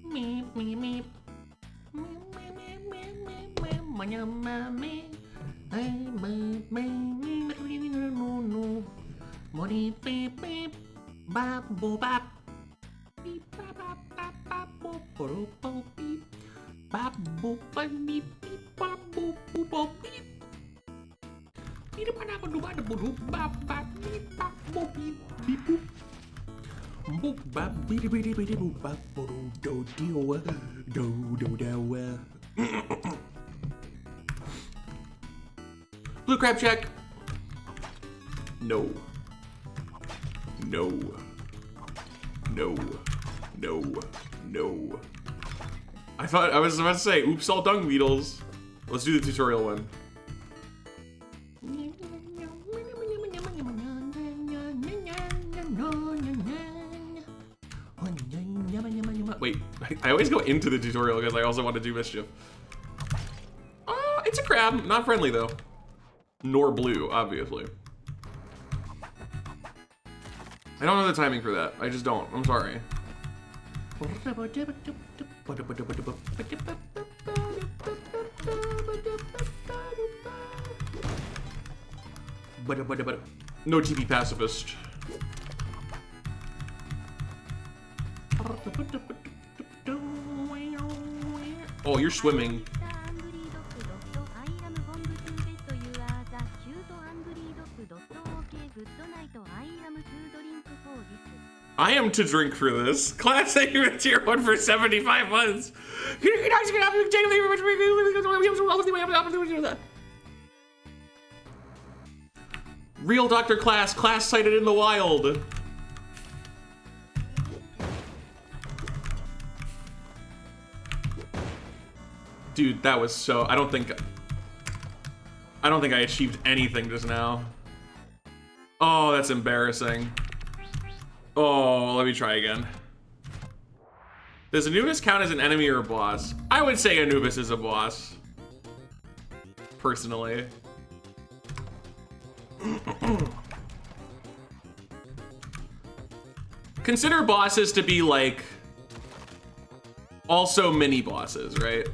Meep, meep, meep. Blue crab check. No. No. No. No. No. I was about to say, oops, all dung beetles. Let's do the tutorial one. Wait, I always go into the tutorial because I also want to do mischief. It's a crab, not friendly though. Nor blue, obviously. I don't know the timing for that. I just don't. I'm sorry. No TP pacifist. Oh, you're swimming. I am to drink for this. Class A tier 1 for 75 months. Real Dr. Class sighted in the wild. Dude, that was so, I don't think I achieved anything just now. Oh, that's embarrassing. Oh, let me try again. Does Anubis count as an enemy or a boss? I would say Anubis is a boss. Personally. Consider bosses to be like also mini bosses, right?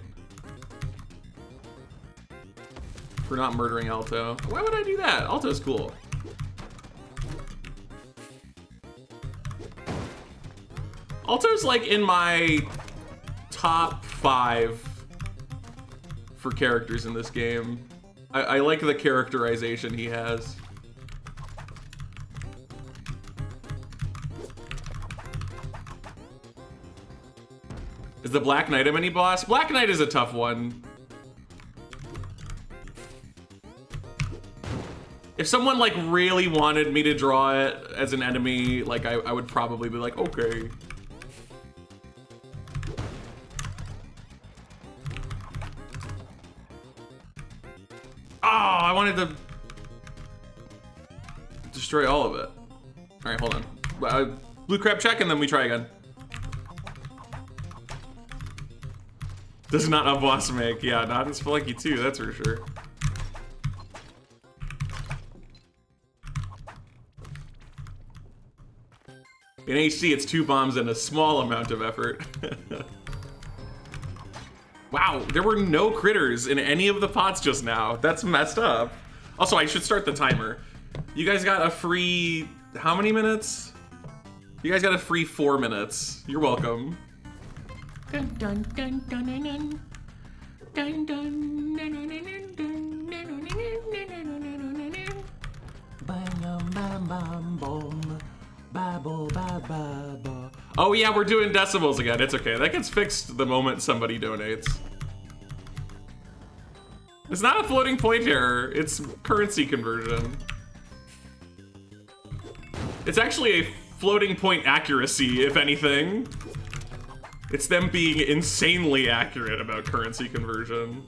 For not murdering Alto. Why would I do that? Alto's cool. Alto's like in my top 5 for characters in this game. I like the characterization he has. Is the Black Knight a mini boss? Black Knight is a tough one. If someone like really wanted me to draw it as an enemy, like I would probably be like, okay. Oh, I wanted to destroy all of it. All right, hold on. Blue crab check and then we try again. Does not a boss make. Yeah, not as flaky too, that's for sure. In HC, it's 2 bombs and a small amount of effort. Wow, there were no critters in any of the pots just now. That's messed up. Also, I should start the timer. You guys got a free, how many minutes? You guys got a free 4 minutes. You're welcome. Dun, dun, dun, dun, dun, dun. Dun, dun, dun, dun, dun, dun, dun. Bam, bam, bam, boom. Oh yeah, we're doing decimals again. It's okay. That gets fixed the moment somebody donates. It's not a floating point error. It's currency conversion. It's actually a floating point accuracy, if anything. It's them being insanely accurate about currency conversion.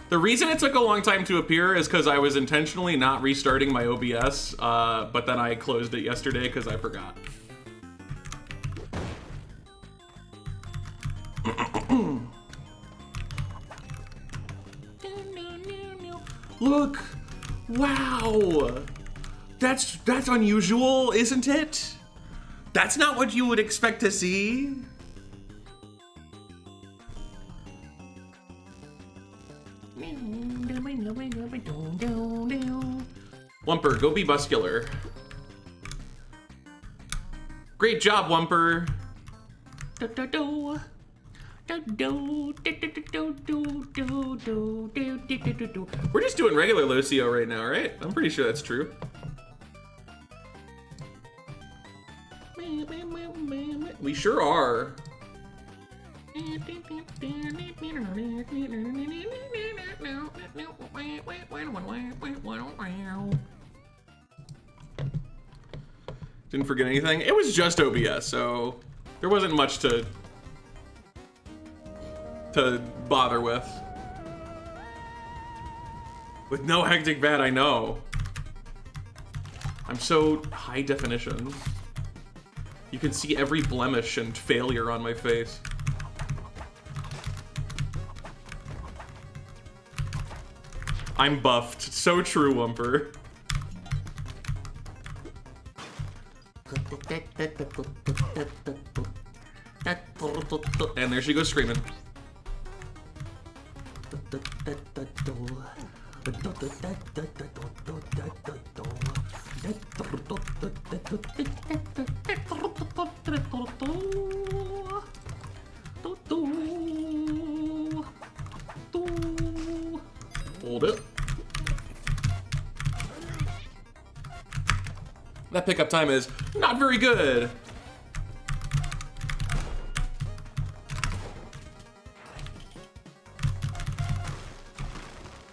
The reason it took a long time to appear is because I was intentionally not restarting my OBS, but then I closed it yesterday because I forgot. Wow! That's unusual, isn't it? That's not what you would expect to see. Wumper, go be muscular. Great job, Wumper. We're just doing regular Lucio right now, right? I'm pretty sure that's true. We sure are. Didn't forget anything. It was just OBS, so there wasn't much to bother with. With no hectic bad, I know. I'm so high definition. You can see every blemish and failure on my face. I'm buffed. So true, Wumper. And there she goes screaming. Hold it. That pickup time is not very good.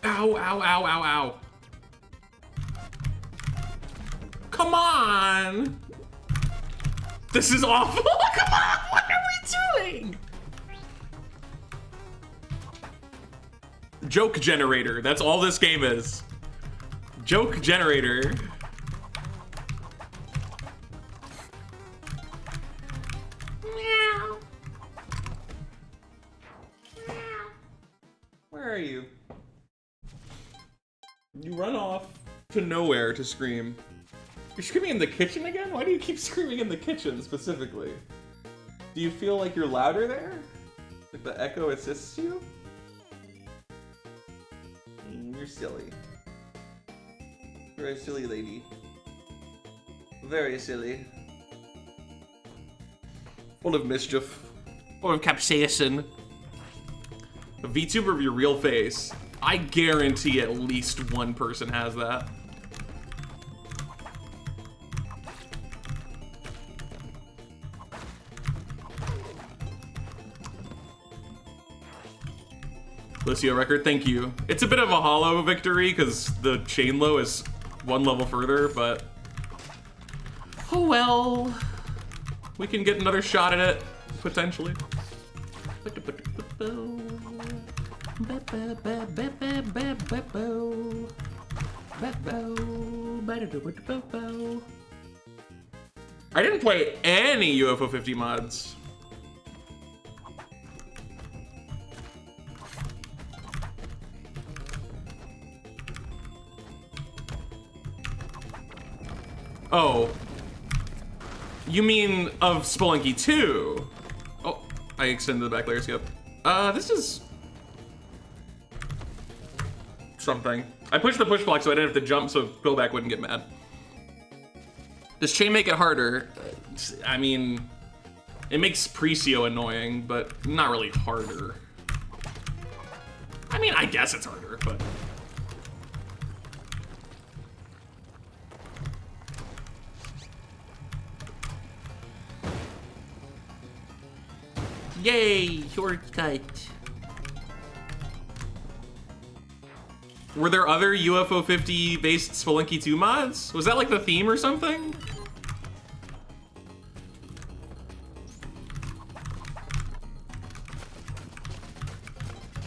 Ow, ow, ow, ow, ow. Come on. This is awful. Come on, what are we doing? Joke generator, that's all this game is. Joke generator. Meow. Meow. Where are you? You run off to nowhere to scream. You're screaming in the kitchen again? Why do you keep screaming in the kitchen specifically? Do you feel like you're louder there? Like the echo assists you? You're silly. You're a silly lady. Very silly. Full of mischief. Full of capsaicin. A VTuber of your real face. I guarantee at least one person has that. Lucio record, thank you. It's a bit of a hollow victory because the chain low is one level further, but oh well. We can get another shot at it, potentially. I didn't play any UFO 50 mods. Oh. You mean of Spelunky 2? Oh, I extended the back layer skip. This is something. I pushed the push block so I didn't have to jump so Pillback wouldn't get mad. Does chain make it harder? I mean, it makes Precio annoying, but not really harder. I mean, I guess it's harder, but... Yay, shortcut. Were there other UFO 50 based Spelunky 2 mods? Was that like the theme or something?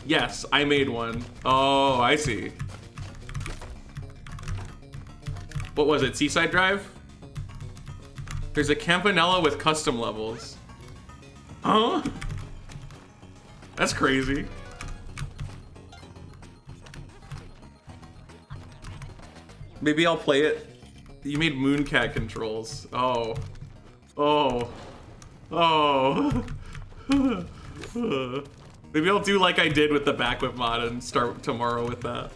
Yes, I made one. Oh, I see. What was it, Seaside Drive? There's a Campanella with custom levels. Huh? That's crazy. Maybe I'll play it. You made Mooncat controls. Oh. Oh. Oh. Maybe I'll do like I did with the Backwhip mod and start tomorrow with that.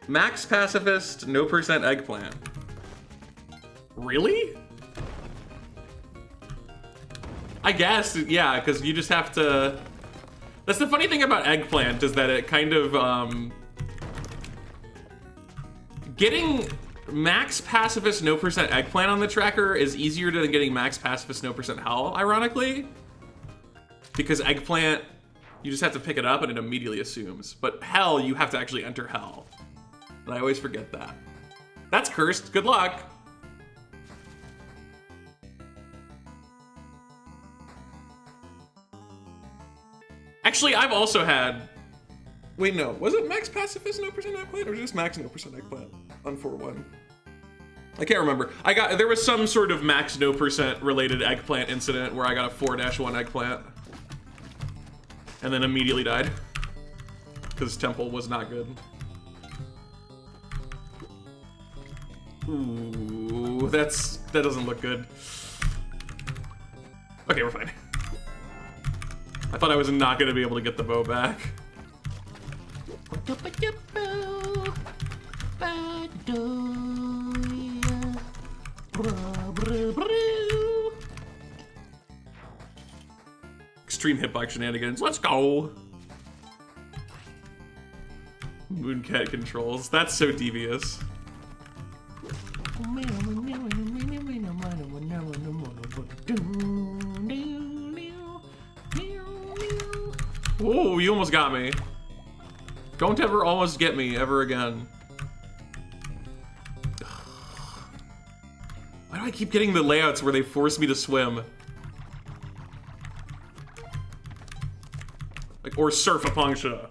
Max Pacifist, no percent eggplant. Really? I guess, yeah, because you just have to... That's the funny thing about eggplant, is that it kind of, getting max pacifist no percent eggplant on the tracker is easier than getting max pacifist no percent hell, ironically. Because eggplant, you just have to pick it up and it immediately assumes. But hell, you have to actually enter hell. And I always forget that. That's cursed, good luck. Actually, I've also had... Wait, no. Was it max pacifist no percent eggplant or just max no percent eggplant on 4.1? I can't remember. There was some sort of max no percent related eggplant incident where I got a 4-1 eggplant. And then immediately died. Because Temple was not good. Ooh, that doesn't look good. Okay, we're fine. I thought I was not gonna be able to get the bow back. Extreme hitbox shenanigans, let's go! Mooncat controls, that's so devious. Oh, you almost got me. Don't ever almost get me ever again. Why do I keep getting the layouts where they force me to swim? Like, or surf a Pangsha.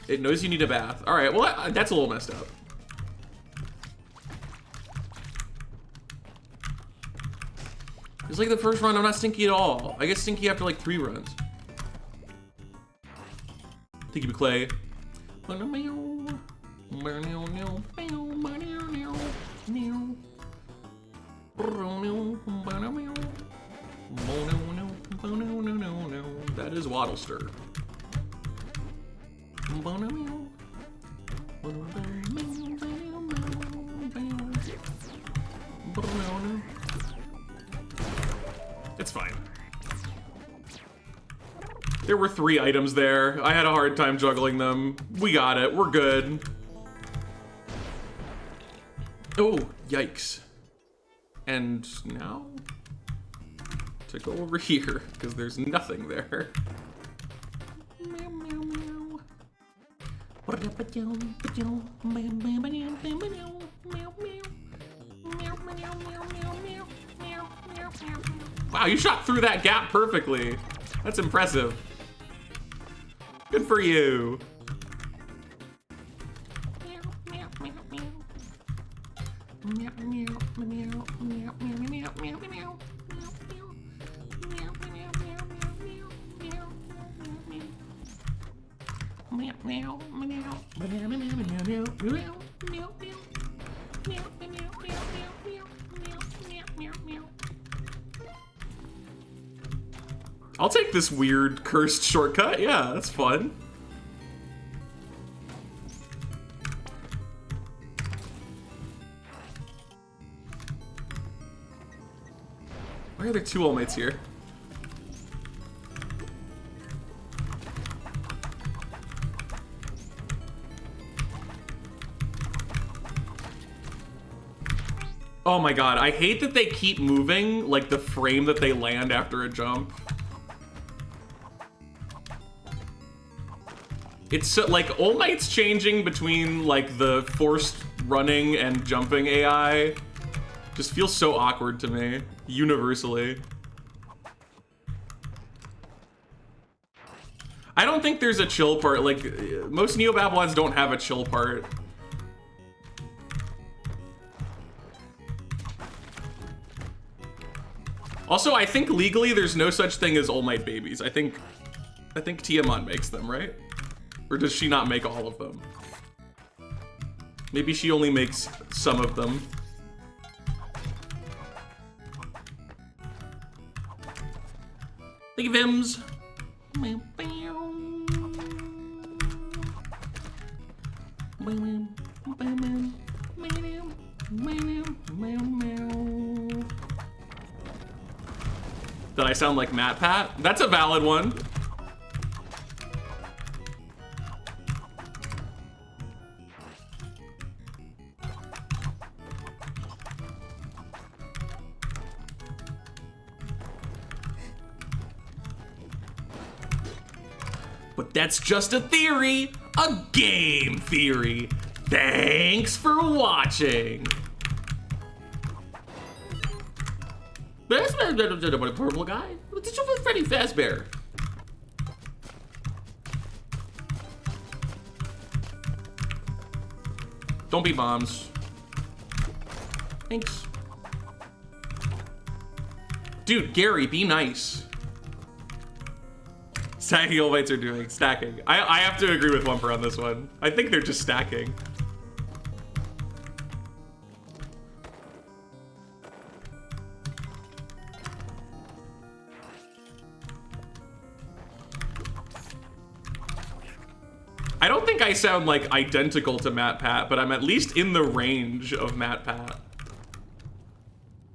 It knows you need a bath. All right, well, that's a little messed up. It's like the first run, I'm not stinky at all. I get stinky after like 3 runs. Thank you, Clay. That is Waddlester. It's fine. There were 3 items there. I had a hard time juggling them. We got it. We're good. Oh, yikes. And now to go over here because there's nothing there. Wow, you shot through that gap perfectly. That's impressive. Good for you. I'll take this weird cursed shortcut. Yeah, that's fun. Why are there 2 All Mights here? Oh my god, I hate that they keep moving, like the frame that they land after a jump. It's so, like, All Might's changing between like the forced running and jumping AI. Just feels so awkward to me, universally. I don't think there's a chill part. Like, most Neobabylons don't have a chill part. Also, I think legally there's no such thing as All Might babies. I think Tiamat makes them, right? Or does she not make all of them? Maybe she only makes some of them. Thank you, Vims. Did I sound like MatPat? That's a valid one. But that's just a theory, a game theory. Thanks for watching. Purple guy? Did you Freddy Fazbear? Don't be bombs. Thanks. Dude, Gary, be nice. Stacking all mates are doing stacking. I have to agree with Wumper on this one. I think they're just stacking. I don't think I sound like identical to MatPat, but I'm at least in the range of MatPat.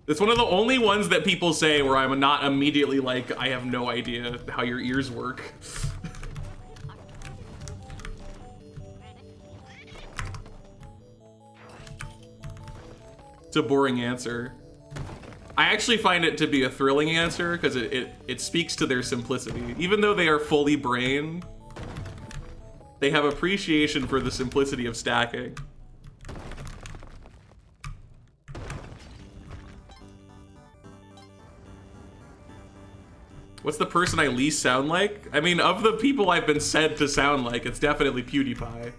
It's one of the only ones that people say where I'm not immediately like, I have no idea how your ears work. It's a boring answer. I actually find it to be a thrilling answer because it speaks to their simplicity. Even though they are fully brain, they have appreciation for the simplicity of stacking. What's the person I least sound like? I mean, of the people I've been said to sound like, it's definitely PewDiePie.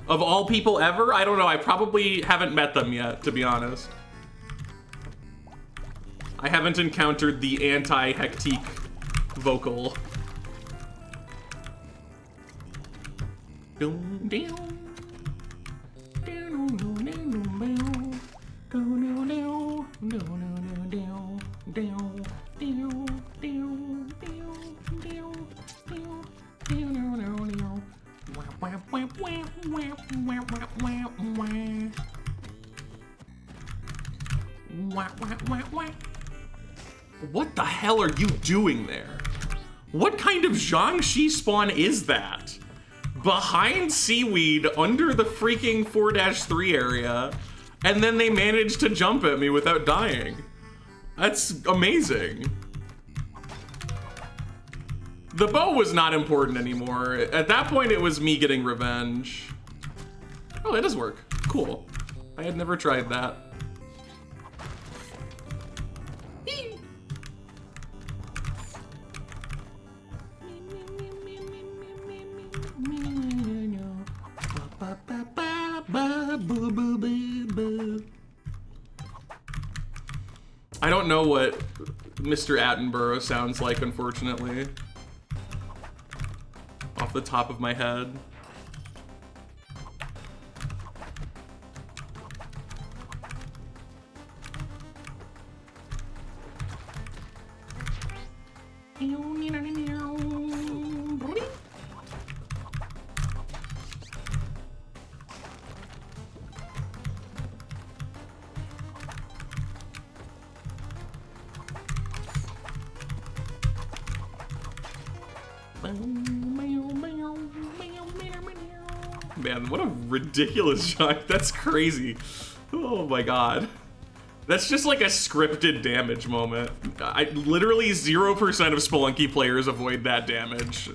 Of all people ever? I don't know, I probably haven't met them yet, to be honest. I haven't encountered the anti-Hectique vocal. What the hell are you doing there? What kind of Zhangxi spawn is that? Behind seaweed under the freaking 4-3 area, and then they managed to jump at me without dying. That's amazing. The bow was not important anymore. At that point, it was me getting revenge. Oh, that does work. Cool. I had never tried that. I don't know what Mr. Attenborough sounds like, unfortunately. Off the top of my head. Man, what a ridiculous shot. That's crazy. Oh my god. That's just like a scripted damage moment. Literally 0% of Spelunky players avoid that damage.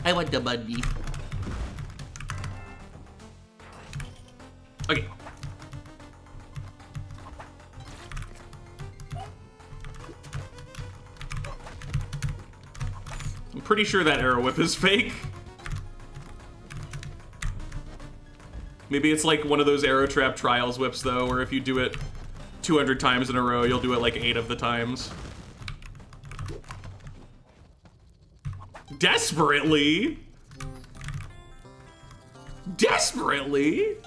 I want the money. Okay. I'm pretty sure that arrow whip is fake. Maybe it's like one of those arrow trap trials whips though, where if you do it 200 times in a row, you'll do it like 8 of the times. Desperately? Desperately?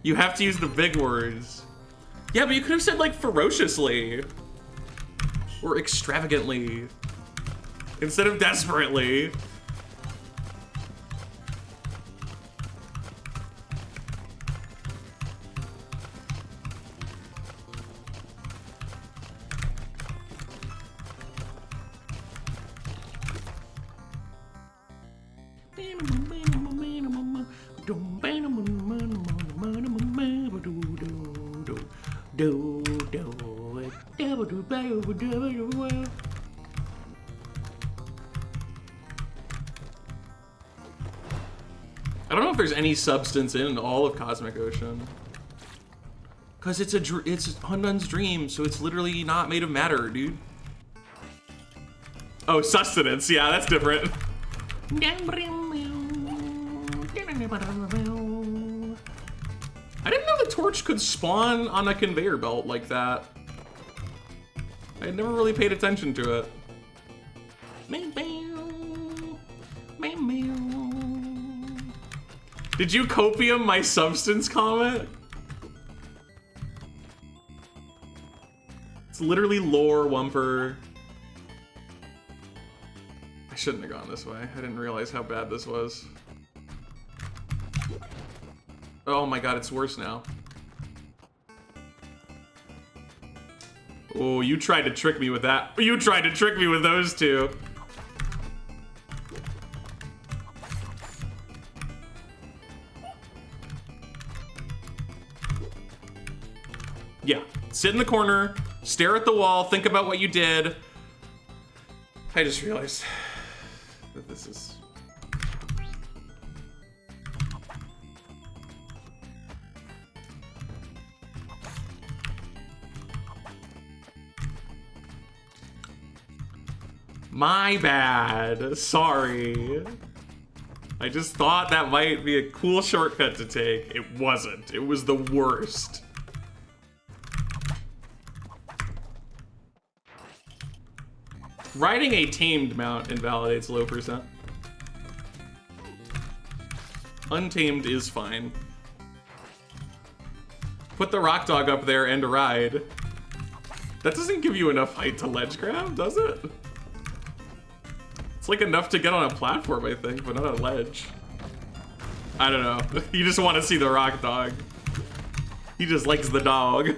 You have to use the big words. Yeah, but you could have said like ferociously or extravagantly instead of desperately. I don't know if there's any substance in all of Cosmic Ocean. Cause it's Hunman's dream, so it's literally not made of matter, dude. Oh, sustenance, yeah, that's different. I didn't know the torch could spawn on a conveyor belt like that. I had never really paid attention to it. Did you copium my substance comment? It's literally lore, Wumper. I shouldn't have gone this way. I didn't realize how bad this was. Oh my god, it's worse now. Oh, you tried to trick me with that. You tried to trick me with those two. Yeah, sit in the corner, stare at the wall, think about what you did. I just realized that this is... My bad, sorry. I just thought that might be a cool shortcut to take. It wasn't, it was the worst. Riding a tamed mount invalidates low percent. Untamed is fine. Put the rock dog up there and ride. That doesn't give you enough height to ledge grab, does it? It's like enough to get on a platform, I think, but not a ledge. I don't know. You just want to see the rock dog. He just likes the dog.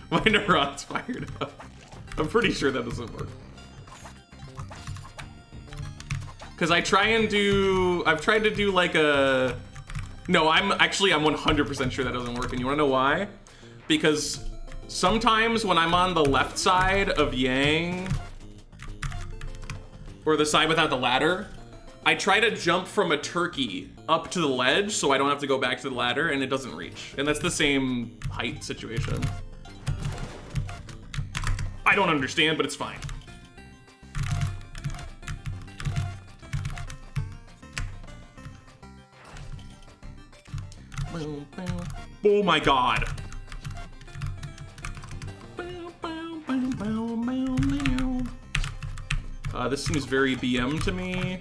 My neuron's fired up. I'm pretty sure that doesn't work. Because I've tried to do like a... No, I'm 100% sure that doesn't work. And you wanna know why? Because sometimes when I'm on the left side of Yang, or the side without the ladder, I try to jump from a turkey up to the ledge so I don't have to go back to the ladder and it doesn't reach. And that's the same height situation. I don't understand, but it's fine. Oh my god. This seems very BM to me.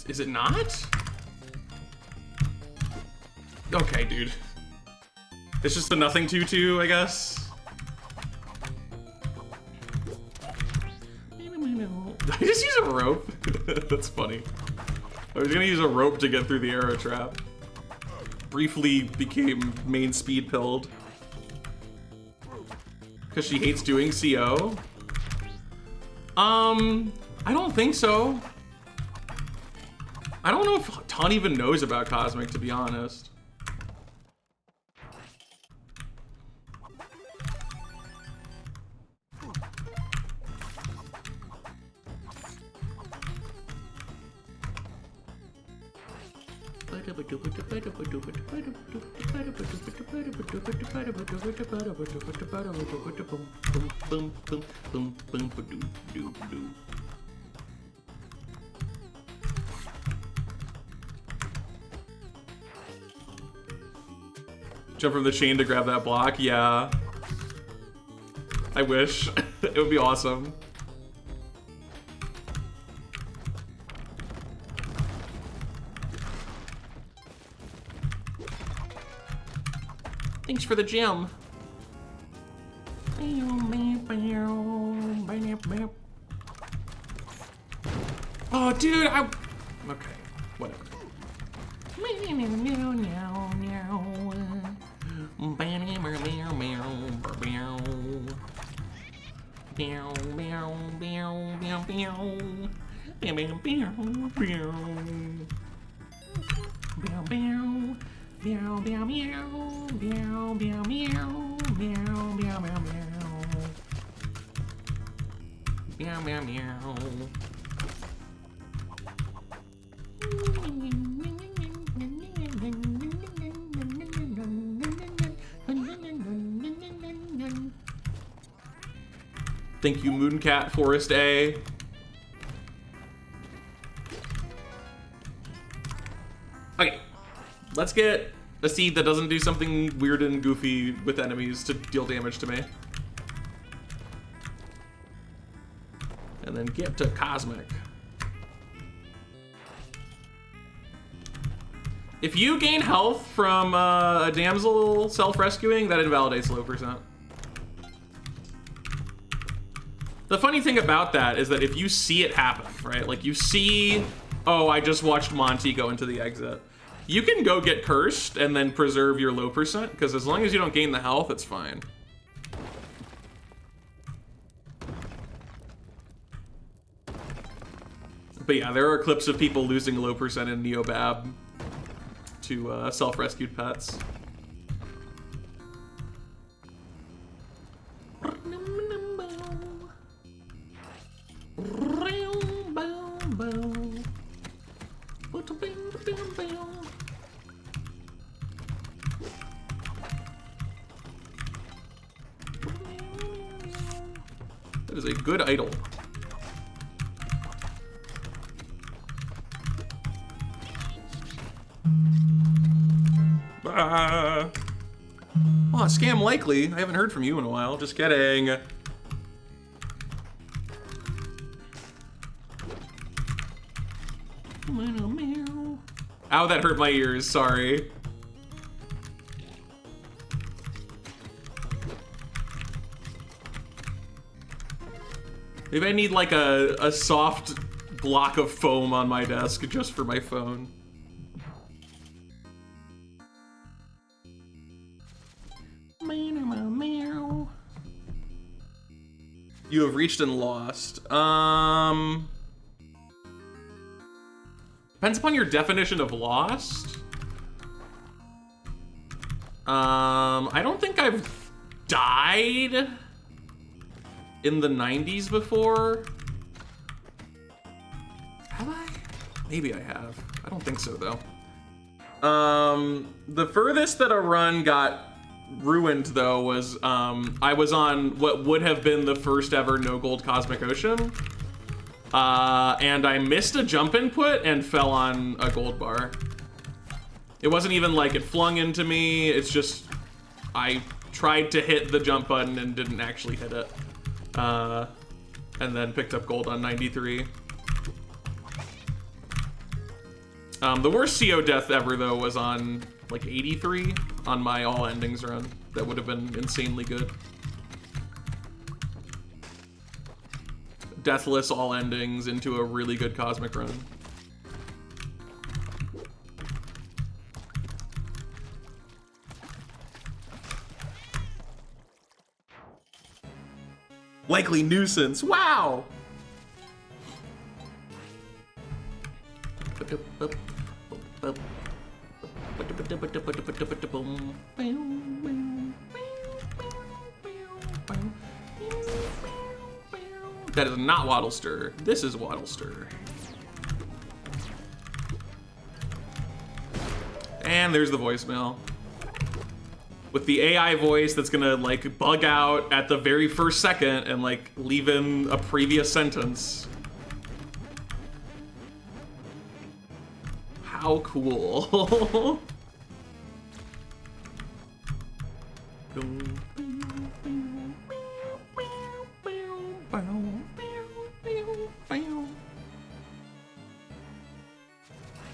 Is it not? Okay, dude. It's just a nothing tutu, I guess. I just use a rope. That's funny. I was gonna use a rope to get through the arrow trap. Briefly became main speed pilled. Because she hates doing CO? I don't think so. I don't know if Ton even knows about Cosmic, to be honest. Jump from the chain to grab that block? Yeah. I wish. It would be awesome. Thanks for the gem. Oh, dude, okay, whatever. Thank you, Mooncat Forest A. Okay, let's get a seed that doesn't do something weird and goofy with enemies to deal damage to me. And then get to Cosmic. If you gain health from a damsel self-rescuing, that invalidates low percent. The funny thing about that is that if you see it happen, right? Like you see, oh, I just watched Monty go into the exit. You can go get cursed and then preserve your low percent, because as long as you don't gain the health, it's fine. But yeah, there are clips of people losing low percent in Neobab to self-rescued pets. That is a good idol. Oh, Scam Likely. I haven't heard from you in a while. Just kidding. Ow, that hurt my ears. Sorry. Maybe I need like a soft block of foam on my desk just for my phone. You have reached and lost. Depends upon your definition of lost. I don't think I've died in the 90s before. Have I? Maybe I have. I don't think so though. The furthest that a run got ruined though was I was on what would have been the first ever no gold Cosmic Ocean, and I missed a jump input and fell on a gold bar. It wasn't even like it flung into me, it's just I tried to hit the jump button and didn't actually hit it, and then picked up gold on 93. The worst CO death ever, though, was on, like, 83 on my all endings run. That would have been insanely good. Deathless all endings into a really good Cosmic run. Likely nuisance. Wow! That is not Waddlester. This is Waddlester. And there's the voicemail. With the AI voice that's gonna like bug out at the very first second and like leave in a previous sentence. How cool.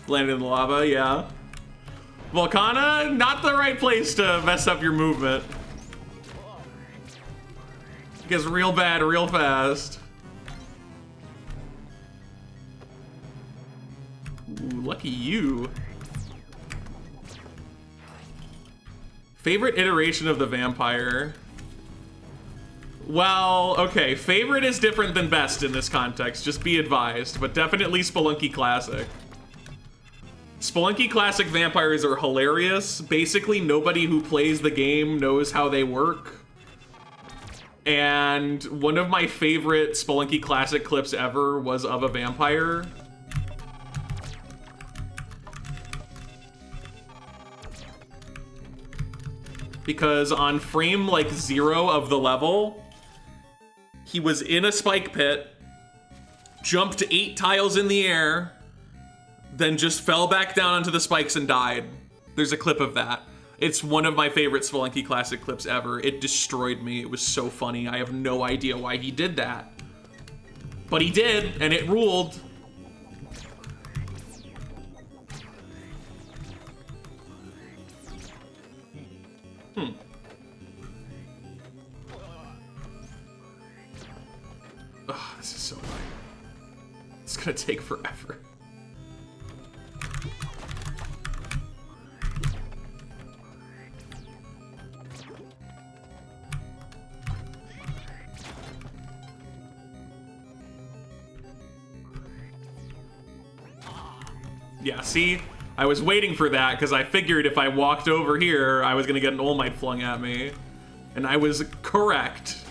Landed in the lava, yeah. Volcana, not the right place to mess up your movement. It gets real bad real fast. Ooh, lucky you. Favorite iteration of the vampire? Well, okay, favorite is different than best in this context, just be advised, but definitely Spelunky Classic. Spelunky Classic vampires are hilarious. Basically, nobody who plays the game knows how they work. And one of my favorite Spelunky Classic clips ever was of a vampire. Because on frame like 0 of the level, he was in a spike pit, jumped 8 tiles in the air, then just fell back down onto the spikes and died. There's a clip of that. It's one of my favorite Spelunky Classic clips ever. It destroyed me. It was so funny. I have no idea why he did that. But he did, and it ruled. Ugh, this is so annoying. It's gonna take forever. Yeah, see? I was waiting for that because I figured if I walked over here, I was gonna get an All Might flung at me. And I was correct.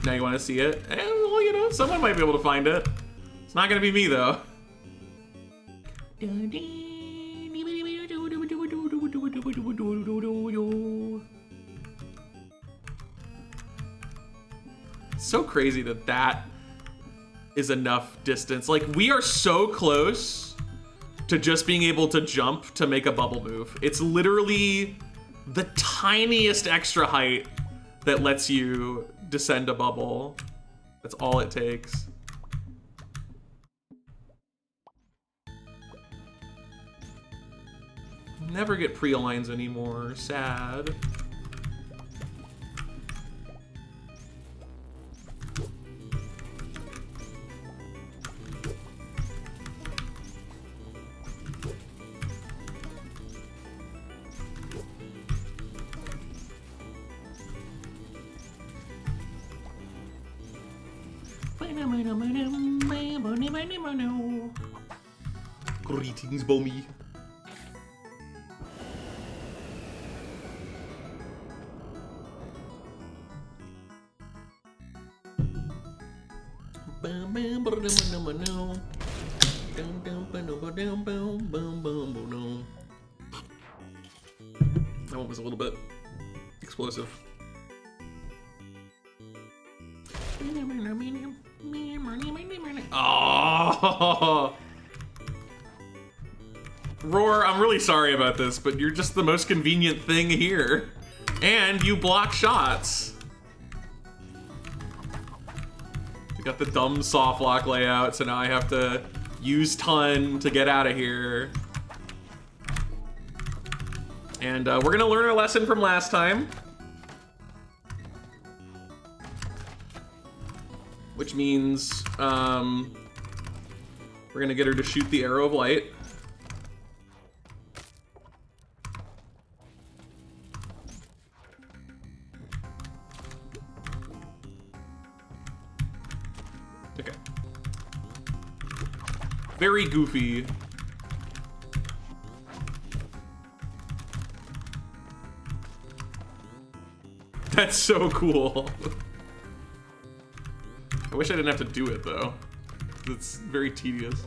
Now you want to see it? Well, you know, someone might be able to find it. It's not gonna be me, though. So crazy that that is enough distance. Like, we are so close to just being able to jump to make a bubble move. It's literally the tiniest extra height that lets you descend a bubble. That's all it takes. Never get pre-aligns anymore. Sad. Greetings, Bommy. That one was a little bit explosive. Oh! Roar, I'm really sorry about this, but you're just the most convenient thing here. And you block shots. We got the dumb soft lock layout, so now I have to use ton to get out of here. And we're gonna learn our lesson from last time. Which means we're gonna get her to shoot the arrow of light. Okay. Very goofy. That's so cool. I wish I didn't have to do it though. It's very tedious.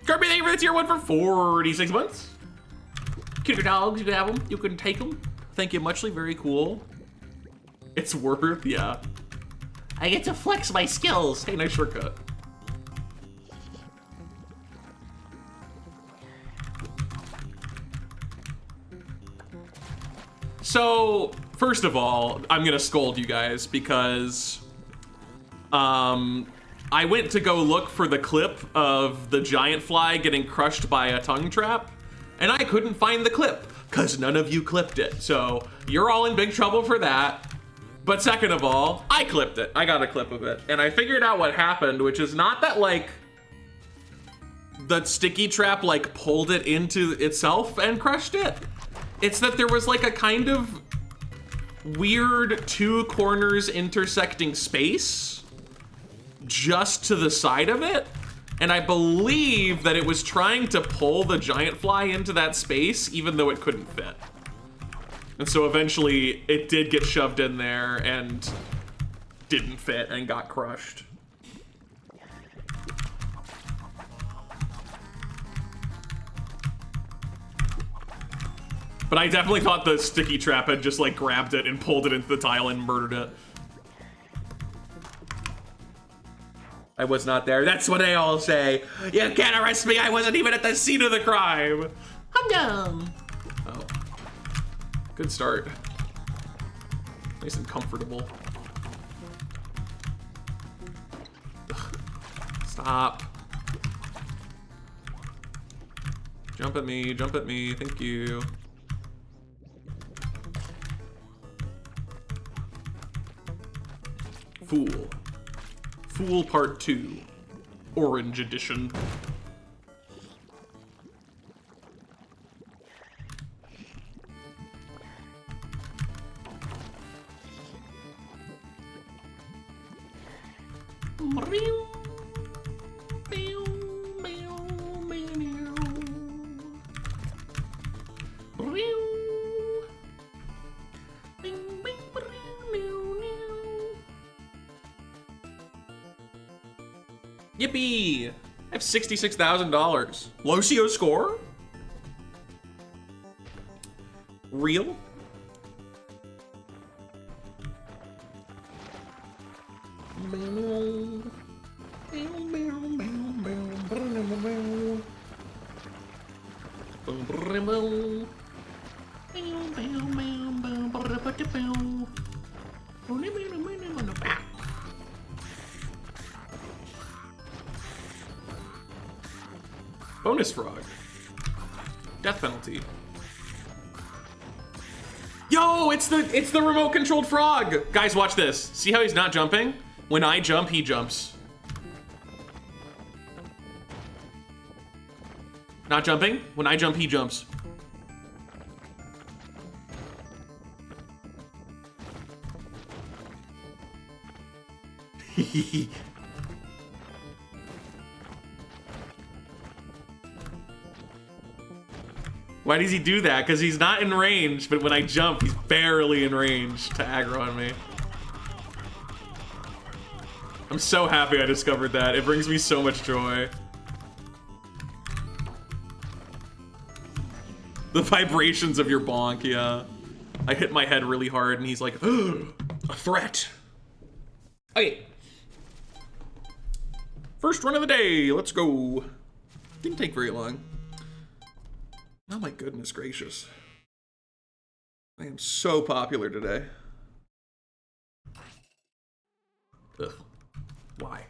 Kirby, thank you for the tier 1 for 46 months. Cuter dogs, you can have them, you can take them. Thank you muchly, very cool. It's worth, yeah. I get to flex my skills. Hey, nice shortcut. So, first of all, I'm gonna scold you guys because I went to go look for the clip of the giant fly getting crushed by a tongue trap, and I couldn't find the clip because none of you clipped it. So you're all in big trouble for that. But second of all, I clipped it. I got a clip of it. And I figured out what happened, which is not that like the sticky trap like pulled it into itself and crushed it. It's that there was like a kind of weird 2 corners intersecting space just to the side of it. And I believe that it was trying to pull the giant fly into that space even though it couldn't fit. And so eventually it did get shoved in there and didn't fit and got crushed. But I definitely thought the sticky trap had just like grabbed it and pulled it into the tile and murdered it. I was not there. That's what they all say. You can't arrest me. I wasn't even at the scene of the crime. I'm dumb. Oh. Good start. Nice and comfortable. Ugh. Stop. Jump at me, thank you. Fool. Fool Part 2. Orange Edition. Yippee! I have $66,000. Lucio score? Real? Bonus frog. Death penalty. Yo, it's the remote controlled frog. Guys, watch this. See how he's not jumping? When I jump, he jumps. Not jumping? When I jump, he jumps. Why does he do that? Because he's not in range, but when I jump, he's barely in range to aggro on me. I'm so happy I discovered that. It brings me so much joy. The vibrations of your bonk, yeah. I hit my head really hard and he's like, a threat. Okay. First run of the day, let's go. Didn't take very long. Oh my goodness gracious. I am so popular today. Ugh. Why?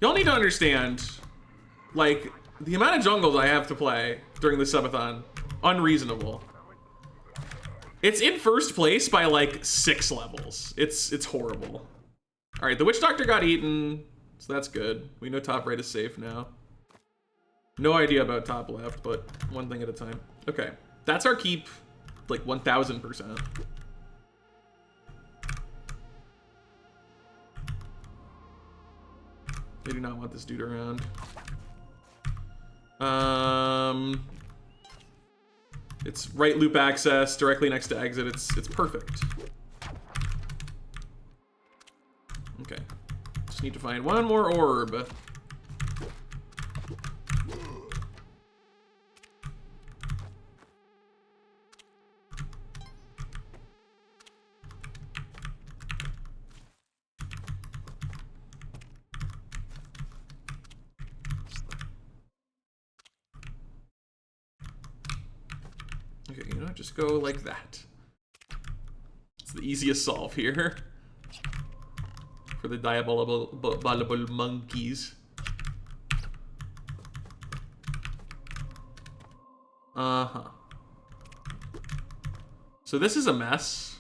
Y'all need to understand, like, the amount of jungles I have to play during the subathon, unreasonable. It's in first place by like 6 levels. It's horrible. All right, the Witch Doctor got eaten, so that's good. We know top right is safe now. No idea about top left, but one thing at a time. Okay, that's our keep, like 1000%. They do not want this dude around. It's right loop access, directly next to exit. It's perfect. Okay. Just need to find one more orb. Okay, you know, just go like that. It's the easiest solve here. For the diabolical monkeys. Uh-huh. So this is a mess.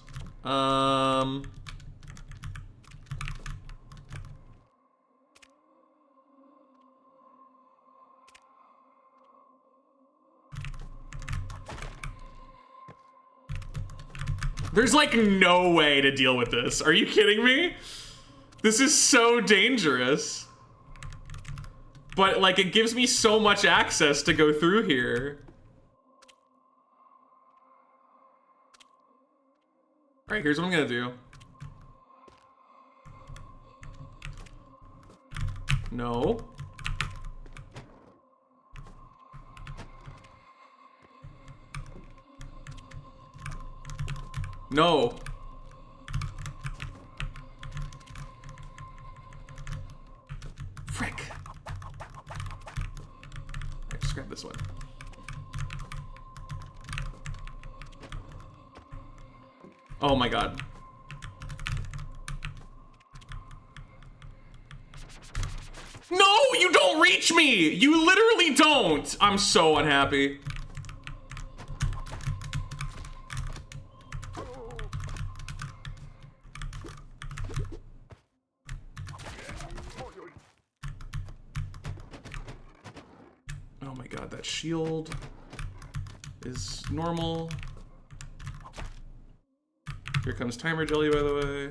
There's like no way to deal with this. Are you kidding me? This is so dangerous. But like it gives me so much access to go through here. All right, here's what I'm gonna do. No. No. Frick. Alright, just grab this one. Oh my god. No, you don't reach me! You literally don't! I'm so unhappy. Oh my god, that shield is normal. Here comes Timer Jelly, by the way.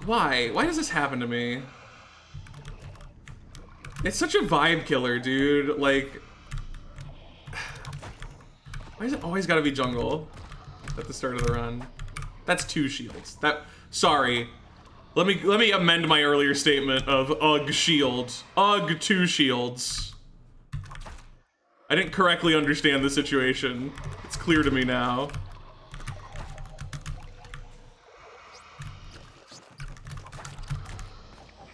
Why? Why does this happen to me? It's such a vibe killer, dude. Like, why is it always gotta be jungle at the start of the run? That's 2 shields. Sorry. Let me amend my earlier statement of UG shield. UG 2 shields. I didn't correctly understand the situation. It's clear to me now.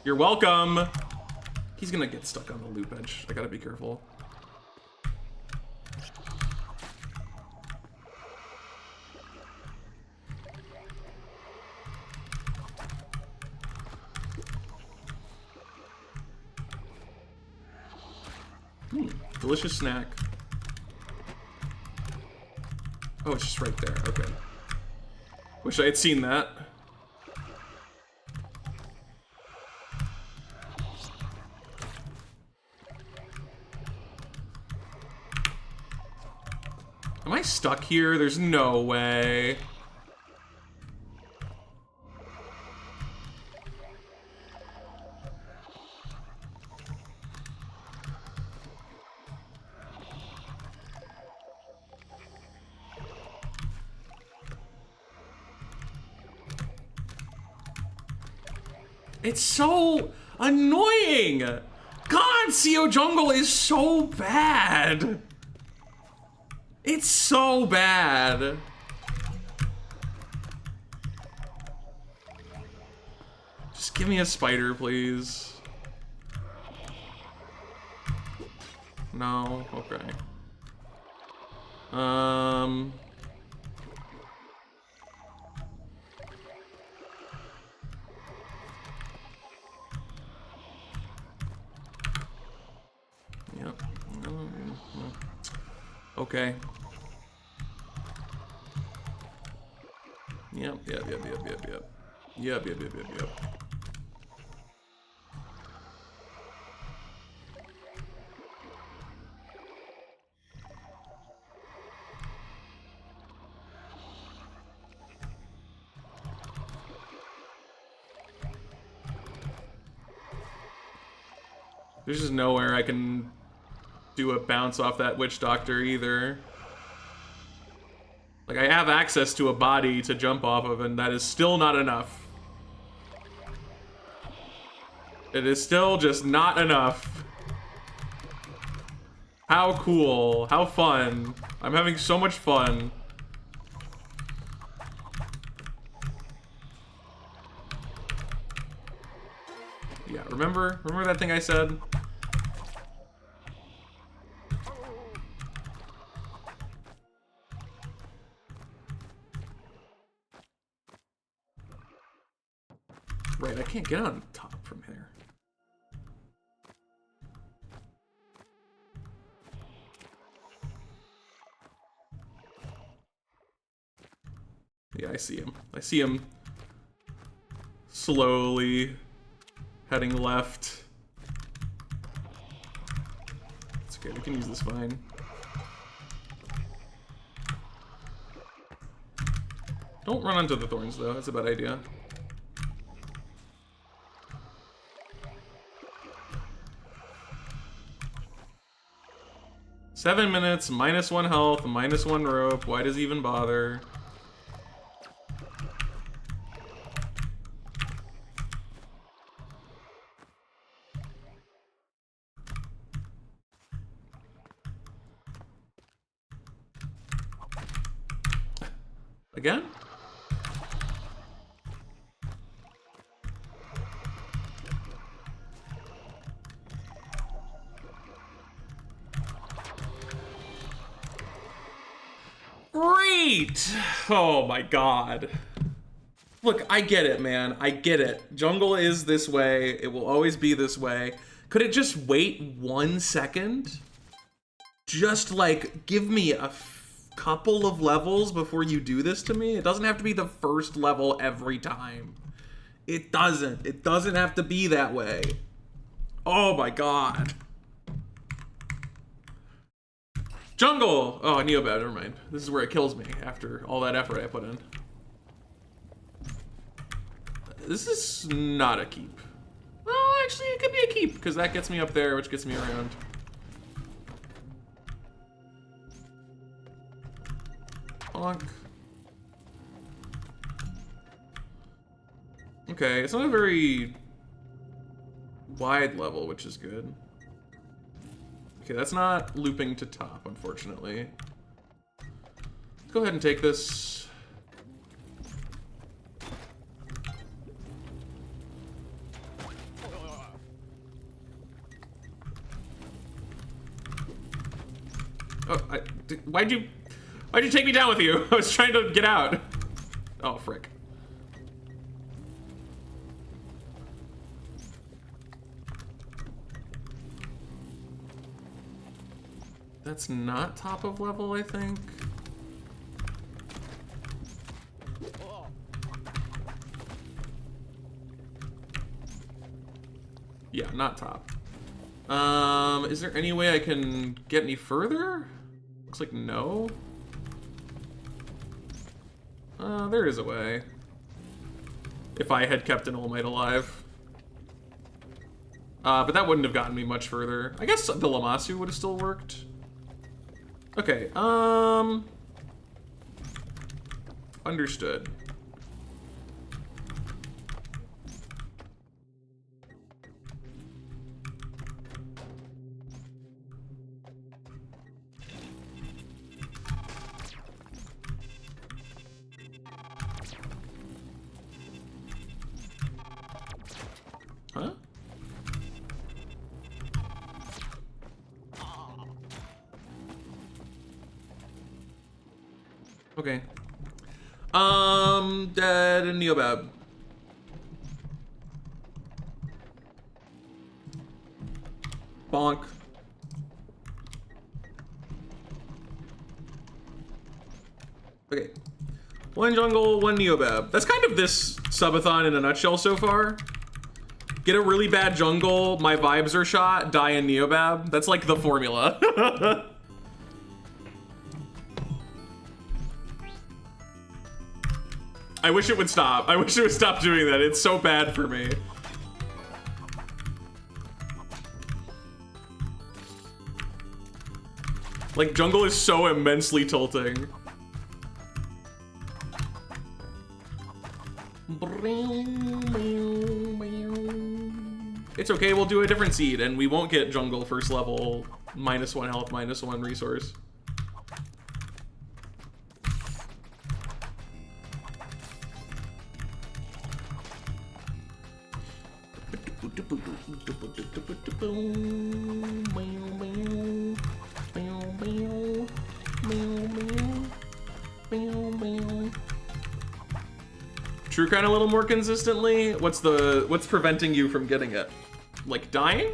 You're welcome. He's gonna get stuck on the loop edge. I gotta be careful. Delicious snack. Oh, it's just right there. Okay. Wish I had seen that. Am I stuck here? There's no way. It's so annoying. God, CO Jungle is so bad. It's so bad. Just give me a spider, please. No, okay. Yep. Okay. Yep. There's just nowhere I can do a bounce off that witch doctor either. Like, I have access to a body to jump off of, and that is still not enough. It is still just not enough. How cool. How fun. I'm having so much fun. Yeah, remember that thing I said? Right, I can't get on top from here. Yeah, I see him. I see him slowly heading left. It's okay, we can use this fine. Don't run onto the thorns though, that's a bad idea. "7 minutes, -1 health, -1 rope. Why does he even bother?" Again? Great! Oh my god. Look, I get it, man. I get it. Jungle is this way. It will always be this way. Could it just wait 1 second? Just, like, give me a couple of levels before you do this to me? It doesn't have to be the first level every time. It doesn't. It doesn't have to be that way. Oh my god. Jungle! Oh, Neobad, never mind. This is where it kills me after all that effort I put in. This is not a keep. Well, actually, it could be a keep, because that gets me up there, which gets me around. Bonk. Okay, it's not a very wide level, which is good. Okay, that's not looping to top, unfortunately. Let's go ahead and take this. Oh, why'd you take me down with you? I was trying to get out. Oh, frick. That's not top of level, I think. Yeah, not top. Is there any way I can get any further? Looks like no. There is a way. If I had kept an All Might alive. But that wouldn't have gotten me much further. I guess the Lammasu would have still worked. Okay, understood. Okay. Dead Neobab. Bonk. Okay. One jungle, one Neobab. That's kind of this subathon in a nutshell so far. Get a really bad jungle, my vibes are shot, die in Neobab. That's like the formula. I wish it would stop. I wish it would stop doing that. It's so bad for me. Like, jungle is so immensely tilting. It's okay, we'll do a different seed, and we won't get jungle first level, -1 health, -1 resource. True Crown a little more consistently? What's preventing you from getting it? Like dying?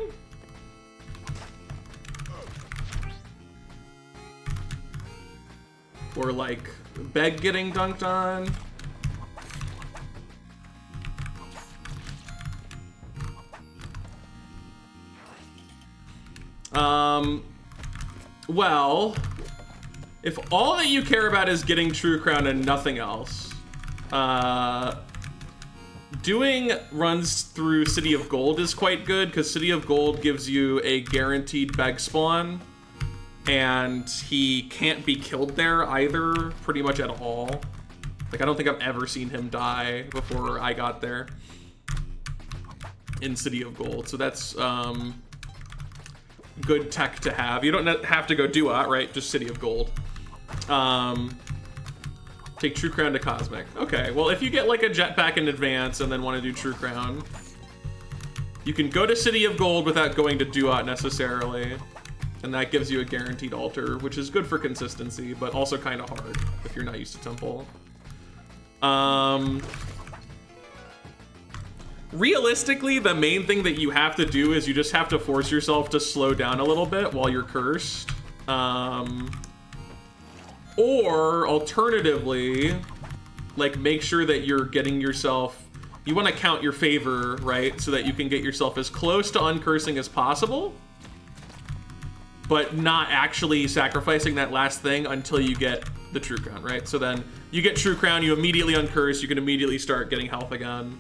Or like Beg getting dunked on? Well, if all that you care about is getting True Crown and nothing else, doing runs through City of Gold is quite good, because City of Gold gives you a guaranteed Beg spawn, and he can't be killed there either, pretty much at all. Like, I don't think I've ever seen him die before I got there in City of Gold, so that's good tech to have. You don't have to go Duat, right? Just City of Gold. Take True Crown to Cosmic. Okay, well, if you get like a jetpack in advance and then want to do True Crown, you can go to City of Gold without going to Duat necessarily, and that gives you a guaranteed altar, which is good for consistency, but also kind of hard if you're not used to Temple. Realistically, the main thing that you have to do is you just have to force yourself to slow down a little bit while you're cursed. Or alternatively, like, make sure that you're getting yourself, you want to count your favor, right? So that you can get yourself as close to uncursing as possible, but not actually sacrificing that last thing until you get the True Crown, right? So then you get True Crown, you immediately uncurse, you can immediately start getting health again.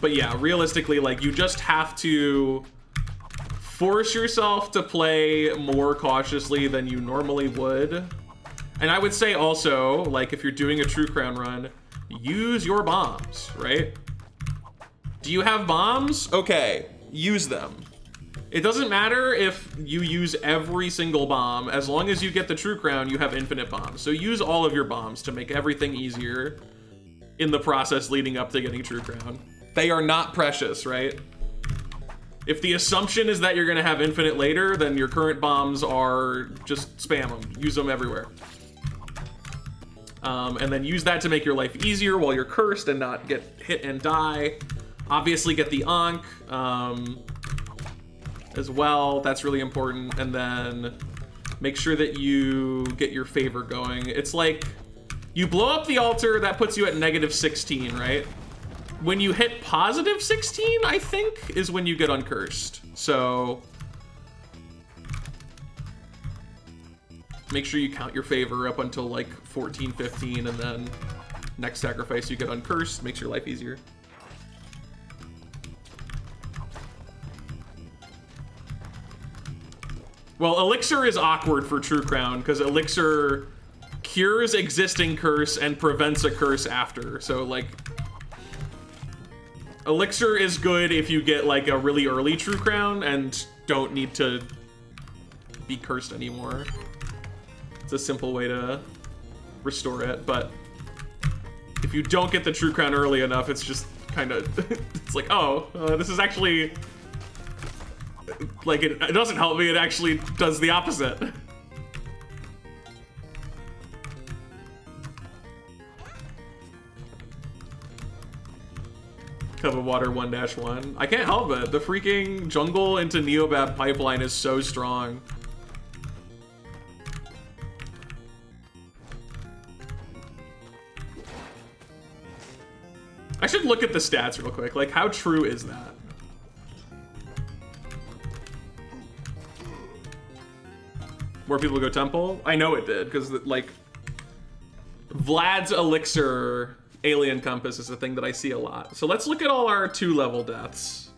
But yeah, realistically, like, you just have to force yourself to play more cautiously than you normally would. And I would say also, like, if you're doing a True Crown run, use your bombs, right? Do you have bombs? Okay, use them. It doesn't matter if you use every single bomb. As long as you get the True Crown, you have infinite bombs. So use all of your bombs to make everything easier in the process leading up to getting True Crown. They are not precious, right? If the assumption is that you're gonna have infinite later, then your current bombs are just spam them. Use them everywhere. And then use that to make your life easier while you're cursed and not get hit and die. Obviously get the Ankh as well. That's really important. And then make sure that you get your favor going. It's like, you blow up the altar, that puts you at -16, right? When you hit +16, I think, is when you get uncursed. So make sure you count your favor up until like 14, 15, and then next sacrifice you get uncursed. Makes your life easier. Well, Elixir is awkward for True Crown, because Elixir cures existing curse and prevents a curse after. So, like, Elixir is good if you get, like, a really early True Crown and don't need to be cursed anymore. It's a simple way to restore it, but if you don't get the True Crown early enough, it's just kind of, it's like, oh, this is actually Like, it doesn't help me, it actually does the opposite. Cup of Water 1-1. I can't help it. The freaking jungle into Neobab pipeline is so strong. I should look at the stats real quick. Like, how true is that? More people go temple? I know it did, because, like, Vlad's Elixir Alien Compass is a thing that I see a lot. So let's look at all our 2-level deaths.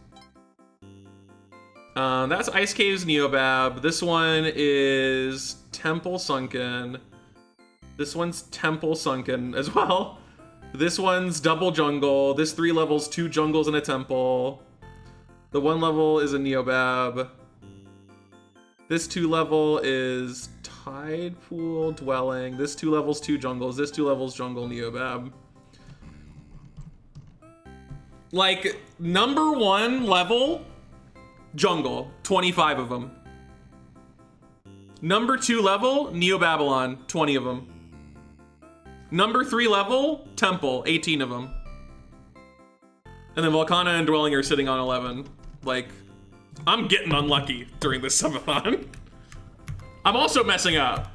That's Ice Caves Neobab. This one is Temple Sunken. This one's Temple Sunken as well. This one's Double Jungle. This 3 levels, 2 jungles and a temple. The 1 level is a Neobab. This 2 level is Tide Pool Dwelling. This 2 levels, 2 jungles. This 2 levels, Jungle Neobab. Like, number 1 level, jungle, 25 of them. Number 2 level, Neo-Babylon, 20 of them. Number 3 level, temple, 18 of them. And then Volcana and Dwelling are sitting on 11. Like, I'm getting unlucky during this subathon. I'm also messing up.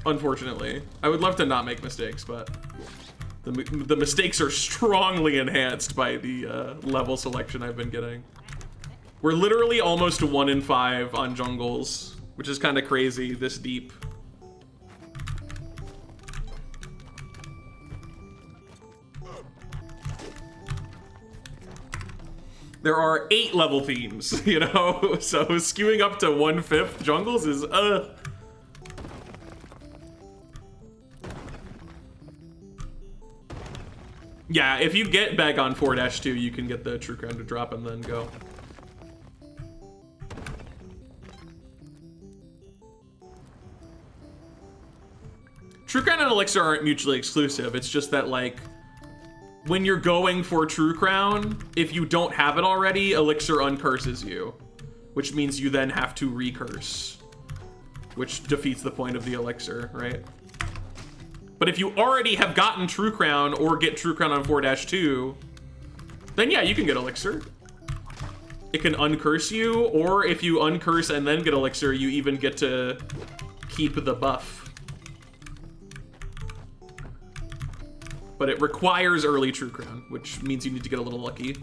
Unfortunately. I would love to not make mistakes, but the mistakes are strongly enhanced by the level selection I've been getting. We're literally almost 1 in 5 on jungles, which is kind of crazy this deep. There are 8 level themes, you know? So skewing up to 1/5 jungles is, Yeah, if you get back on 4-2, you can get the True Crown to drop and then go. True Crown and Elixir aren't mutually exclusive. It's just that, like, when you're going for True Crown, if you don't have it already, Elixir uncurses you, which means you then have to recurse, which defeats the point of the Elixir, right? But if you already have gotten True Crown or get True Crown on 4-2, then yeah, you can get Elixir. It can uncurse you, or if you uncurse and then get Elixir, you even get to keep the buff. But it requires early True Crown, which means you need to get a little lucky.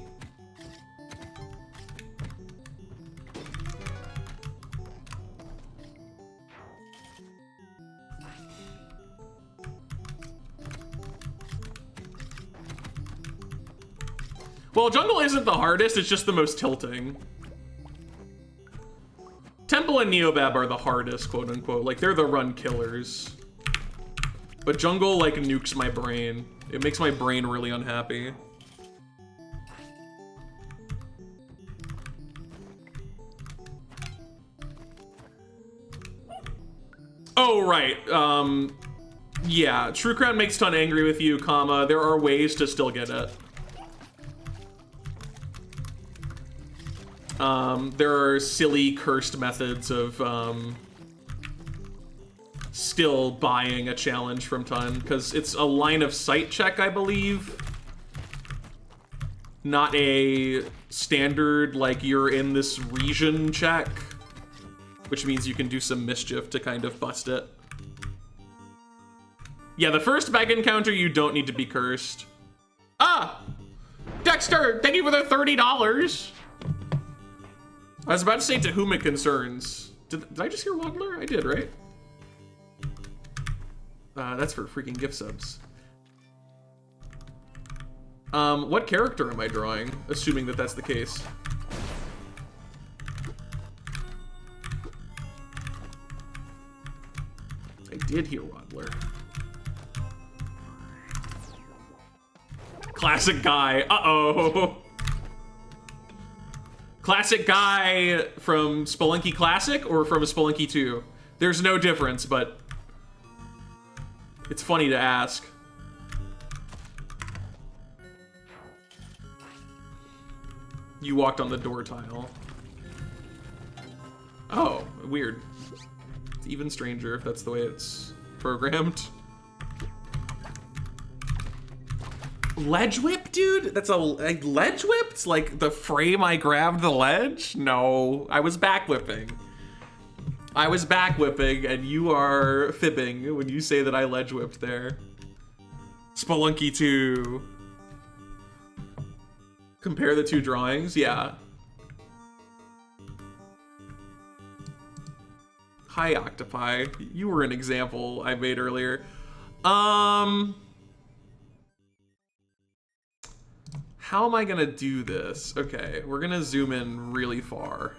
Well, jungle isn't the hardest, it's just the most tilting. Temple and Neobab are the hardest, quote unquote. Like, they're the run killers. But jungle, like, nukes my brain. It makes my brain really unhappy. Oh, right. Yeah, True Crown makes Ton angry with you, comma. There are ways to still get it. There are silly cursed methods of still buying a challenge from Ton, because it's a line of sight check, I believe. Not a standard, like, you're in this region check, which means you can do some mischief to kind of bust it. Yeah, the first bag encounter, you don't need to be cursed. Ah! Dexter, thank you for the $30! I was about to say to whom it concerns. Did I just hear Waddler? I did, right? That's for freaking gift subs. What character am I drawing? Assuming that that's the case. I did hear Waddler. Classic guy. Uh-oh. Classic guy from Spelunky Classic or from Spelunky 2? There's no difference, but it's funny to ask. You walked on the door tile. Oh, weird. It's even stranger if that's the way it's programmed. Ledge whip, dude? That's a ledge whip? It's like the frame I grabbed the ledge? No, I was back whipping. I was back whipping, and you are fibbing when you say that I ledge whipped there. Spelunky 2. Compare the two drawings, yeah. Hi, Octopi. You were an example I made earlier. How am I gonna do this? Okay, we're gonna zoom in really far.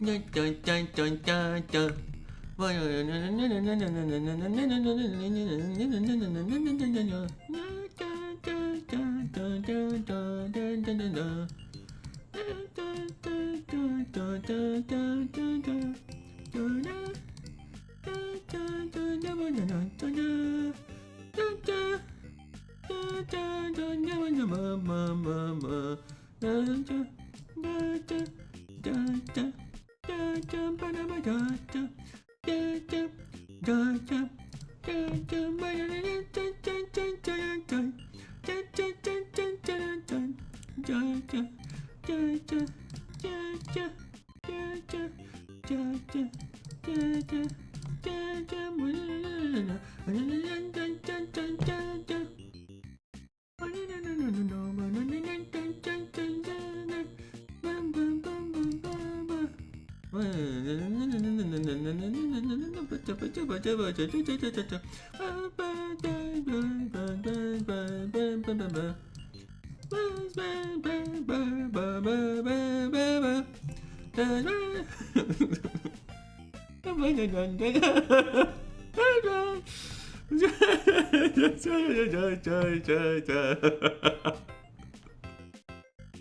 Dun, dun, dun, dun, dun, dun.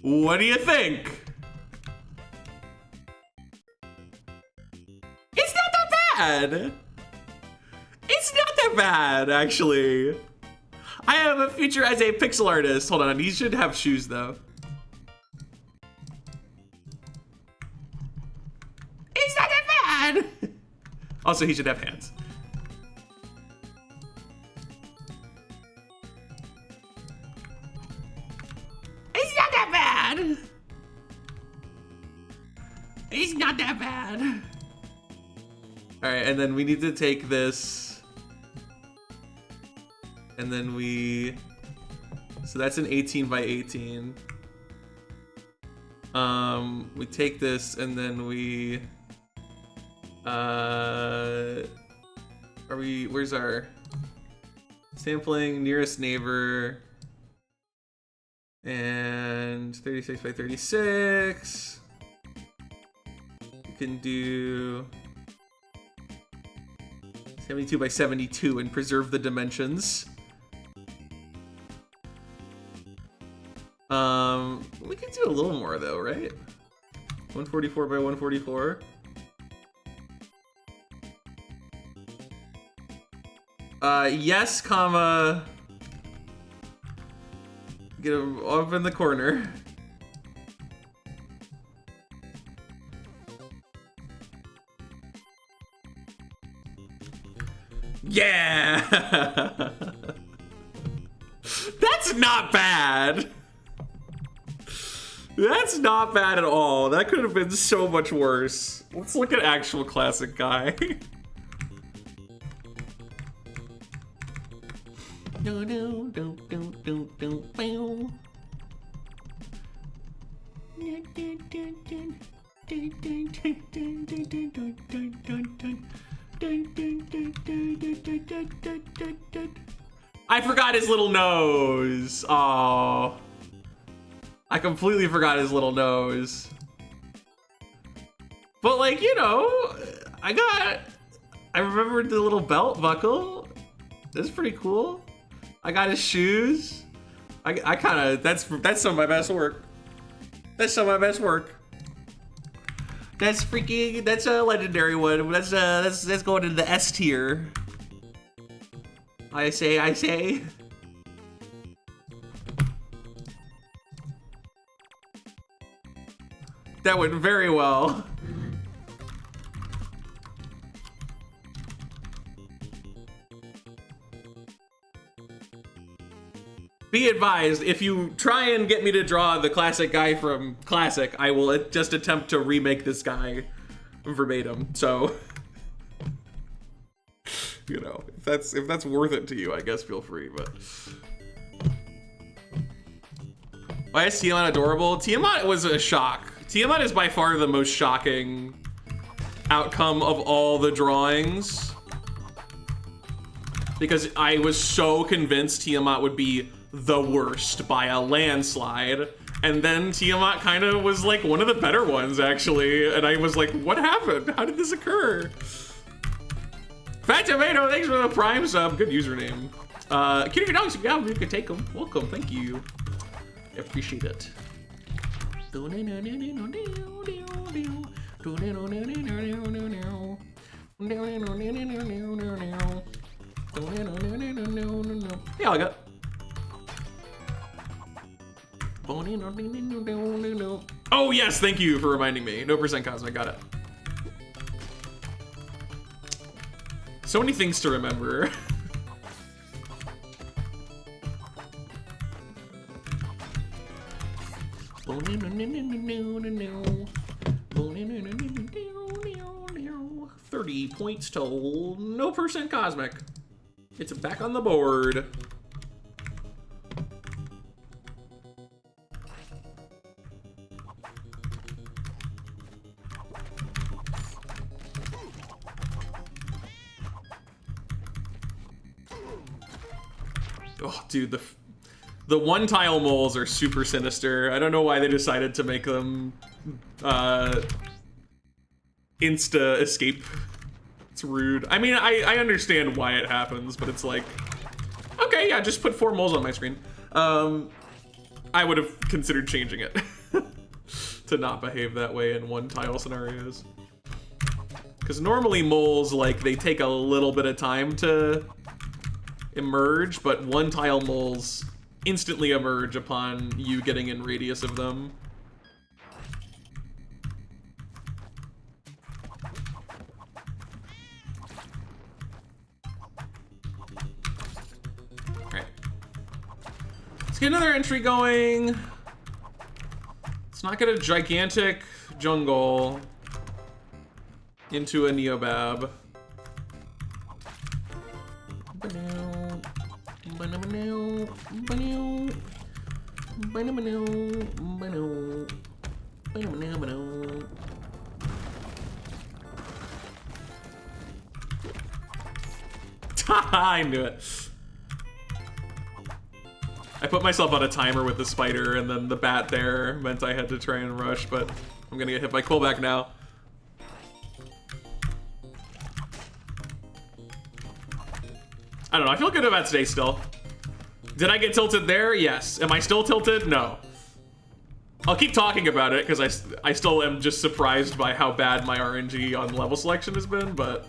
What do you think? It's not that bad. It's not that bad, actually. I have a future as a pixel artist. Hold on, he should have shoes though. It's not that bad. Also, he should have hands. It's not that bad. It's not that bad. All right, and then we need to take this, and then so that's an 18 by 18. We take this, and then where's our sampling, nearest neighbor, and 36 by 36. We can do 72 by 72 and preserve the dimensions. We could do a little more though, right? 144 by 144. Yes, comma. Get him up in the corner. Yeah! That's not bad. That's not bad at all. That could have been so much worse. Let's look at actual classic guy. I forgot his little nose. Oh, I completely forgot his little nose. But like, you know, I remembered the little belt buckle. That's pretty cool. I got his shoes. I kind of, that's some of my best work. That's some of my best work. That's freaking, that's a legendary one. That's going in the S tier. I say. That went very well. Be advised, if you try and get me to draw the classic guy from Classic, I will just attempt to remake this guy verbatim. So, you know, if that's worth it to you, I guess feel free. But why is Tiamat adorable? Tiamat was a shock. Tiamat is by far the most shocking outcome of all the drawings, because I was so convinced Tiamat would be the worst by a landslide, and then Tiamat kind of was like one of the better ones, actually, and I was like, what happened? How did this occur? Fat Tomato, thanks for the Prime sub. Good username. Kitty Dogs, yeah, you can take them. Welcome, thank you. Appreciate it. Yeah, I got. Oh yes, thank you for reminding me. No percent Cosmic, got it. So many things to remember. $30 points total. No percent Cosmic. It's back on the board. Oh, dude, the one tile moles are super sinister. I don't know why they decided to make them insta escape. It's rude. I mean, I understand why it happens, but it's like, okay, yeah, just put 4 moles on my screen. I would have considered changing it to not behave that way in one tile scenarios. Because normally moles, like, they take a little bit of time to emerge, but one tile moles instantly emerge upon you getting in radius of them. Alright. Let's get another entry going. Let's not get a gigantic jungle into a Neobab. I knew it. I put myself on a timer with the spider, and then the bat there meant I had to try and rush, but I'm gonna get hit by Quillback now. I don't know, I feel good about today still. Did I get tilted there? Yes. Am I still tilted? No. I'll keep talking about it because I still am just surprised by how bad my RNG on level selection has been, but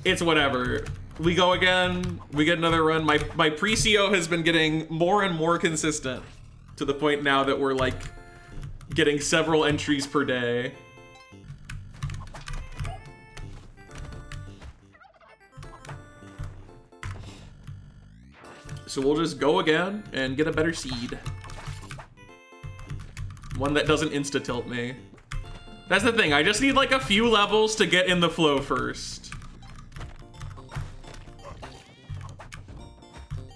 it's whatever. We go again, we get another run. My pre-CO has been getting more and more consistent to the point now that we're like getting several entries per day. So we'll just go again and get a better seed. One that doesn't insta-tilt me. That's the thing, I just need like a few levels to get in the flow first.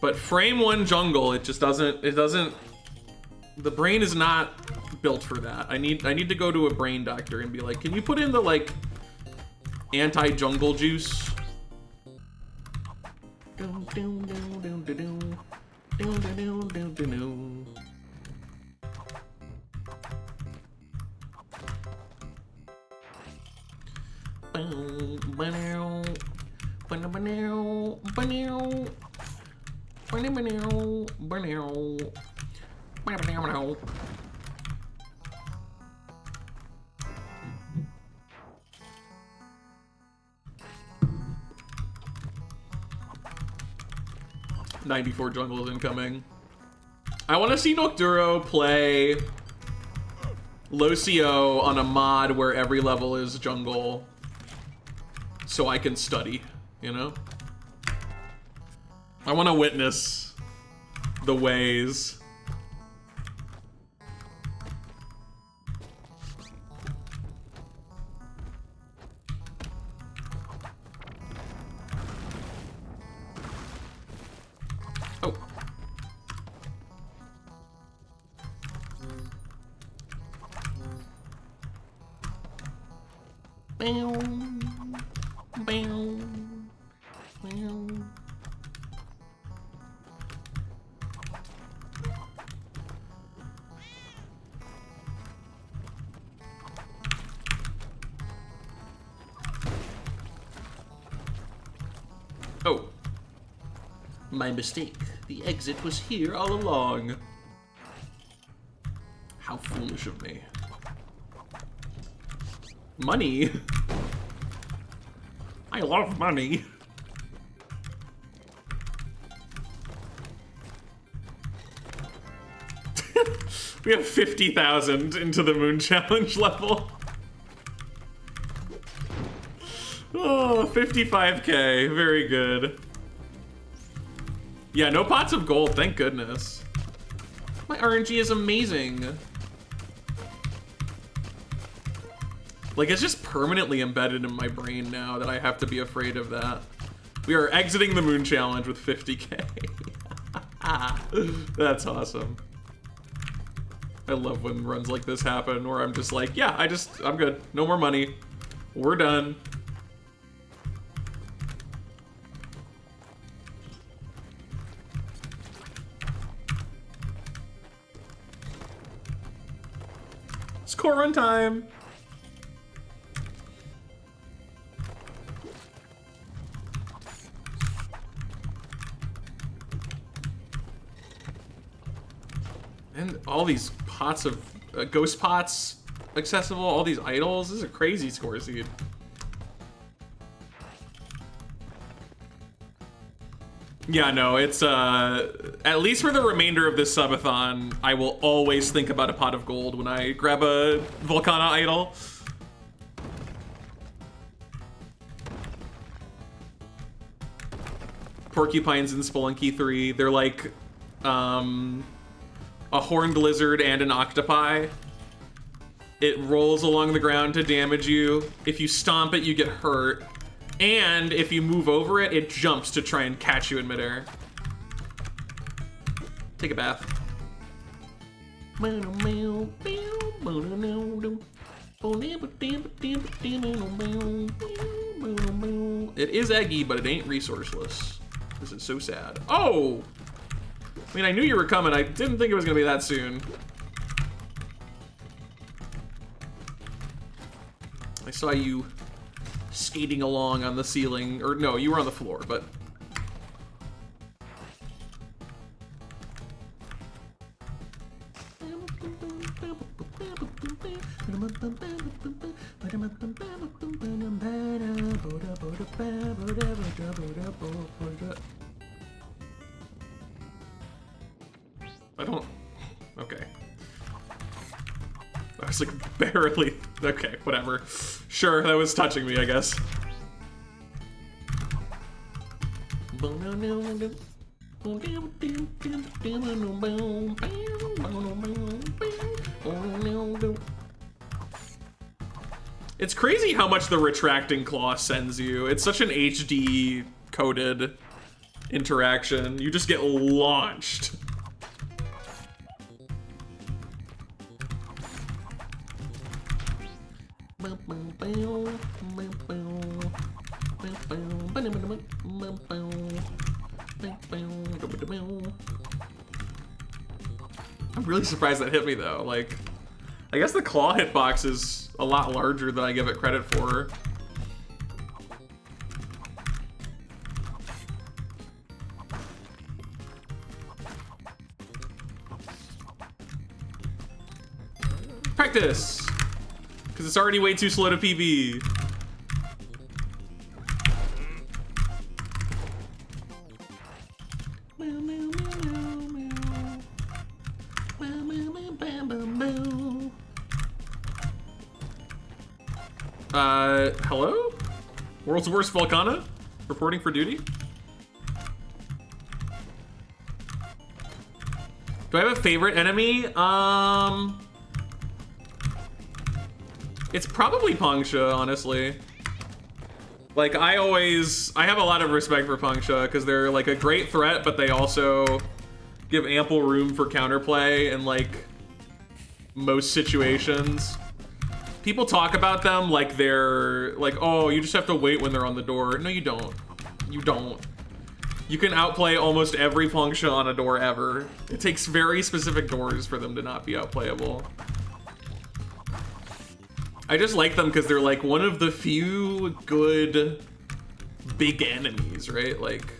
But frame 1 jungle, it just doesn't, the brain is not built for that. I need to go to a brain doctor and be like, can you put in the like anti-jungle juice? 94 jungles incoming. I want to see Nocturo play Locio on a mod where every level is jungle so I can study, you know? I want to witness the ways. Oh. Oh. My mistake. The exit was here all along. How foolish of me. Money? I love money. We have 50,000 into the Moon Challenge level. Oh, 55k. Very good. Yeah, no pots of gold, thank goodness. My RNG is amazing. Like, it's just permanently embedded in my brain now that I have to be afraid of that. We are exiting the Moon Challenge with 50k. That's awesome. I love when runs like this happen where I'm just like, yeah, I'm good. No more money. We're done. It's core run time. And all these pots of ghost pots accessible, all these idols. This is a crazy score seed. Yeah, no, it's at least for the remainder of this subathon, I will always think about a pot of gold when I grab a Volcana idol. Porcupines in Spelunky 3, they're like a horned lizard and an octopi. It rolls along the ground to damage you. If you stomp it, you get hurt. And if you move over it, it jumps to try and catch you in midair. Take a bath. It is eggy, but it ain't resourceless. This is so sad. Oh! I mean, I knew you were coming. I didn't think it was gonna be that soon. I saw you skating along on the ceiling, or no, you were on the floor, but... I don't... Okay. I was like barely... Okay, whatever. Sure, that was touching me, I guess. It's crazy how much the retracting claw sends you. It's such an HD coded interaction. You just get launched. I'm really surprised that hit me though. Like, I guess the claw hitbox is a lot larger than I give it credit for. Practice! Because it's already way too slow to PB. Hello? World's Worst Volcana? Reporting for duty? Do I have a favorite enemy? It's probably Pangsha, honestly. Like, I have a lot of respect for Pangsha because they're like a great threat, but they also give ample room for counterplay in like most situations. People talk about them like they're like, oh, you just have to wait when they're on the door. No, you don't. You don't. You can outplay almost every Pangsha on a door ever. It takes very specific doors for them to not be outplayable. I just like them because they're like one of the few good big enemies, right? Like,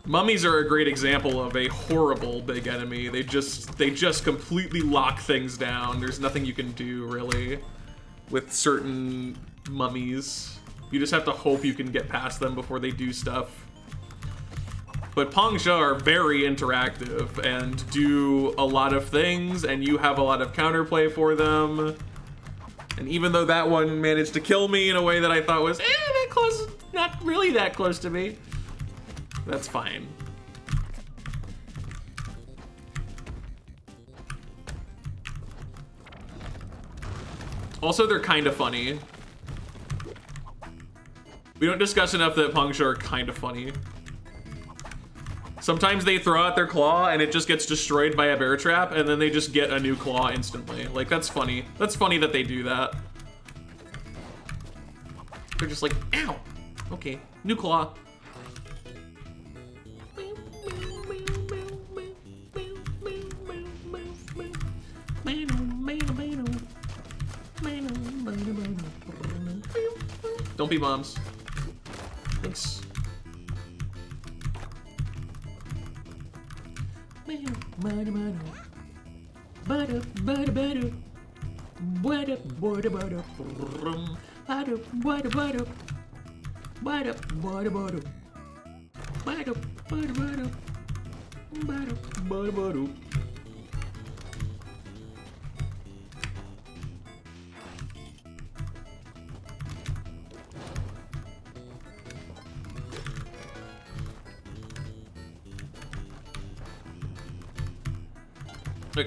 mummies are a great example of a horrible big enemy. They just completely lock things down. There's nothing you can do really with certain mummies. You just have to hope you can get past them before they do stuff. But Pangsha are very interactive and do a lot of things, and you have a lot of counterplay for them. And even though that one managed to kill me in a way that I thought was that close, not really that close to me, that's fine. Also, they're kind of funny. We don't discuss enough that Pangsha are kind of funny. Sometimes they throw out their claw and it just gets destroyed by a bear trap, and then they just get a new claw instantly. Like, that's funny. That's funny that they do that. They're just like, ow! Okay, new claw. Don't be moms. Thanks. Look.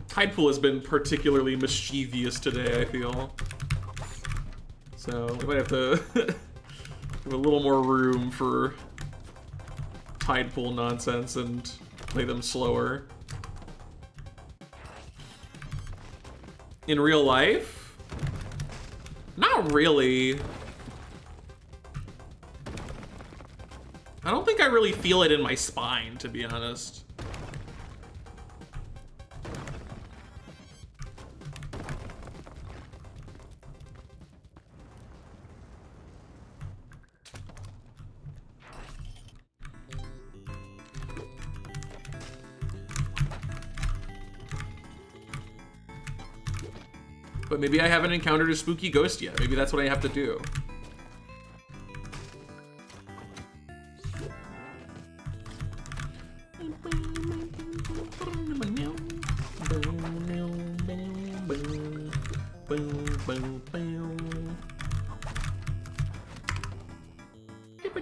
Tidepool has been particularly mischievous today, I feel. So we might have to give a little more room for Tidepool nonsense and play them slower. In real life? Not really. I don't think I really feel it in my spine, to be honest. But maybe I haven't encountered a spooky ghost yet. Maybe that's what I have to do.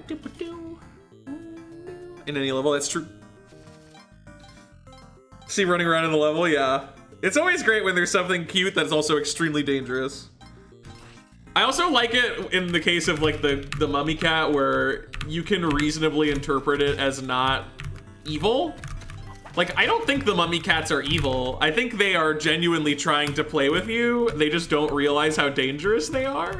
In any level, that's true. See running around in the level, yeah. It's always great when there's something cute that's also extremely dangerous. I also like it in the case of like the mummy cat where you can reasonably interpret it as not evil. Like, I don't think the mummy cats are evil. I think they are genuinely trying to play with you. They just don't realize how dangerous they are.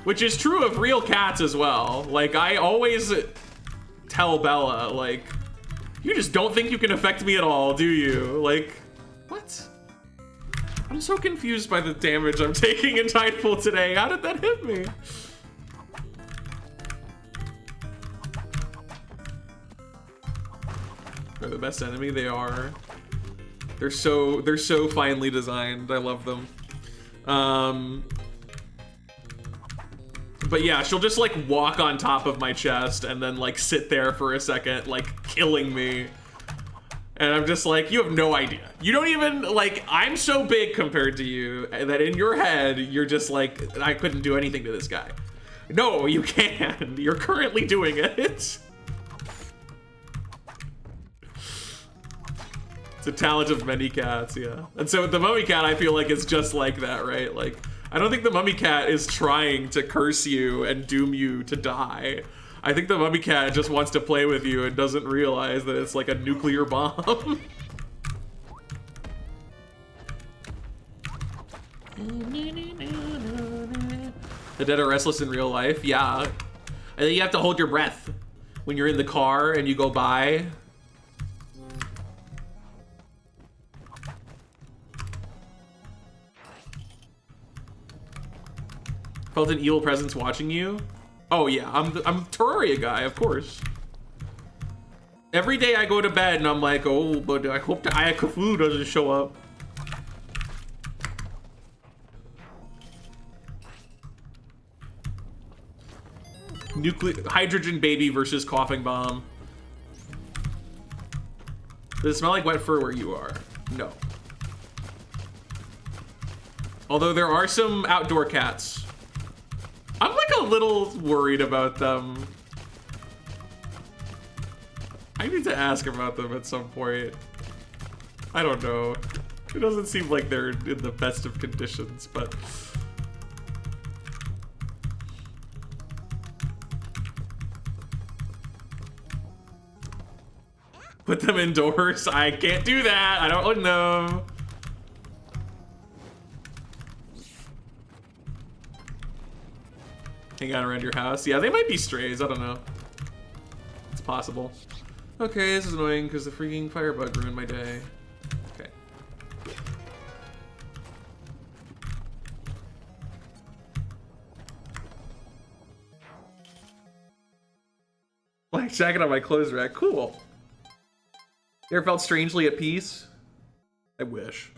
Which is true of real cats as well. Like, I always tell Bella, like, you just don't think you can affect me at all, do you? Like, what? I'm so confused by the damage I'm taking in Titanfall today. How did that hit me? They're the best enemy. They are. They're so finely designed. I love them. But yeah, she'll just like walk on top of my chest and then like sit there for a second, like killing me. And I'm just like, you have no idea. You don't even, like, I'm so big compared to you that in your head, you're just like, I couldn't do anything to this guy. No, you can. You're currently doing it. It's a talent of many cats, yeah. And so the mummy cat, I feel like, is just like that, right? Like, I don't think the mummy cat is trying to curse you and doom you to die. I think the mummy cat just wants to play with you and doesn't realize that it's like a nuclear bomb. The dead are restless in real life, yeah. And then you have to hold your breath when you're in the car and you go by. Felt an evil presence watching you? Oh yeah, I'm Terraria guy, of course. Every day I go to bed and I'm like, oh, but I hope the Ayakafu doesn't show up. Hydrogen baby versus coughing bomb. Does it smell like wet fur where you are? No. Although there are some outdoor cats. I'm like a little worried about them. I need to ask about them at some point. I don't know. It doesn't seem like they're in the best of conditions, but... Put them indoors? I can't do that. I don't know. Hang out around your house. Yeah, they might be strays. I don't know. It's possible. Okay, this is annoying because the freaking firebug ruined my day. Okay. Like jacking on my clothes rack. Cool. You ever felt strangely at peace? I wish.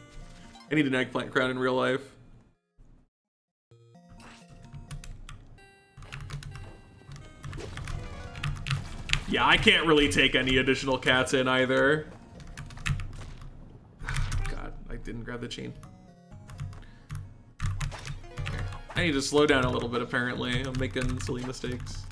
I need an eggplant crown in real life. Yeah, I can't really take any additional cats in either. God, I didn't grab the chain. I need to slow down a little bit, apparently. I'm making silly mistakes.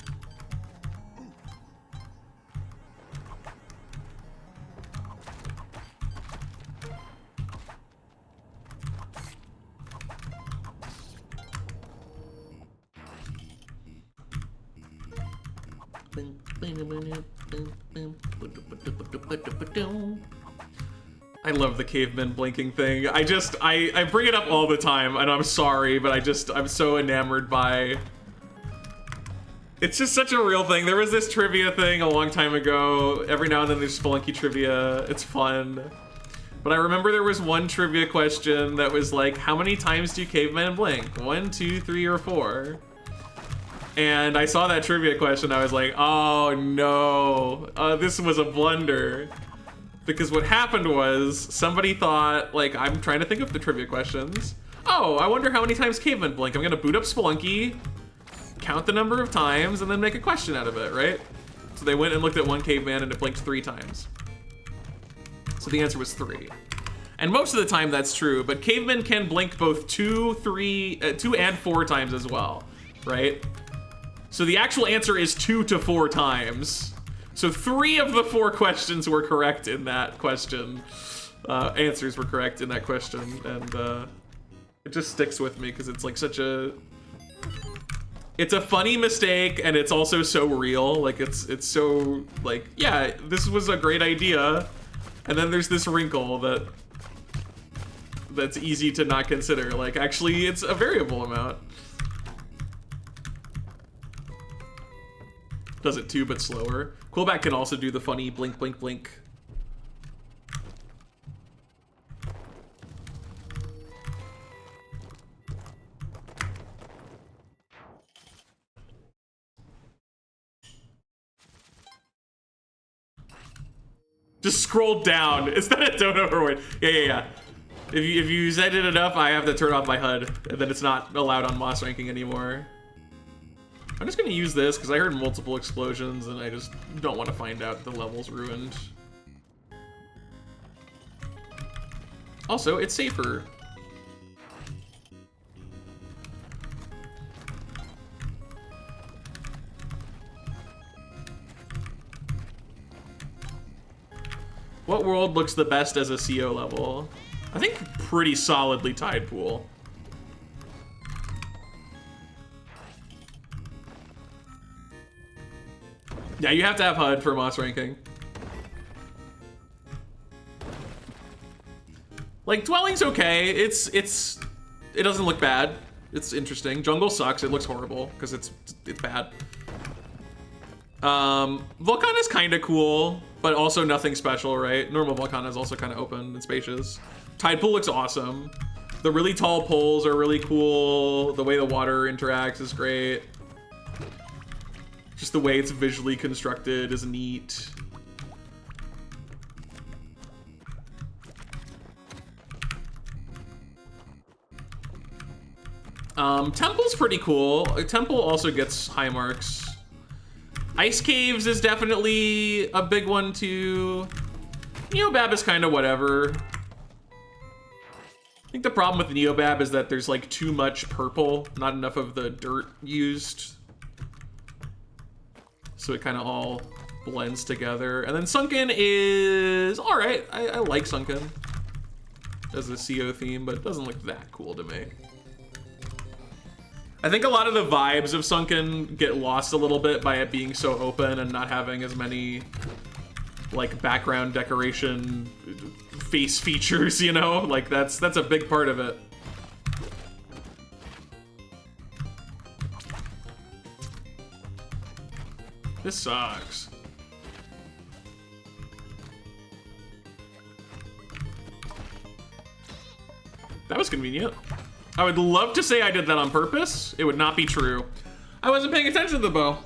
I love the caveman blinking thing. I bring it up all the time, and I'm sorry, but I'm so enamored by... It's just such a real thing. There was this trivia thing a long time ago. Every now and then there's Spelunky trivia. It's fun. But I remember there was one trivia question that was like, how many times do cavemen blink? 1, 2, 3, or 4? And I saw that trivia question, I was like, oh no, this was a blunder. Because what happened was, somebody thought, like, I'm trying to think of the trivia questions. Oh, I wonder how many times cavemen blink. I'm gonna boot up Spelunky, count the number of times, and then make a question out of it, right? So they went and looked at one caveman and it blinked 3 times. So the answer was 3. And most of the time that's true, but cavemen can blink both 2 and 4 times as well, right? So the actual answer is 2 to 4 times. So 3 of the 4 questions were correct in that question. Answers were correct in that question, and it just sticks with me because it's like such a... It's a funny mistake, and it's also so real. Like, it's so, like, yeah, this was a great idea, and then there's this wrinkle that's easy to not consider. Like, actually, it's a variable amount. Does it too, but slower. Quillback can also do the funny blink, blink, blink. Just scroll down. Is that a don't overweight? Yeah. If you said it enough, I have to turn off my HUD, and then it's not allowed on Moss ranking anymore. I'm just gonna use this because I heard multiple explosions, and I just don't want to find out the level's ruined. Also, it's safer. What world looks the best as a CO level? I think pretty solidly Tide Pool. Yeah, you have to have HUD for Moss ranking. Like, Dwelling's okay. It doesn't look bad. It's interesting. Jungle sucks. It looks horrible because it's bad. Volcana is kind of cool, but also nothing special, right? Normal Volcana is also kind of open and spacious. Tide Pool looks awesome. The really tall poles are really cool. The way the water interacts is great. Just the way it's visually constructed is neat. Temple's pretty cool. Temple also gets high marks. Ice Caves is definitely a big one too. Neobab is kind of whatever. I think the problem with the Neobab is that there's like too much purple, not enough of the dirt used. So it kind of all blends together. And then Sunken is all right. I like Sunken as a CO theme, but it doesn't look that cool to me. I think a lot of the vibes of Sunken get lost a little bit by it being so open and not having as many like background decoration face features, you know? Like that's a big part of it. This sucks. That was convenient. I would love to say I did that on purpose. It would not be true. I wasn't paying attention to the bow.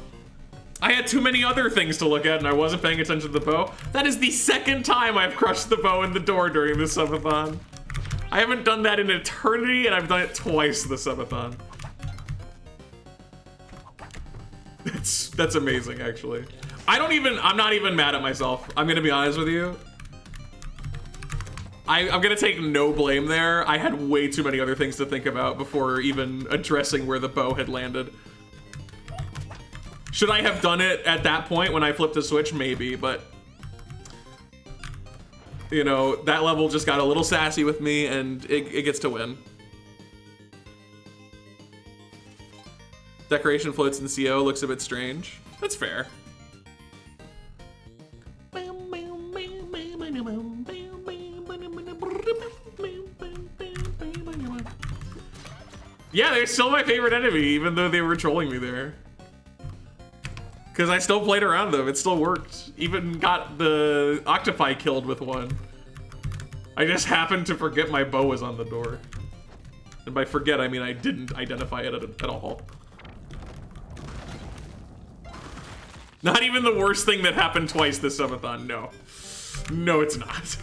I had too many other things to look at and I wasn't paying attention to the bow. That is the second time I've crushed the bow in the door during this subathon. I haven't done that in eternity and I've done it twice this subathon. That's amazing, actually. I'm not even mad at myself. I'm gonna be honest with you. I'm gonna take no blame there. I had way too many other things to think about before even addressing where the bow had landed. Should I have done it at that point when I flipped the switch? Maybe, but you know, that level just got a little sassy with me and it gets to win. Decoration floats in CO looks a bit strange. That's fair. Yeah, they're still my favorite enemy, even though they were trolling me there. Because I still played around them, it still worked. Even got the octopi killed with one. I just happened to forget my bow was on the door. And by forget, I mean I didn't identify it at all. Not even the worst thing that happened twice this subathon, no. No, it's not.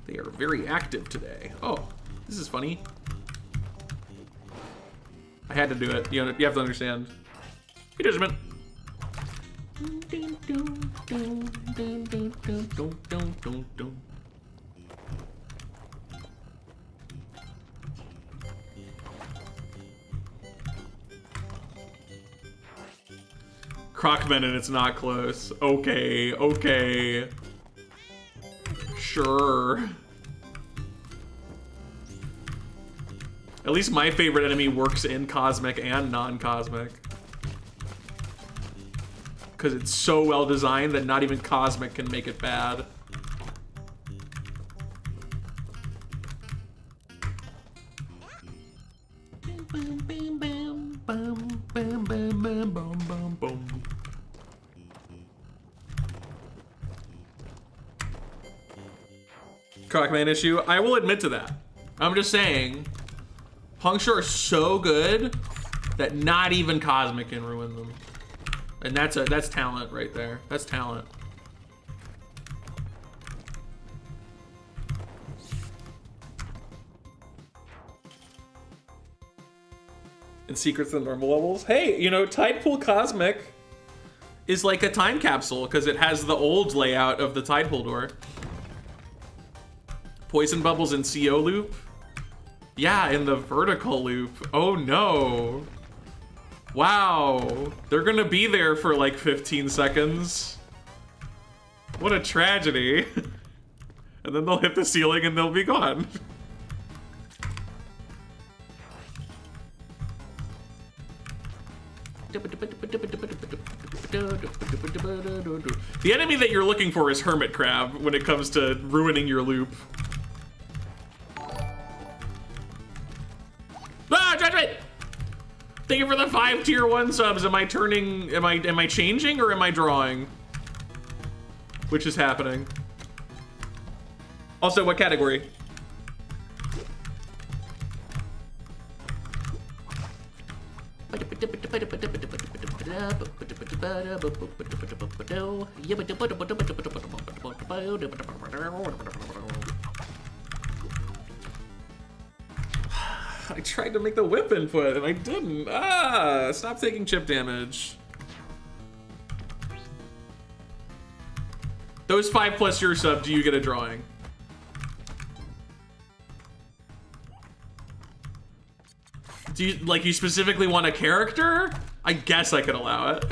They are very active today. Oh, this is funny. I had to do it. You have to understand. Good judgment. Crocman and it's not close. Okay, okay. Sure. At least my favorite enemy works in Cosmic and non-Cosmic. Because it's so well designed that not even Cosmic can make it bad. Crocman issue. I will admit to that. I'm just saying, Puncture are so good that not even Cosmic can ruin them. And that's talent right there. That's talent. And secrets and normal levels. Hey, you know, Tidepool Cosmic is like a time capsule because it has the old layout of the Tidepool door. Poison bubbles in CO loop. Yeah, in the vertical loop. Oh no. Wow. They're gonna be there for like 15 seconds. What a tragedy. And then they'll hit the ceiling and they'll be gone. The enemy that you're looking for is Hermit Crab when it comes to ruining your loop. Ah, judgment! Thank you for the 5 tier 1 subs. Am I changing or am I drawing? Which is happening? Also, what category? I tried to make the whip input and I didn't. Ah, stop taking chip damage. Those 5 plus your sub, do you get a drawing? Do you, like, you specifically want a character? I guess I could allow it.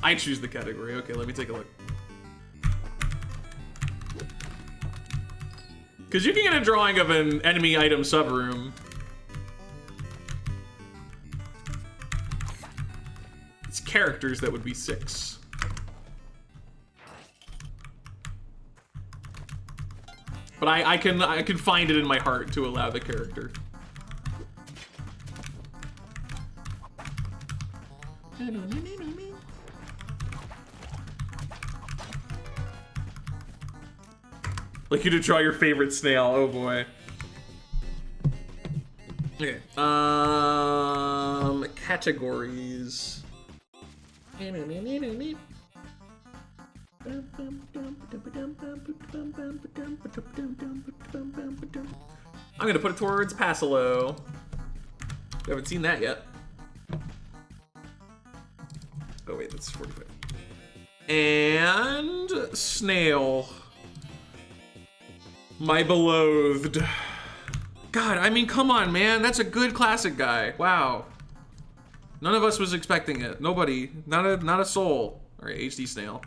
I choose the category. Okay, let me take a look. Because you can get a drawing of an enemy item subroom. It's characters that would be 6. But I can find it in my heart to allow the character. Like you to draw your favorite snail. Oh boy. Okay. Categories. I'm gonna put it towards Passalo. We haven't seen that yet. Oh wait, that's 45. And Snail. My beloved. God, I mean, come on, man. That's a good classic guy. Wow. None of us was expecting it. Nobody. Not a soul. All right, HD Snail.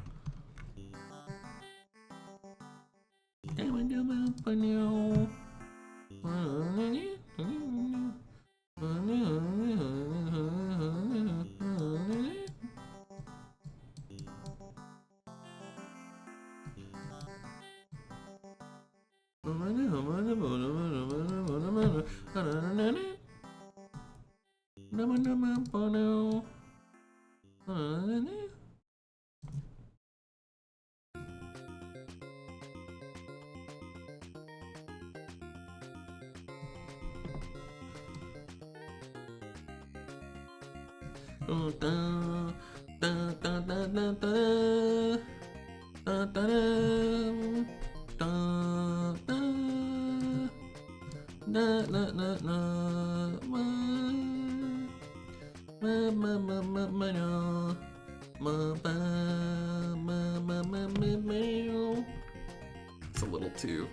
too.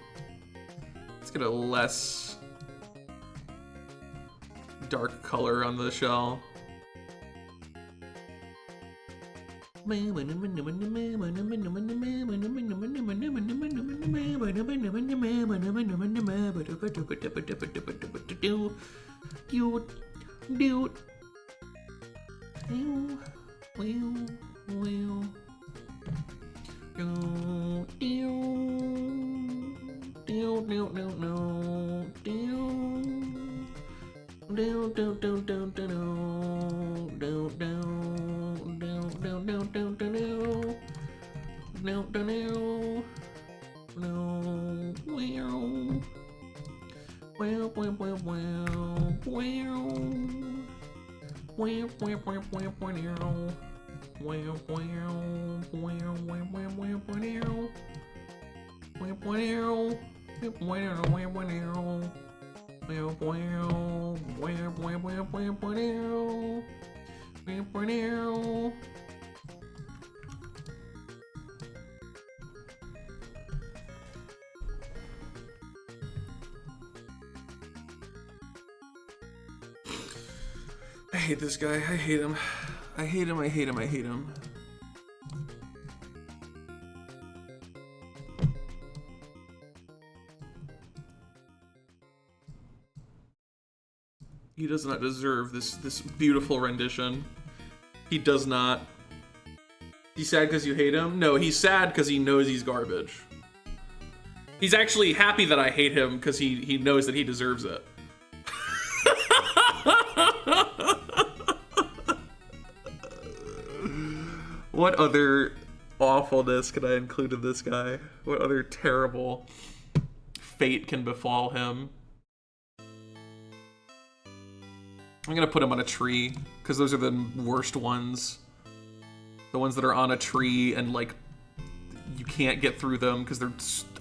Let's get a less dark color on the shell. I hate this guy. I hate him. I hate him. I hate him. I hate him. He does not deserve this beautiful rendition. He does not. He's sad because you hate him? No, he's sad because he knows he's garbage. He's actually happy that I hate him because he knows that he deserves it. What other awfulness could I include in this guy? What other terrible fate can befall him? I'm gonna put him on a tree, because those are the worst ones. The ones that are on a tree and, like, you can't get through them because they're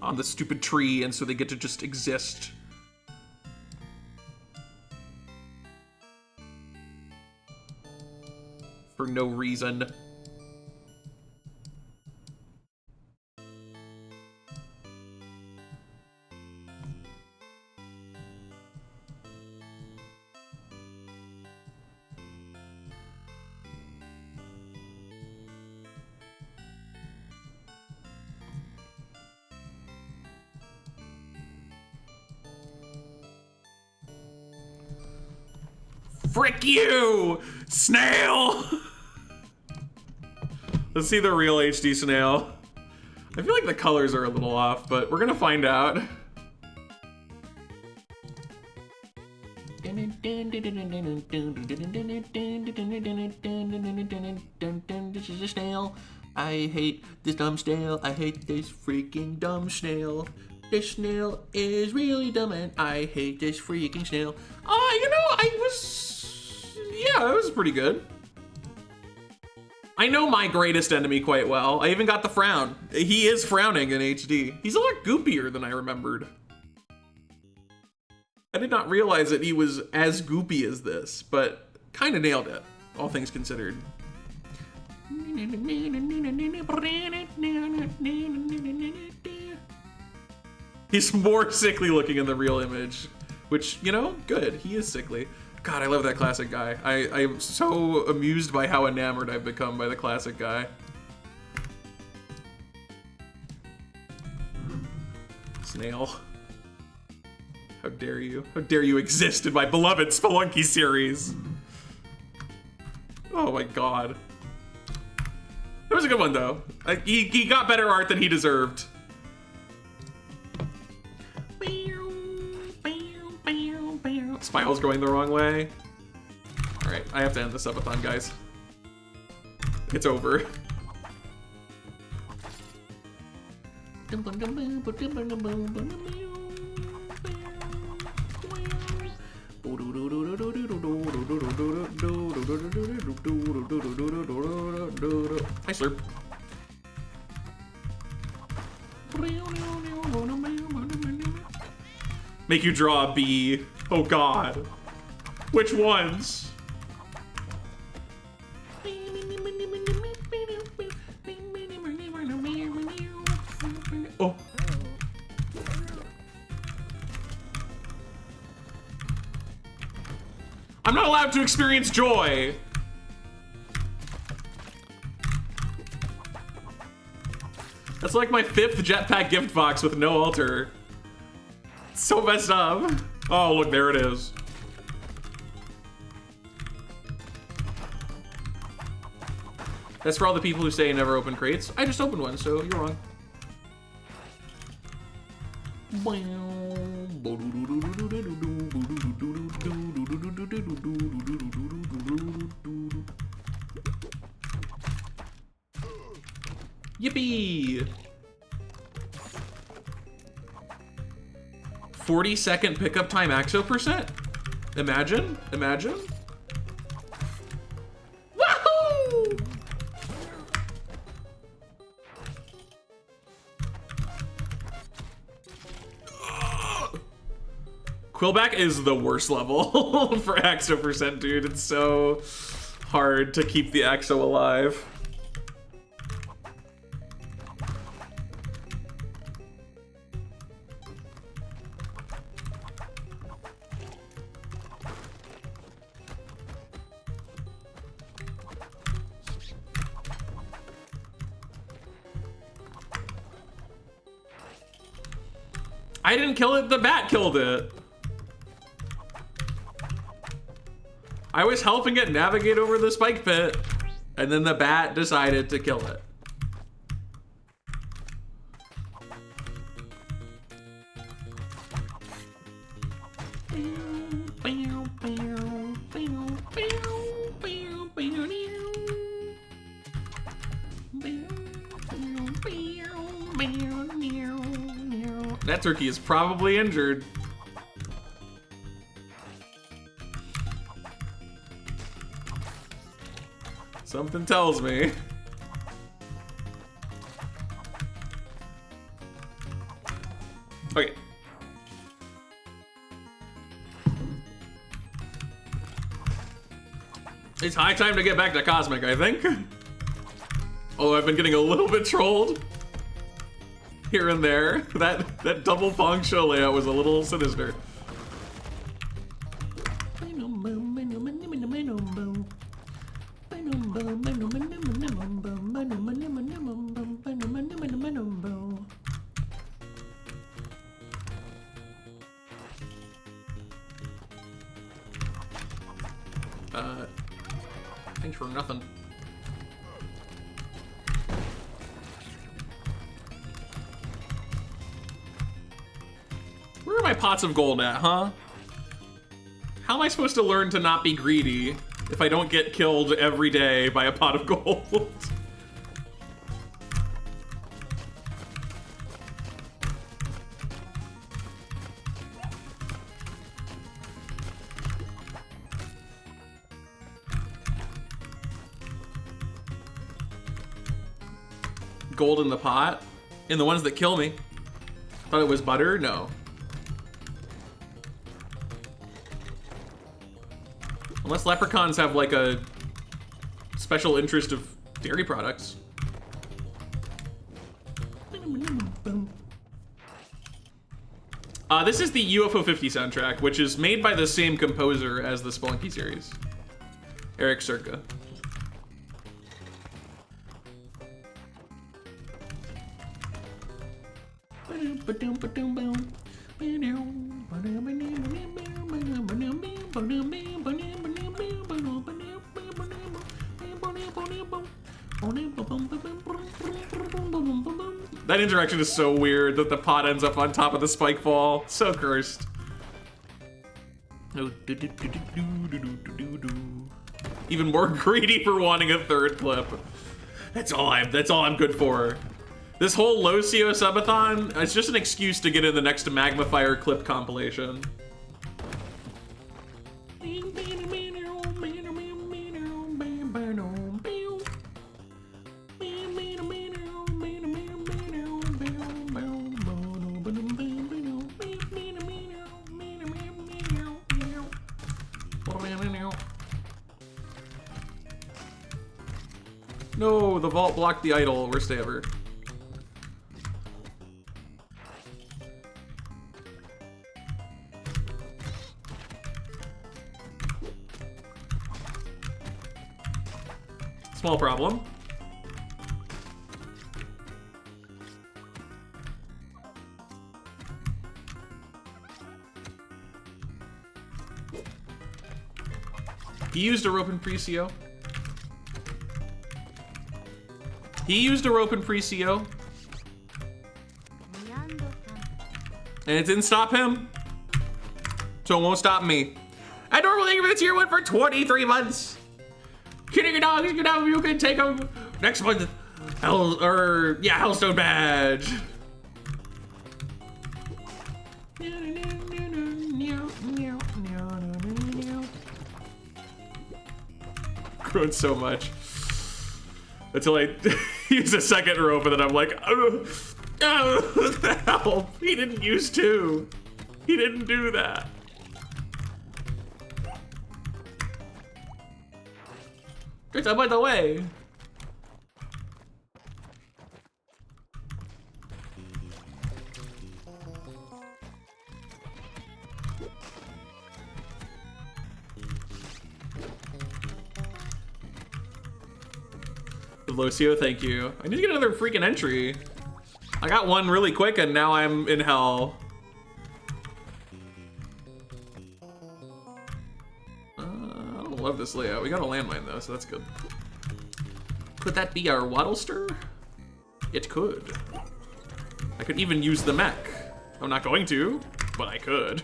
on the stupid tree, and so they get to just exist. For no reason. Frick you, Snail! Let's see the real HD Snail. I feel like the colors are a little off, but we're gonna find out. This is a snail. I hate this dumb snail. I hate this freaking dumb snail. This snail is really dumb and I hate this freaking snail. You know, yeah, it was pretty good. I know my greatest enemy quite well. I even got the frown. He is frowning in HD. He's a lot goopier than I remembered. I did not realize that he was as goopy as this, but kind of nailed it, all things considered. He's more sickly looking in the real image, which, you know, good. He is sickly. God, I love that classic guy. I am so amused by how enamored I've become by the classic guy. Snail. How dare you? How dare you exist in my beloved Spelunky series? Oh my god. That was a good one, though. He got better art than he deserved. Spiral's going the wrong way. Alright, I have to end this subathon, guys. It's over. Hi, Slurp. Make you draw a bee. Oh god. Which ones? Oh. I'm not allowed to experience joy. That's like my 5th jetpack gift box with no altar. It's so messed up. Oh, look, there it is. That's for all the people who say never open crates. I just opened one, so you're wrong. Yippee! 40-second pickup time Axo percent? Imagine? Imagine? Wahoo! Quillback is the worst level for Axo percent, dude. It's so hard to keep the Axo alive. I didn't kill it, the bat killed it. I was helping it navigate over the spike pit, and then the bat decided to kill it. That turkey is probably injured. Something tells me. Okay. It's high time to get back to Cosmic, I think. Although I've been getting a little bit trolled here and there. That double Pong show layout was a little sinister. Thanks for nothing. Where are my pots of gold at, huh? How am I supposed to learn to not be greedy if I don't get killed every day by a pot of gold? Gold in the pot? In the ones that kill me? Thought it was butter? No. Unless leprechauns have like a special interest of dairy products. This is the UFO 50 soundtrack, which is made by the same composer as the Spelunky series. Eric Circa. That interaction is so weird that the pot ends up on top of the spike ball. So cursed. Even more greedy for wanting a third clip. That's all I'm good for. This whole Locio subathon, it's just an excuse to get in the next Magma Fire clip compilation. No, the vault blocked the idol, worst day ever. Small problem. He used a rope in pre-CO. He used a rope in pre-CO. And it didn't stop him. So it won't stop me. I normally give it a tier 1 for 23 months. Kidding your dog, you can take him next month. Hellstone badge. Grown so much. Until I use a second rope and then I'm like, oh, what the hell? He didn't use 2. He didn't do that. It's by the way. Lucio, thank you. I need to get another freaking entry. I got one really quick and now I'm in hell. I don't love this layout. We got a landmine though, so that's good. Could that be our Waddlester? It could. I could even use the mech. I'm not going to, but I could.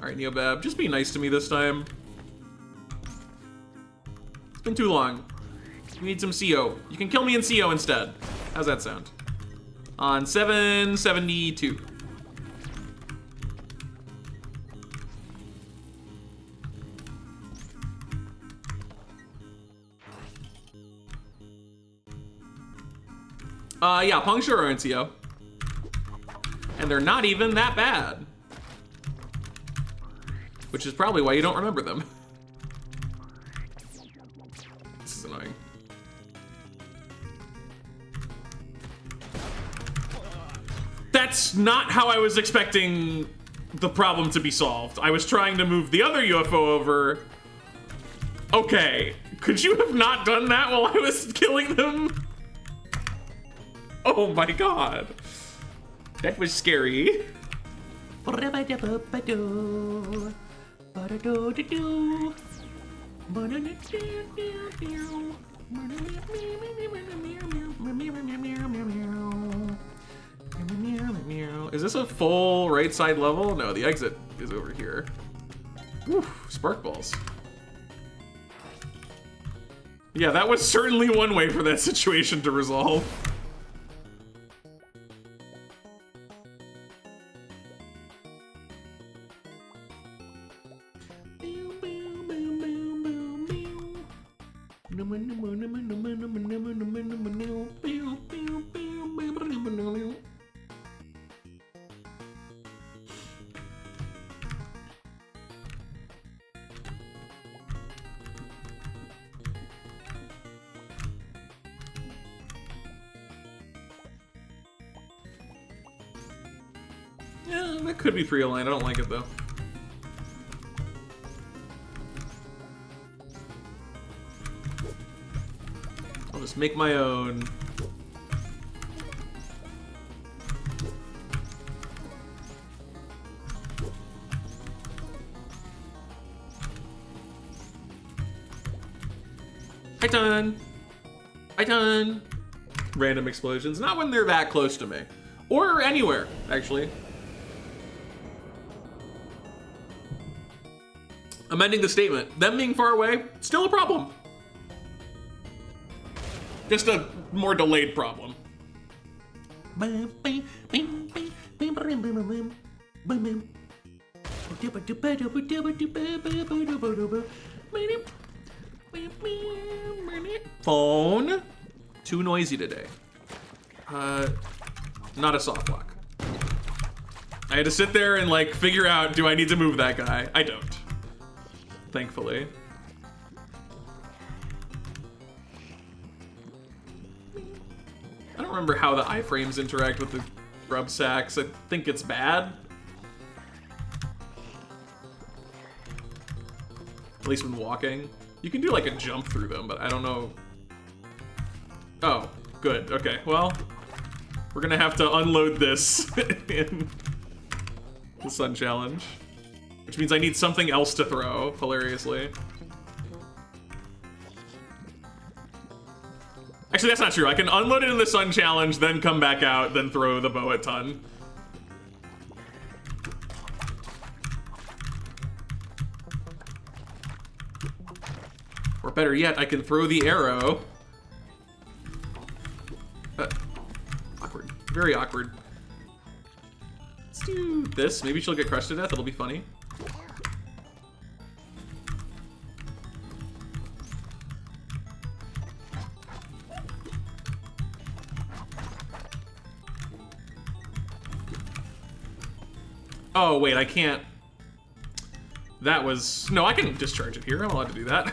Alright, Neobab, just be nice to me this time. It's been too long. We need some CO. You can kill me in CO instead. How's that sound? On 772. Yeah, Puncture are in CO. And they're not even that bad. Which is probably why you don't remember them. This is annoying. That's not how I was expecting the problem to be solved. I was trying to move the other UFO over. Okay, could you have not done that while I was killing them? Oh my god. That was scary. Is this a full right side level? No, the exit is over here. Whew, spark balls. Yeah, that was certainly one way for that situation to resolve. Yeah, that could be pre-aligned. I don't like it though. I'll just make my own. I done. Random explosions. Not when they're that close to me. Or anywhere, actually. Amending the statement. Them being far away, still a problem. Just a more delayed problem. Phone. Too noisy today. not a soft lock. I had to sit there and like figure out, do I need to move that guy? I don't, thankfully. I don't remember how the iframes interact with the grub sacks. I think it's bad. At least when walking. You can do like a jump through them, but I don't know. Oh, good. Okay, well, we're gonna have to unload this in the Sun Challenge. Which means I need something else to throw, hilariously. Actually, that's not true. I can unload it in the Sun Challenge, then come back out, then throw the bow at Ton. Or better yet, I can throw the arrow. Awkward. Very awkward. Let's do this. Maybe she'll get crushed to death. It'll be funny. Oh, wait, I can't. That was... No, I can discharge it here. I'm allowed to do that.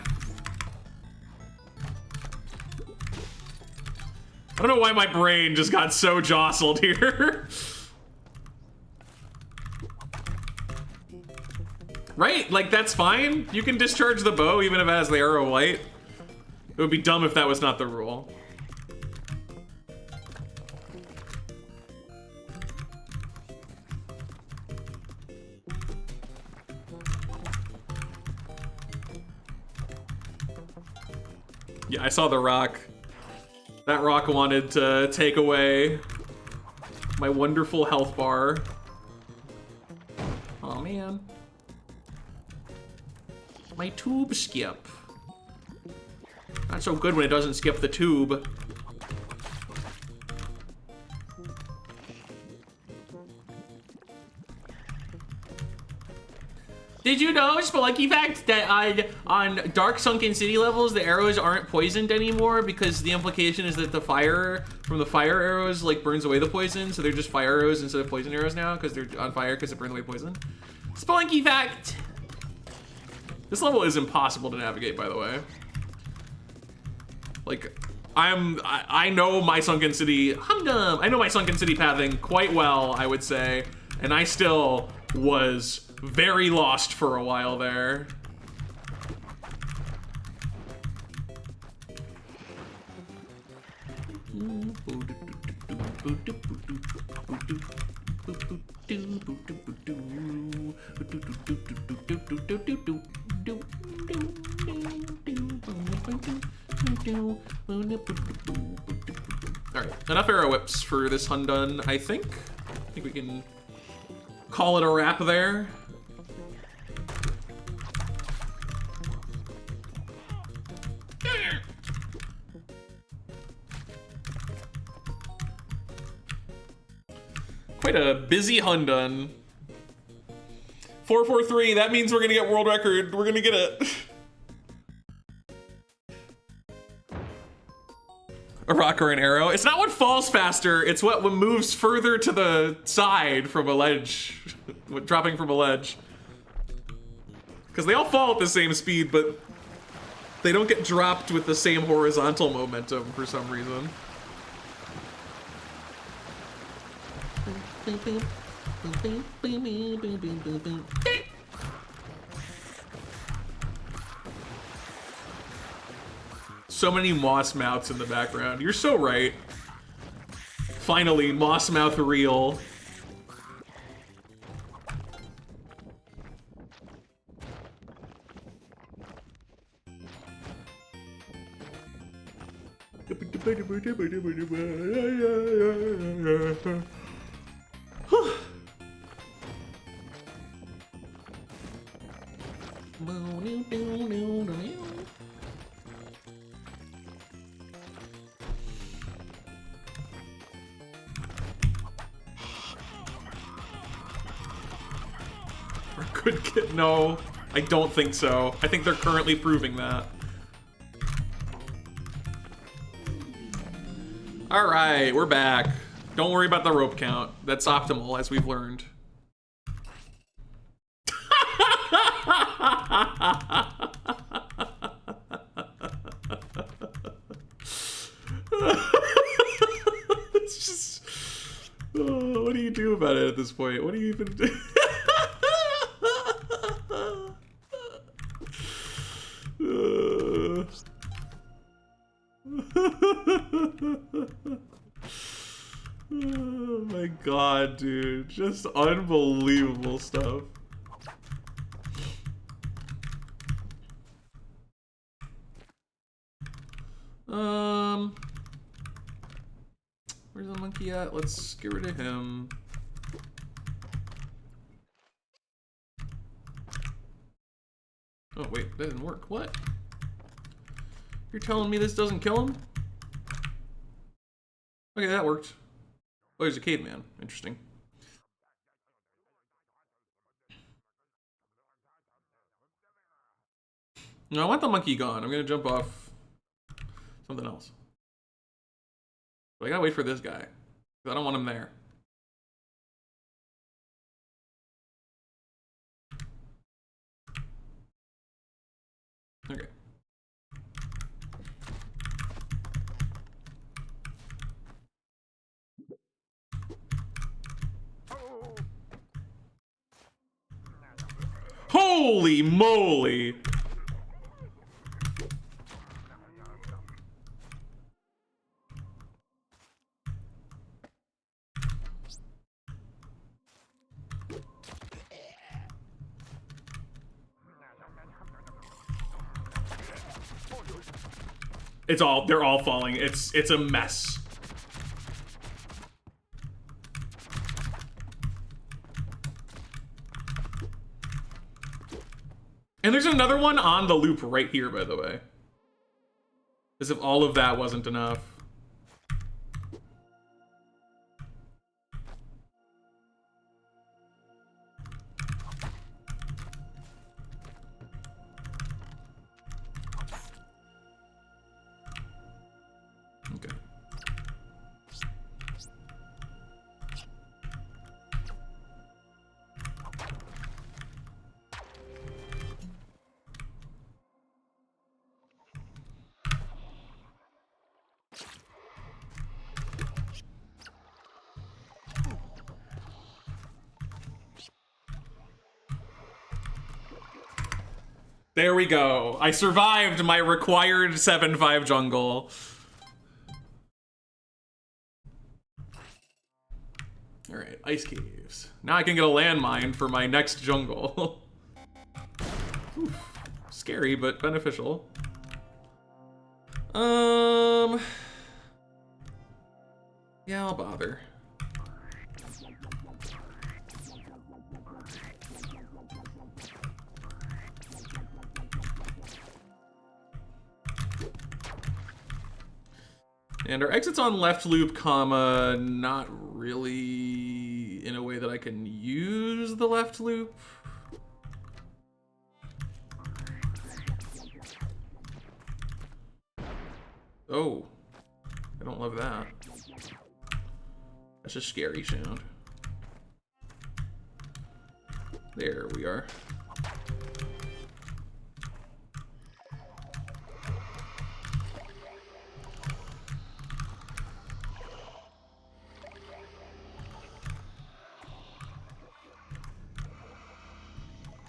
I don't know why my brain just got so jostled here. Right? Like, that's fine. You can discharge the bow even if it has the arrow light. It would be dumb if that was not the rule. Yeah, I saw the rock. That rock wanted to take away my wonderful health bar. Oh man. My tube skip. Not so good when it doesn't skip the tube. Did you know, Spelunky fact, that on Dark Sunken City levels, the arrows aren't poisoned anymore because the implication is that the fire from the fire arrows like burns away the poison, so they're just fire arrows instead of poison arrows now because they're on fire because it burns away poison. Spelunky fact. This level is impossible to navigate, by the way. Like, I know my Sunken City humdum. I know my Sunken City pathing quite well, I would say, and I still was very lost for a while there. Alright, enough arrow whips for this Hundun, I think. I think we can call it a wrap there. Quite a busy Hundun. 443, that means we're gonna get world record. We're gonna get it. A rock or an arrow. It's not what falls faster, it's what moves further to the side from a ledge. Dropping from a ledge. Because they all fall at the same speed, but they don't get dropped with the same horizontal momentum for some reason. So many moss mouths in the background. You're so right. Finally, moss mouth real. Good kid. No, I don't think so. I think they're currently proving that. All right, we're back. Don't worry about the rope count. That's optimal, as we've learned. It's just... what do you do about it at this point? What do you even do? Oh my god, dude. Just unbelievable stuff. Where's the monkey at? Let's get rid of him. Oh, wait, that didn't work. What? You're telling me this doesn't kill him? Okay, that worked. Oh, he's a caveman. Interesting. No, I want the monkey gone. I'm gonna jump off something else. But I gotta wait for this guy. I don't want him there. Okay. Holy moly! They're all falling. It's a mess. And there's another one on the loop right here, by the way. As if all of that wasn't enough. Okay. There we go. I survived my required 7-5 jungle. Alright, ice caves. Now I can get a landmine for my next jungle. Oof. Scary, but beneficial. Yeah, I'll bother. And our exit's on left loop, comma, not really in a way that I can use the left loop. Oh, I don't love that. That's a scary sound. There we are.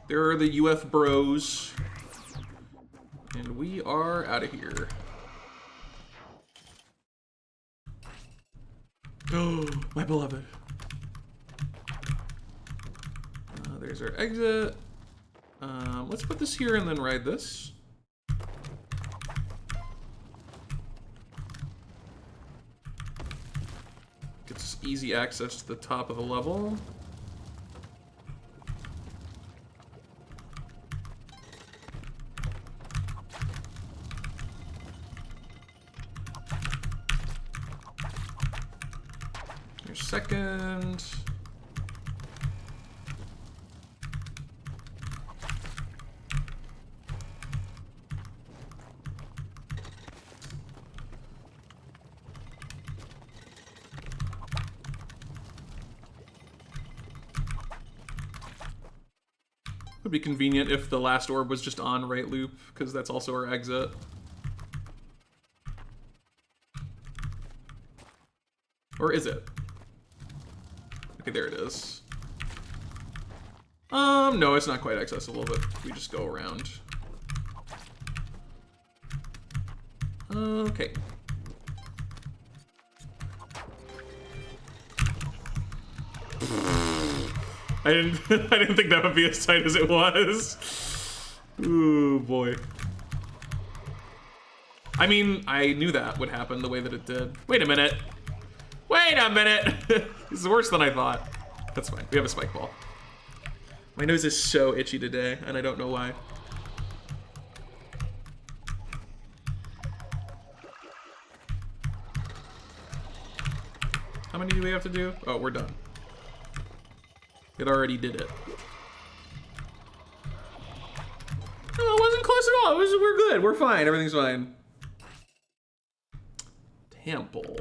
There are the UF bros. And we are out of here. Oh, my beloved. There's our exit. Let's put this here and then ride this. Gets us easy access to the top of the level. Second. Would be convenient if the last orb was just on right loop, because that's also our exit. Or is it? Okay, there it is. No, it's not quite accessible, but we just go around. Okay. I didn't think that would be as tight as it was. Ooh, boy. I mean, I knew that would happen the way that it did. Wait a minute. Wait a minute. This is worse than I thought. That's fine. We have a spike ball. My nose is so itchy today, and I don't know why. How many do we have to do? Oh, we're done. It already did it. No, it wasn't close at all. We're good. We're fine. Everything's fine. Temple.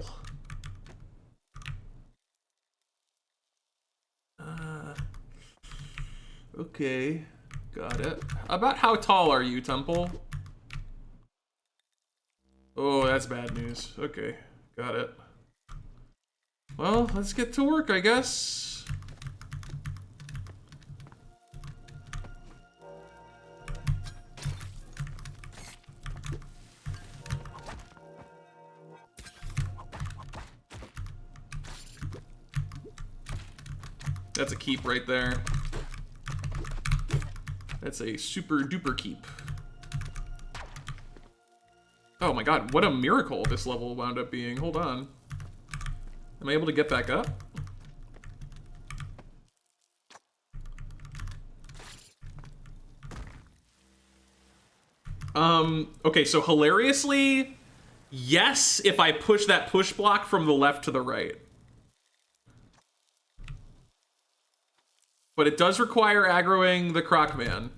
Okay. Got it. About how tall are you, Temple? Oh, that's bad news. Okay. Got it. Well, let's get to work, I guess. That's a keep right there. That's a super duper keep. Oh my god, what a miracle this level wound up being. Hold on. Am I able to get back up? Okay, so hilariously, yes, if I push that push block from the left to the right. But it does require aggroing the Crocman.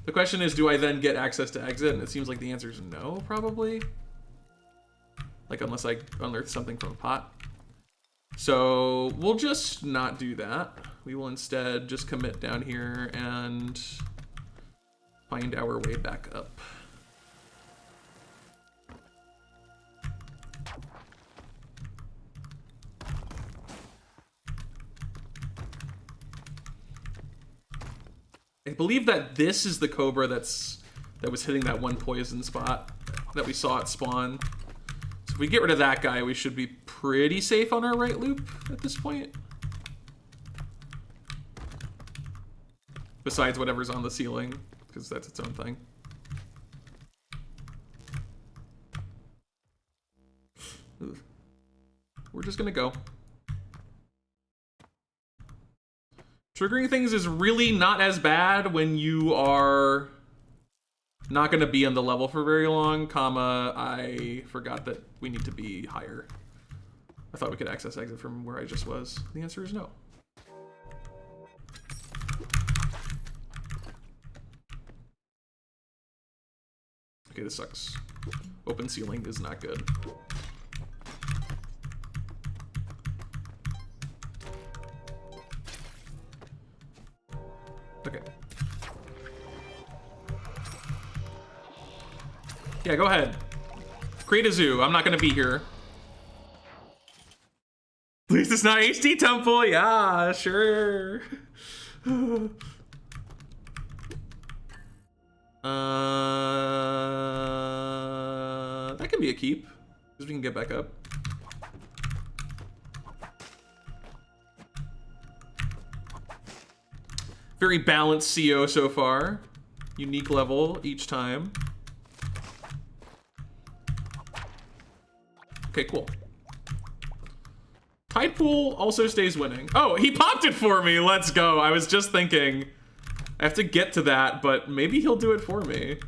The question is, do I then get access to exit? And it seems like the answer is no, probably. Like, unless I unearth something from a pot. So, we'll just not do that. We will instead just commit down here and find our way back up. I believe that this is the Cobra that was hitting that one poison spot that we saw at spawn. So if we get rid of that guy, we should be pretty safe on our right loop at this point. Besides whatever's on the ceiling, because that's its own thing. We're just gonna go. Triggering things is really not as bad when you are not going to be on the level for very long, comma, I forgot that we need to be higher. I thought we could access exit from where I just was. The answer is no. Okay, this sucks. Open ceiling is not good. Okay. Yeah, go ahead. Create a zoo. I'm not gonna be here. At least it's not HD Temple. Yeah, sure. That can be a keep, because we can get back up. Very balanced CO so far. Unique level each time. Okay, cool. Tide Pool also stays winning. Oh, he popped it for me. Let's go. I was just thinking I have to get to that, but maybe he'll do it for me.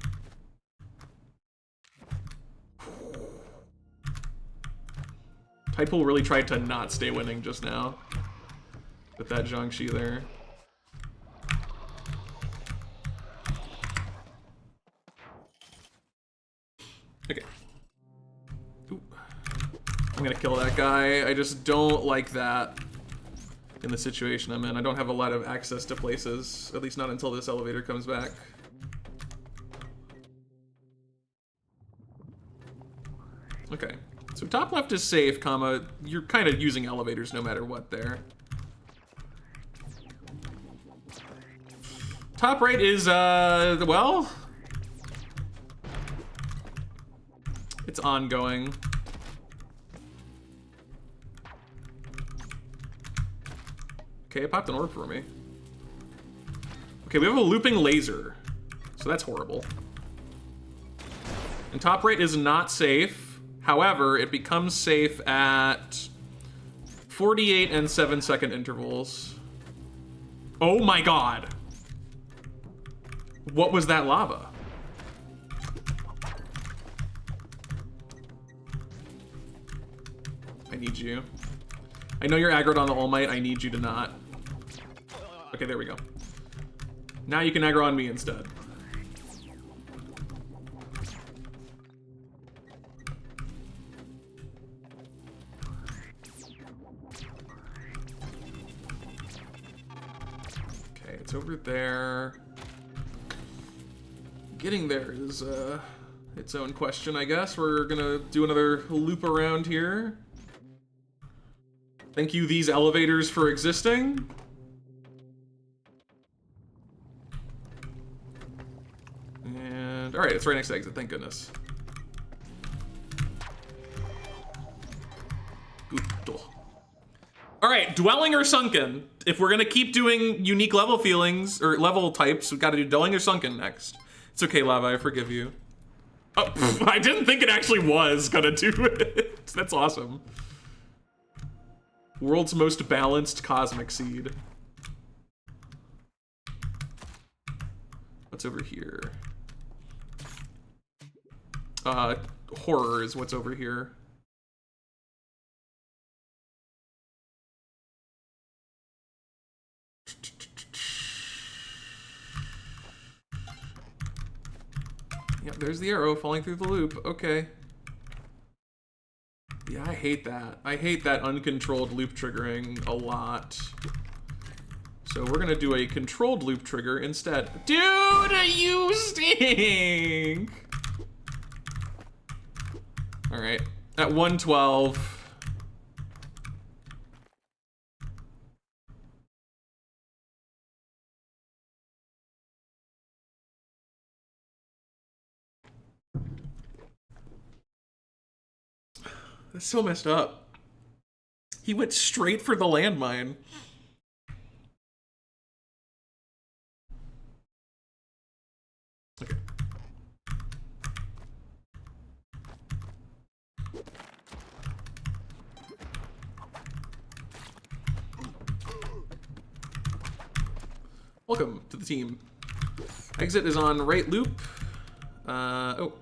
Tide Pool really tried to not stay winning just now with that Zhangxi there. Okay. Ooh. I'm gonna kill that guy. I just don't like that. in the situation I'm in. I don't have a lot of access to places, at least not until this elevator comes back. Okay, so top left is safe, comma, you're kind of using elevators no matter what there. Top right is, well, it's ongoing. Okay, it popped an orb for me. Okay, we have a looping laser, so that's horrible. And top right is not safe. However, it becomes safe at 48 and 7-second intervals. Oh my god. What was that lava? I need you. I know you're aggroed on the All Might. I need you to not. Okay, there we go. Now you can aggro on me instead. Okay, it's over there. Getting there is its own question, I guess. We're gonna do another loop around here. Thank you, these elevators, for existing. And, all right, it's right next to exit, thank goodness. Good. All right, dwelling or sunken. If we're gonna keep doing unique level feelings, or level types, we've gotta do dwelling or sunken next. It's okay, Lava, I forgive you. Oh, pff, I didn't think it actually was gonna do it. That's awesome. World's most balanced cosmic seed. What's over here? Horror is what's over here. Yep, there's the arrow falling through the loop. Okay. Yeah, I hate that. I hate that uncontrolled loop triggering a lot. So we're gonna do a controlled loop trigger instead. Dude, you stink! All right, at 112. That's so messed up. He went straight for the landmine. Okay. Welcome to the team. Exit is on right loop. Oh.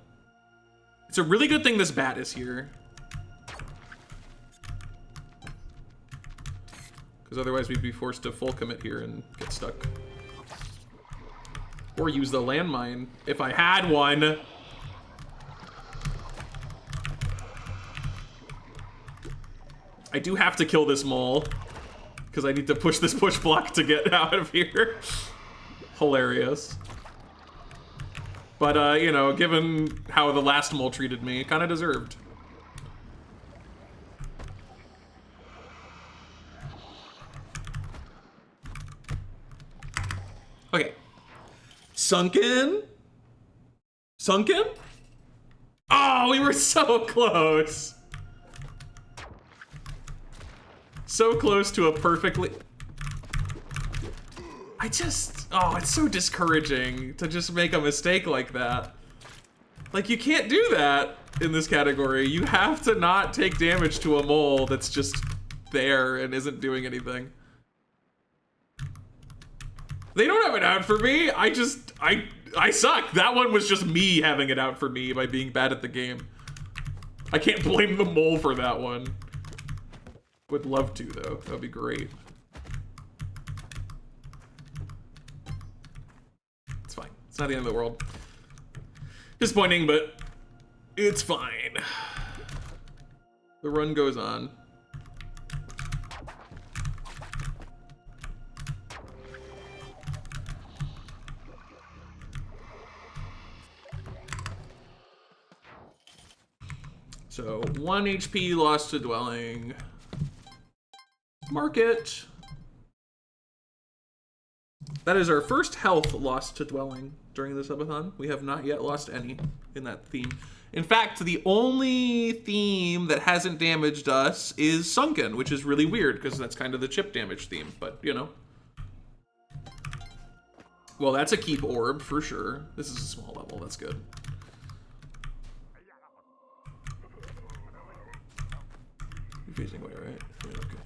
It's a really good thing this bat is here. Because otherwise we'd be forced to full commit here and get stuck. Or use the landmine, if I had one. I do have to kill this mole, because I need to push this push block to get out of here. Hilarious. But, you know, given how the last mole treated me, kind of deserved. Okay. Sunken? Sunken? Oh, we were so close. So close to a perfectly... Oh, it's so discouraging to just make a mistake like that. Like, you can't do that in this category. You have to not take damage to a mole that's just there and isn't doing anything. They don't have it out for me. I suck. That one was just me having it out for me by being bad at the game. I can't blame the mole for that one. Would love to, though. That would be great. It's fine. It's not the end of the world. Disappointing, but it's fine. The run goes on. So 1 HP lost to dwelling. Mark it. That is our first health lost to dwelling during the subathon. We have not yet lost any in that theme. In fact, the only theme that hasn't damaged us is Sunken, which is really weird because that's kind of the chip damage theme, but you know. Well, that's a keep orb for sure. This is a small level, that's good. You're facing away, right? Yeah, okay.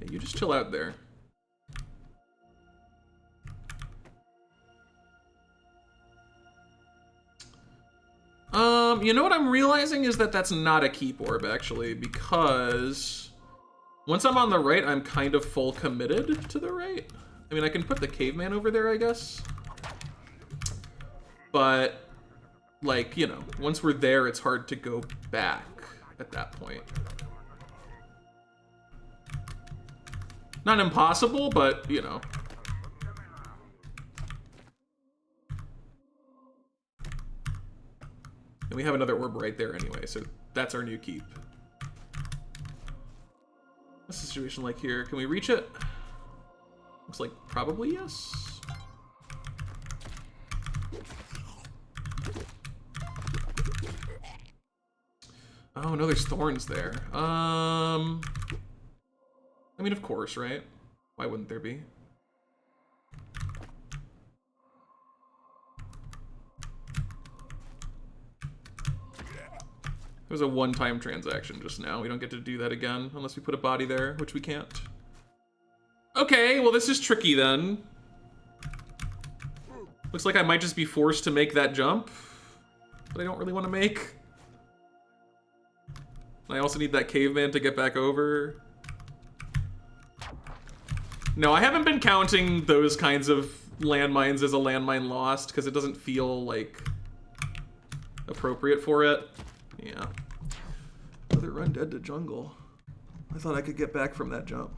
Yeah, you just chill out there. You know what I'm realizing is that that's not a keep orb, actually, because once I'm on the right, I'm kind of full committed to the right. I mean, I can put the caveman over there, I guess. But, like, you know, once we're there, it's hard to go back at that point. Not impossible, but, you know. And we have another orb right there anyway, so that's our new keep. What's the situation like here? Can we reach it? Looks like probably yes. Oh no, there's thorns there. I mean, of course, right? Why wouldn't there be? It was a one-time transaction just now. We don't get to do that again unless we put a body there, which we can't. Okay, well this is tricky then. Looks like I might just be forced to make that jump that I don't really want to make. I also need that caveman to get back over. No, I haven't been counting those kinds of landmines as a landmine lost because it doesn't feel like appropriate for it. Yeah. Another run dead to jungle. I thought I could get back from that jump.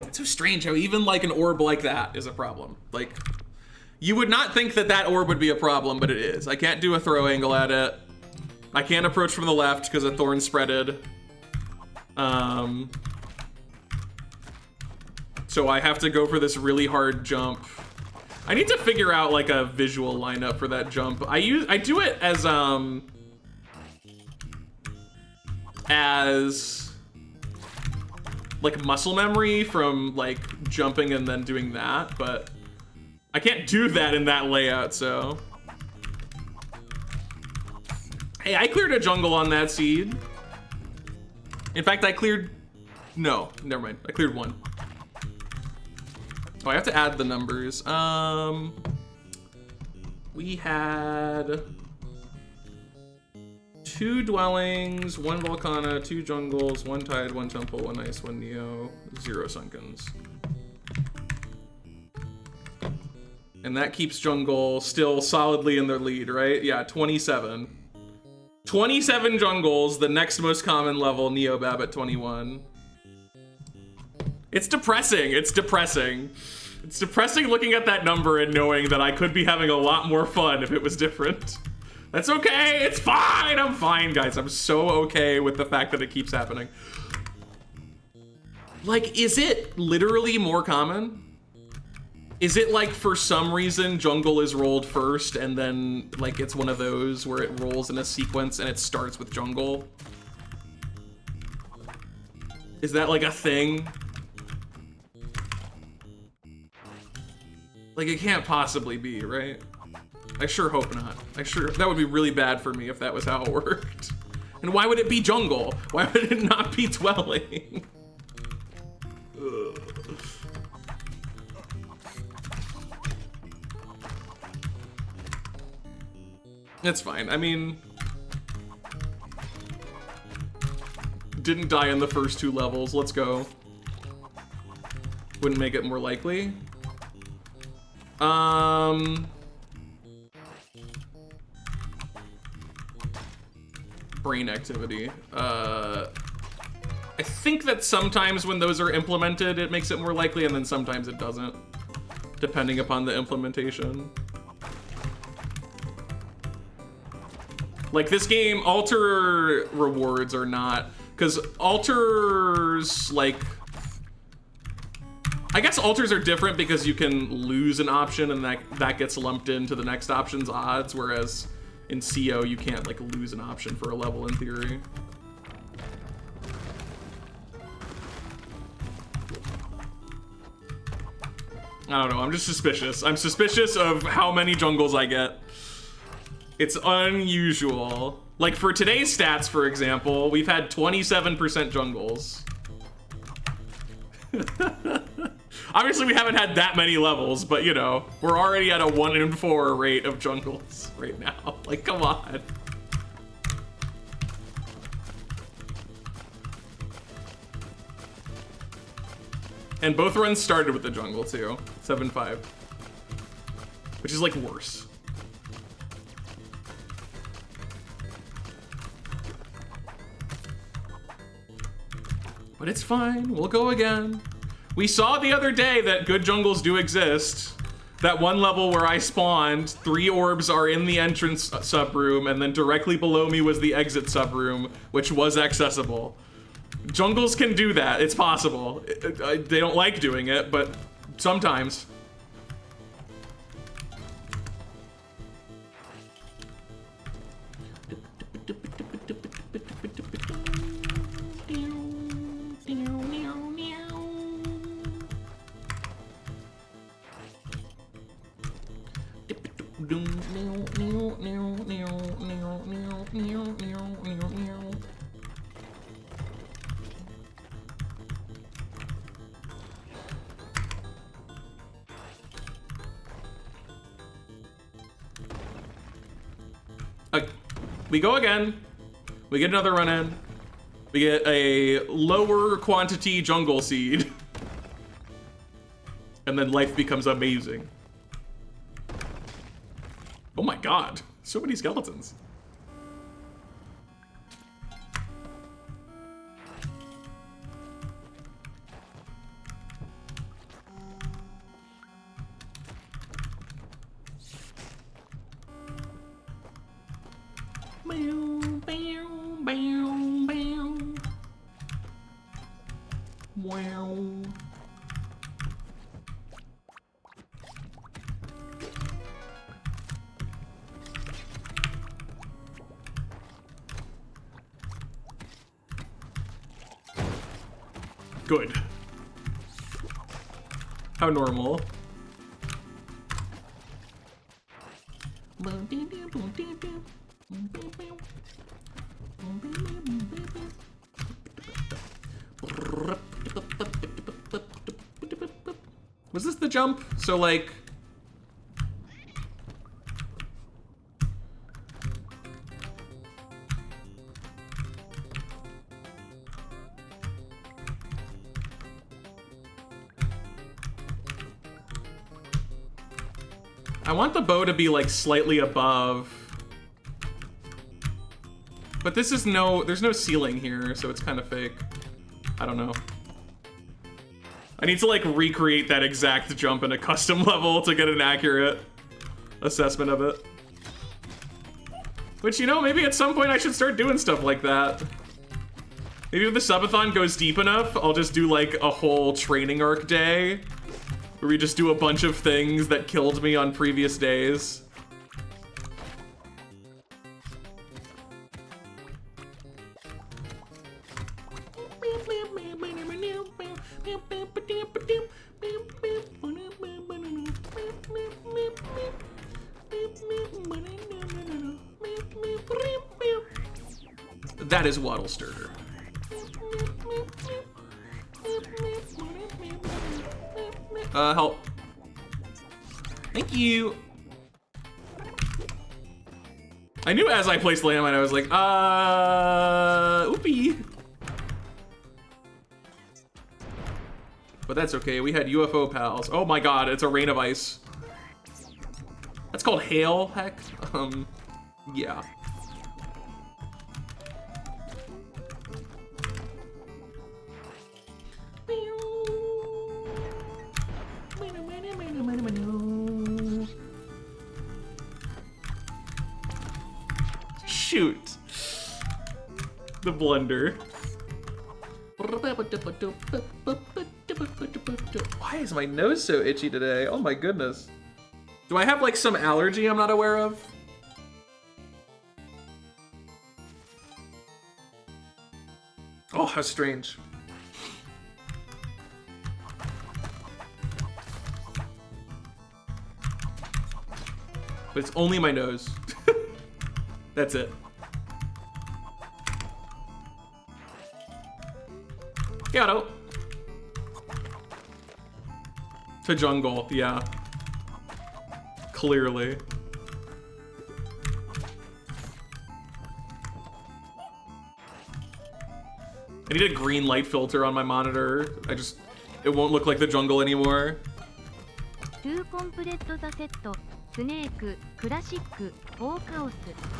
It's so strange how even like an orb like that is a problem. Like, you would not think that that orb would be a problem, but it is. I can't do a throw angle at it. I can't approach from the left because a thorn spreaded. So I have to go for this really hard jump. I need to figure out like a visual lineup for that jump. I do it as like muscle memory from like jumping and then doing that, but I can't do that in that layout, so. Hey, I cleared a jungle on that seed. In fact, no, never mind. I cleared one. Oh, I have to add the numbers. We had 2 dwellings, 1 Volcana, 2 jungles, 1 tide, 1 temple, 1 ice, 1 neo, 0 sunkens. And that keeps jungle still solidly in their lead, right? Yeah, 27. 27 jungles, the next most common level, Neobab at 21. It's depressing, it's depressing. It's depressing looking at that number and knowing that I could be having a lot more fun if it was different. That's okay, it's fine, I'm fine, guys. I'm so okay with the fact that it keeps happening. Like, is it literally more common? Is it like for some reason jungle is rolled first and then like it's one of those where it rolls in a sequence and it starts with jungle? Is that like a thing? Like it can't possibly be, right? I sure hope not. That would be really bad for me if that was how it worked. And why would it be jungle? Why would it not be dwelling? Ugh. It's fine. I mean, didn't die in the first 2 levels. Let's go. Wouldn't make it more likely. Brain activity. I I think that sometimes when those are implemented, it makes it more likely, and then sometimes it doesn't, depending upon the implementation. Like this game, altar rewards are not, because altars, like, I guess altars are different because you can lose an option and that gets lumped into the next option's odds, whereas in CO you can't like lose an option for a level in theory. I don't know, I'm just suspicious. I'm suspicious of how many jungles I get. It's unusual. Like for today's stats, for example, we've had 27% jungles. Obviously we haven't had that many levels, but you know, we're already at a 1 in 4 rate of jungles right now. Like, come on. And both runs started with the jungle too, 7-5. Which is like worse. But it's fine, we'll go again. We saw the other day that good jungles do exist. That one level where I spawned, 3 orbs are in the entrance subroom, and then directly below me was the exit subroom, which was accessible. Jungles can do that, it's possible. They don't like doing it, but sometimes. We go again. We get another run in. We get a lower quantity jungle seed. And then life becomes amazing. Oh my god, so many skeletons. Wow. Good. How normal. Was this the jump? So like... I want the bow to be like slightly above. But this is there's no ceiling here, so it's kind of fake. I don't know. I need to like recreate that exact jump in a custom level to get an accurate assessment of it. Which, you know, maybe at some point I should start doing stuff like that. Maybe if the subathon goes deep enough, I'll just do like a whole training arc day where we just do a bunch of things that killed me on previous days. That is Waddle Sturter. Help. Thank you. I knew as I placed landmine, I was like, oopie. But that's okay, we had UFO pals. Oh my god, it's a rain of ice. That's called hail, heck? Yeah. The blender. Why is my nose so itchy today? Oh my goodness. Do I have like some allergy I'm not aware of? Oh, how strange. But it's only my nose. That's it. Gato. To jungle, yeah. Clearly. I need a green light filter on my monitor. It won't look like the jungle anymore.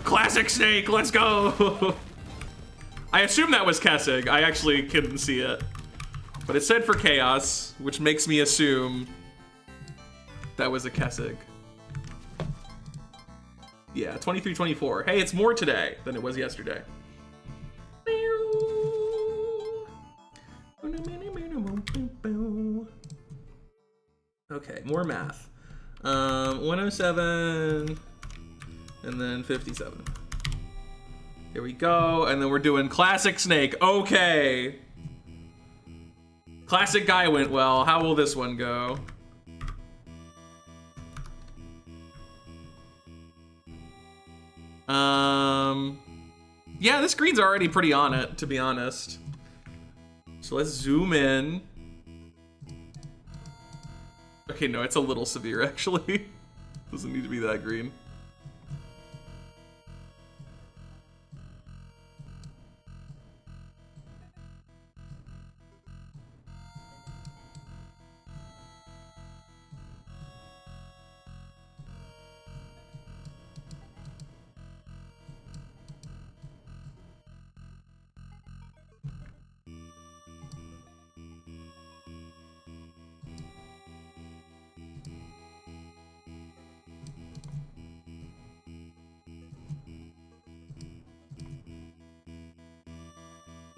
Classic Snake, let's go! I assume that was Kessig. I actually couldn't see it. But it said for Chaos, which makes me assume that was a Kessig. Yeah, 23-24. Hey, it's more today than it was yesterday. Okay, more math. 107 and then 57. Here we go, and then we're doing Classic Snake. Okay. Classic Guy went well. How will this one go? Yeah, this green's already pretty on it, to be honest. So let's zoom in. Okay, no, it's a little severe, actually. Doesn't need to be that green.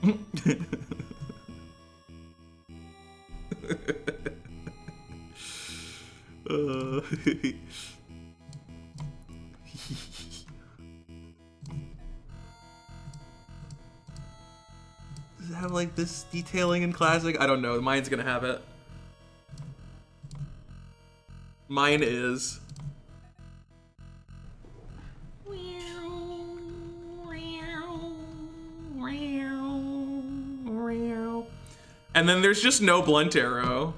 Does it have like this detailing in Classic? I don't know. Mine's gonna have it. Mine is. And then there's just no blunt arrow.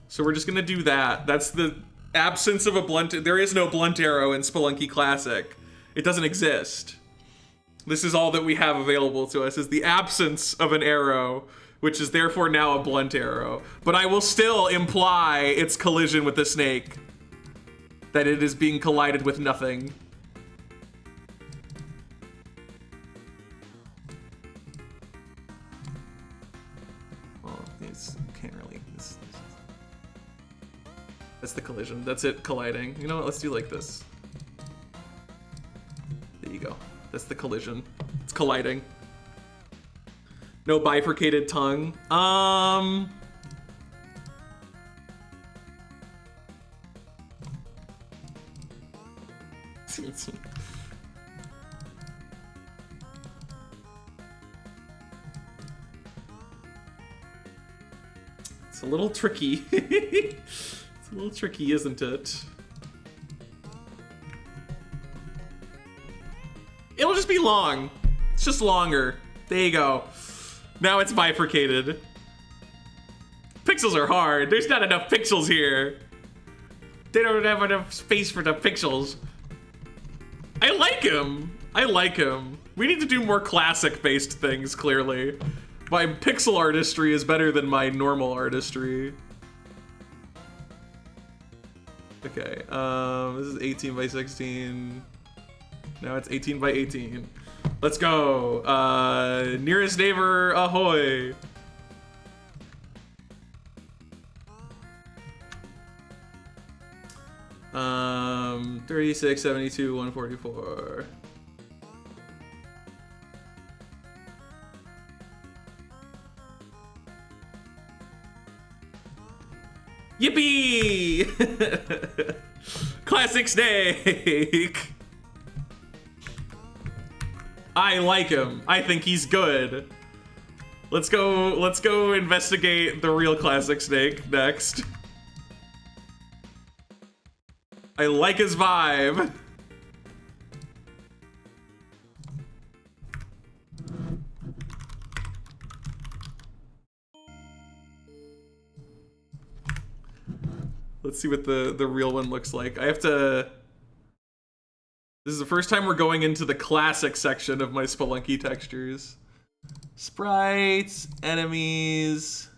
So we're just gonna do that. That's the absence of a blunt. There is no blunt arrow in Spelunky Classic. It doesn't exist. This is all that we have available to us, is the absence of an arrow, which is therefore now a blunt arrow. But I will still imply its collision with the snake. That it is being collided with nothing. That's the collision. That's it colliding. You know what? Let's do like this. There you go. That's the collision. It's colliding. No bifurcated tongue. It's a little tricky. A little tricky, isn't it? It'll just be long. It's just longer. There you go. Now it's bifurcated. Pixels are hard. There's not enough pixels here. They don't have enough space for the pixels. I like him. I like him. We need to do more classic-based things, clearly. My pixel artistry is better than my normal artistry. Okay, this is 18 by 16. Now it's 18 by 18. Let's go. Nearest neighbor, ahoy. Um, 36, 72, 144. Yippee! Classic Snake! I like him. I think he's good. Let's go investigate the real Classic Snake next. I like his vibe. Let's see what the real one looks like. I have to... This is the first time we're going into the classic section of my Spelunky textures. Sprites, enemies,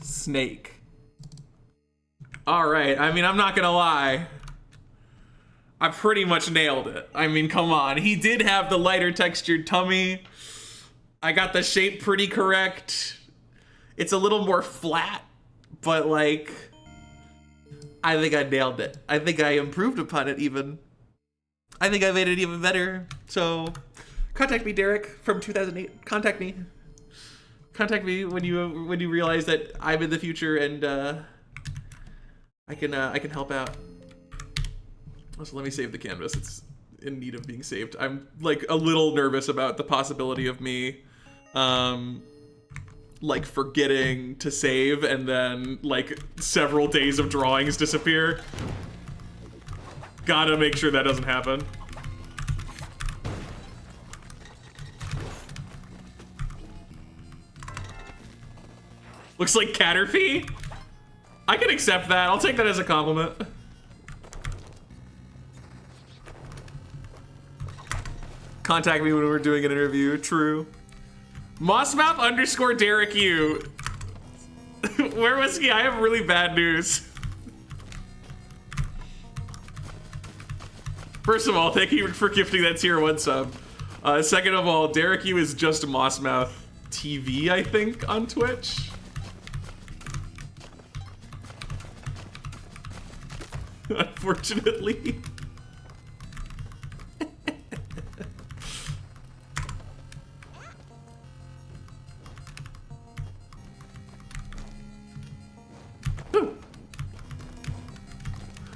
snake. All right, I mean, I'm not gonna lie. I pretty much nailed it. I mean, come on. He did have the lighter textured tummy. I got the shape pretty correct. It's a little more flat, but like, I think I nailed it. I think I improved upon it even. I think I made it even better. So, contact me, Derek, from 2008. Contact me. Contact me when you realize that I'm in the future and I can help out. Also, let me save the canvas. It's in need of being saved. I'm like a little nervous about the possibility of me like forgetting to save and then like several days of drawings disappear. Gotta make sure that doesn't happen. Looks like Caterpie? I can accept that. I'll take that as a compliment. Contact me when we're doing an interview. True. Mossmouth _ Derek U. Where was he? I have really bad news. First of all, thank you for gifting that tier 1 sub. Second of all, Derek U is just Mossmouth TV, I think, on Twitch. Unfortunately.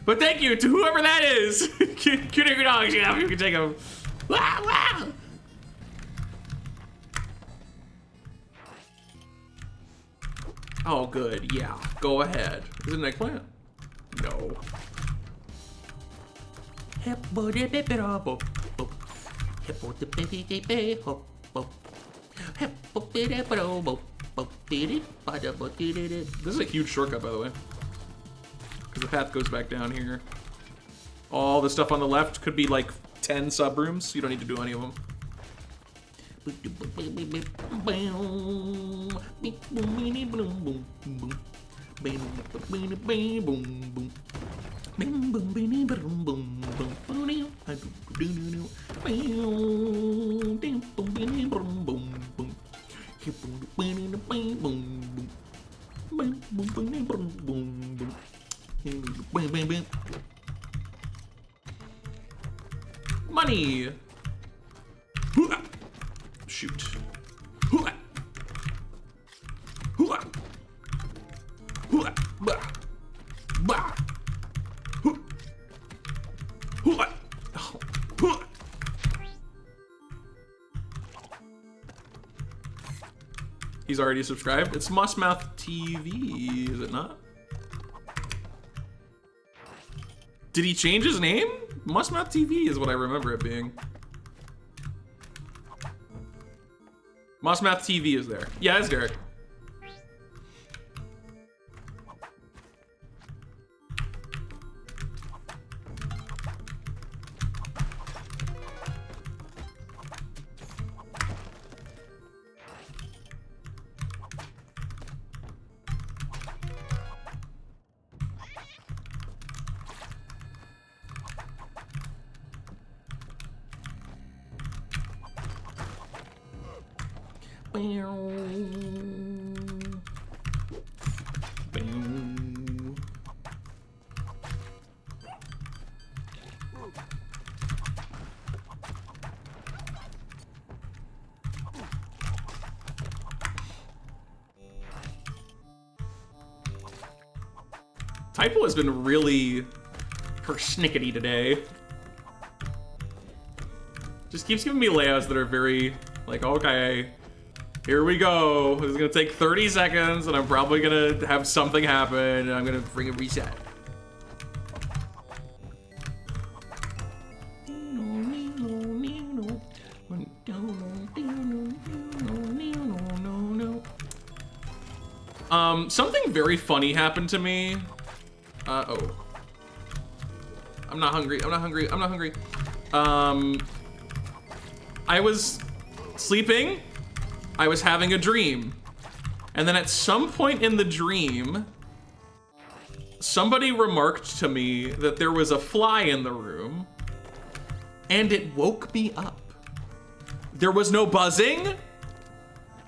But thank you to whoever that is. Cuter dogs, yeah, you can take them. Wow, wow. Oh, good, yeah. Go ahead. Is it an eggplant? No. This is a huge shortcut, by the way. Because the path goes back down here. All the stuff on the left could be like 10 sub-rooms. You don't need to do any of them. Money. Shoot. He's already subscribed. It's Mossmouth TV, is it not? Did he change his name? Mossmouth TV is what I remember it being. Mossmouth TV is there. Yeah, it's Derek. Typo has been really persnickety today. Just keeps giving me layouts that are very, like, okay, here we go. This is gonna take 30 seconds, and I'm probably gonna have something happen, and I'm gonna bring a reset. Something very funny happened to me. Oh. I'm not hungry, I'm not hungry, I'm not hungry. I was sleeping, I was having a dream. And then at some point in the dream, somebody remarked to me that there was a fly in the room, and it woke me up. There was no buzzing.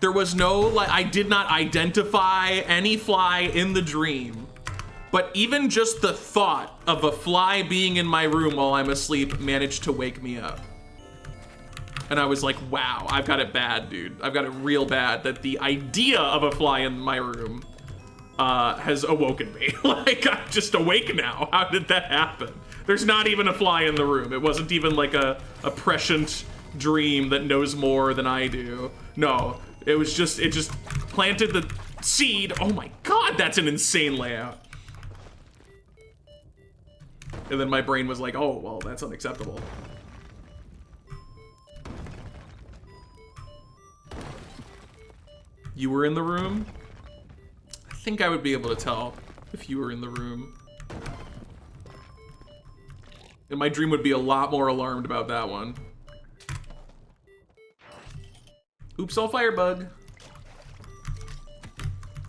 There was no, like, I did not identify any fly in the dream. But even just the thought of a fly being in my room while I'm asleep managed to wake me up. And I was like, wow, I've got it bad, dude. I've got it real bad that the idea of a fly in my room has awoken me. Like, I'm just awake now. How did that happen? There's not even a fly in the room. It wasn't even like a prescient dream that knows more than I do. No, it was just, it just planted the seed. Oh my God, that's an insane layout. And then my brain was like, oh, well, that's unacceptable. You were in the room? I think I would be able to tell if you were in the room. And my dream would be a lot more alarmed about that one. Oops, all firebug.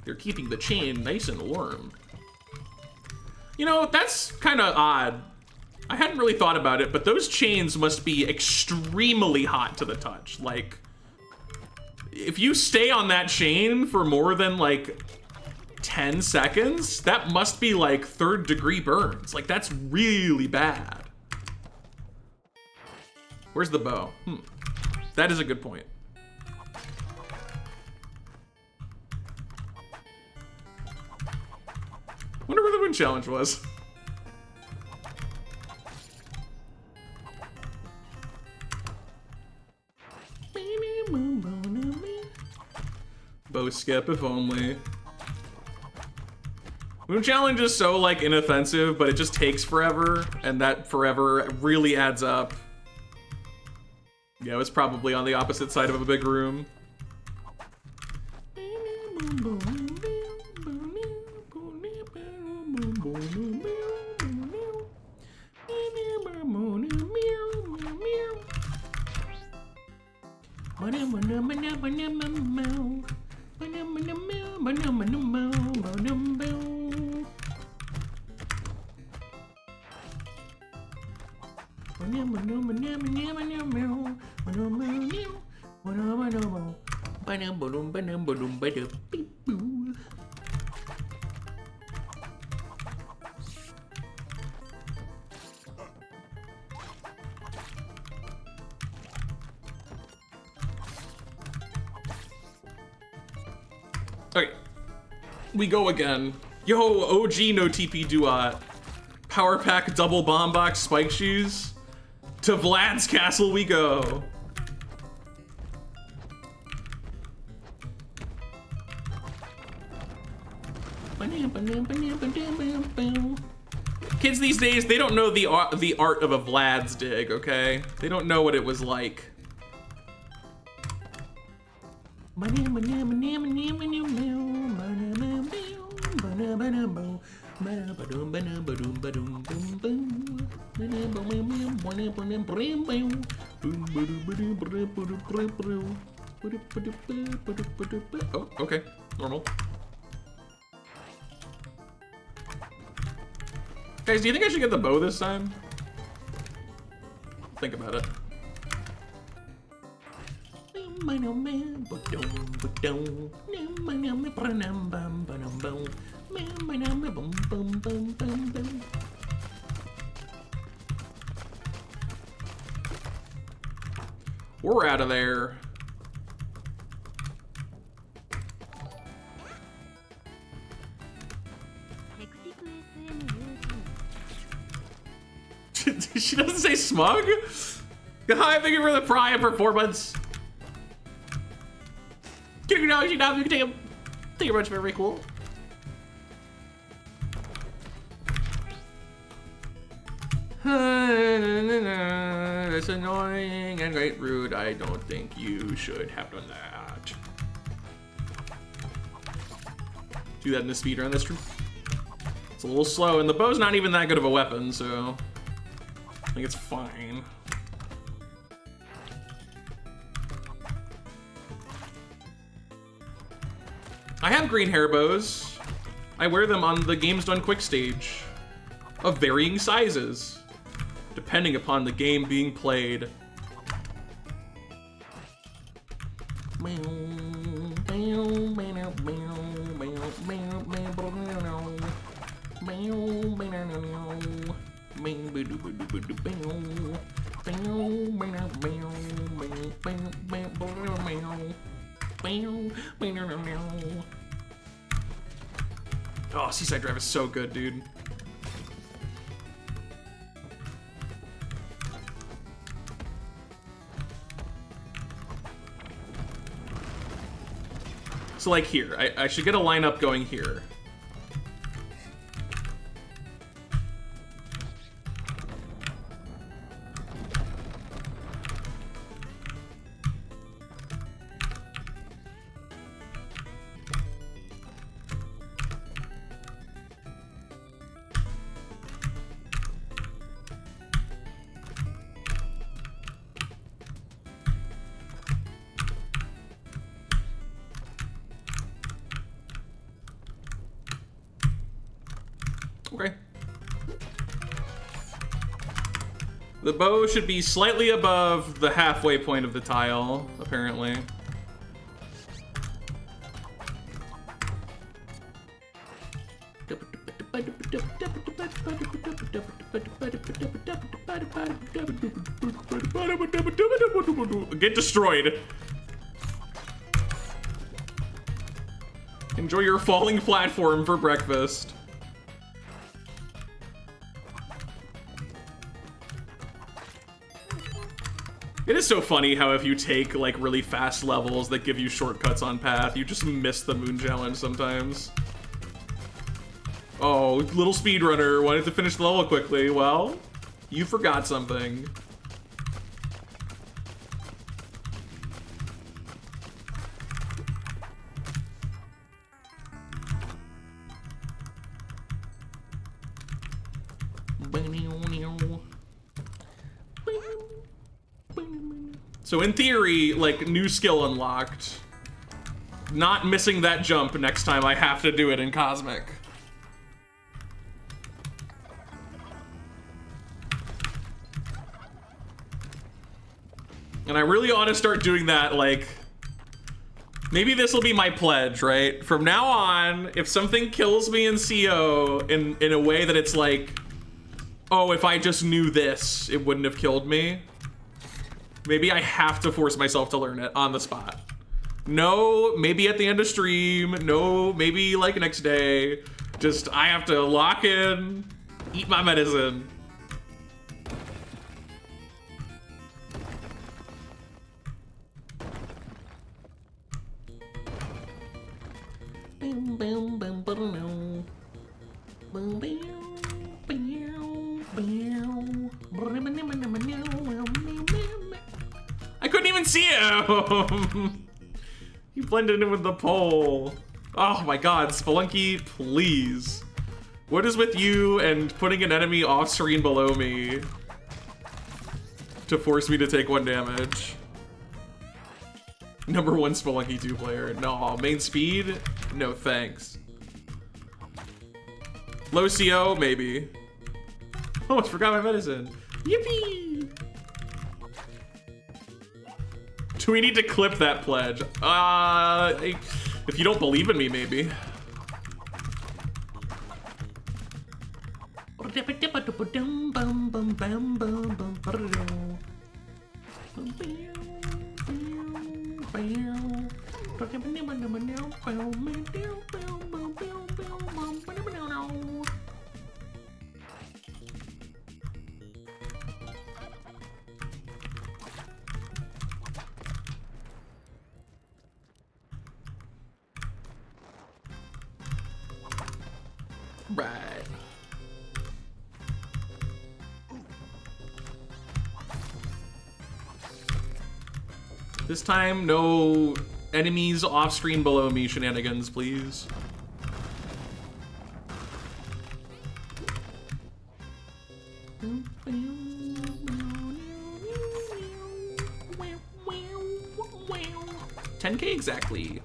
They're keeping the chain nice and warm. You know, that's kind of odd. I hadn't really thought about it, but those chains must be extremely hot to the touch. Like, if you stay on that chain for more than like 10 seconds, that must be like 3rd-degree burns. Like, that's really bad. Where's the bow? That is a good point. Wonder where the wind challenge was. Bow skip if only. Moon challenge is so like inoffensive, but it just takes forever, and that forever really adds up. Yeah, it's probably on the opposite side of a big room. Okay, we go again. Yo, OG no TP Duat. Power Pack double bomb box spike shoes. To Vlad's castle we go. Kids these days, they don't know the art of a Vlad's dig, okay? They don't know what it was like. Oh, okay, normal. Guys, do you think I should get the bow this time? Think about it. We're out of there. She doesn't say smug? Hi, thank you for the Prime performance. Thank you very much, very cool. That's annoying and quite rude. I don't think you should have done that. Do that in the speedrun, that's true. It's a little slow, and the bow's not even that good of a weapon, so I think it's fine. I have green hair bows. I wear them on the Games Done Quick stage of varying sizes, depending upon the game being played. Oh, Seaside Drive is so good, dude. So like here, I should get a lineup going here. Okay. The bow should be slightly above the halfway point of the tile, apparently. Get destroyed. Enjoy your falling platform for breakfast. It is so funny how if you take like really fast levels that give you shortcuts on path, you just miss the moon challenge sometimes. Oh, little speedrunner wanted to finish the level quickly. Well, you forgot something. So in theory, like, new skill unlocked. Not missing that jump next time I have to do it in Cosmic. And I really ought to start doing that, like... Maybe this will be my pledge, right? From now on, if something kills me in CO in a way that it's like... Oh, if I just knew this, it wouldn't have killed me. Maybe I have to force myself to learn it on the spot. No, maybe at the end of stream. No, maybe like next day. Just, I have to lock in, eat my medicine. I couldn't even see him! He blended in with the pole. Oh my god, Spelunky, please. What is with you and putting an enemy off screen below me to force me to take 1 damage? Number 1 Spelunky 2 player. No, main speed? No thanks. Low CO? Maybe. Almost forgot my medicine. Yippee! Do we need to clip that pledge? If you don't believe in me, maybe. Right. This time, no enemies off screen below me shenanigans, please. $10K exactly.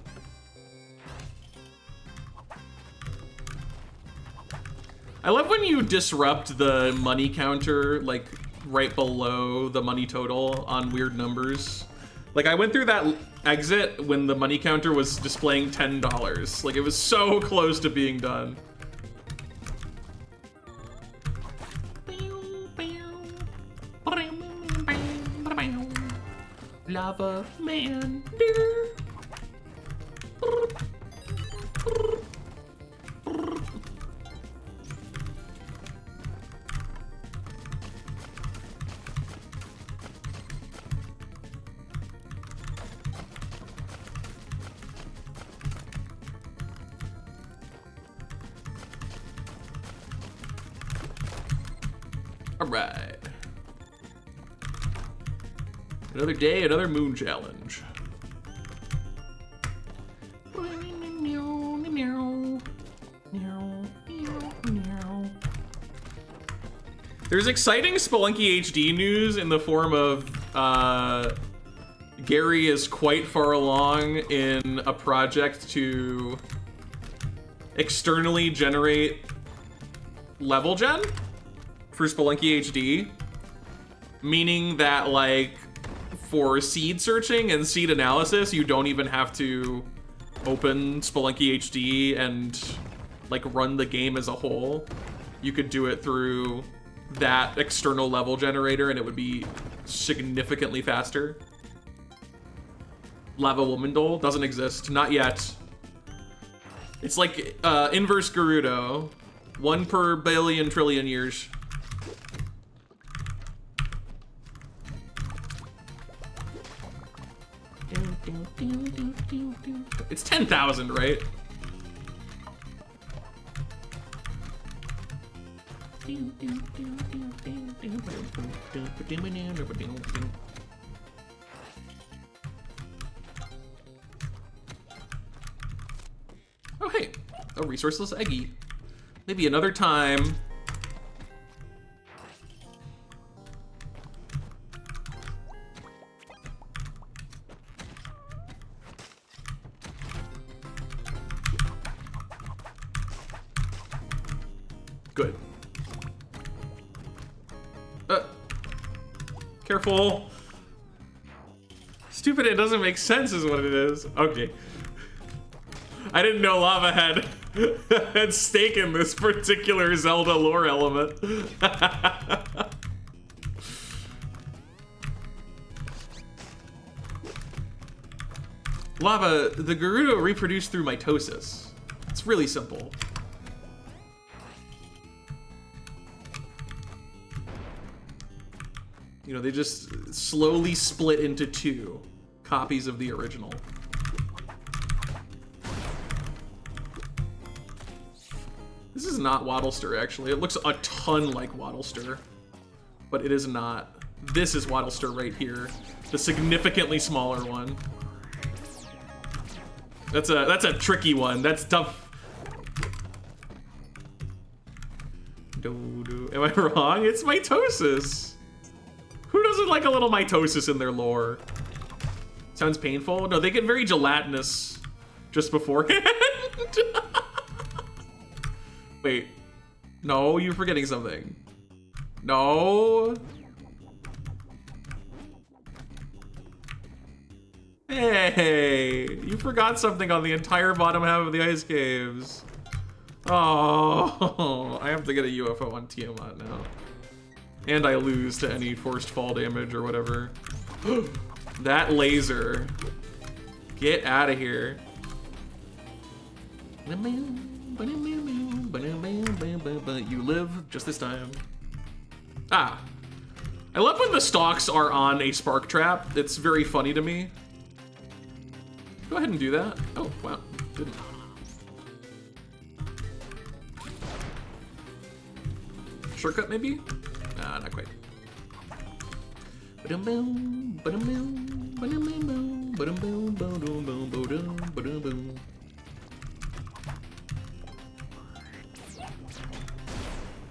I love when you disrupt the money counter, like, right below the money total on weird numbers. Like, I went through that exit when the money counter was displaying $10. Like, it was so close to being done. Lava man. All right. Another day, another moon challenge. There's exciting Spelunky HD news in the form of Gary is quite far along in a project to externally generate level gen for Spelunky HD, meaning that, like, for seed searching and seed analysis, you don't even have to open Spelunky HD and, like, run the game as a whole. You could do it through that external level generator and it would be significantly faster. Lava Womandal doesn't exist, not yet. It's like inverse Gerudo, 1 per billion trillion years. It's 10,000, right? Oh, hey, a resourceless Eggy. Maybe another time. Good. Careful. Stupid, it doesn't make sense is what it is. Okay. I didn't know Lava had stake in this particular Zelda lore element. Lava, the Gerudo reproduce through mitosis. It's really simple. You know, they just slowly split into 2 copies of the original. This is not Waddlester, actually. It looks a ton like Waddlester, but it is not. This is Waddlester right here, the significantly smaller one. That's a tricky one. That's tough. Am I wrong? It's mitosis. Who doesn't like a little mitosis in their lore? Sounds painful. No, they get very gelatinous just beforehand. Wait. No, you're forgetting something. No. Hey, you forgot something on the entire bottom half of the ice caves. Oh, I have to get a UFO on Tiamat now. And I lose to any forced fall damage or whatever. That laser. Get out of here. You live just this time. Ah. I love when the stalks are on a spark trap. It's very funny to me. Go ahead and do that. Oh, wow. Didn't. Shortcut, maybe? Nah, not quite. Ba-dum-boom, ba-dum-boom, ba-dum-boom, ba-dum-boom, ba-dum-boom, ba-dum, ba-dum-boom.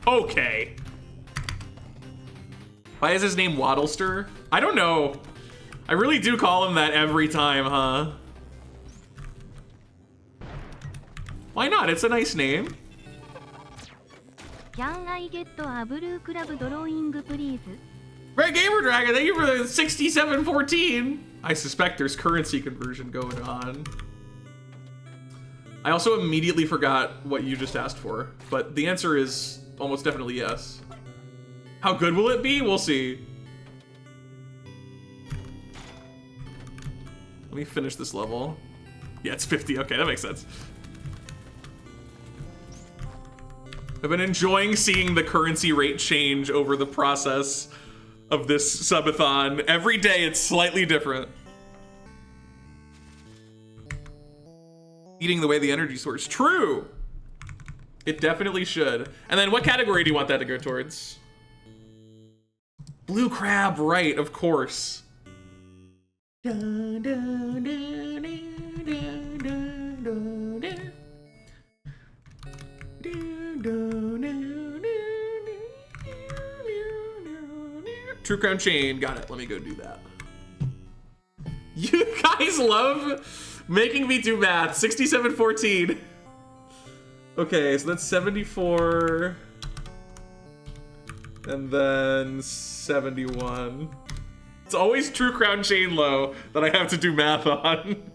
Okay. Why is his name Waddlester? I don't know. I really do call him that every time, huh? Why not? It's a nice name. Can I get a blue crab drawing, please? Red Gamer Dragon, thank you for the 6714. I suspect there's currency conversion going on. I also immediately forgot what you just asked for, but the answer is almost definitely yes. How good will it be? We'll see. Let me finish this level. Yeah, it's 50. Okay, that makes sense. I've been enjoying seeing the currency rate change over the process of this subathon. Every day it's slightly different. Eating the way the energy source. True! It definitely should. And then what category do you want that to go towards? Blue crab, right, of course. True Crown Chain, got it. Let me go do that. You guys love making me do math. 6714. Okay, so that's 74. And then 71. It's always True Crown Chain low that I have to do math on.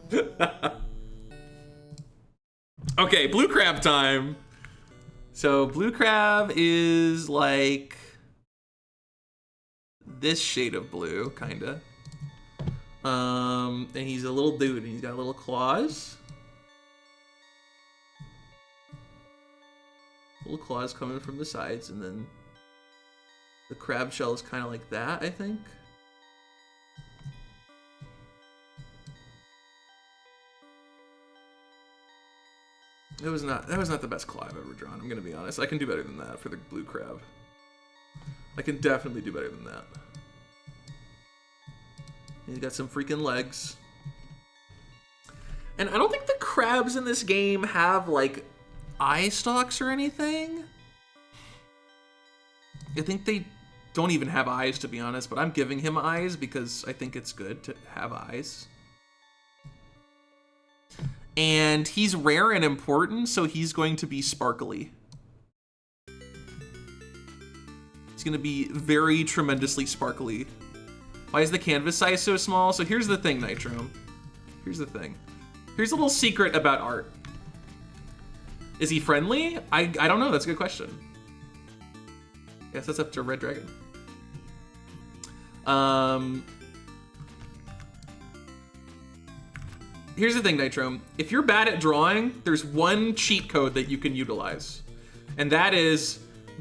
Okay, blue crab time. So blue crab is like this shade of blue, kinda. And he's a little dude, and he's got little claws. Little claws coming from the sides, and then the crab shell is kind of like that, I think. That was not the best claw I've ever drawn, I'm gonna be honest. I can do better than that for the blue crab. I can definitely do better than that. He's got some freaking legs. And I don't think the crabs in this game have, like, eye stalks or anything. I think they don't even have eyes, to be honest, but I'm giving him eyes because I think it's good to have eyes. And he's rare and important, so he's going to be sparkly. He's gonna be very tremendously sparkly. Why is the canvas size so small? So here's the thing, Nitro. Here's the thing. Here's a little secret about art. Is he friendly? I don't know, that's a good question. Guess that's up to Red Dragon. Here's the thing, Nitro. If you're bad at drawing, there's one cheat code that you can utilize. And that is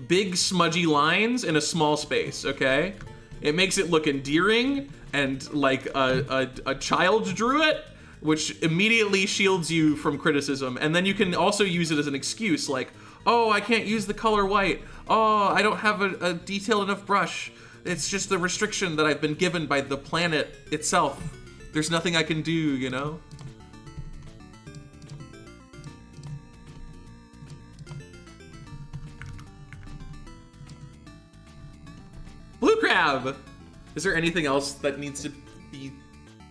big smudgy lines in a small space, okay? It makes it look endearing and like a child drew it, which immediately shields you from criticism. And then you can also use it as an excuse, like, oh, I can't use the color white. Oh, I don't have a detailed enough brush. It's just the restriction that I've been given by the planet itself. There's nothing I can do, you know? Blue crab! Is there anything else that needs to be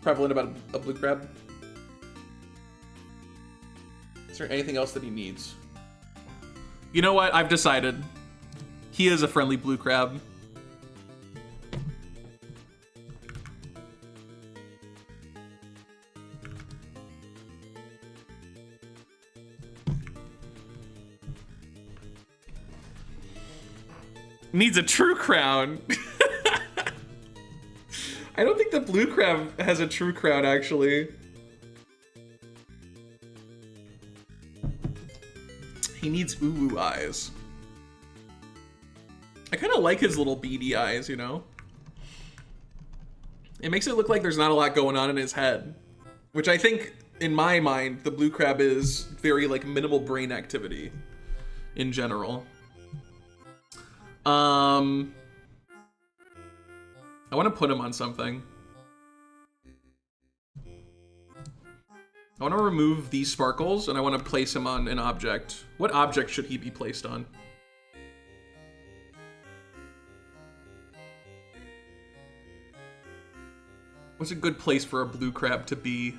prevalent about a blue crab? Is there anything else that he needs? You know what? I've decided. He is a friendly blue crab. Needs a true crown. I don't think the blue crab has a true crown, actually. He needs ooh eyes. I kind of like his little beady eyes, you know? It makes it look like there's not a lot going on in his head. Which I think, in my mind, the blue crab is very, like, minimal brain activity in general. I want to put him on something. I want to remove these sparkles, and I want to place him on an object. What object should he be placed on? What's a good place for a blue crab to be?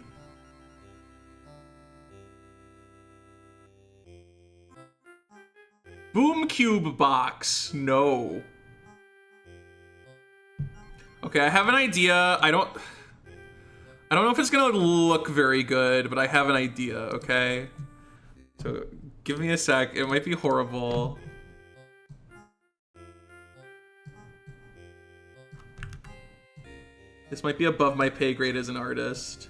Boom cube box. No. Okay, I have an idea. I don't know if it's gonna look very good, but I have an idea, okay? So give me a sec. It might be horrible. This might be above my pay grade as an artist.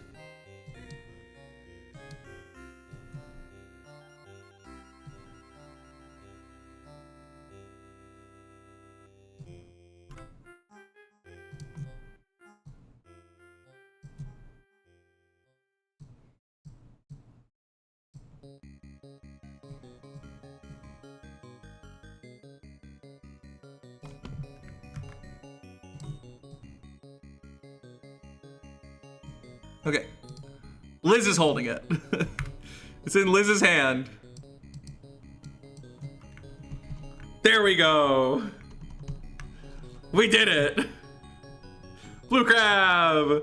Okay. Liz is holding it. It's in Liz's hand. There we go. We did it. Blue crab.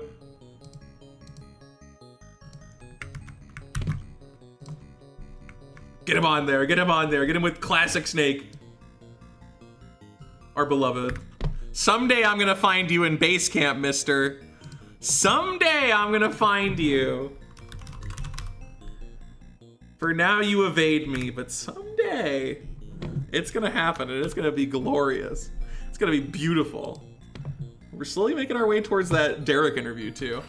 Get him on there. Get him on there. Get him with classic Snake. Our beloved. Someday I'm gonna find you in base camp, mister. Someday I'm gonna find you. For now you evade me, but someday it's gonna happen and it's gonna be glorious. It's gonna be beautiful. We're slowly making our way towards that Derek interview too.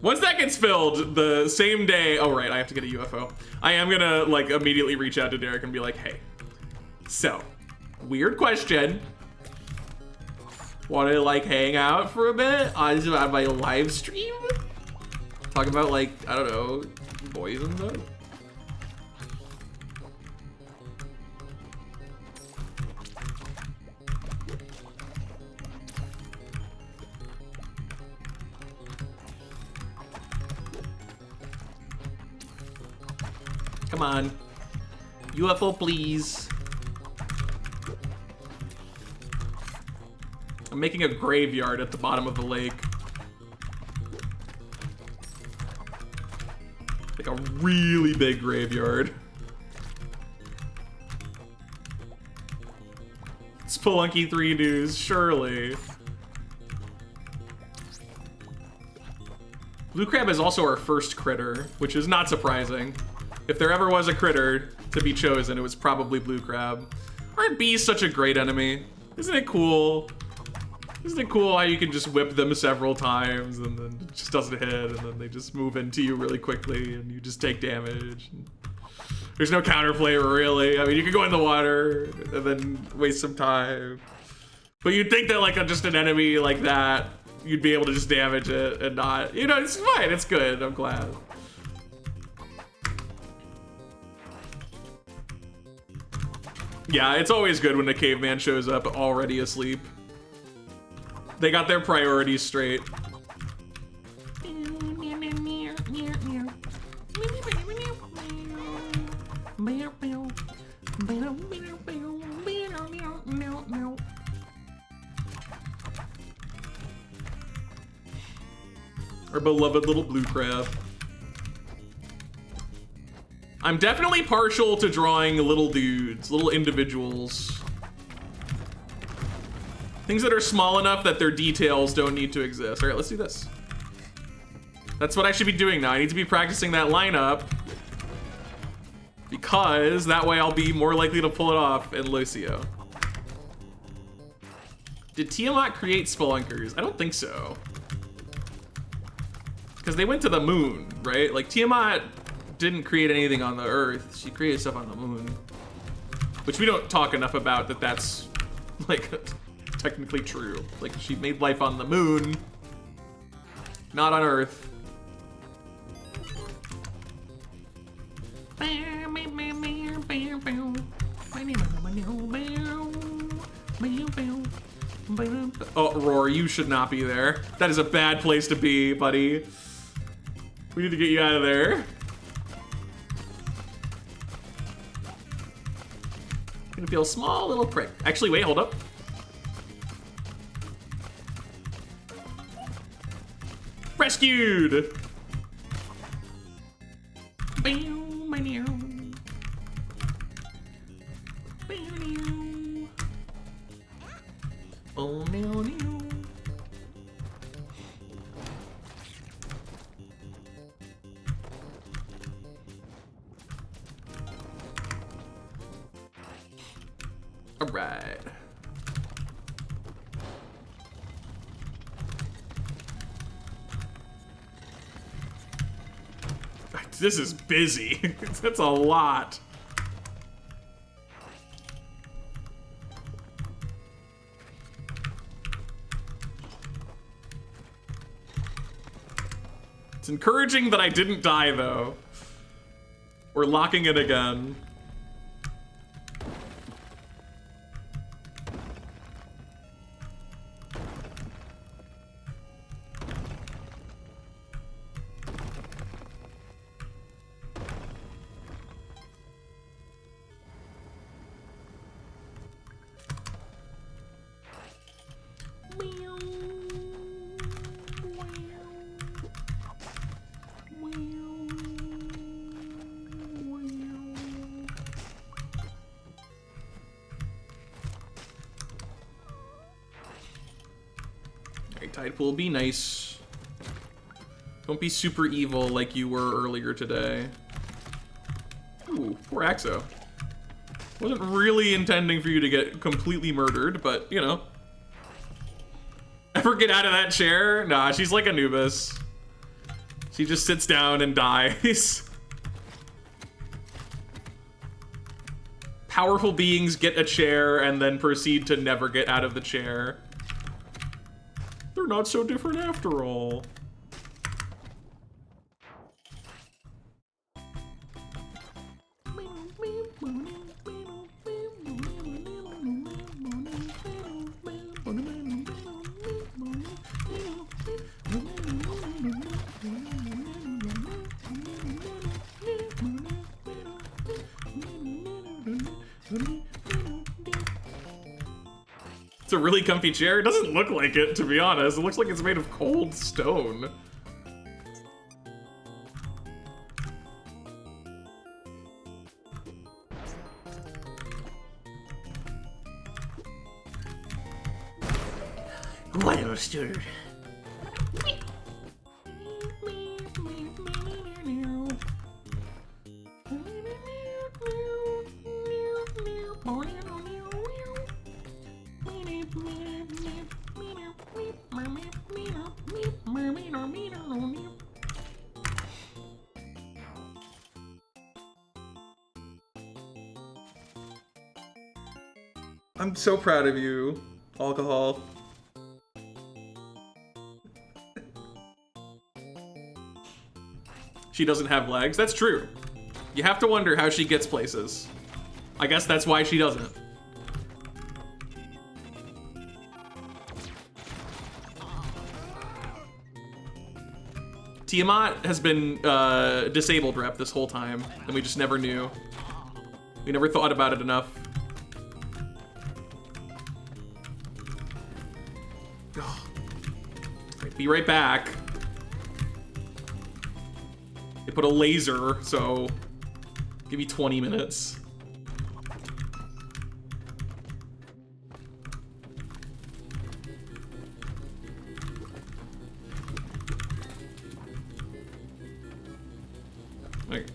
Once that gets filled, the same day, oh right, I have to get a UFO. I am gonna like immediately reach out to Derek and be like, hey, so, weird question. Want to like hang out for a bit on my live stream? Talk about like, I don't know, boys and stuff. Come on. UFO, please. I'm making a graveyard at the bottom of the lake. Like a really big graveyard. Spelunky 3 news, surely. Blue crab is also our first critter, which is not surprising. If there ever was a critter to be chosen, it was probably blue crab. Aren't bees such a great enemy? Isn't it cool? Isn't it cool how you can just whip them several times and then it just doesn't hit and then they just move into you really quickly and you just take damage. There's no counterplay really. I mean, you could go in the water and then waste some time. But you'd think that like just an enemy like that, you'd be able to just damage it and not, you know, it's fine, it's good, I'm glad. Yeah, it's always good when the caveman shows up already asleep. They got their priorities straight. Our beloved little blue crab. I'm definitely partial to drawing little dudes, little individuals. Things that are small enough that their details don't need to exist. All right, let's do this. That's what I should be doing now. I need to be practicing that lineup because that way I'll be more likely to pull it off in Lucio. Did Tiamat create Spelunkers? I don't think so. Because they went to the moon, right? Like Tiamat didn't create anything on the Earth. She created stuff on the moon. Which we don't talk enough about that that's like technically true. Like she made life on the moon, not on Earth. Oh, Roar, you should not be there. That is a bad place to be, buddy. We need to get you out of there. Gonna feel a small little prick. Actually, wait, hold up. Rescued! Oh, no, no. All right. This is busy. That's a lot. It's encouraging that I didn't die, though. We're locking it again. Tidepool, be nice. Don't be super evil like you were earlier today. Ooh, poor Axo. Wasn't really intending for you to get completely murdered, but, you know. Ever get out of that chair? Nah, she's like Anubis. She just sits down and dies. Powerful beings get a chair and then proceed to never get out of the chair. They're not so different after all. It's a really comfy chair. It doesn't look like it, to be honest. It looks like it's made of cold stone. Well stirred. I'm so proud of you, Alcohol. She doesn't have legs. That's true. You have to wonder how she gets places. I guess that's why she doesn't. Tiamat has been disabled rep this whole time, and we just never knew. We never thought about it enough. Right, be right back. They put a laser, so give me 20 minutes. Like,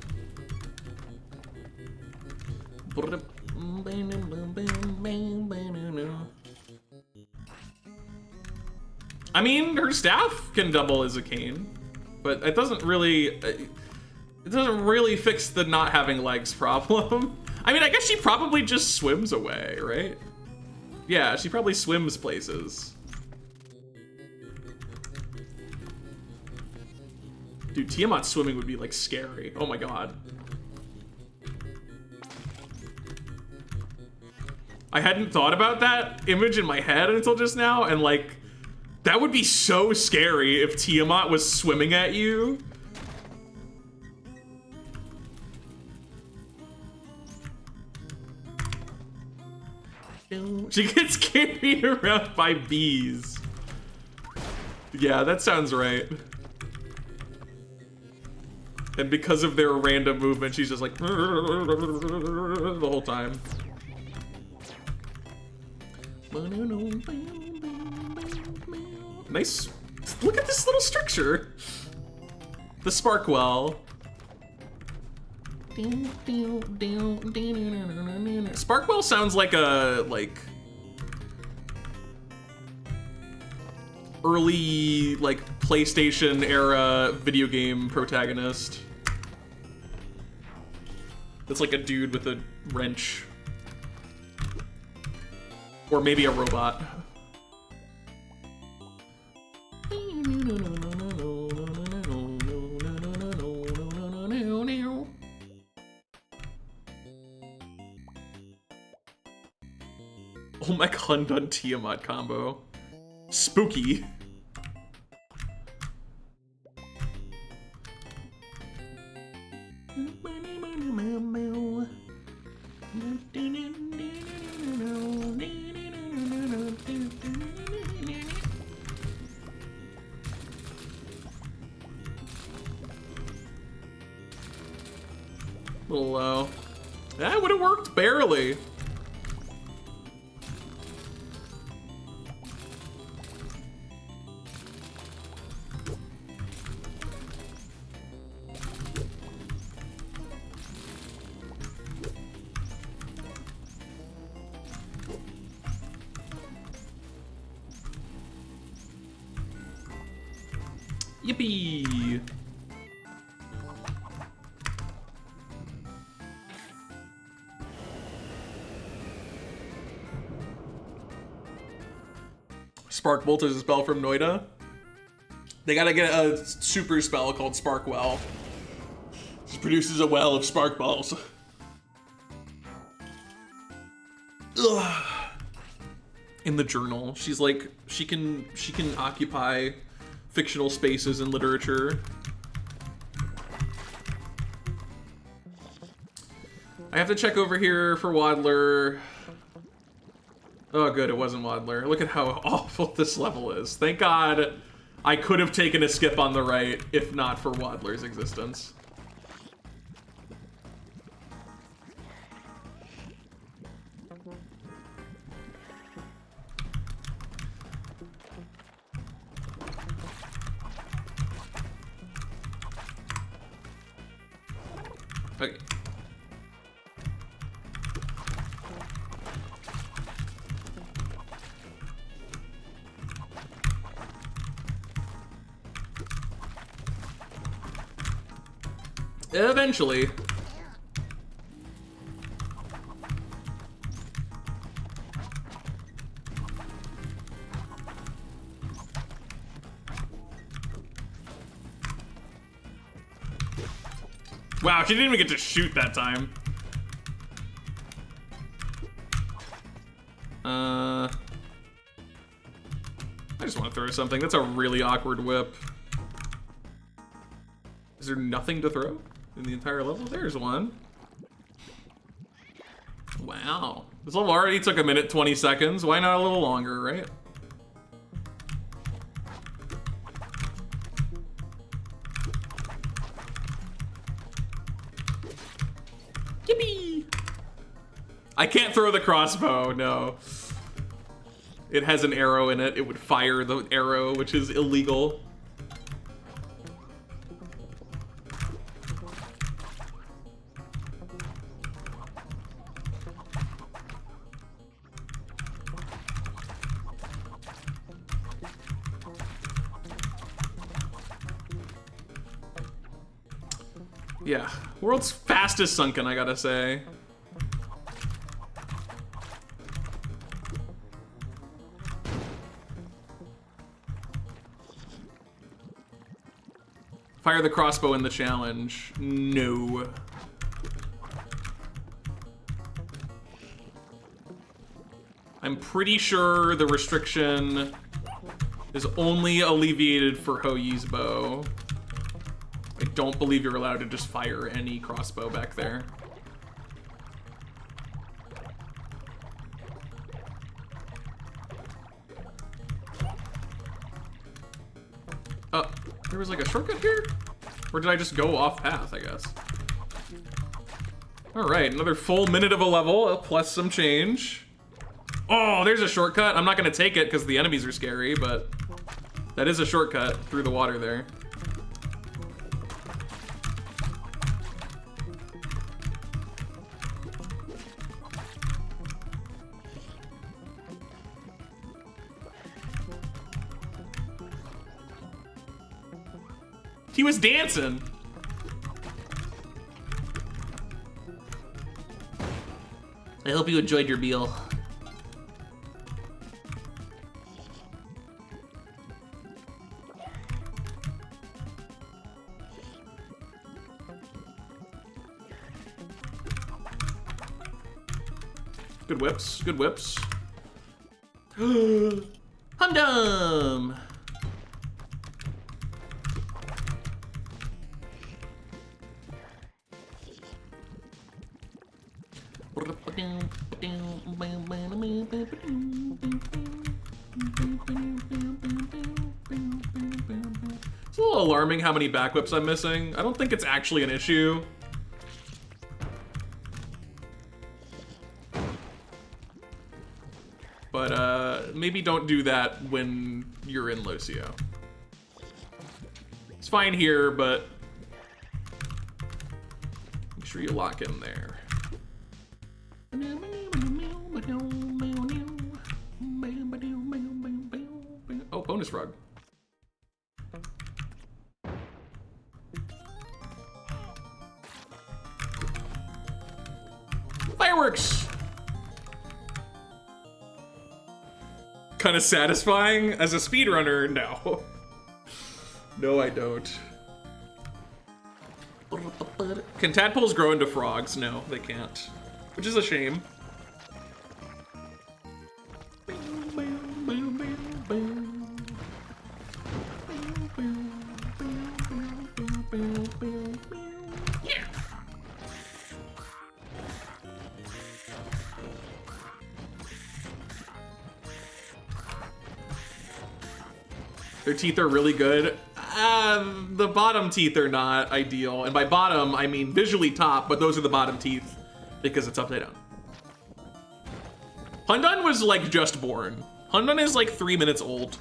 I mean, her staff can double as a cane, but it doesn't really fix the not having legs problem. I mean, I guess she probably just swims away, right? Yeah, she probably swims places. Dude, Tiamat swimming would be like scary. Oh my god. I hadn't thought about that image in my head until just now, and like, that would be so scary if Tiamat was swimming at you. She gets carried around by bees. Yeah, that sounds right. And because of their random movement, she's just like the whole time. Nice. Look at this little structure. The Sparkwell. Sparkwell sounds like a early PlayStation era video game protagonist. That's like a dude with a wrench. Or maybe a robot. Oh my Hundun Tiamat combo. Spooky. A little low. That would have worked barely. Yippee! Sparkbolt is a spell from Noida. They gotta get a super spell called Sparkwell. It produces a well of spark balls. Ugh. In the journal, she's like, she can occupy fictional spaces in literature. I have to check over here for Waddler. Oh good, it wasn't Waddler. Look at how awful this level is. Thank God I could have taken a skip on the right if not for Waddler's existence. Okay. Eventually. Wow, she didn't even get to shoot that time. I just want to throw something. That's a really awkward whip. Is there nothing to throw in the entire level? There's one. Wow. This level already took 1:20 seconds. Why not a little longer, right? Yippee! I can't throw the crossbow, no. It has an arrow in it. It would fire the arrow, which is illegal. Yeah, world's fastest sunken, I gotta say. Fire the crossbow in the challenge. No. I'm pretty sure the restriction is only alleviated for Hou Yi's bow. I don't believe you're allowed to just fire any crossbow back there. There was like a shortcut here? Or did I just go off path, I guess? All right, another full minute of a level, plus some change. Oh, there's a shortcut. I'm not gonna take it because the enemies are scary, but that is a shortcut through the water there. He was dancing. I hope you enjoyed your meal. Good whips, good whips. Humdum! It's a little alarming how many back whips I'm missing. I don't think it's actually an issue. But maybe don't do that when you're in Lucio. It's fine here, but make sure you lock in there. Oh, bonus frog. Fireworks! Kind of satisfying as a speedrunner? No. No, I don't. Can tadpoles grow into frogs? No, they can't. Which is a shame. Yeah. Their teeth are really good. The bottom teeth are not ideal. And by bottom, I mean visually top, but those are the bottom teeth because it's upside down. Hundun was like just born. Hundun is like 3 minutes old.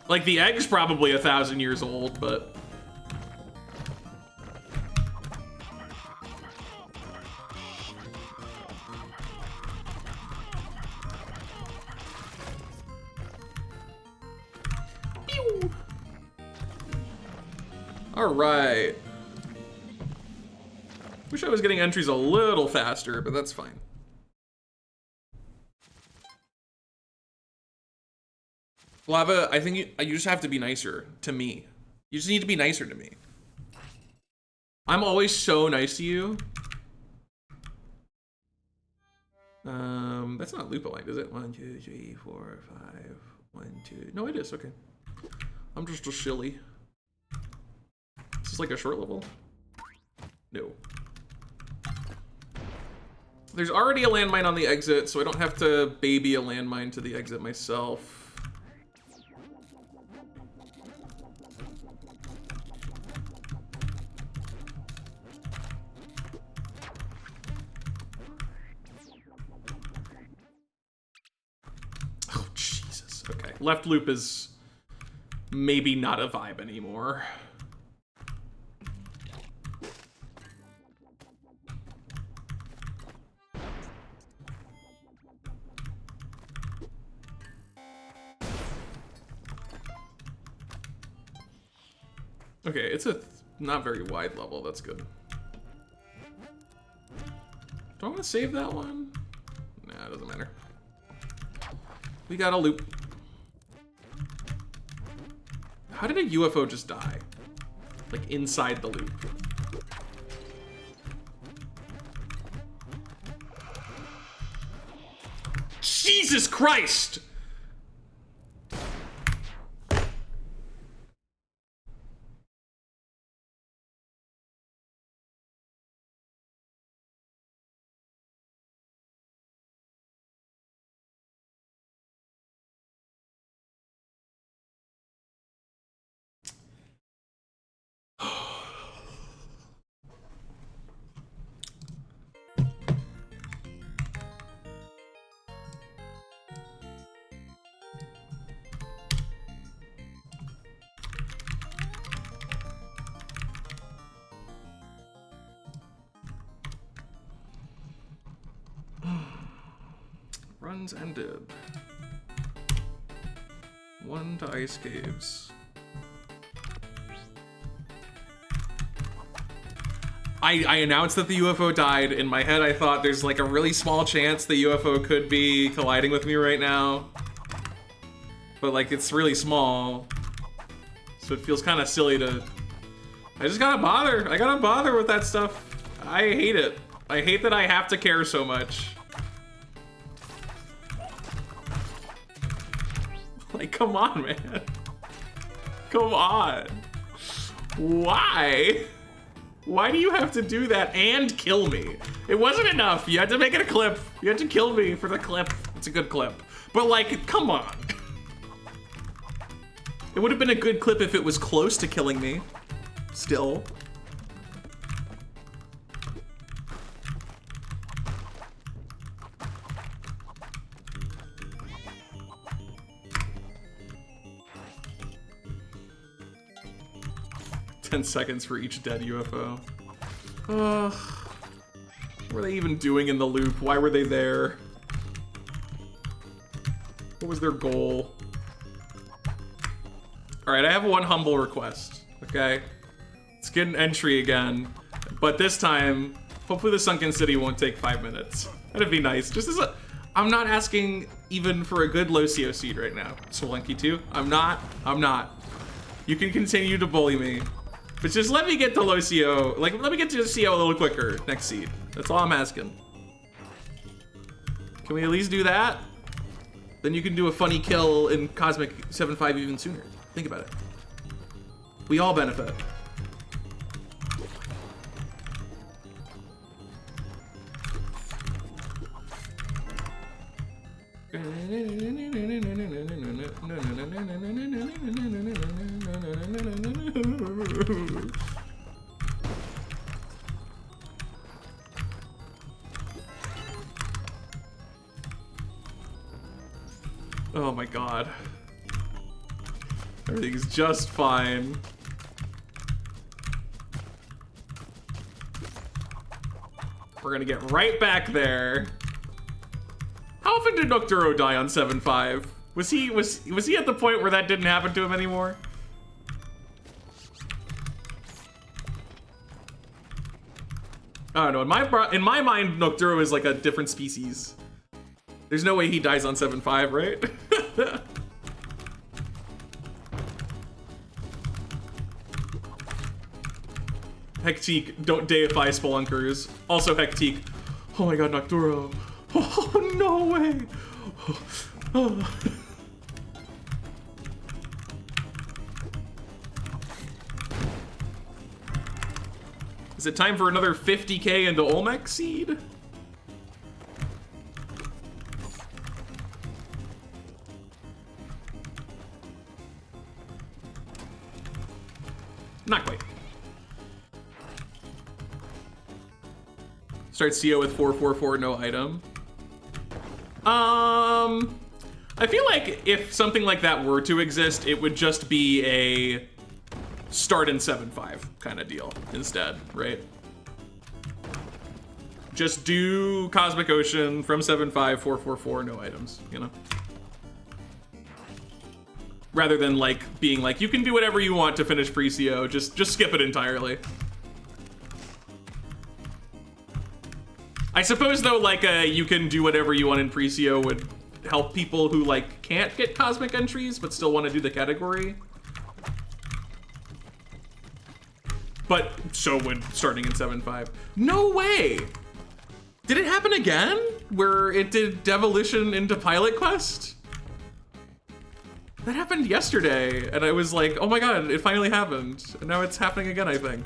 Like the egg's probably 1,000 years old, but. Pew! All right. Wish I was getting entries a little faster, but that's fine. Lava, I think you just have to be nicer to me. You just need to be nicer to me. I'm always so nice to you. That's not loop aligned, is it? 1, 2, 3, 4, 5. 1, 2. No, it is. Okay. I'm just a shilly. Is this like a short level? No. There's already a landmine on the exit, so I don't have to baby a landmine to the exit myself. Oh, Jesus. Okay. Left loop is maybe not a vibe anymore. Okay, it's a not very wide level. That's good. Do I want to save that one? Nah, it doesn't matter. We got a loop. How did a UFO just die? Like inside the loop. Jesus Christ! Runs ended. 1 to Ice Caves. I announced that the UFO died. In my head, I thought there's like a really small chance the UFO could be colliding with me right now. But like, it's really small. So it feels kind of silly to... I just gotta bother. I gotta bother with that stuff. I hate it. I hate that I have to care so much. Like, come on, man. Come on. Why? Why do you have to do that and kill me? It wasn't enough. You had to make it a clip. You had to kill me for the clip. It's a good clip. But like, come on. It would have been a good clip if it was close to killing me. Still. "10 seconds for each dead UFO. Ugh. What were they even doing in the loop? Why were they there? What was their goal? Alright, I have one humble request, okay? Let's get an entry again, but this time, hopefully the Sunken City won't take 5 minutes. That'd be nice. Just as a... I'm not asking even for a good Locio seed right now. Solenki 2? I'm not. You can continue to bully me. But just let me get to Locio, like, let me get to CO a little quicker next seed. That's all I'm asking. Can we at least do that? Then you can do a funny kill in Cosmic 7-5 even sooner. Think about it. We all benefit. Oh my god. Everything's just fine. We're gonna get right back there. How often did Nocturo die on 7-5? Was he at the point where that didn't happen to him anymore? I don't know. In my mind, Nocturo is like a different species. There's no way he dies on 7-5, right? Hectique, don't deify Spelunkers. Also Hectique. Oh my god, Nocturo. Oh, no way. Oh. Is it time for another 50k into Olmec seed? Not quite. Start CO with 444, no item. I feel like if something like that were to exist, it would just be a start in 7-5 kind of deal instead, right? Just do Cosmic Ocean from 7-5, 444, no items, you know? Rather than like being like, you can do whatever you want to finish pre-CO, just skip it entirely. I suppose though, like you can do whatever you want in pre-CO would help people who like can't get Cosmic entries but still want to do the category. But so would starting in 7-5. No way! Did it happen again? where it did devolution into Pilot Quest? That happened yesterday, and I was like, oh my god, it finally happened. And now it's happening again, I think.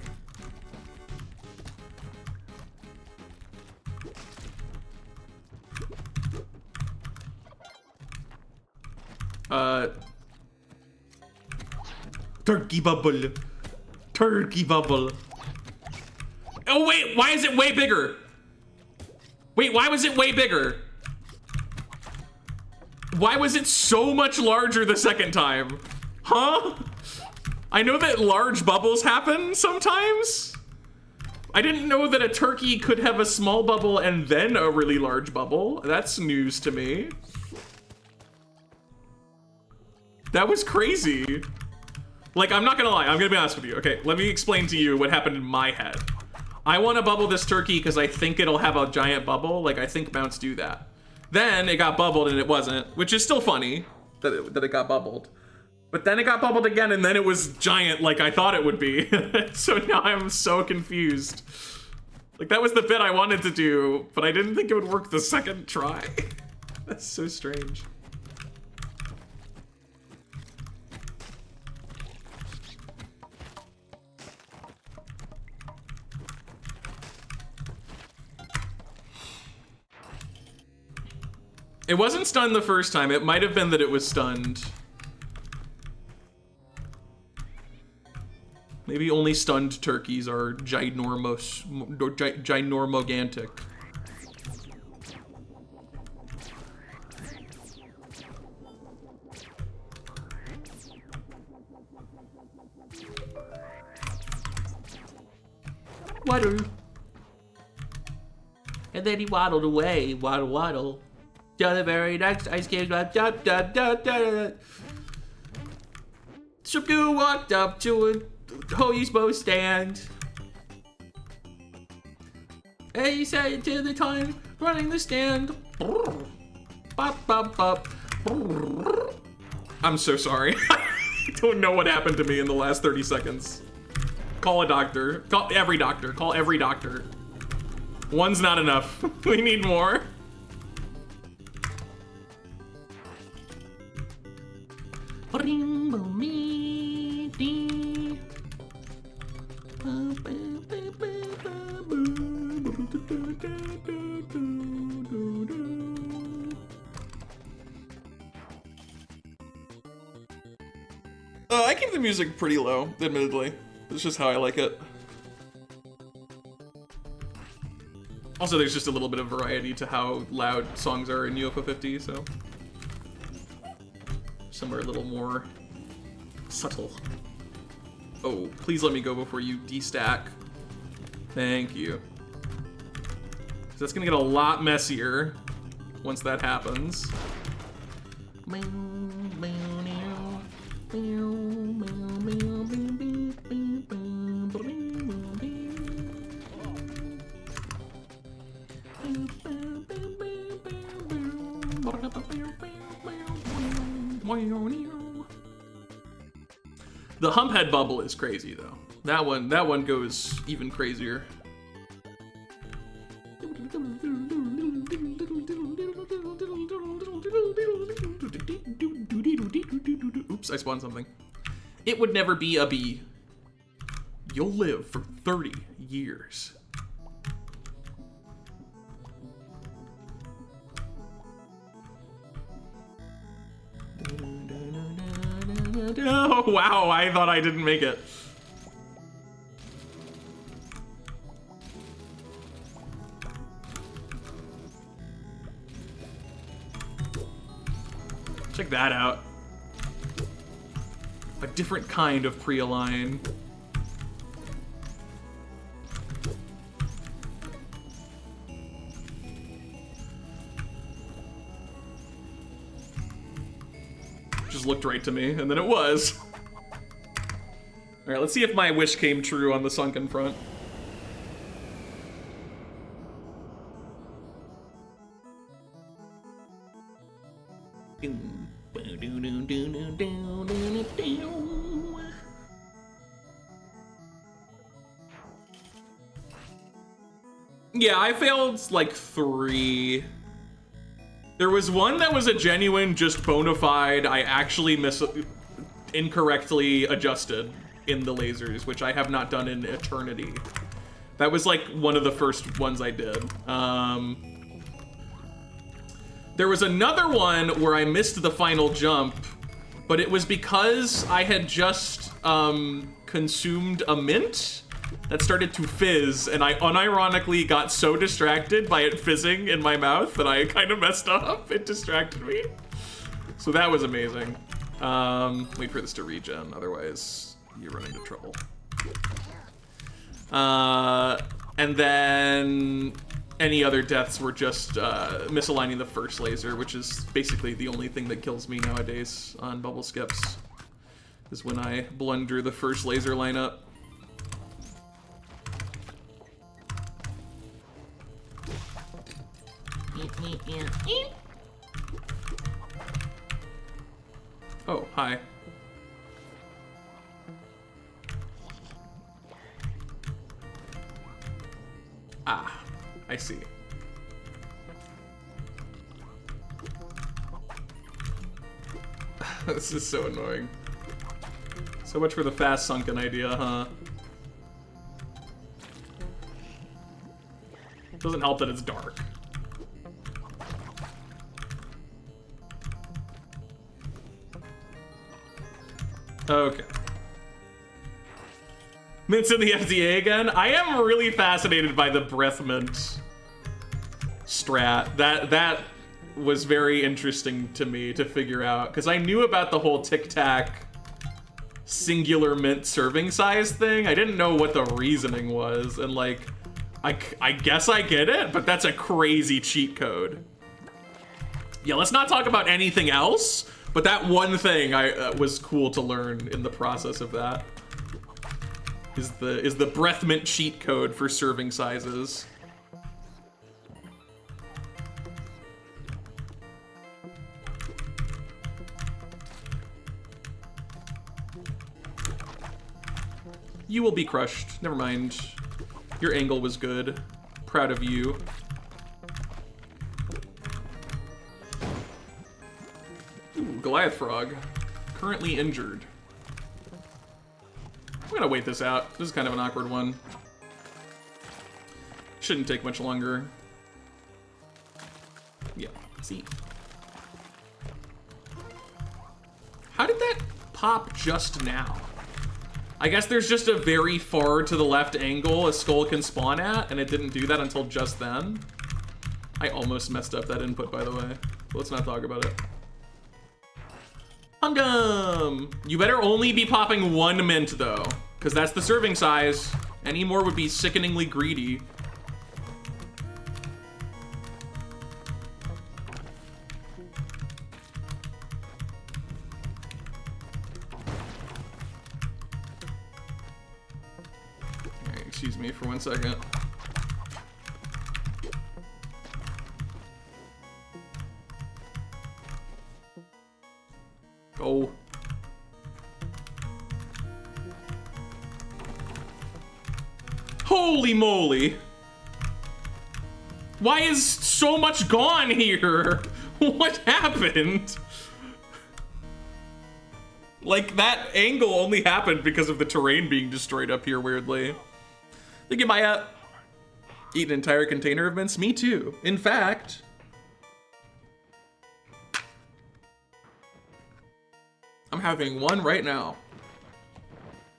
Turkey bubble. Turkey bubble. Oh wait, why is it way bigger? Wait, why was it way bigger? Why was it so much larger the second time? Huh? I know that large bubbles happen sometimes. I didn't know that a turkey could have a small bubble and then a really large bubble. That's news to me. That was crazy. Like, I'm not gonna lie, I'm gonna be honest with you. Okay, let me explain to you what happened in my head. I wanna bubble this turkey because I think it'll have a giant bubble. Like, I think mounts do that. Then it got bubbled and it wasn't, which is still funny that it got bubbled. But then it got bubbled again and then it was giant like I thought it would be. So now I'm so confused. Like, that was the bit I wanted to do, but I didn't think it would work the second try. That's so strange. It wasn't stunned the first time. It might have been that it was stunned. Maybe only stunned turkeys are ginormogantic. Waddle. And then he waddled away. Waddle, waddle. To the very next ice cream shop. Shaku walked up to a Hoyisbo stand. And he said to the time running the stand. Bop, bop, bop. I'm so sorry. I don't know what happened to me in the last 30 seconds. Call a doctor. Call every doctor. Call every doctor. One's not enough. We need more. I keep the music pretty low, admittedly. It's just how I like it. Also, there's just a little bit of variety to how loud songs are in UFO 50, so some are a little more subtle. Oh, please let me go before you destack. Thank you. 'Cause that's gonna get a lot messier once that happens. The humphead bubble is crazy though. That one goes even crazier. Oops, I spawned something. It would never be a bee. You'll live for 30 years. Oh, wow, I thought I didn't make it. Check that out. A different kind of pre-align. Just looked right to me, and then it was. All right, let's see if my wish came true on the sunken front. Yeah, I failed like 3 There was one that was a genuine, just bona fide, I actually incorrectly adjusted in the lasers, which I have not done in eternity. That was like one of the first ones I did. There was another one where I missed the final jump, but it was because I had just consumed a mint that started to fizz, and I unironically got so distracted by it fizzing in my mouth that I kind of messed up. It distracted me. So that was amazing. Wait for this to regen, otherwise you run into trouble. And then any other deaths were just misaligning the first laser, which is basically the only thing that kills me nowadays on bubble skips, is when I blunder the first laser lineup. Oh, hi. Ah, I see. This is so annoying. So much for the fast sunken idea, huh? Doesn't help that it's dark. Okay. Mint's in the FDA again? I am really fascinated by the breath mint strat. That was very interesting to me to figure out, because I knew about the whole Tic Tac singular mint serving size thing. I didn't know what the reasoning was, and like, I guess I get it, but that's a crazy cheat code. Yeah, let's not talk about anything else, but that one thing was cool to learn in the process of that. Is the breath mint cheat code for serving sizes. You will be crushed. Never mind. Your angle was good. Proud of you. Ooh, Goliath Frog. Currently injured. I'm gonna wait this out. This is kind of an awkward one. Shouldn't take much longer. Yeah, see. How did that pop just now? I guess there's just a very far to the left angle a skull can spawn at, and it didn't do that until just then. I almost messed up that input, by the way. Let's not talk about it. Hungum! You better only be popping one mint, though, because that's the serving size. Any more would be sickeningly greedy. Right, excuse me for 1 second. Go. Holy moly! Why is so much gone here? What happened? Like, that angle only happened because of the terrain being destroyed up here, weirdly. Think you might eat an entire container of mints? Me too. In fact, I'm having one right now.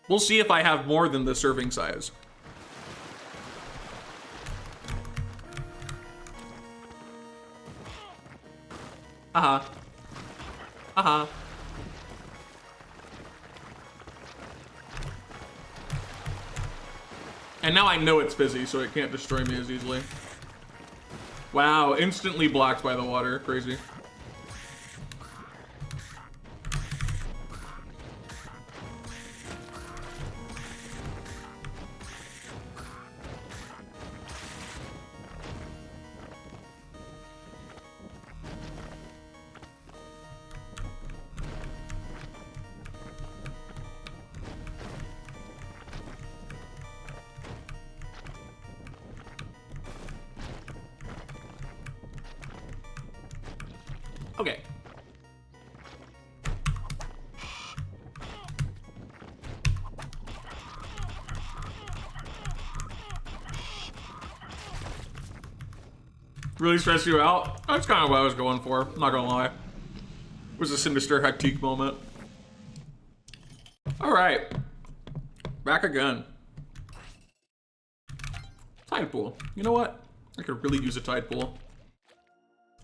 We'll see if I have more than the serving size. Uh-huh. Uh-huh. And now I know it's fizzy, so it can't destroy me as easily. Wow, instantly blocked by the water. Crazy. Okay. Really stress you out? That's kind of what I was going for, I'm not gonna lie. It was a sinister hectic moment. Alright. Back again. Tide pool. You know what? I could really use a tide pool.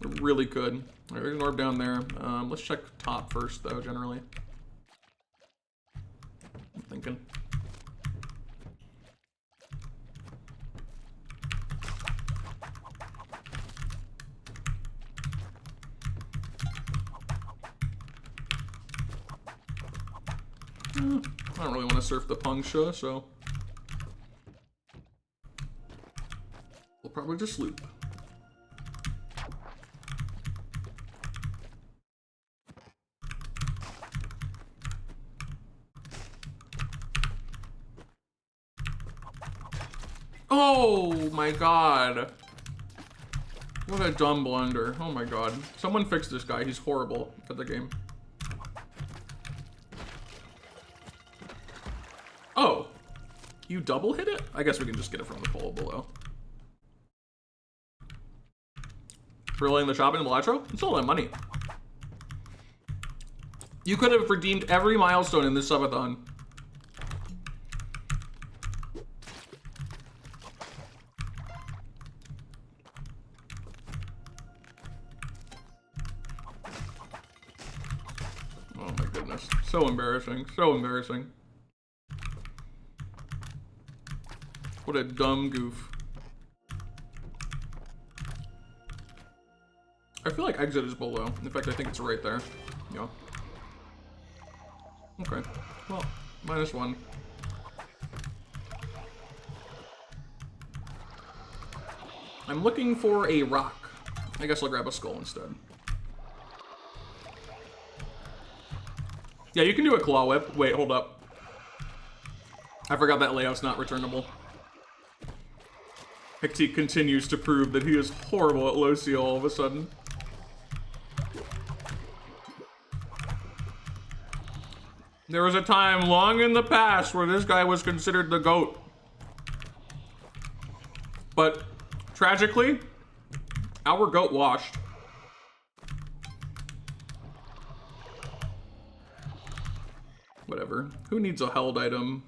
I really could. Alright, there's an orb down there. Let's check top first, though, generally. I'm thinking. I don't really want to surf the Pungsha, so we'll probably just loop. Oh my god. What a dumb blunder. Oh my god. Someone fix this guy. He's horrible at the game. Oh. You double hit it? I guess we can just get it from the pole below. Relaying the shop in Elatro? It's all that money. You could have redeemed every milestone in this subathon. Oh my goodness. So embarrassing. So embarrassing. What a dumb goof. I feel like exit is below. In fact, I think it's right there. Yeah. Okay. Well, -1. I'm looking for a rock. I guess I'll grab a skull instead. Yeah, you can do a claw whip. Wait, hold up. I forgot that layout's not returnable. Hectic continues to prove that he is horrible at low seal all of a sudden. There was a time long in the past where this guy was considered the GOAT. But, tragically, our GOAT washed. Whatever. Who needs a held item?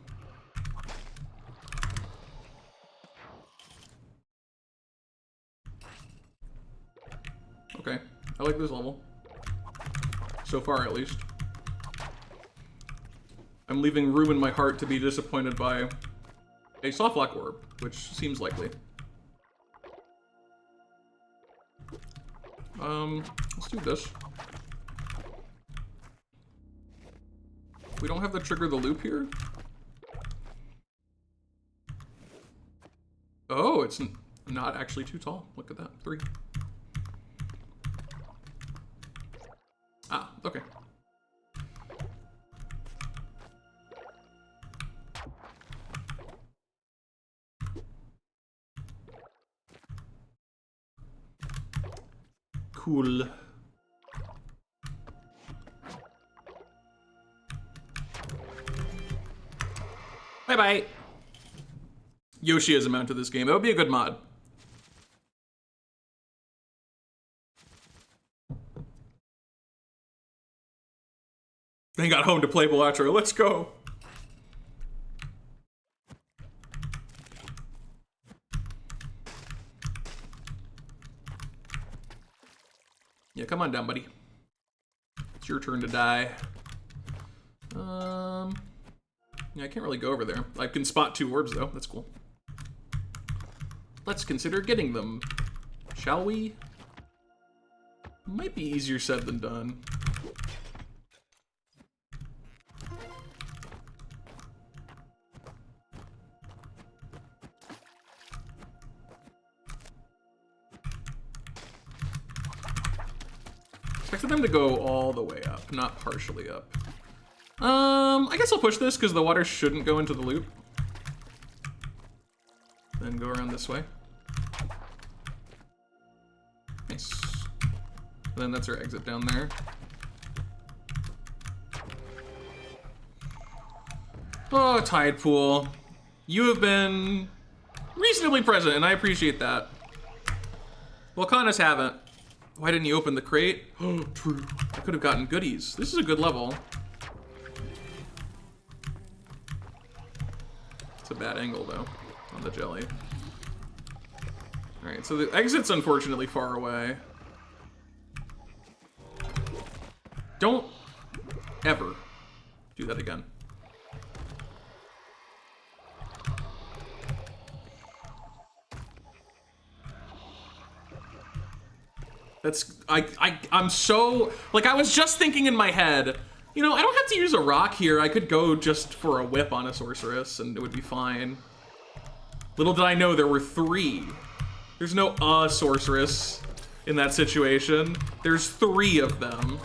Okay, I like this level. So far, at least. I'm leaving room in my heart to be disappointed by a soft lock orb, which seems likely. Let's do this. We don't have to trigger the loop here? Oh, it's not actually too tall. Look at that, 3. Ah, okay. Cool. Bye-bye. Yoshi is a mount to this game. It would be a good mod. They got home to play Balatro. Let's go. Yeah, come on down, buddy. It's your turn to die. Yeah, I can't really go over there. I can spot 2 orbs, though. That's cool. Let's consider getting them. Shall we? Might be easier said than done. Expected them to go all the way up, not partially up. I guess I'll push this because the water shouldn't go into the loop. Then go around this way. Nice. then that's our exit down there. Oh, Tide Pool. You have been reasonably present, and I appreciate that. Volcanis haven't. Why didn't you open the crate? Oh, true. I could have gotten goodies. This is a good level. It's a bad angle, though, on the jelly. Alright, so the exit's unfortunately far away. Don't ever do that again. I'm so, like, I was just thinking in my head, you know, I don't have to use a rock here. I could go just for a whip on a sorceress and it would be fine. Little did I know there were 3. There's no sorceress in that situation. There's 3 of them.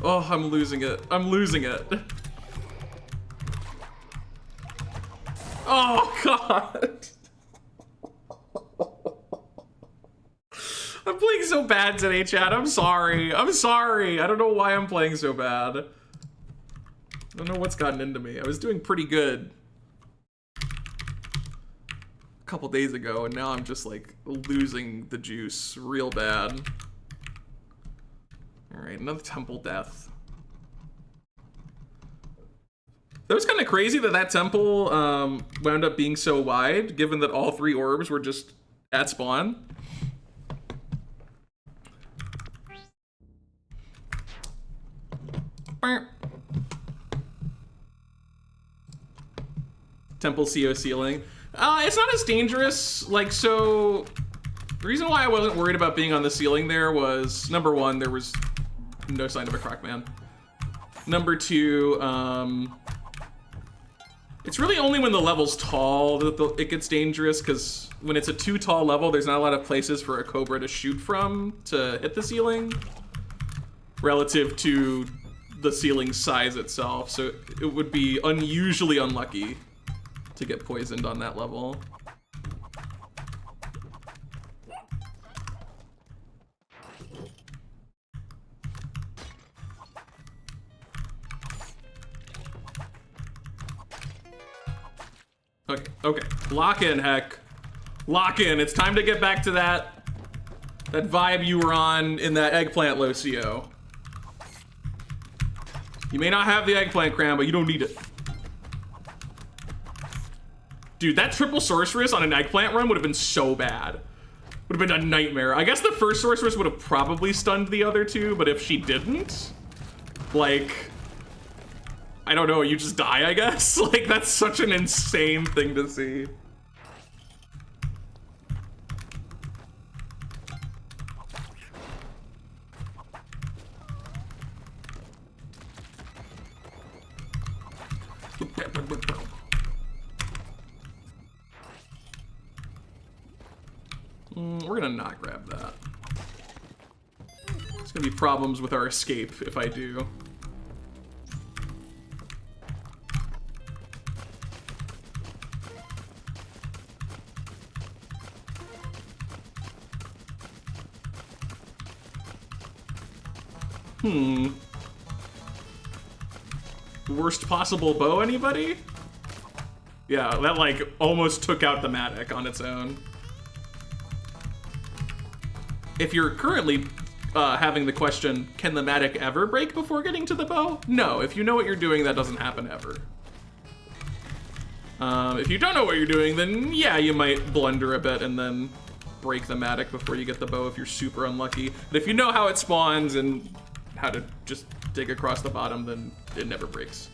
Oh, I'm losing it. I'm losing it. Oh, God. I'm playing so bad today, chat. I'm sorry. I'm sorry. I don't know why I'm playing so bad. I don't know what's gotten into me. I was doing pretty good a couple days ago, and now I'm just, like, losing the juice real bad. Alright, another temple death. That was kind of crazy that that temple wound up being so wide, given that all 3 orbs were just at spawn. Temple CO ceiling. It's not as dangerous. Like, so the reason why I wasn't worried about being on the ceiling there was, number 1, there was no sign of a crackman. Number 2, it's really only when the level's tall that it gets dangerous, because when it's a too tall level, there's not a lot of places for a Cobra to shoot from to hit the ceiling relative to the ceiling size itself. So it would be unusually unlucky to get poisoned on that level. Okay. Lock in, heck. Lock in. It's time to get back to that vibe you were on in that eggplant Locio. You may not have the eggplant cram, but you don't need it. Dude, that triple sorceress on an eggplant run would have been so bad. Would have been a nightmare. I guess the first sorceress would have probably stunned the other 2, but if she didn't, like, I don't know, you just die, I guess? Like, that's such an insane thing to see. We're gonna not grab that. There's gonna be problems with our escape if I do. Worst possible bow, anybody? Yeah, that like almost took out the Matic on its own. If you're currently having the question, can the Matic ever break before getting to the bow? No, if you know what you're doing, that doesn't happen ever. If you don't know what you're doing, then yeah, you might blunder a bit and then break the Matic before you get the bow if you're super unlucky. But if you know how it spawns and how to just dig across the bottom, then it never breaks.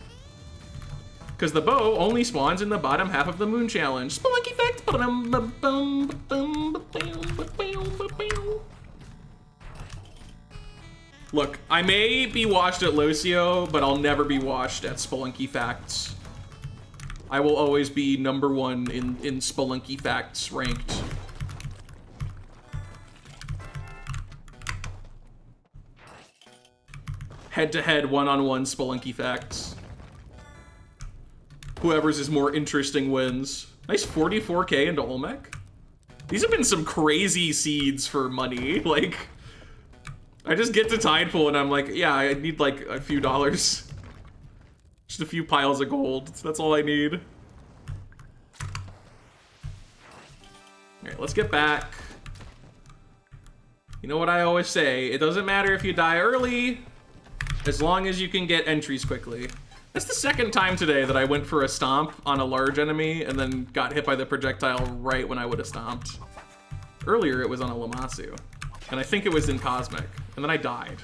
Because the bow only spawns in the bottom half of the moon challenge. Spelunky effect. Look, I may be washed at Locio, but I'll never be washed at Spelunky Facts. I will always be #1 in Spelunky Facts ranked. Head-to-head, one-on-one Spelunky Facts. Whoever's is more interesting wins. Nice 44k into Olmec. These have been some crazy seeds for money. Like, I just get to Tidepool and I'm like, yeah, I need like a few dollars. Just a few piles of gold. That's all I need. Alright, let's get back. You know what I always say, it doesn't matter if you die early, as long as you can get entries quickly. That's the second time today that I went for a stomp on a large enemy and then got hit by the projectile right when I would have stomped. Earlier it was on a Lammasu, and I think it was in Cosmic, and then I died.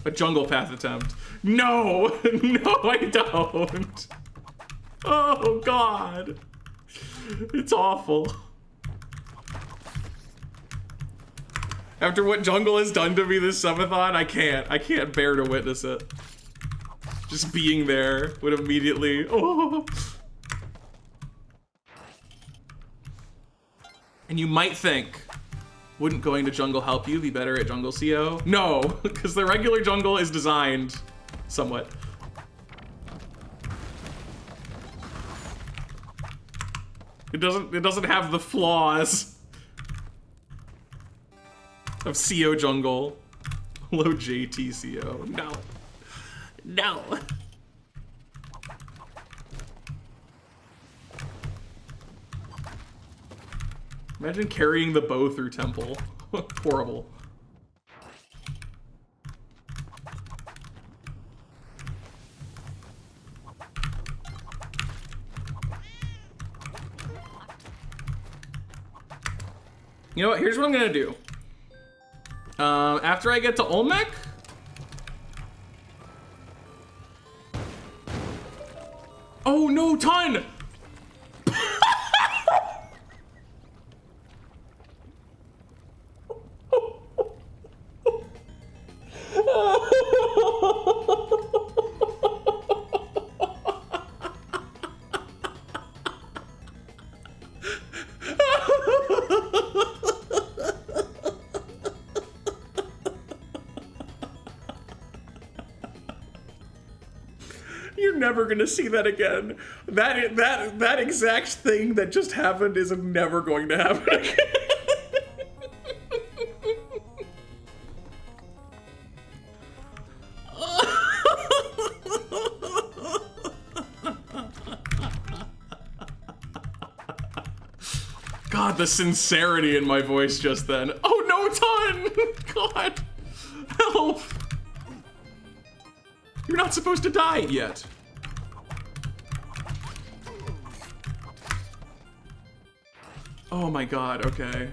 A jungle path attempt. No! No, I don't! Oh, God. It's awful. After what jungle has done to me this subathon, I can't bear to witness it. Just being there would immediately, oh. And you might think, wouldn't going to jungle help you be better at jungle CO? No, because the regular jungle is designed somewhat. It doesn't have the flaws of CO jungle. Low JT CO. No. No. Imagine carrying the bow through temple. Horrible. You know what? Here's what I'm gonna do. After I get to Olmec, oh no, ton! You're never gonna see that again. That exact thing that just happened is never going to happen again. God, the sincerity in my voice just then. Oh no, Ton! God, help! You're not supposed to die yet. Oh my God, okay.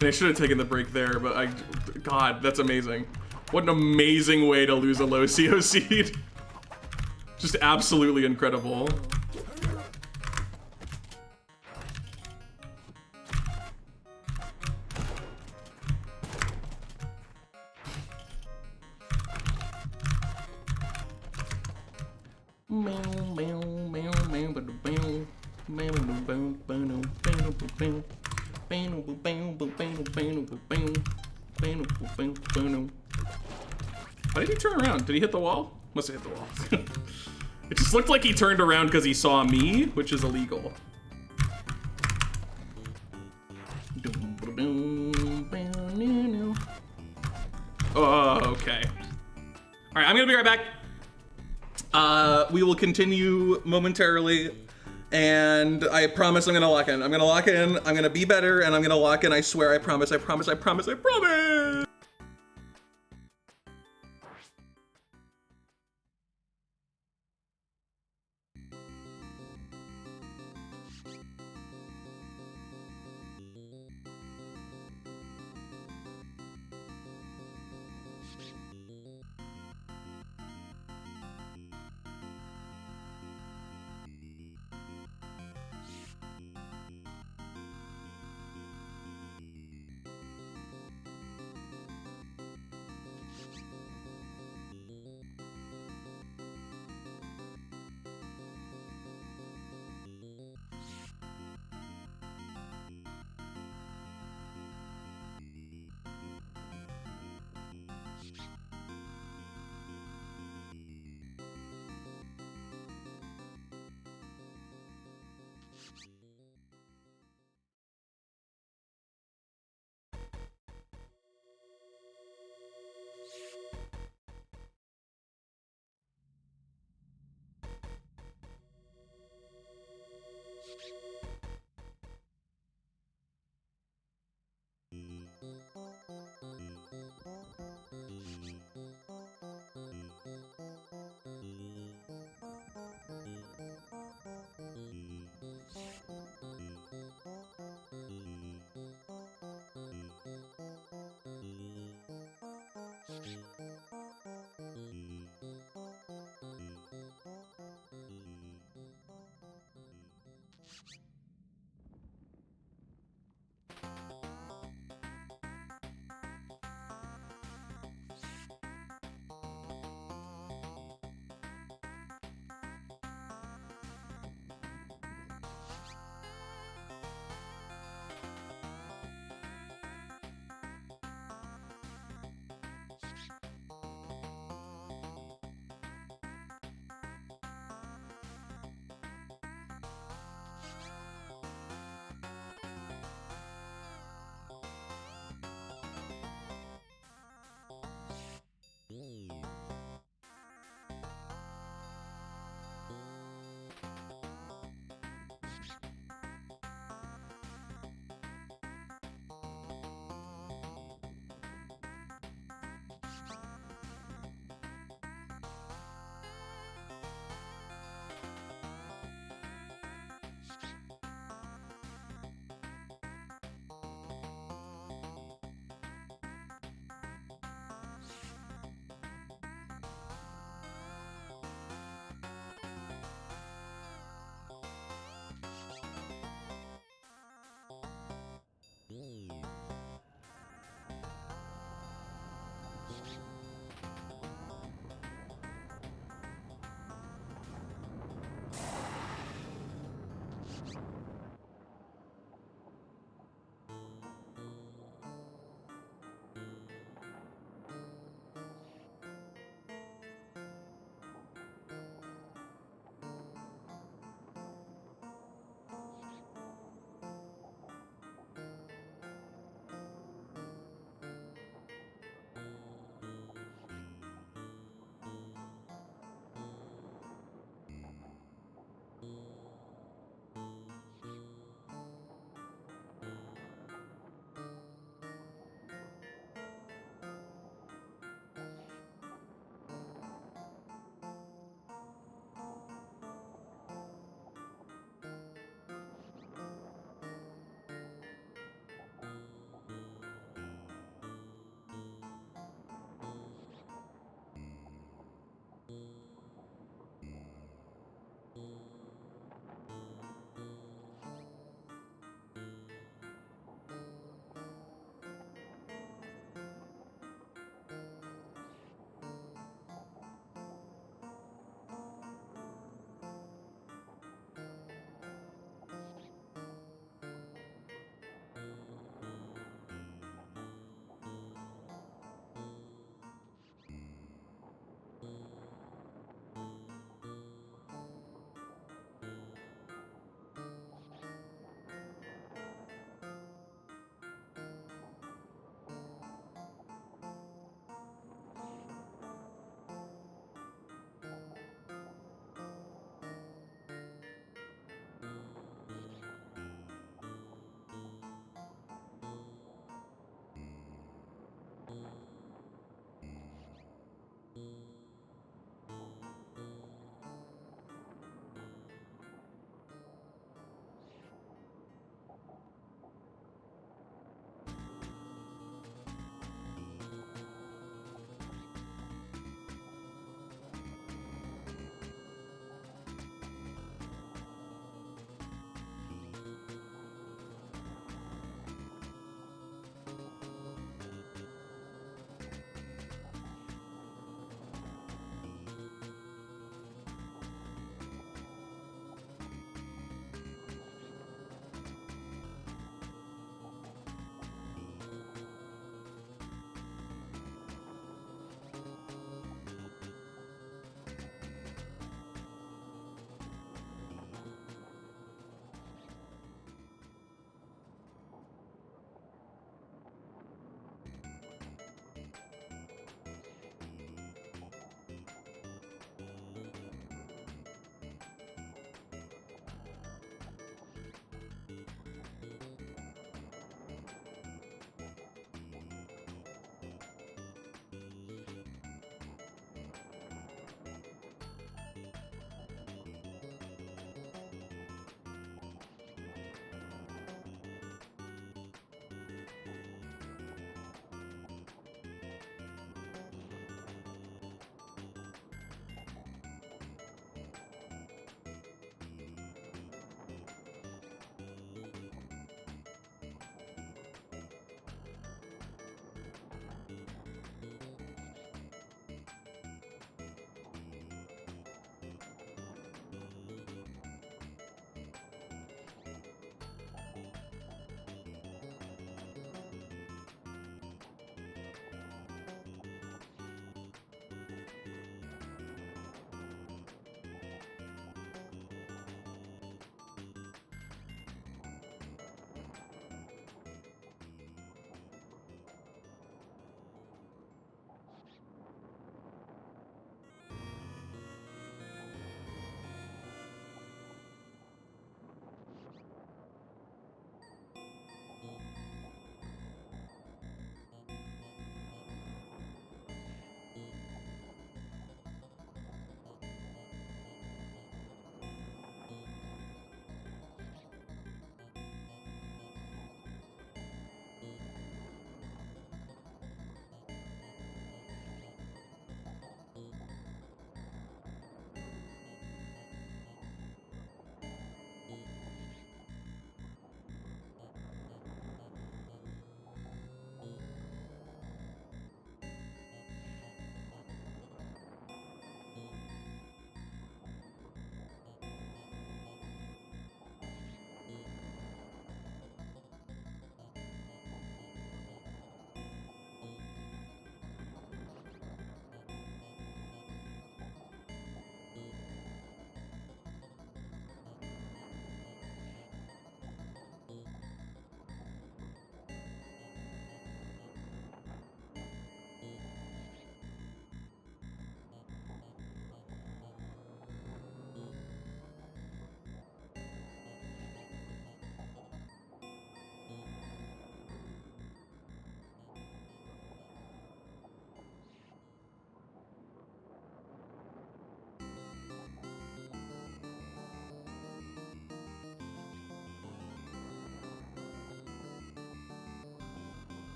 And I should have taken the break there, but God, that's amazing. What an amazing way to lose a low CO seed. Just absolutely incredible. Why did he turn around? Did he hit the wall? Must have hit the wall. It just looked like he turned around because he saw me, which is illegal. Oh, okay. All right, I'm gonna be right back. We will continue momentarily, and I promise I'm gonna lock in. I'm gonna lock in, I'm gonna be better, and I'm gonna lock in, I swear, I promise, I promise, I promise, I promise!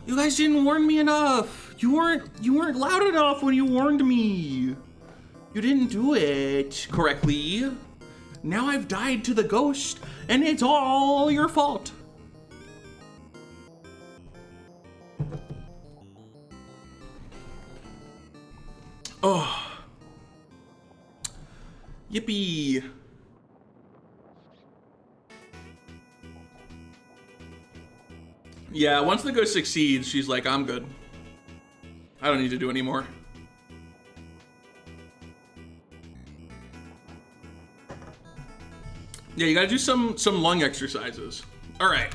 You guys didn't warn me enough. You weren't loud enough when you warned me. You didn't do it correctly. Now I've died to the ghost, and it's all your fault. Oh. Yippee. Yeah, once the ghost succeeds, she's like, I'm good. I don't need to do anymore. Yeah, you gotta do some lung exercises. All right.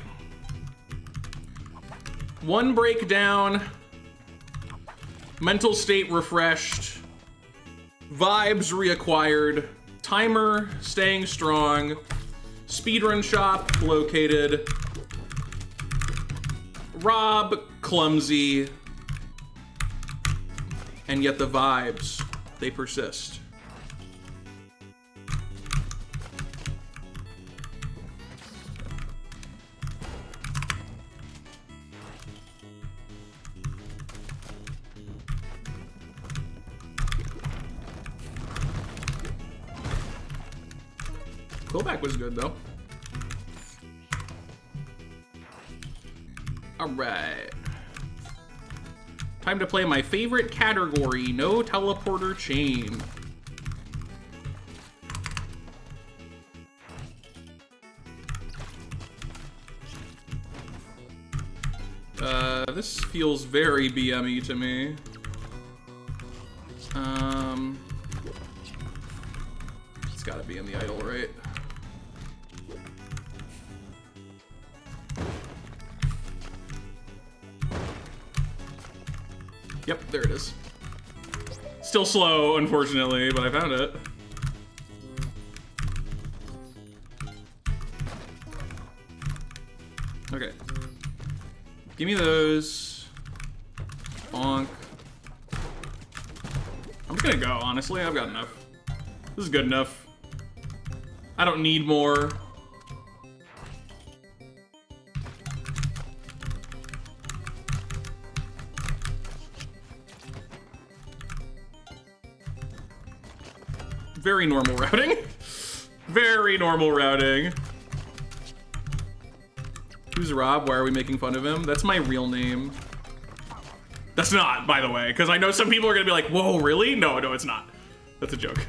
1 breakdown. Mental state refreshed. Vibes reacquired. Timer staying strong. Speedrun shop located. Rob clumsy. And yet the vibes, they persist. Pullback was good though. All right. Time to play my favorite category, no teleporter chain. This feels very BME to me. It's gotta be in the idle, right? Yep, there it is. Still slow, unfortunately, but I found it. Okay. Give me those. Bonk. I'm just gonna go, honestly. I've got enough. This is good enough. I don't need more. Very normal routing. Very normal routing. Who's Rob? Why are we making fun of him? That's my real name. That's not, by the way, because I know some people are gonna be like, whoa, really? No, it's not. That's a joke.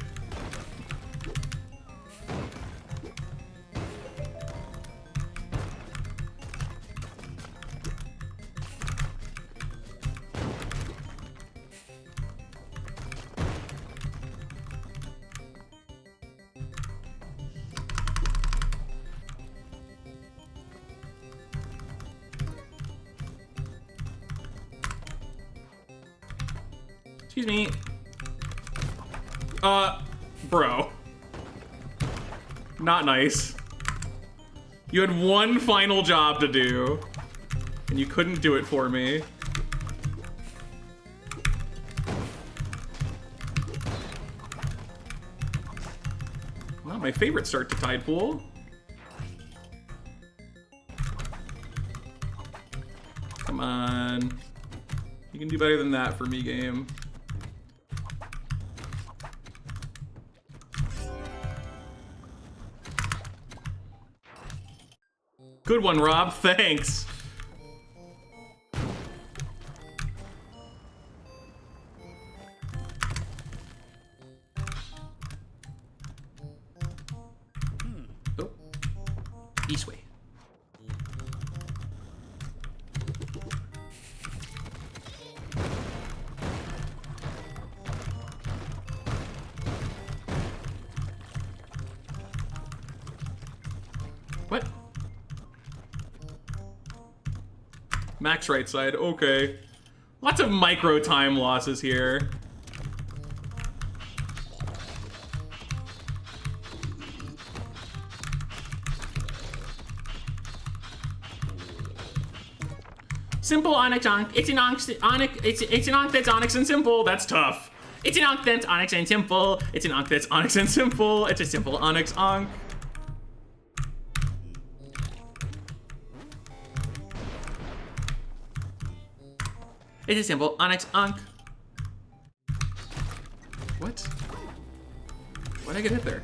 Excuse me. Bro. Not nice. You had one final job to do, and you couldn't do it for me. Not my favorite start to Tide Pool. Come on. You can do better than that for me, game. Good one, Rob. Thanks. Oh. East way. What? Max right side, okay. Lots of micro time losses here. Simple Onyx Onk. It's an Onk that's Onyx and simple. That's tough. It's an Onk that's Onyx and simple. It's an Onk that's Onyx and simple. It's a simple Onyx Onk. It's a simple Onyx Ankh. What? Why'd I get hit there?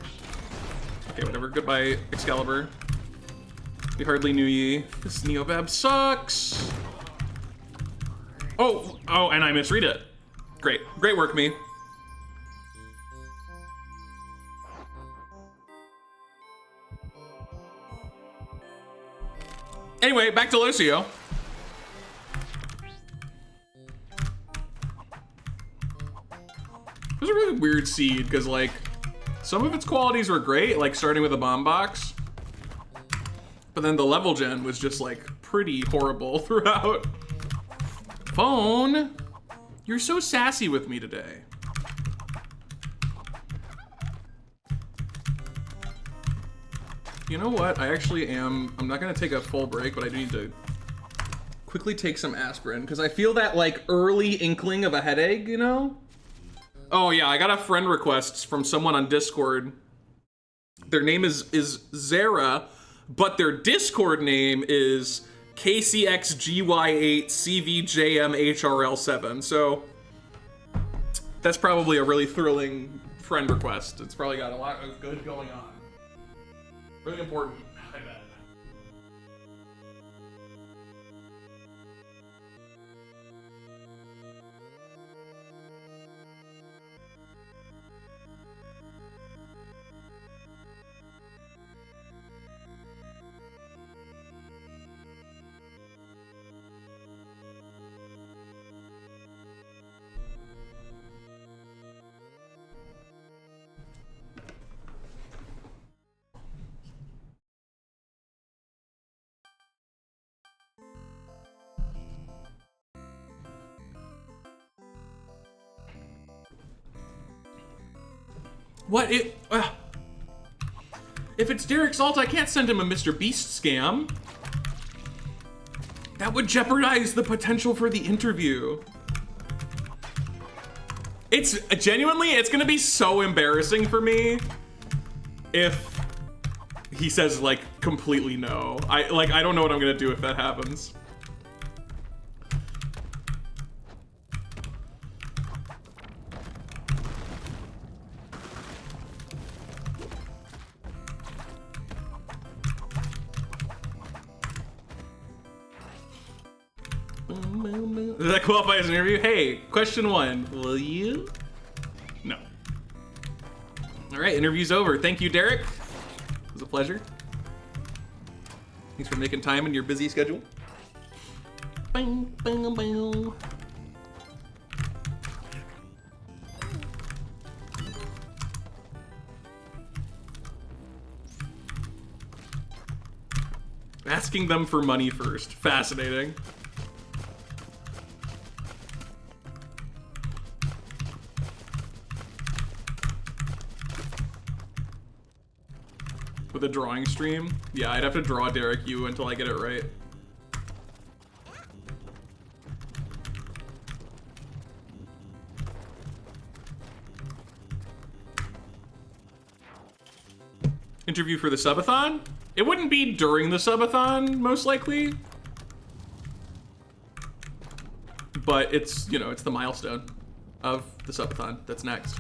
Okay, whatever. Goodbye, Excalibur. We hardly knew ye. This Neobab sucks. Oh, and I misread it. Great. Great work, me. Anyway, back to Lucio. It was a really weird seed, because, like, some of its qualities were great, like starting with a bomb box. But then the level gen was just, like, pretty horrible throughout. Phone, you're so sassy with me today. You know what? I actually am. I'm not gonna take a full break, but I do need to quickly take some aspirin because I feel that like early inkling of a headache, you know? Oh yeah, I got a friend request from someone on Discord. Their name is Zara, but their Discord name is KCXGY8CVJMHRL7. So that's probably a really thrilling friend request. It's probably got a lot of good going on. Really important, I bet. What? If it's Derek Salt, I can't send him a Mr. Beast scam. That would jeopardize the potential for the interview. It's genuinely, it's gonna be so embarrassing for me if he says like completely no. I don't know what I'm gonna do if that happens. Does that qualify as an interview? Hey, question one, will you? No. All right, interview's over. Thank you, Derek. It was a pleasure. Thanks for making time in your busy schedule. Bang, bang, bang. Asking them for money first. Fascinating. With a drawing stream? Yeah, I'd have to draw Derek Yu until I get it right. Interview for the subathon? It wouldn't be during the subathon, most likely. But it's, you know, it's the milestone of the subathon that's next.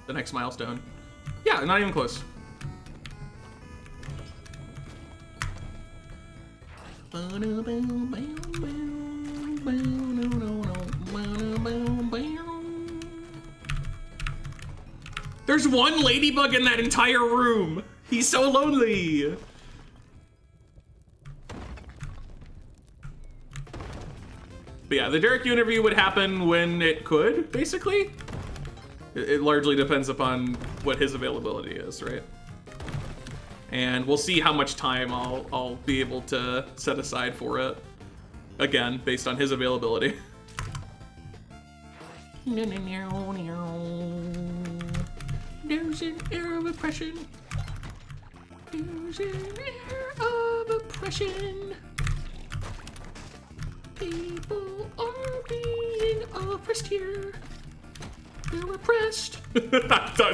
The next milestone. Yeah, not even close. There's one ladybug in that entire room. He's so lonely. But yeah, the Derek Yu interview would happen when it could, basically. It largely depends upon what his availability is, right? And we'll see how much time I'll be able to set aside for it. Again, based on his availability. There's an air of oppression. There's an air of oppression. People are being oppressed here. They're oppressed.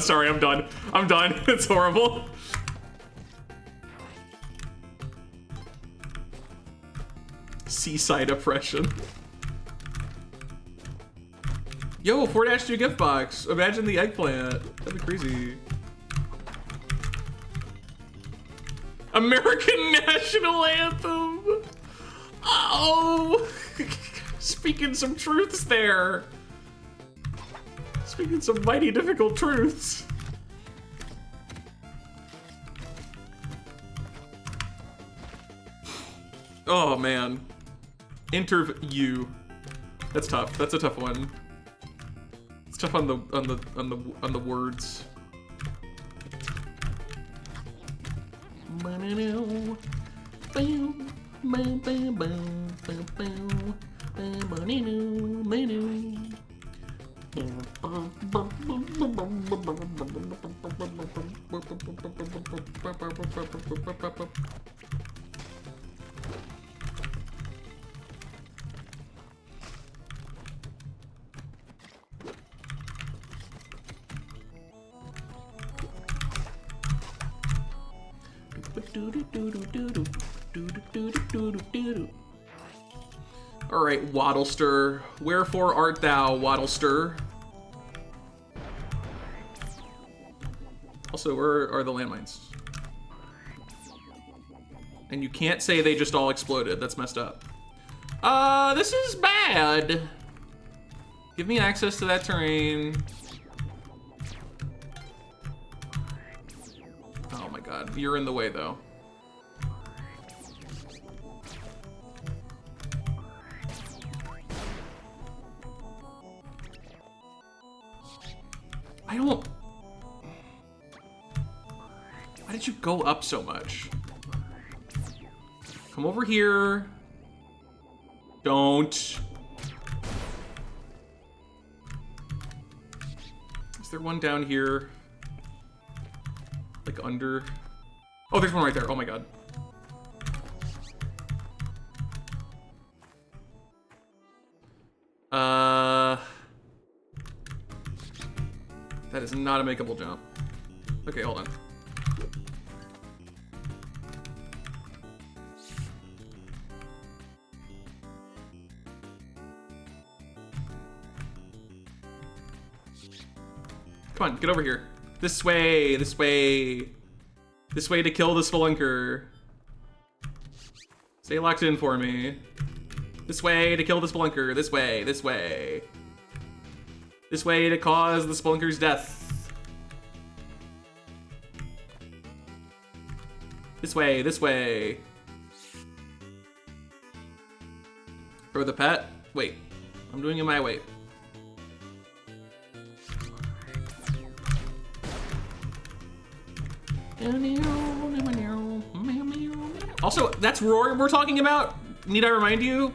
Sorry, I'm done. I'm done. It's horrible. Seaside oppression. Yo, 4-2 gift box. Imagine the eggplant. That'd be crazy. American National Anthem. Oh, speaking some truths there. Speaking some mighty difficult truths. Oh man. Interview. That's tough. That's a tough one. It's tough on the words. All right, Waddlester. Wherefore art thou, Waddlester? Also, where are the landmines? And you can't say they just all exploded. That's messed up. This is bad. Give me access to that terrain. Oh my god, you're in the way though. I don't... Why did you go up so much? Come over here. Don't. Is there one down here? Like under? Oh, there's one right there. Oh my god. That is not a makeable jump. Okay, hold on. Come on, get over here. This way, this way. This way to kill the Spelunker. Stay locked in for me. This way to kill the Spelunker. This way, this way. This way to cause the Spelunker's death. This way, this way. Throw the pet. Wait, I'm doing it my way. Also, that's Roar we're talking about? Need I remind you?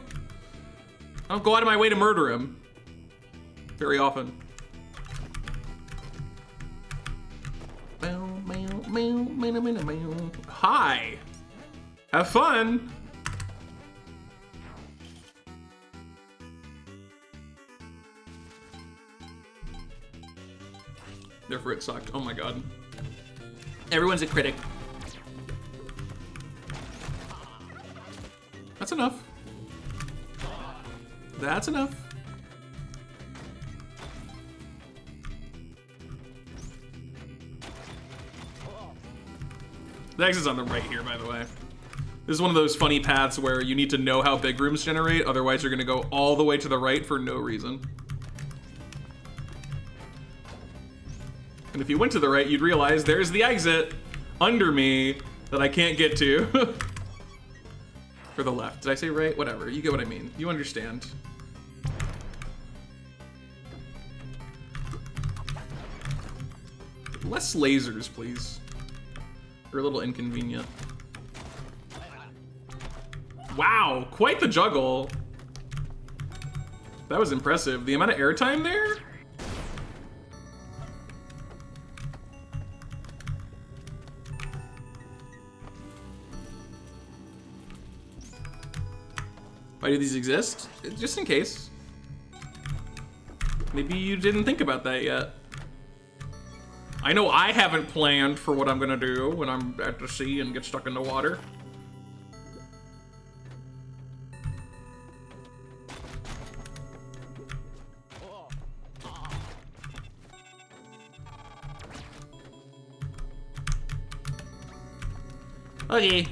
I don't go out of my way to murder him. Very often. Hi. Have fun. Therefore it sucked. Oh my god. Everyone's a critic. That's enough. That's enough. The exit's on the right here, by the way. This is one of those funny paths where you need to know how big rooms generate, otherwise you're gonna go all the way to the right for no reason. And if you went to the right, you'd realize there's the exit under me that I can't get to. For the left. Did I say right? Whatever. You get what I mean. You understand. Less lasers, please. They're a little inconvenient. Wow, quite the juggle. That was impressive. The amount of airtime there? Why do these exist? Just in case. Maybe you didn't think about that yet. I know I haven't planned for what I'm gonna do when I'm at the sea and get stuck in the water. Okay.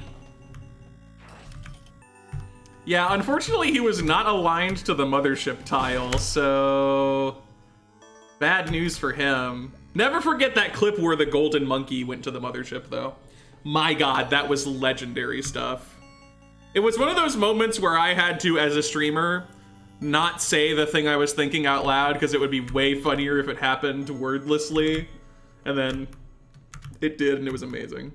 Yeah, unfortunately he was not aligned to the mothership tile, so... Bad news for him. Never forget that clip where the golden monkey went to the mothership, though. My god, that was legendary stuff. It was one of those moments where I had to, as a streamer, not say the thing I was thinking out loud, because it would be way funnier if it happened wordlessly. And then it did, and it was amazing.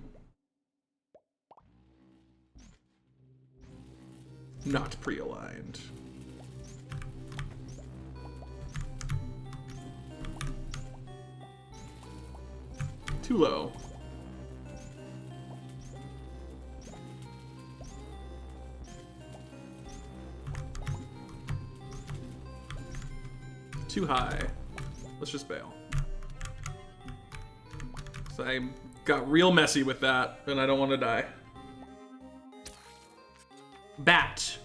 Not pre-aligned. Too low. Too high. Let's just bail. So I got real messy with that, and I don't want to die. Bat.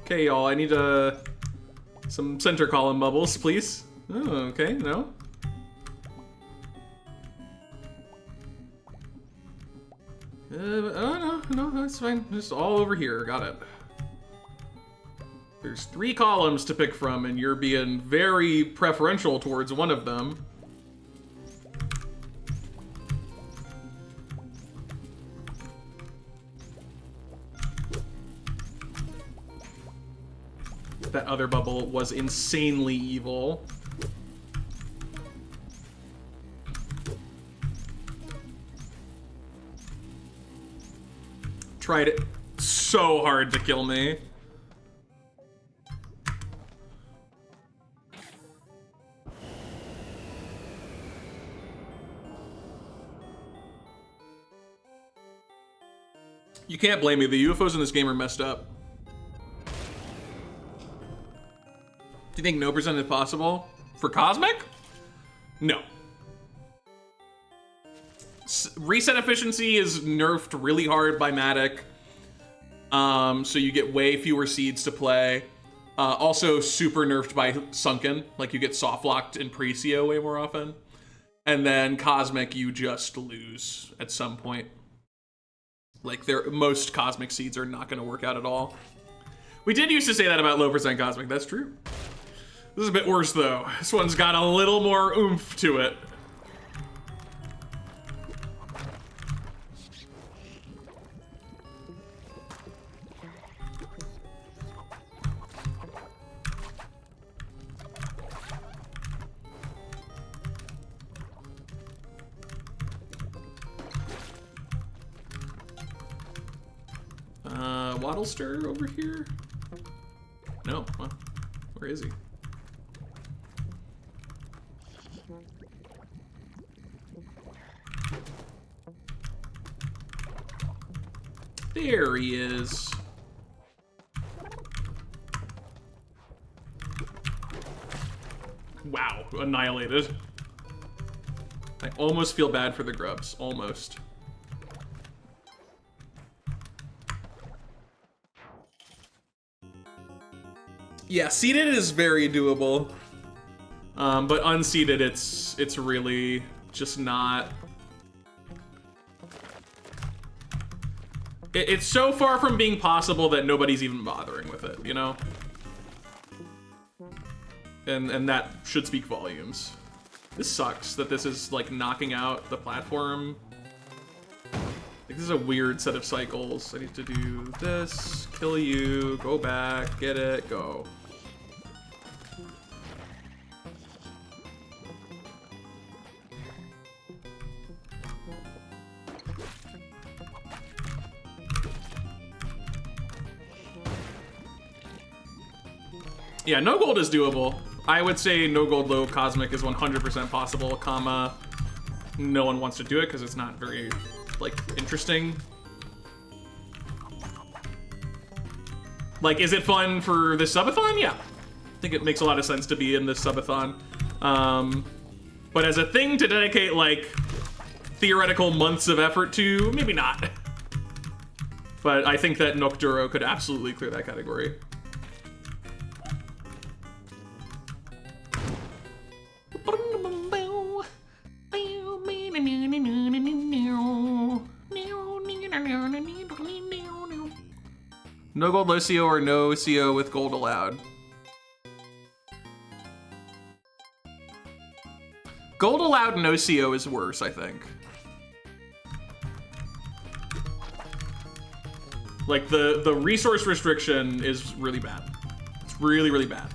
Okay, y'all, I need some center column bubbles, please. Oh, okay, no. Oh, no, that's fine. Just all over here, got it. There's 3 columns to pick from, and you're being very preferential towards one of them. That other bubble was insanely evil. Tried it so hard to kill me. You can't blame me. The UFOs in this game are messed up. Do you think no percent is possible? For Cosmic? No. Reset efficiency is nerfed really hard by Matic. So you get way fewer seeds to play. Also super nerfed by Sunken. Like you get soft locked in Precio way more often. And then Cosmic you just lose at some point. Like most Cosmic seeds are not gonna work out at all. We did used to say that about low percent Cosmic, that's true. This is a bit worse though. This one's got a little more oomph to it. Waddlester over here? No, well, where is he? There he is. Wow, annihilated. I almost feel bad for the grubs, almost. Yeah, seeded is very doable, but unseeded, it's really just not. It's so far from being possible that nobody's even bothering with it, you know? And that should speak volumes. This sucks that this is like knocking out the platform. Like, this is a weird set of cycles. I need to do this, kill you, go back, get it, go. Yeah, no gold is doable. I would say no gold low Cosmic is 100% possible, comma, no one wants to do it because it's not very, like, interesting. Like, is it fun for this subathon? Yeah. I think it makes a lot of sense to be in this subathon. But as a thing to dedicate, like, theoretical months of effort to, maybe not. But I think that Nocturo could absolutely clear that category. No gold, low CO, or no CO with gold allowed. Gold allowed, no CO is worse, I think. Like, the resource restriction is really bad. It's really, really bad.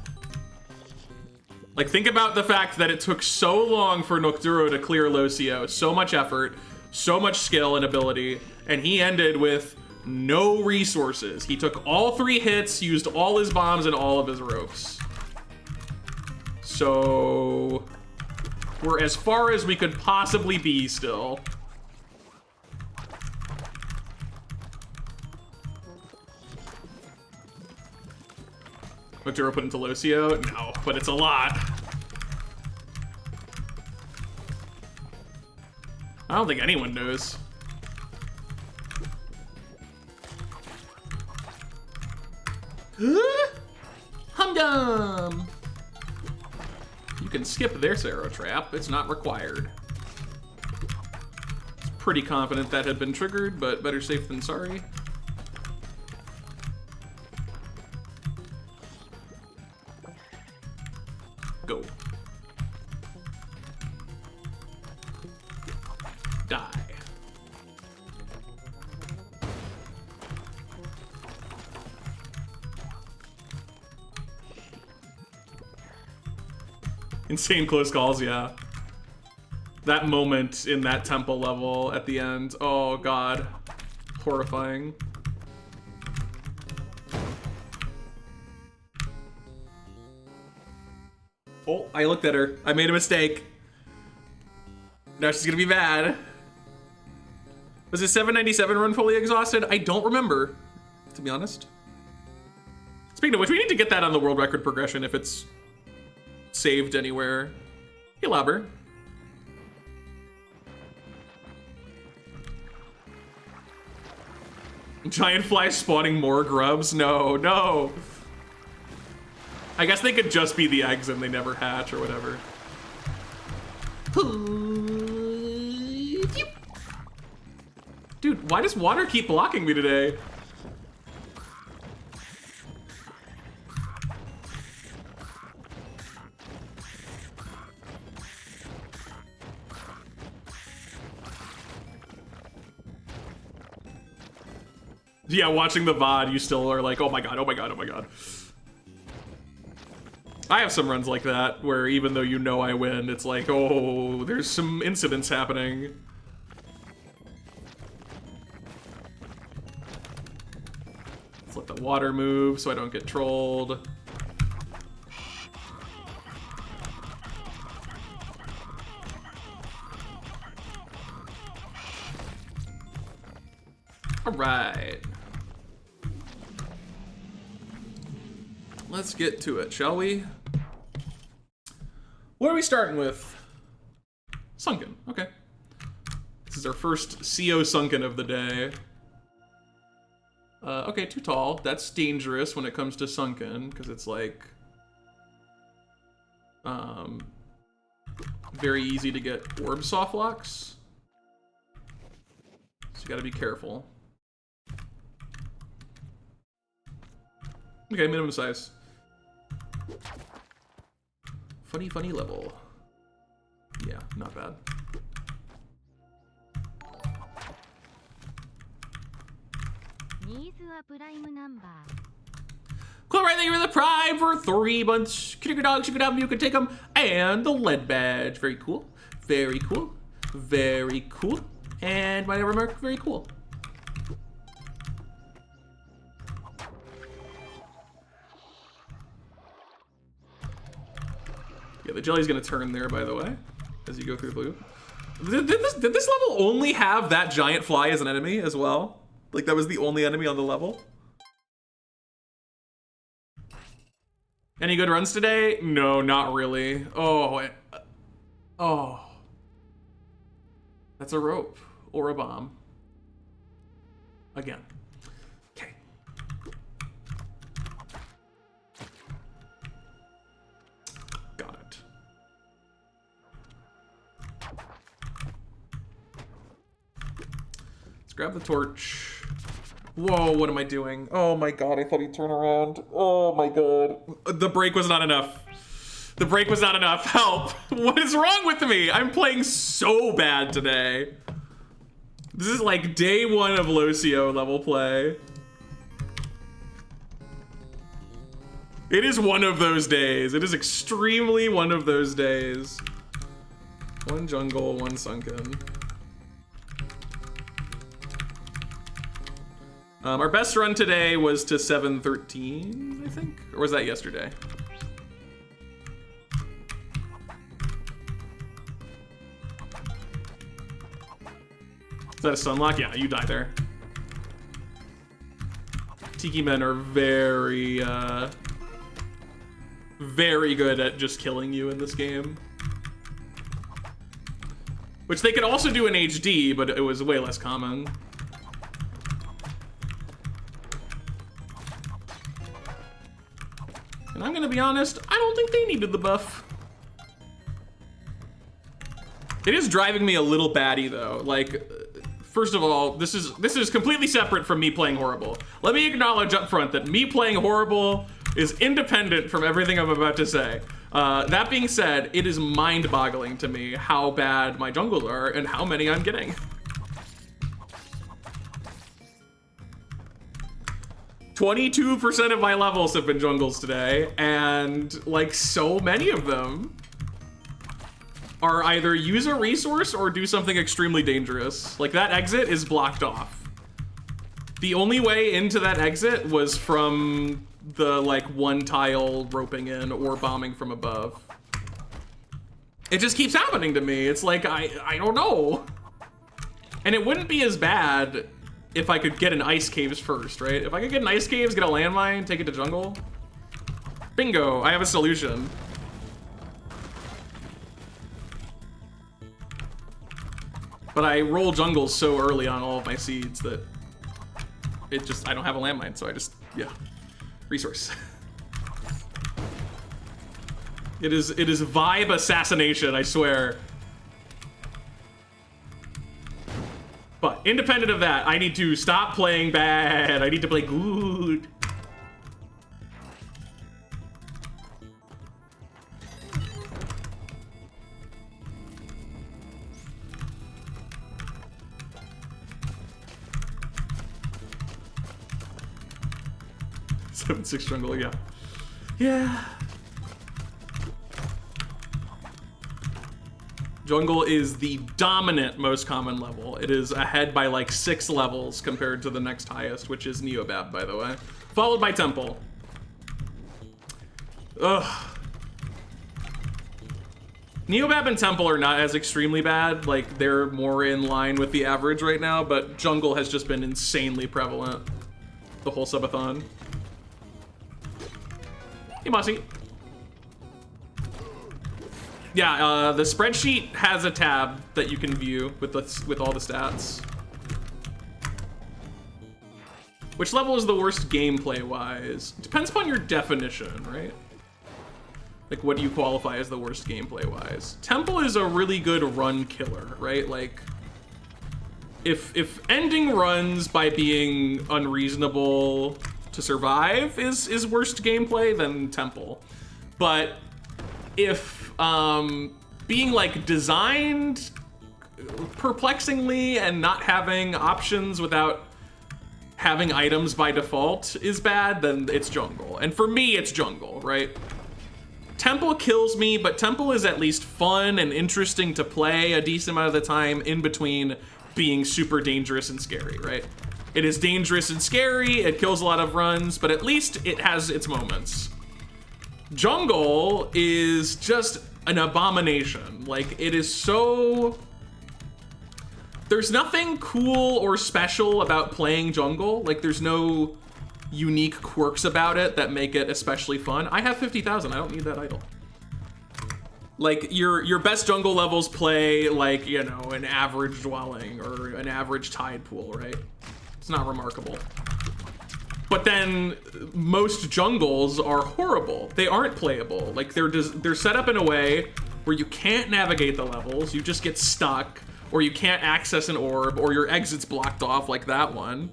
Like, think about the fact that it took so long for Nocturo to clear low CO, so much effort, so much skill and ability, and he ended with no resources. He took all 3 hits, used all his bombs and all of his ropes. So we're as far as we could possibly be still. Nocturo put into low CO? No, but it's a lot. I don't think anyone knows. Humdum! You can skip this arrow trap, it's not required. It's pretty confident that had been triggered, but better safe than sorry. Go. Die. Insane close calls, yeah. That moment in that temple level at the end, oh god. Horrifying. Oh, I looked at her. I made a mistake. Now she's gonna be mad. Was the 797 run fully exhausted? I don't remember, to be honest. Speaking of which, we need to get that on the world record progression if it's saved anywhere. Hey, Lauber. Giant flies spawning more grubs? No, no. I guess they could just be the eggs and they never hatch or whatever. Dude, why does water keep blocking me today? Yeah, watching the VOD, you still are like, oh my god, oh my god, oh my god. I have some runs like that, where even though you know I win, it's like, oh, there's some incidents happening. Let's let the water move so I don't get trolled. All right. Let's get to it, shall we? What are we starting with? Sunken, okay. This is our first CO Sunken of the day. Okay, too tall. That's dangerous when it comes to Sunken, because it's like... very easy to get orb soft locks. So you gotta be careful. Okay, minimum size. Funny, funny level. Yeah, not bad. Cool, right, thank you for the prime for 3 months. Sugar dog, you can take them. And the lead badge. Very cool. Very cool. Very cool. And my remark, very cool. Yeah, the jelly's gonna turn there, by the way, as you go through blue. Did this level only have that giant fly as an enemy as well? Like, that was the only enemy on the level? Any good runs today? No, not really. Oh. Oh. That's a rope. Or a bomb. Again. Let's grab the torch. Whoa, what am I doing? Oh my god, I thought he'd turn around. Oh my god. The break was not enough. The break was not enough. Help. What is wrong with me? I'm playing so bad today. This is like day one of Locio level play. It is one of those days. It is extremely one of those days. One jungle, one sunken. Our best run today was to 713, I think? Or was that yesterday? Is that a sunlock? Yeah, you die there. Tiki men are very good at just killing you in this game. Which they could also do in HD, but it was way less common. And I'm gonna be honest, I don't think they needed the buff. It is driving me a little batty though. Like, first of all, this is completely separate from me playing horrible. Let me acknowledge up front that me playing horrible is independent from everything I'm about to say. That being said, it is mind-boggling to me how bad my jungles are and how many I'm getting. 22% of my levels have been jungles today, and like so many of them are either use a resource or do something extremely dangerous. Like that exit is blocked off. The only way into that exit was from the like one tile roping in or bombing from above. It just keeps happening to me. It's like, I don't know. And it wouldn't be as bad if I could get an ice caves first, right? If I could get an ice caves, get a landmine, take it to jungle. Bingo, I have a solution. But I roll jungles so early on all of my seeds that it just, I don't have a landmine, so I just, yeah. Resource. It is vibe assassination, I swear. But independent of that, I need to stop playing bad. I need to play good. Six jungle, yeah. Yeah. Jungle is the dominant most common level. It is ahead by like 6 levels compared to the next highest, which is Neobab, by the way. Followed by Temple. Ugh. Neobab and Temple are not as extremely bad. Like, they're more in line with the average right now, but Jungle has just been insanely prevalent the whole subathon. Hey, Mossy. Yeah, the spreadsheet has a tab that you can view with all the stats. Which level is the worst gameplay-wise? Depends upon your definition, right? Like, what do you qualify as the worst gameplay-wise? Temple is a really good run killer, right? Like, if ending runs by being unreasonable to survive is worst gameplay, then Temple. But if being like designed perplexingly and not having options without having items by default is bad, then it's Jungle. And for me, it's Jungle, right? Temple kills me, but Temple is at least fun and interesting to play a decent amount of the time in between being super dangerous and scary, right? It is dangerous and scary, it kills a lot of runs, but at least it has its moments. Jungle is just an abomination. Like, it is so... There's nothing cool or special about playing Jungle. Like, there's no unique quirks about it that make it especially fun. I have 50,000, I don't need that idol. Like, your best Jungle levels play, like, you know, an average dwelling or an average tide pool, right? It's not remarkable. But then most jungles are horrible. They aren't playable. Like, they're set up in a way where you can't navigate the levels, you just get stuck, or you can't access an orb, or your exit's blocked off like that one.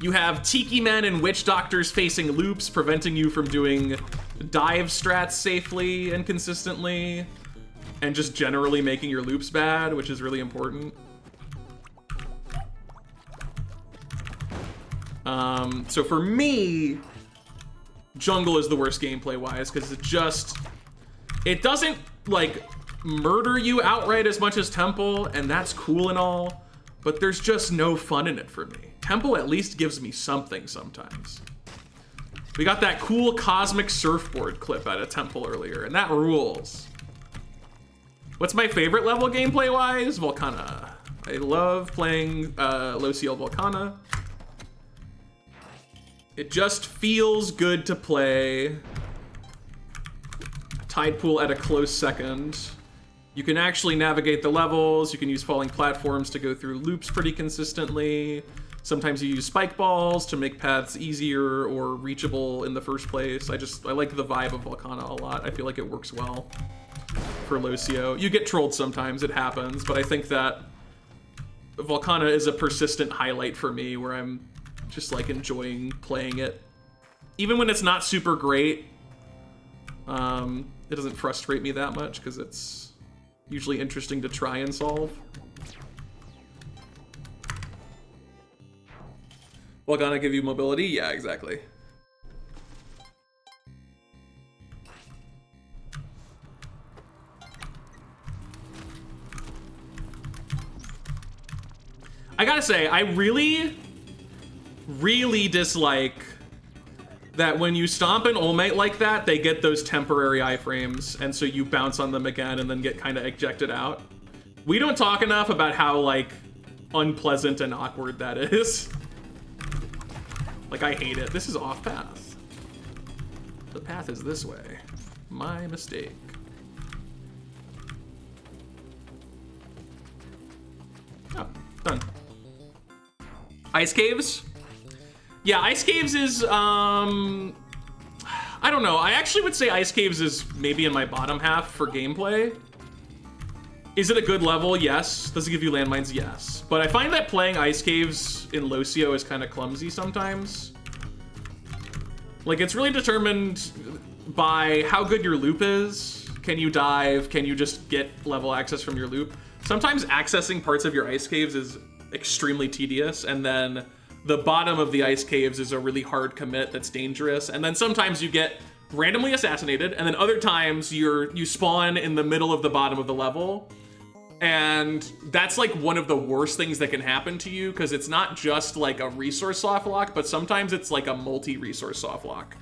You have Tiki Men and Witch Doctors facing loops, preventing you from doing dive strats safely and consistently, and just generally making your loops bad, which is really important. So for me, jungle is the worst gameplay-wise, because it doesn't, like, murder you outright as much as Temple, and that's cool and all, but there's just no fun in it for me. Temple at least gives me something sometimes. We got that cool cosmic surfboard clip out of Temple earlier, and that rules. What's my favorite level gameplay-wise? Volcana. I love playing Low CL Volcana. It just feels good to play. Tide Pool at a close second. You can actually navigate the levels. You can use falling platforms to go through loops pretty consistently. Sometimes you use spike balls to make paths easier or reachable in the first place. I like the vibe of Volcana a lot. I feel like it works well for Low CO. You get trolled sometimes, it happens, but I think that Volcana is a persistent highlight for me where I'm just like enjoying playing it. Even when it's not super great, it doesn't frustrate me that much because it's usually interesting to try and solve. Volcana give you mobility? Yeah, exactly. I gotta say, I really dislike that when you stomp an All Might like that, they get those temporary iframes, and so you bounce on them again and then get kind of ejected out. We don't talk enough about how, like, unpleasant and awkward that is. Like, I hate it. This is off path. The path is this way. My mistake. Oh, done. Ice Caves? Yeah, Ice Caves is, I don't know. I actually would say Ice Caves is maybe in my bottom half for gameplay. Is it a good level? Yes. Does it give you landmines? Yes. But I find that playing Ice Caves in Low CO is kind of clumsy sometimes. Like, it's really determined by how good your loop is. Can you dive? Can you just get level access from your loop? Sometimes accessing parts of your Ice Caves is extremely tedious, and then the bottom of the Ice Caves is a really hard commit that's dangerous, and then sometimes you get randomly assassinated, and then other times you spawn in the middle of the bottom of the level, and that's like one of the worst things that can happen to you, because it's not just like a resource soft lock, but sometimes it's like a multi-resource soft lock.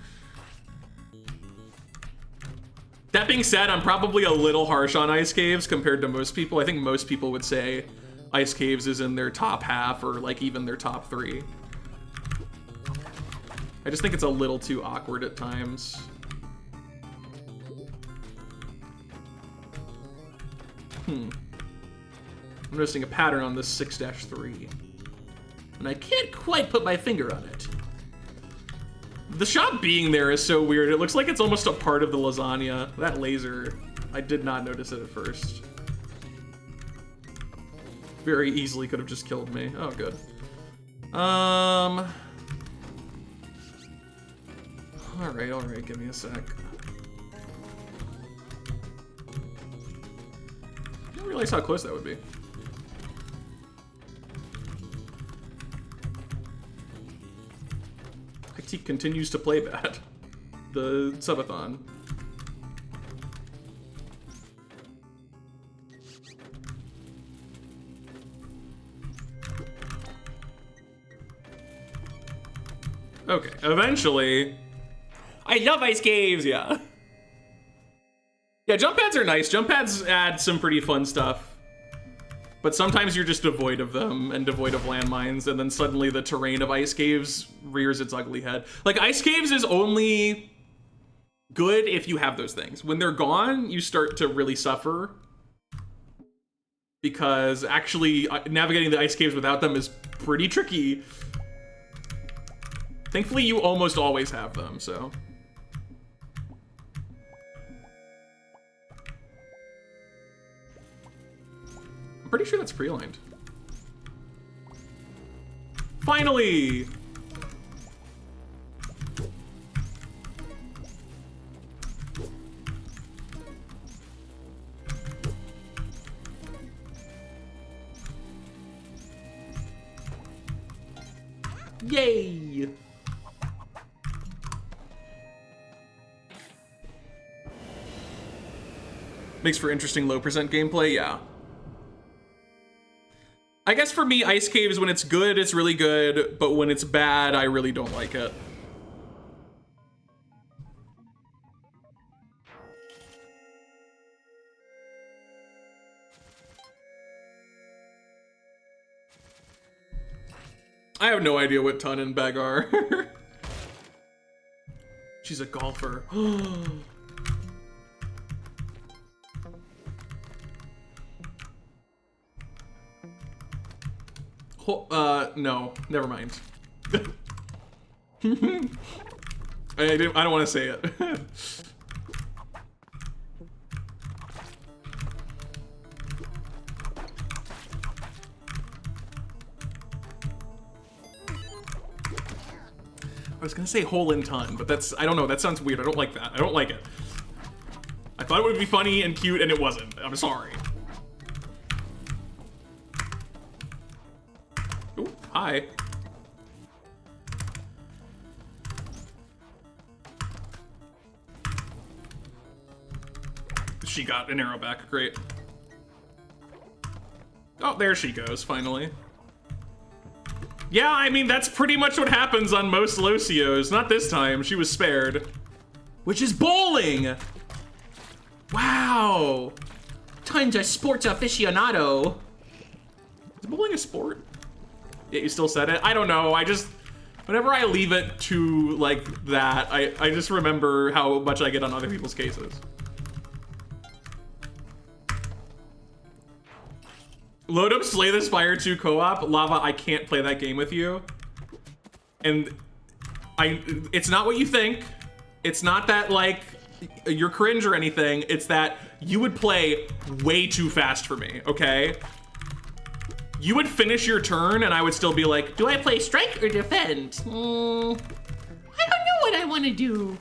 That being said, I'm probably a little harsh on Ice Caves compared to most people. I think most people would say Ice Caves is in their top half or like even their top 3. I just think it's a little too awkward at times. I'm noticing a pattern on this 6-3. And I can't quite put my finger on it. The shop being there is so weird. It looks like it's almost a part of the lasagna. That laser, I did not notice it at first. Very easily could have just killed me. Oh, good. All right, give me a sec. I didn't realize how close that would be. Hectique continues to play bad. The subathon. Okay, eventually. I love Ice Caves, yeah. Yeah, jump pads are nice. Jump pads add some pretty fun stuff. But sometimes you're just devoid of them and devoid of landmines, and then suddenly the terrain of Ice Caves rears its ugly head. Like, Ice Caves is only good if you have those things. When they're gone, you start to really suffer. Because actually navigating the Ice Caves without them is pretty tricky. Thankfully, you almost always have them, so. pretty sure that's pre-aligned. Finally! Yay! Makes for interesting low percent gameplay, yeah. I guess for me, Ice Caves, when it's good, it's really good, but when it's bad, I really don't like it. I have no idea what Tun and Beg are. She's a golfer. No, never mind. I don't want to say it. I was gonna say hole in ton, but that's, I don't know, that sounds weird. I don't like that. I don't like it. I thought it would be funny and cute, and it wasn't. I'm sorry. Ooh, hi. She got an arrow back, great. Oh, there she goes, finally. Yeah, I mean, that's pretty much what happens on most Locios. Not this time, she was spared. Which is bowling! Wow! Tons of sports aficionado. Is bowling a sport? Yeah, you still said it? I don't know, I just... Whenever I leave it to, like, that, I just remember how much I get on other people's cases. Load up Slay the Spire 2 co-op. Lava, I can't play that game with you. And it's not what you think. It's not that, like, you're cringe or anything. It's that you would play way too fast for me, okay? You would finish your turn and I would still be like, do I play strike or defend? I don't know what I want to do.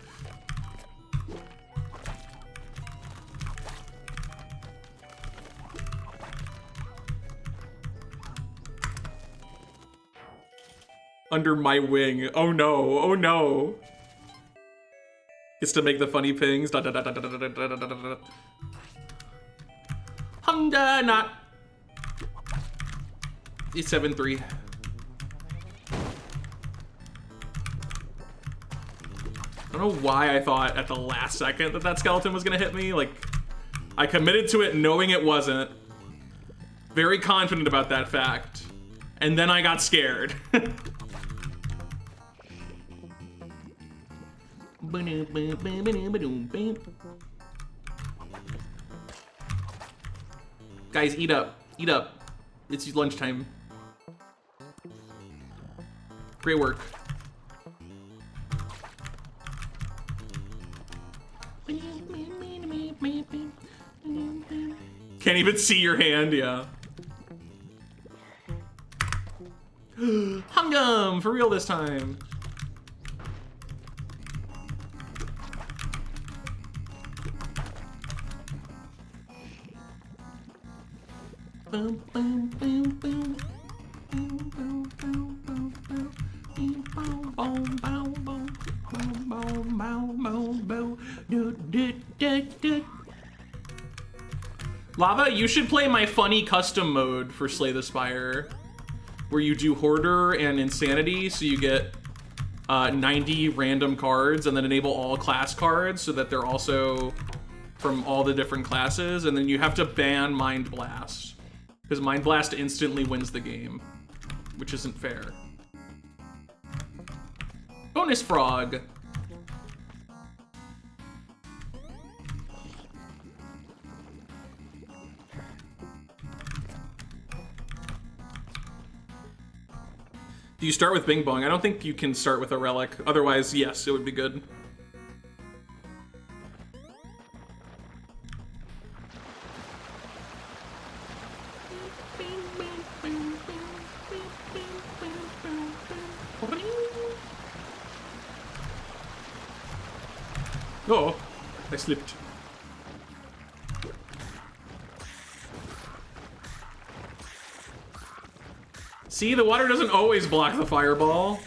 Under my wing. Oh no, oh no. Gets to make the funny pings. Honda not. It's 7-3. I don't know why I thought at the last second that that skeleton was gonna hit me. Like, I committed to it knowing it wasn't. Very confident about that fact. And then I got scared. Guys, eat up. Eat up. It's lunchtime. Great work. Can't even see your hand, yeah. Hungum! For real this time. Boom, boom, boom, boom. Boom, boom, boom, boom, boom. Boom, boom, boom, boom, boom. Boom, boom, boom, boom, boom. Do, do, do, do. Lava, you should play my funny custom mode for Slay the Spire, where you do Hoarder and Insanity, so you get 90 random cards, and then enable all class cards so that they're also from all the different classes, and then you have to ban Mind Blast. Because Mind Blast instantly wins the game, which isn't fair. Bonus Frog. Do you start with Bing Bong? I don't think you can start with a relic. Otherwise, yes, it would be good. Oh, I slipped. See, the water doesn't always block the fireball.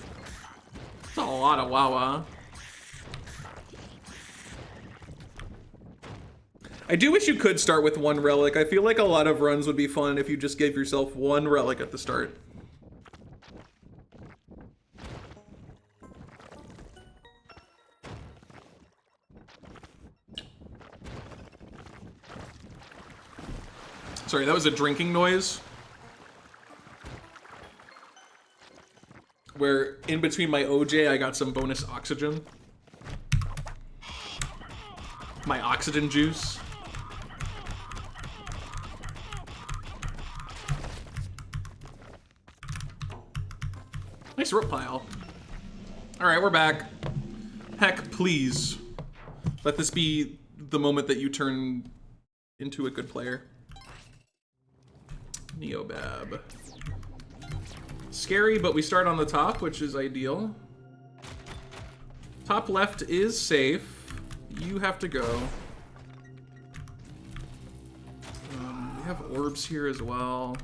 It's a lot of Wawa. I do wish you could start with one relic. I feel like a lot of runs would be fun if you just gave yourself one relic at the start. Sorry, that was a drinking noise. Where in between my OJ, I got some bonus oxygen. My oxygen juice. Nice rope pile. All right, we're back. Heck, please. Let this be the moment that you turn into a good player. Neobab. Scary, but we start on the top, which is ideal. Top left is safe. You have to go. We have orbs here as well.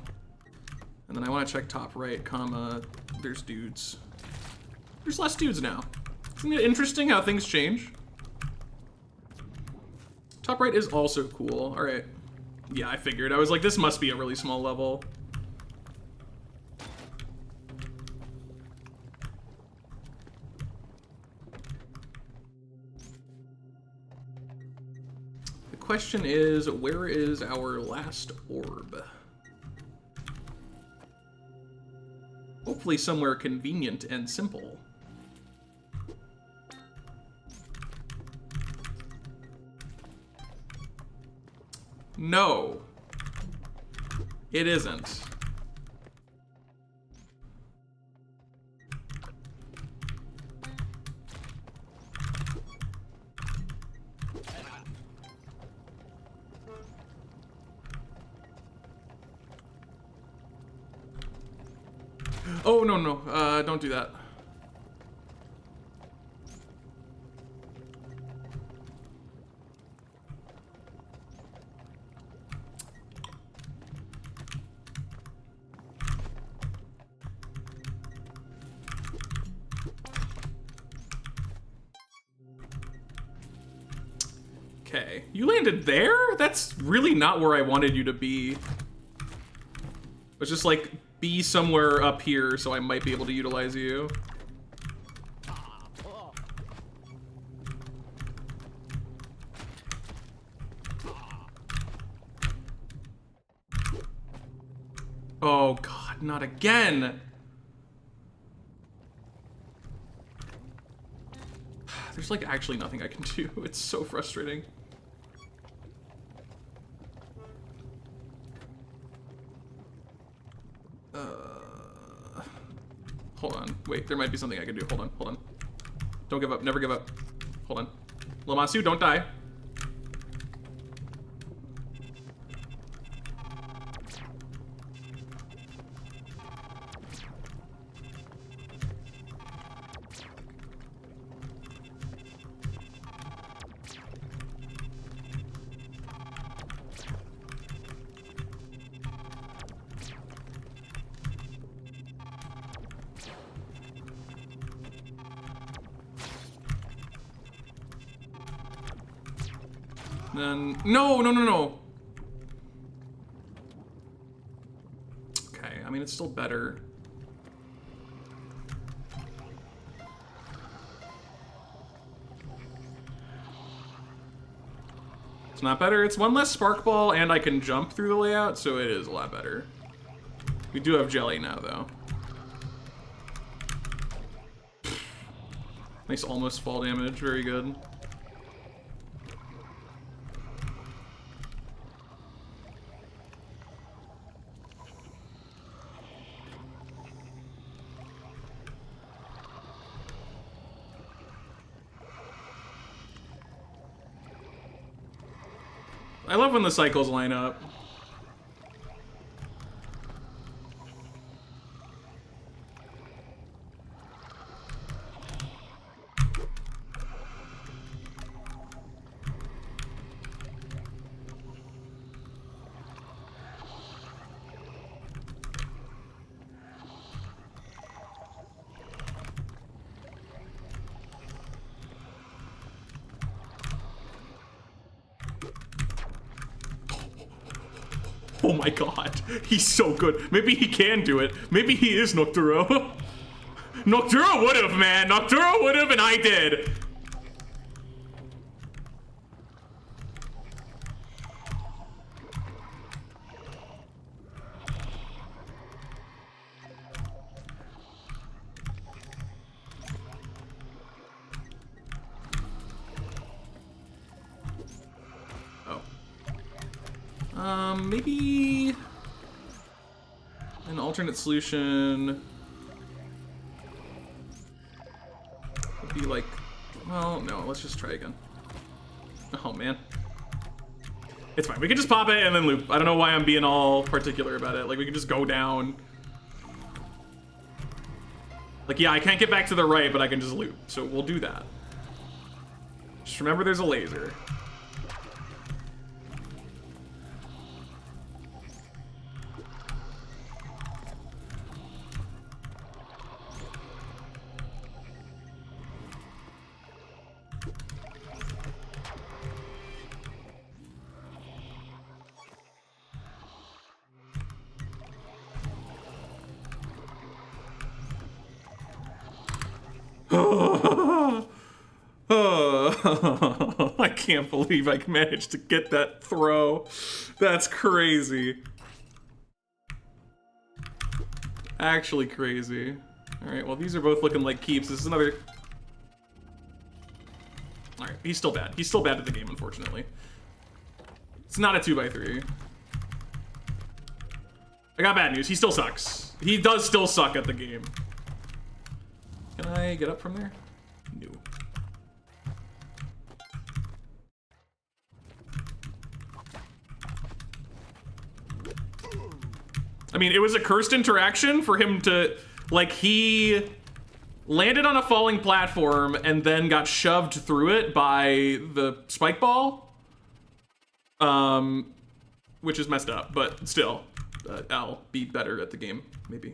And then I want to check top right, comma, there's dudes. There's less dudes now. Isn't it interesting how things change? Top right is also cool. All right. Yeah, I figured. I was like, this must be a really small level. The question is, where is our last orb? Hopefully somewhere convenient and simple. No, it isn't. Oh, no, don't do that. Okay, you landed there? That's really not where I wanted you to be. It's just like, be somewhere up here so I might be able to utilize you. Oh God, not again. There's like actually nothing I can do. It's so frustrating. Hold on. Wait, there might be something I can do. Hold on. Don't give up. Never give up. Hold on. Lammasu, don't die. Then no. Okay, I mean it's still better. It's not better. It's one less spark ball, and I can jump through the layout, so it is a lot better. We do have jelly now, though. Nice almost fall damage. Very good. I love when the cycles line up. Oh my god, he's so good. Maybe he can do it. Maybe he is Nocturo. Nocturo would've, man. Nocturo would've, and I did. Maybe an alternate solution would be like, well, no, let's just try again. Oh man. It's fine, we can just pop it and then loop. I don't know why I'm being all particular about it. Like, we can just go down. Like, yeah, I can't get back to the right, but I can just loop. So we'll do that. Just remember there's a laser. I can't believe I managed to get that throw. That's crazy. Actually crazy. Alright, well these are both looking like keeps. This is another... Alright, he's still bad. He's still bad at the game, unfortunately. It's not a 2x3. I got bad news. He still sucks. He does still suck at the game. Can I get up from there? No. I mean, it was a cursed interaction for him to, like, he landed on a falling platform and then got shoved through it by the spike ball. Which is messed up, but still, I'll be better at the game, maybe.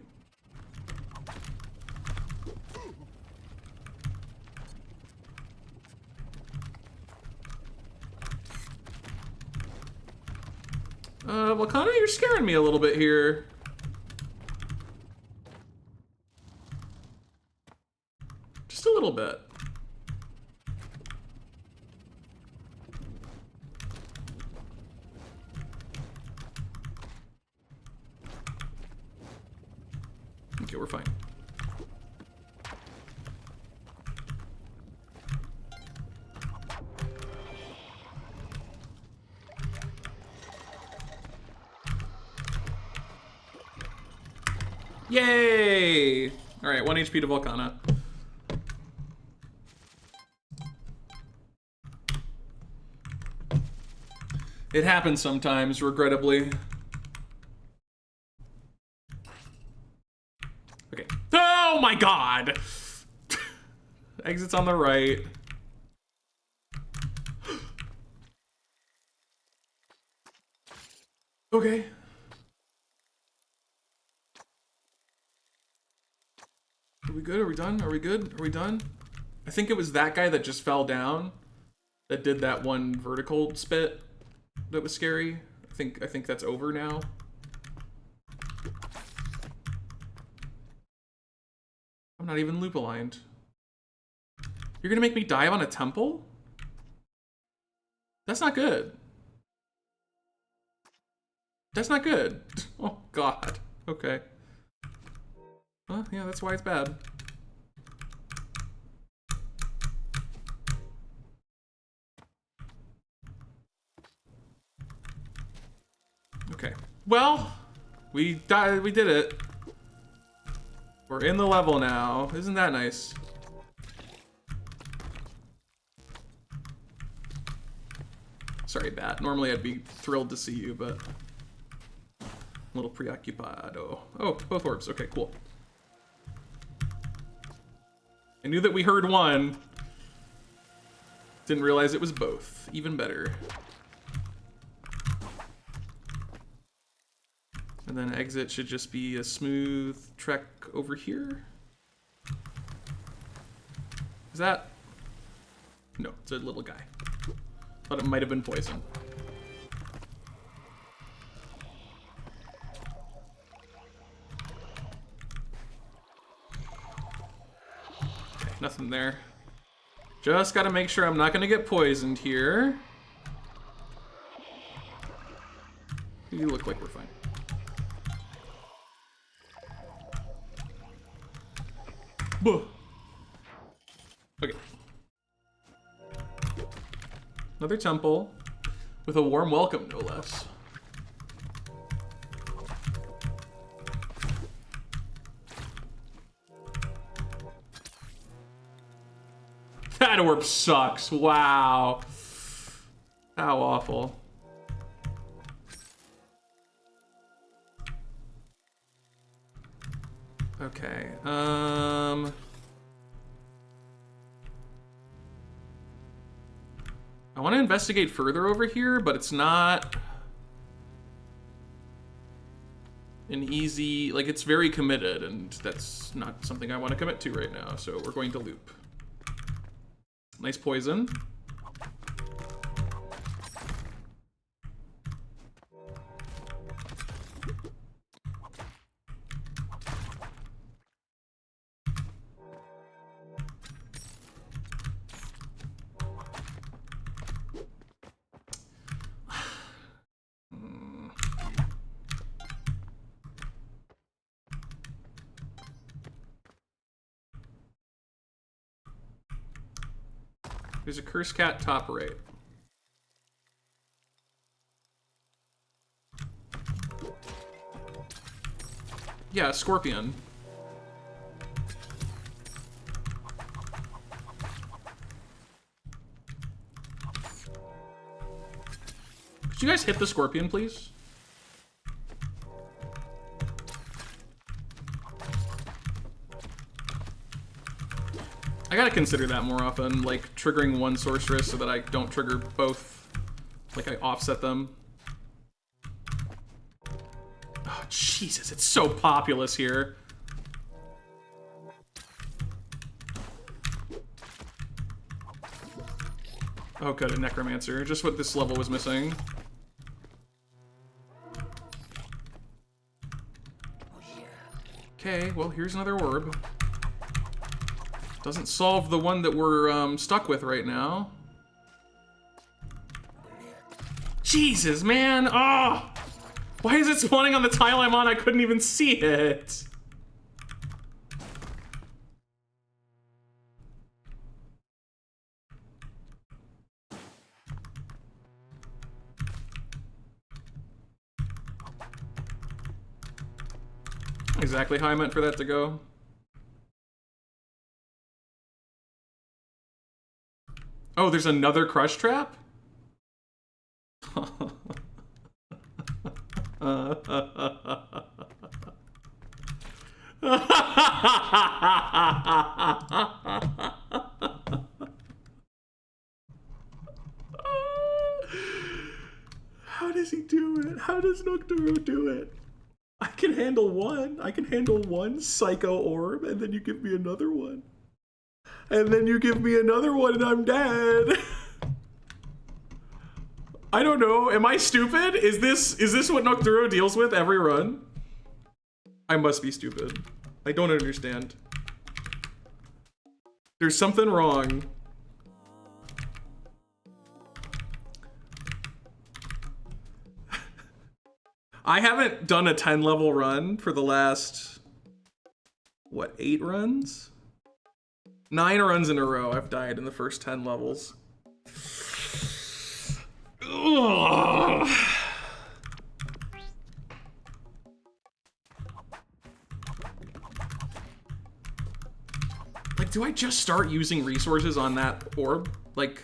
Well, Connor, you're scaring me a little bit here. Just a little bit. Okay, we're fine. Yay! All right, 1 HP to Volcana. It happens sometimes, regrettably. Okay. Oh my god! Exit's on the right. Okay. Are we good? Are we done? Are we good? Are we done? I think it was that guy that just fell down that did that one vertical spit that was scary. I think that's over now. I'm not even loop aligned. You're gonna make me dive on a temple? That's not good. That's not good. Oh god. Okay. Well, yeah, that's why it's bad. Okay. Well, we did it. We're in the level now. Isn't that nice? Sorry, Bat. Normally I'd be thrilled to see you, but a little preoccupied. Oh, both orbs. Okay, cool. I knew that we heard one. Didn't realize it was both. Even better. And then exit should just be a smooth trek over here. Is that? No, it's a little guy. Thought it might have been poison. nothing there. Just gotta make sure I'm not gonna get poisoned here. You look like we're fine. Buh. Okay. Another temple with a warm welcome, no less. That orb sucks. Wow. How awful. Okay. I want to investigate further over here, but it's not an easy, like, it's very committed, and that's not something I want to commit to right now, so we're going to loop. Nice poison. There's a curse cat top right. Yeah, scorpion. Could you guys hit the scorpion, please? I gotta consider that more often, like triggering one sorceress so that I don't trigger both. Like I offset them. Oh, Jesus, it's so populous here. Oh, good, a necromancer. Just what this level was missing. Okay, well, here's another orb. Doesn't solve the one that we're stuck with right now. Jesus, man! Oh! Why is it spawning on the tile I'm on? I couldn't even see it. Exactly how I meant for that to go. Oh, there's another crush trap? How does he do it? How does Nocturo do it? I can handle one. I can handle one psycho orb, and then you give me another one. And then you give me another one and I'm dead. I don't know. Am I stupid? Is this what Nocturo deals with every run? I must be stupid. I don't understand. There's something wrong. I haven't done a 10 level run for the last, what, 8 runs? 9 runs in a row, I've died in the first 10 levels. Ugh. Like, do I just start using resources on that orb? Like,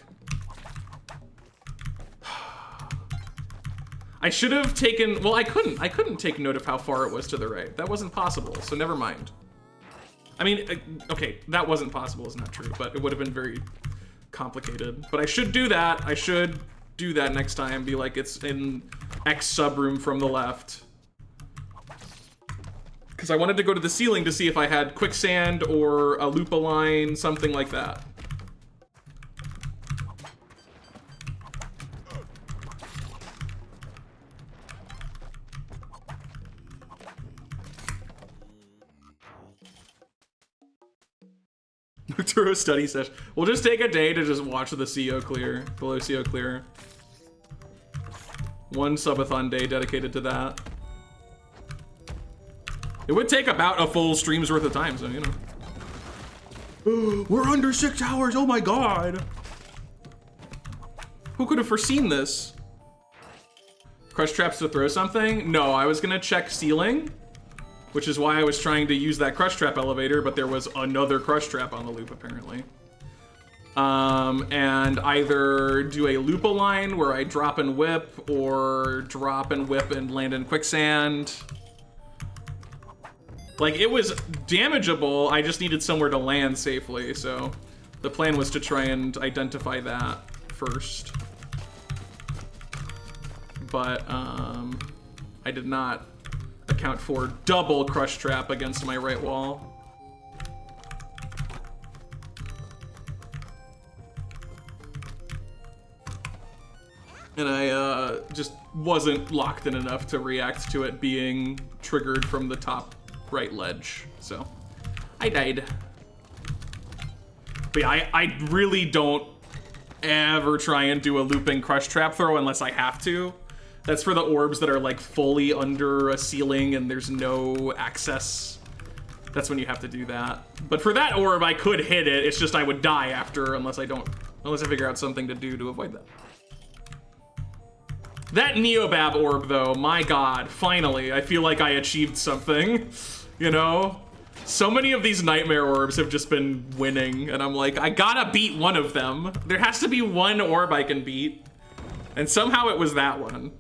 I should have taken, well, I couldn't take note of how far it was to the right. That wasn't possible, so never mind. I mean, okay, that wasn't possible, is not true, but it would have been very complicated. But I should do that. I should do that next time. Be like, it's in X subroom from the left. Because I wanted to go to the ceiling to see if I had quicksand or a loop line, something like that. Arturo study session. We'll just take a day to just watch the CO clear, below CO clear. One subathon day dedicated to that. It would take about a full stream's worth of time, so you know. We're under 6 hours, oh my god. Who could have foreseen this? Crush traps to throw something? No, I was gonna check ceiling, which is why I was trying to use that crush trap elevator, but there was another crush trap on the loop apparently. And either do a loop line where I drop and whip, or drop and whip and land in quicksand. Like, it was damageable, I just needed somewhere to land safely, so the plan was to try and identify that first. But, I did not account for double crush trap against my right wall. And I just wasn't locked in enough to react to it being triggered from the top right ledge, so I died. But yeah, I really don't ever try and do a looping crush trap throw unless I have to. That's for the orbs that are like fully under a ceiling and there's no access. That's when you have to do that. But for that orb, I could hit it. It's just I would die after unless I figure out something to do to avoid that. That Neobab orb though, my god, finally, I feel like I achieved something, you know? So many of these nightmare orbs have just been winning, and I'm like, I gotta beat one of them. There has to be one orb I can beat. And somehow it was that one.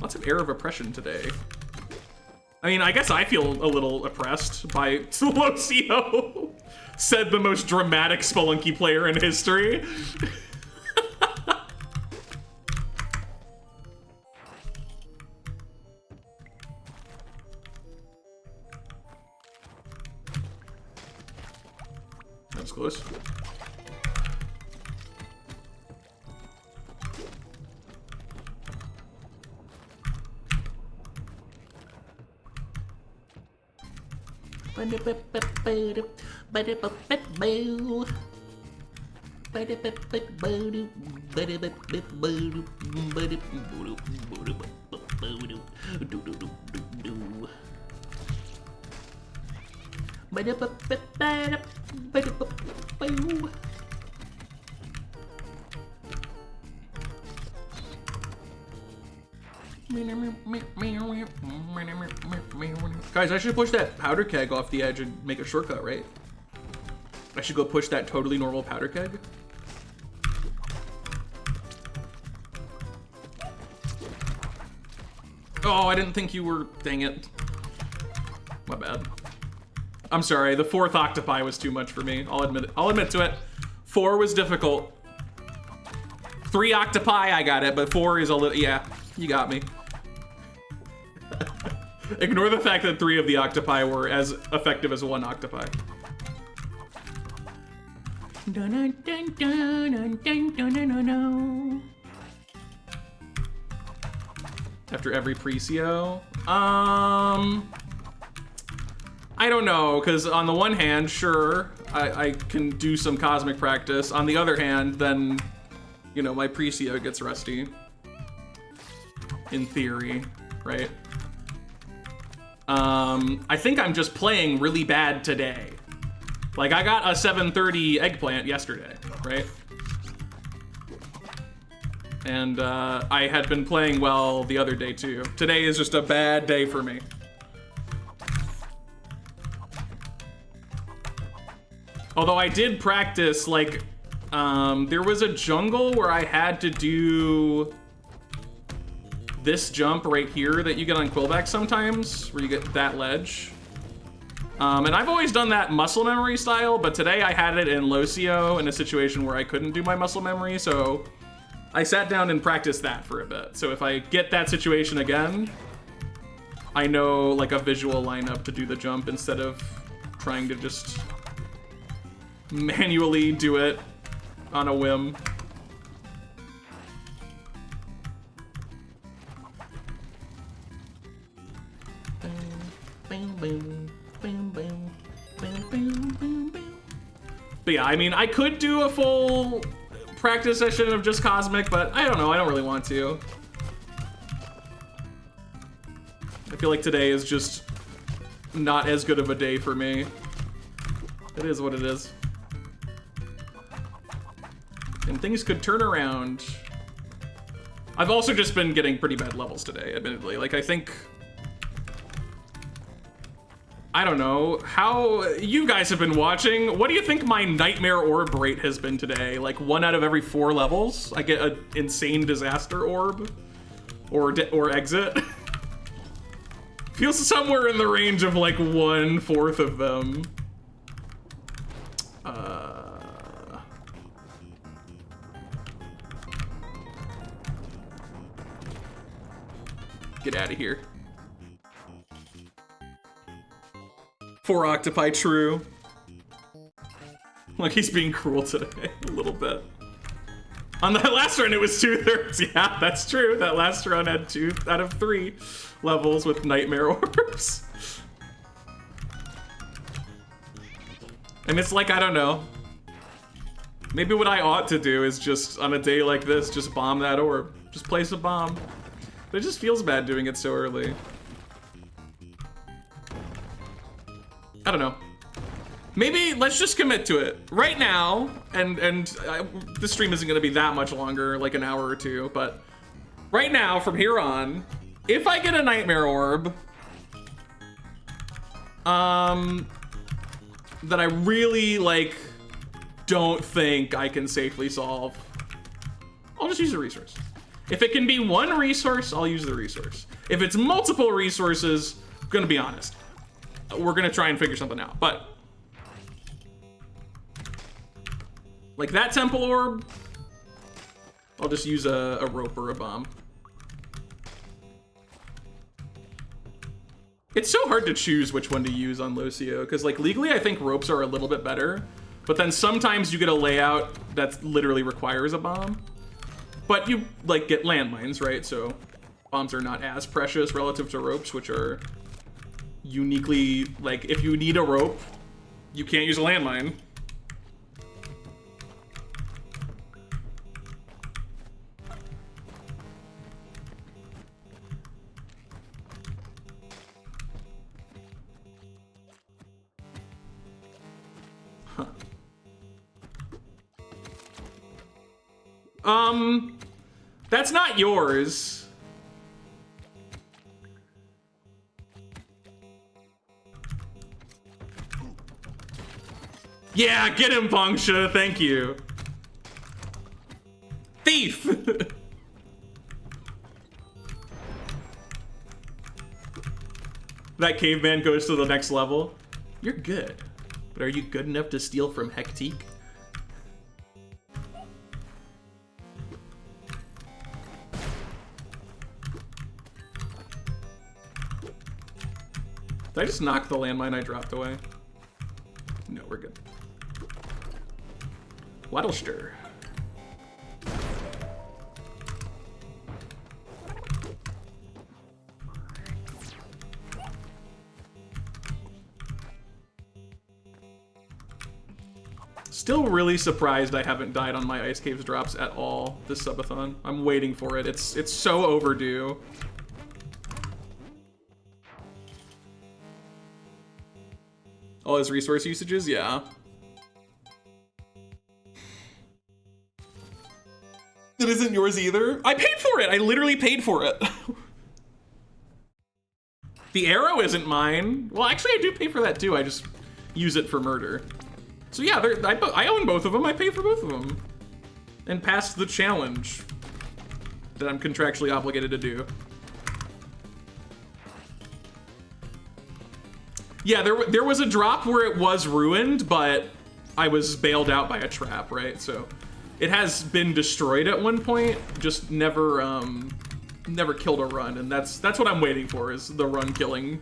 Lots of air of oppression today. I mean, I guess I feel a little oppressed by Lucio, said the most dramatic Spelunky player in history. That's close. Guys, I should push that powder keg off the edge and make a shortcut, right? I should go push that totally normal powder keg. Oh, I didn't think you were, dang it. My bad. I'm sorry, the 4th octopi was too much for me. I'll admit it. I'll admit to it. 4 was difficult. 3 octopi, I got it, but 4 is a little, yeah, you got me. Ignore the fact that 3 of the octopi were as effective as 1 octopi. After every pre-CO? I don't know, because on the one hand, sure, I can do some cosmic practice. On the other hand, then, you know, my pre-CO gets rusty. In theory, right? I think I'm just playing really bad today. Like, I got a 730 eggplant yesterday, right? And I had been playing well the other day too. Today is just a bad day for me. Although I did practice, like, there was a jungle where I had to do this jump right here that you get on Quillback sometimes, where you get that ledge. And I've always done that muscle memory style, but today I had it in low CO in a situation where I couldn't do my muscle memory, so I sat down and practiced that for a bit. So if I get that situation again, I know like a visual lineup to do the jump instead of trying to just manually do it on a whim. But yeah, I mean, I could do a full practice session of just Cosmic, but I don't know, I don't really want to. I feel like today is just not as good of a day for me. It is what it is. And things could turn around. I've also just been getting pretty bad levels today, admittedly. Like, I think... I don't know how you guys have been watching. What do you think my Nightmare Orb rate has been today? Like 1 out of every 4 levels, I get an insane disaster orb or exit. Feels somewhere in the range of like 1/4 of them. Get out of here. 4 octopi, true. Like, he's being cruel today, a little bit. On that last run, it was 2/3. Yeah, that's true. That last run had 2 out of 3 levels with Nightmare Orbs. And it's like, I don't know. Maybe what I ought to do is just, on a day like this, just bomb that orb. Just place a bomb. But it just feels bad doing it so early. I don't know. Maybe let's just commit to it right now, and the stream isn't gonna be that much longer, like an hour or 2, but right now, from here on, if I get a Nightmare Orb, that I really, like, don't think I can safely solve, I'll just use a resource. If it can be 1 resource, I'll use the resource. If it's multiple resources, I'm gonna be honest, we're gonna try and figure something out, but like that temple orb, I'll just use a rope or a bomb. It's so hard to choose which one to use on Lucio, because like legally I think ropes are a little bit better, but then sometimes you get a layout that literally requires a bomb. But you like get landmines, right? So bombs are not as precious relative to ropes, which are uniquely, like, if you need a rope, you can't use a landmine. Huh. That's not yours. Yeah, get him, Pongsha, thank you. Thief! That caveman goes to the next level. You're good, but are you good enough to steal from Hectique? Did I just knock the landmine I dropped away? No, we're good. Waddlester. Still really surprised I haven't died on my Ice Caves drops at all this subathon. I'm waiting for it. It's so overdue. All his resource usages, yeah. It isn't yours either. I paid for it. I literally paid for it. The arrow isn't mine. Well, actually, I do pay for that too. I just use it for murder. So yeah, I own both of them. I pay for both of them. And passed the challenge that I'm contractually obligated to do. Yeah, there was a drop where it was ruined, but I was bailed out by a trap, right? So It has been destroyed at one point, just never never killed a run, and that's what I'm waiting for, is the run killing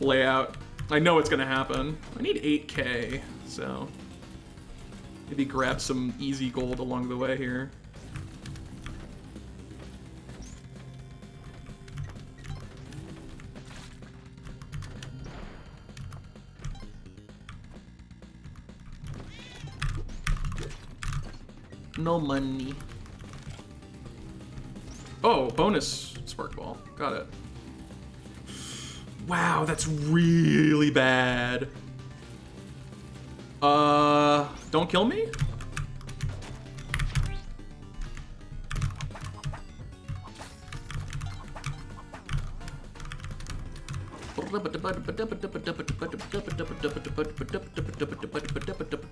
layout. I know it's gonna happen. I need 8K, so maybe grab some easy gold along the way here. No money. Oh, bonus spark ball. Got it. Wow, that's really bad. Don't kill me?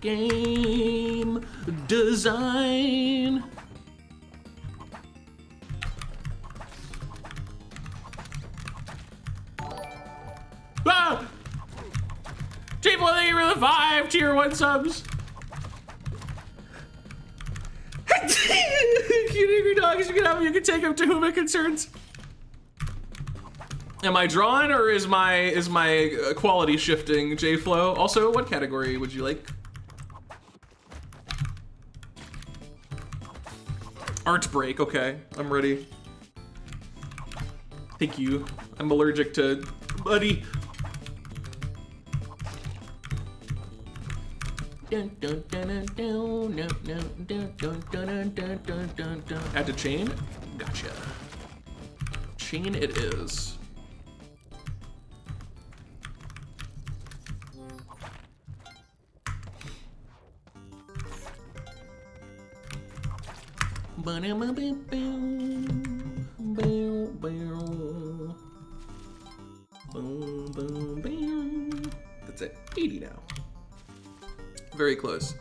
Game design. Ah! People, thank you for the 5 tier 1 subs. You name your dogs, you can have them, you can take them to whom it concerns. Am I drawing, or is my quality shifting, JFlow? Also, what category would you like? Art break, okay, I'm ready. Thank you. I'm allergic to buddy. Add to chain? Gotcha. Chain it is. That's it. 80 now. Very close.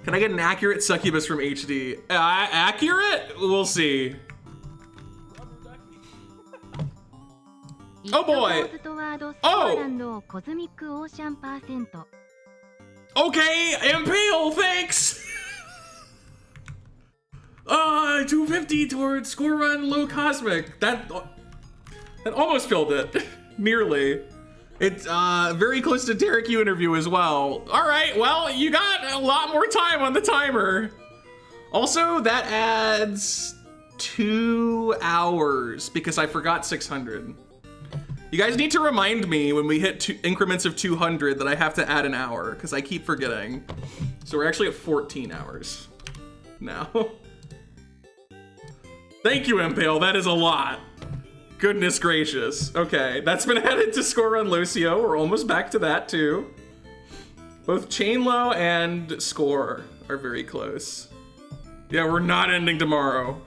Can I get an accurate succubus from HD? Accurate? We'll see. Oh boy! Oh! Okay, Impale, thanks! 250 towards score run low cosmic. That almost filled it. Nearly. It's very close to Derek Yu interview as well. All right, well, you got a lot more time on the timer. Also, that adds 2 hours because I forgot 600. You guys need to remind me when we hit increments of 200 that I have to add an hour because I keep forgetting. So we're actually at 14 hours now. Thank you, Impale, that is a lot. Goodness gracious. Okay, that's been added to Score Run Lucio. We're almost back to that too. Both Chainlow and Score are very close. Yeah, we're not ending tomorrow.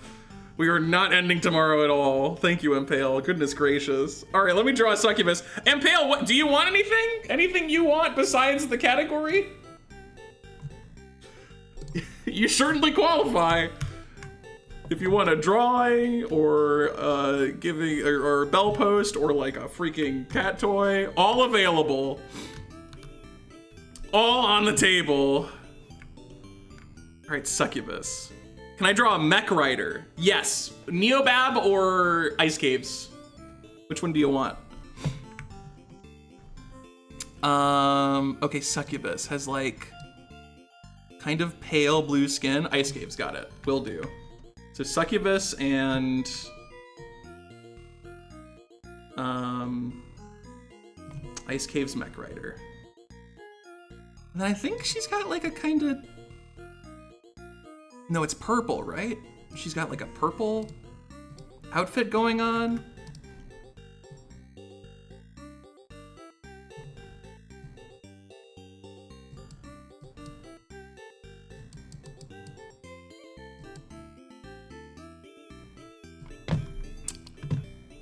We are not ending tomorrow at all. Thank you, Impale. Goodness gracious. All right, let me draw a succubus. Impale, what, do you want anything? Anything you want besides the category? You certainly qualify. If you want a drawing or giving or a bell post or like a freaking cat toy, all available. All on the table. All right, succubus. Can I draw a mech rider? Yes. Neobab or Ice Caves? Which one do you want? Okay, succubus has like kind of pale blue skin. Ice Caves, got it. Will do. So succubus and Ice Caves mech rider. And I think she's got like a kind of, no, it's purple, right? She's got like a purple outfit going on.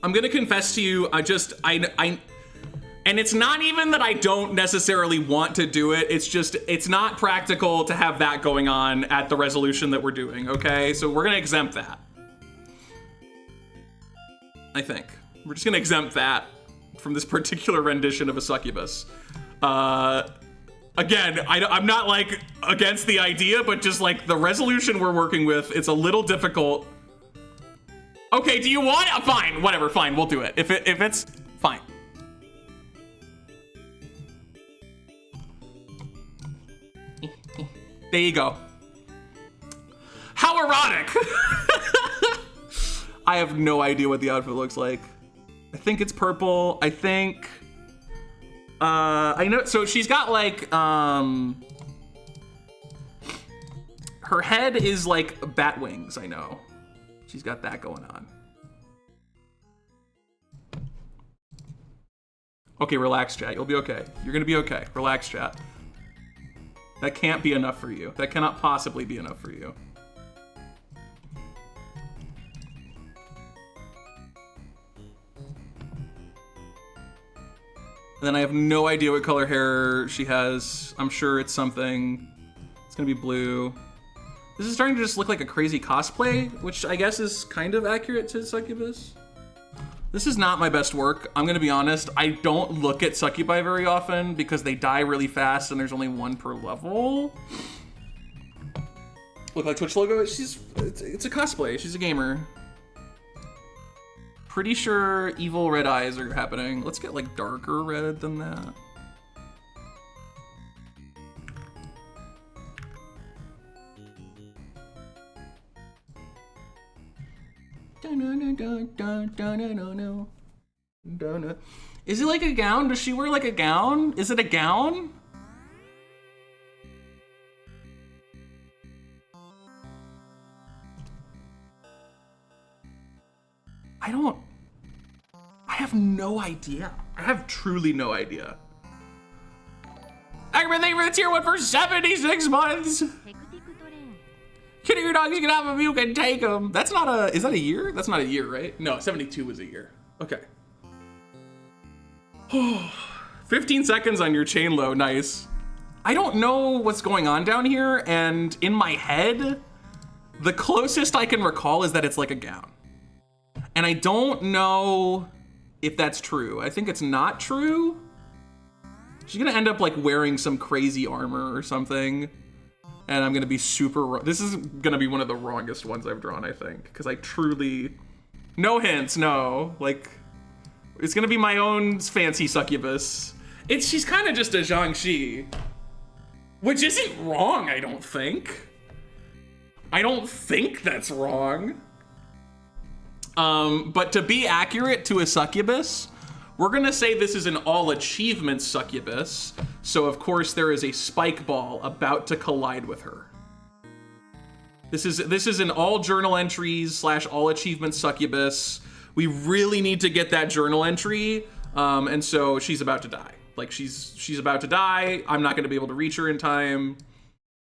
I'm gonna confess to you, and it's not even that I don't necessarily want to do it, it's just, it's not practical to have that going on at the resolution that we're doing, okay? So we're gonna exempt that. I think. We're just gonna exempt that from this particular rendition of a succubus. Again, I'm not like against the idea, but just like the resolution we're working with, it's a little difficult. Okay, do you want it? Fine, whatever, fine, we'll do it. If it's fine. There you go. How erotic! I have no idea what the outfit looks like. I think it's purple. I think I know, so she's got like her head is like bat wings, I know. She's got that going on. Okay, relax, chat. You'll be okay. You're gonna be okay. Relax, chat. That can't be enough for you. That cannot possibly be enough for you. And then I have no idea what color hair she has. I'm sure it's something. It's gonna be blue. This is starting to just look like a crazy cosplay, which I guess is kind of accurate to Succubus. This is not my best work, I'm gonna be honest. I don't look at Succubi very often because they die really fast and there's only one per level. Look like Twitch logo? It's a cosplay, she's a gamer. Pretty sure evil red eyes are happening. Let's get like darker red than that. Is it like a gown? Does she wear like a gown? Is it a gown? I have no idea. I have truly no idea. I've been thinking for the tier 1 for 76 months. Kitty your dogs, you can have them, you can take them. That's not a, is that a year? That's not a year, right? No, 72 was a year. Okay. 15 seconds on your chain low, nice. I don't know what's going on down here, and in my head, the closest I can recall is that it's like a gown. And I don't know if that's true. I think it's not true. She's gonna end up like wearing some crazy armor or something. And I'm gonna be super, this is gonna be one of the wrongest ones I've drawn, I think. Because I truly, no hints, no. Like, it's gonna be my own fancy succubus. She's kind of just a Jiangshi. Which isn't wrong, I don't think. I don't think that's wrong. But to be accurate to a succubus, we're gonna say this is an all achievements succubus. So of course there is a spike ball about to collide with her. This is an all journal entries / all achievements succubus. We really need to get that journal entry. And so she's about to die. Like she's about to die. I'm not gonna be able to reach her in time.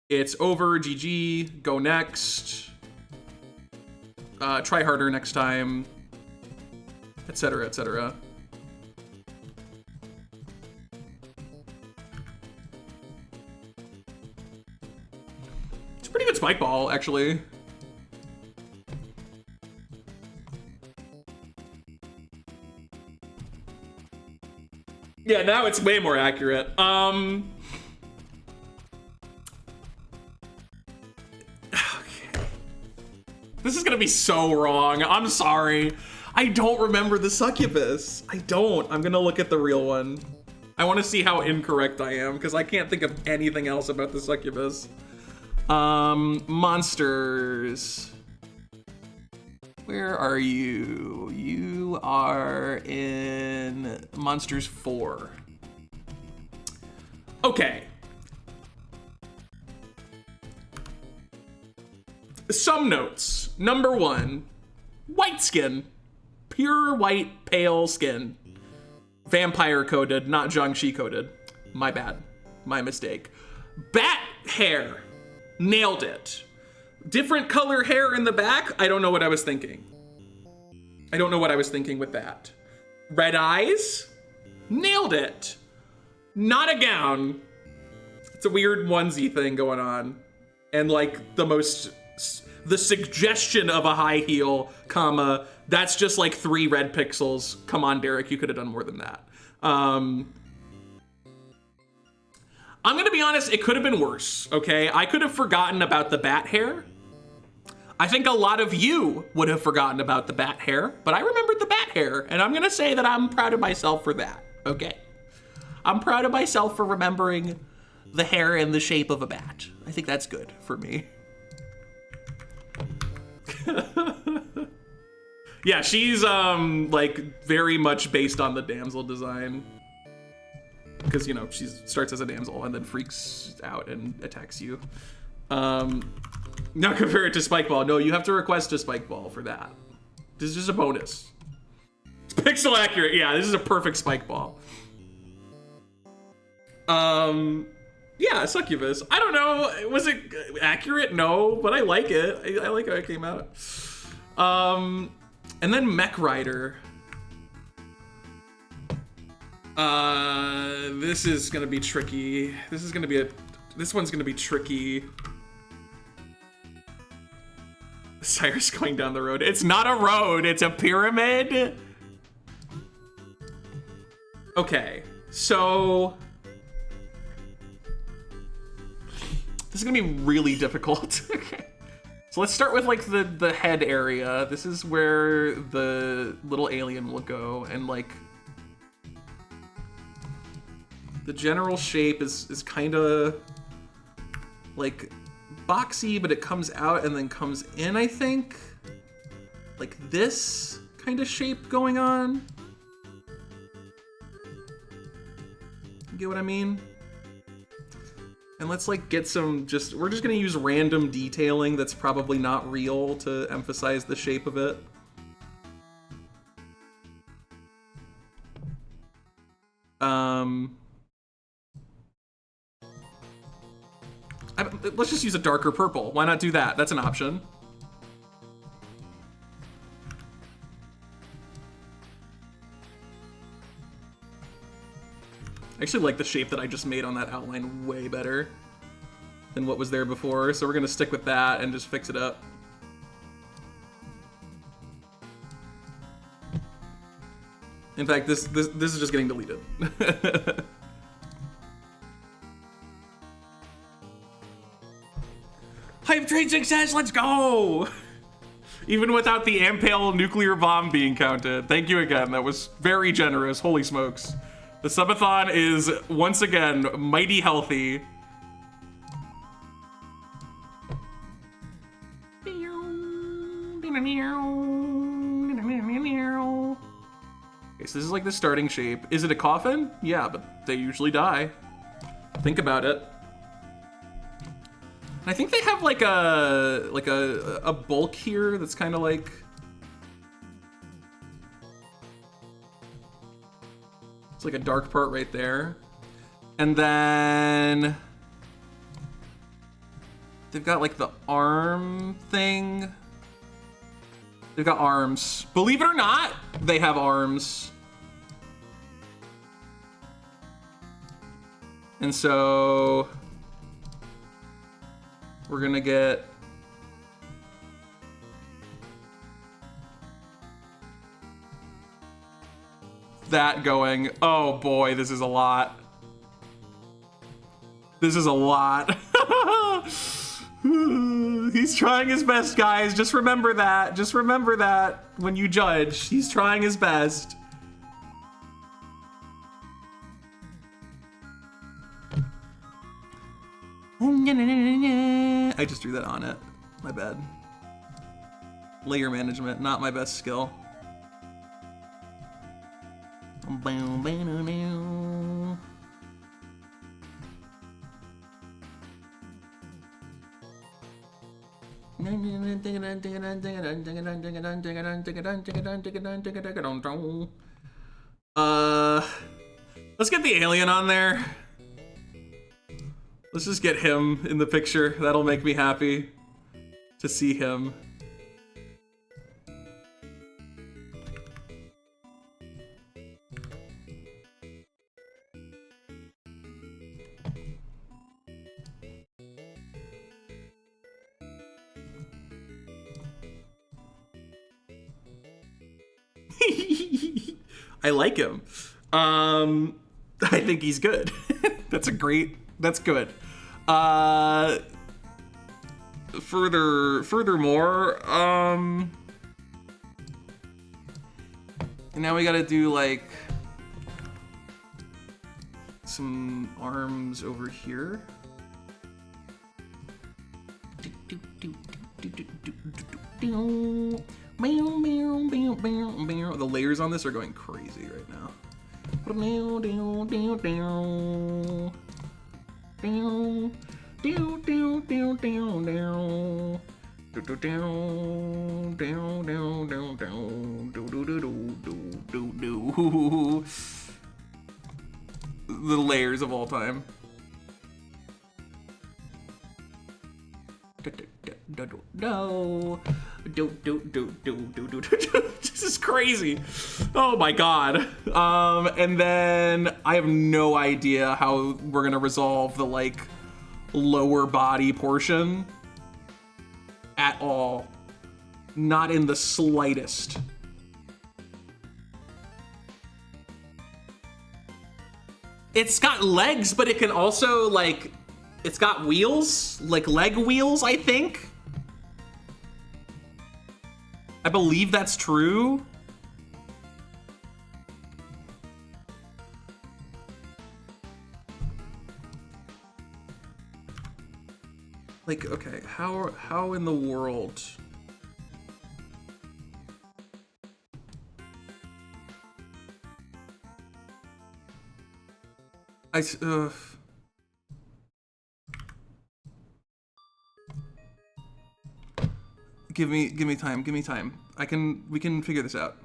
It's over, GG, go next. Try harder next time, etc., etc. It's a pretty good spike ball, actually. Yeah, now it's way more accurate. This is gonna be so wrong. I'm sorry. I don't remember the succubus. I don't. I'm gonna look at the real one. I wanna see how incorrect I am because I can't think of anything else about the succubus. Monsters. Where are you? You are in Monsters 4. Okay. Some notes. Number 1, white skin. Pure white, pale skin. Vampire coded, not Jiangshi coded. My bad. My mistake. Bat hair. Nailed it. Different color hair in the back. I don't know what I was thinking. I don't know what I was thinking with that. Red eyes. Nailed it. Not a gown. It's a weird onesie thing going on. And like the suggestion of a high heel, comma, that's just like 3 red pixels. Come on, Derek, you could have done more than that. I'm gonna be honest, it could have been worse, okay? I could have forgotten about the bat hair. I think a lot of you would have forgotten about the bat hair, but I remembered the bat hair, and I'm gonna say that I'm proud of myself for that, okay? I'm proud of myself for remembering the hair in the shape of a bat. I think that's good for me. Yeah, she's like very much based on the damsel design. Because, you know, she starts as a damsel and then freaks out and attacks you. Not compare it to Spike Ball. No, you have to request a Spike Ball for that. This is just a bonus. It's pixel accurate. Yeah, this is a perfect Spike Ball. Yeah, Succubus. I don't know. Was it accurate? No, but I like it. I like how it came out. And then Mech Rider. This is gonna be tricky. This one's gonna be tricky. Cyrus going down the road. It's not a road, it's a pyramid. Okay, so this is gonna be really difficult. Okay. So let's start with like the head area. This is where the little alien will go, and like the general shape is kind of like boxy, but it comes out and then comes in, I think. Like this kind of shape going on. You get what I mean? And let's like get some we're just gonna use random detailing that's probably not real to emphasize the shape of it. Let's just use a darker purple. Why not do that? That's an option. I actually like the shape that I just made on that outline way better than what was there before, so we're gonna stick with that and just fix it up. In fact, this is just getting deleted. Hype train success, let's go! Even without the Ampale nuclear bomb being counted. Thank you again, that was very generous, holy smokes. The subathon is, once again, mighty healthy. Okay, so this is like the starting shape. Is it a coffin? Yeah, but they usually die. Think about it. And I think they have like a bulk here that's kind of like, it's like a dark part right there. And then they've got like the arm thing. They've got arms. Believe it or not, they have arms. And so we're gonna get that going. Oh boy, this is a lot. This is a lot. He's trying his best, guys. Just remember that. Just remember that when you judge. He's trying his best. I just drew that on it. My bad. Layer management, not my best skill. Let's get the alien on there. Let's just get him in the picture. That'll make me happy to see him. I like him. I think he's good. That's a great That's good. Furthermore, now we gotta do like some arms over here. The layers on this are going crazy right now. The layers of all time. This is crazy. Oh my god. And then I have no idea how we're gonna resolve the like lower body portion at all. Not in the slightest. It's got legs, but it can also like, it's got wheels, like leg wheels, I think. I believe that's true. Like, okay, how in the world? Give me time. We can figure this out.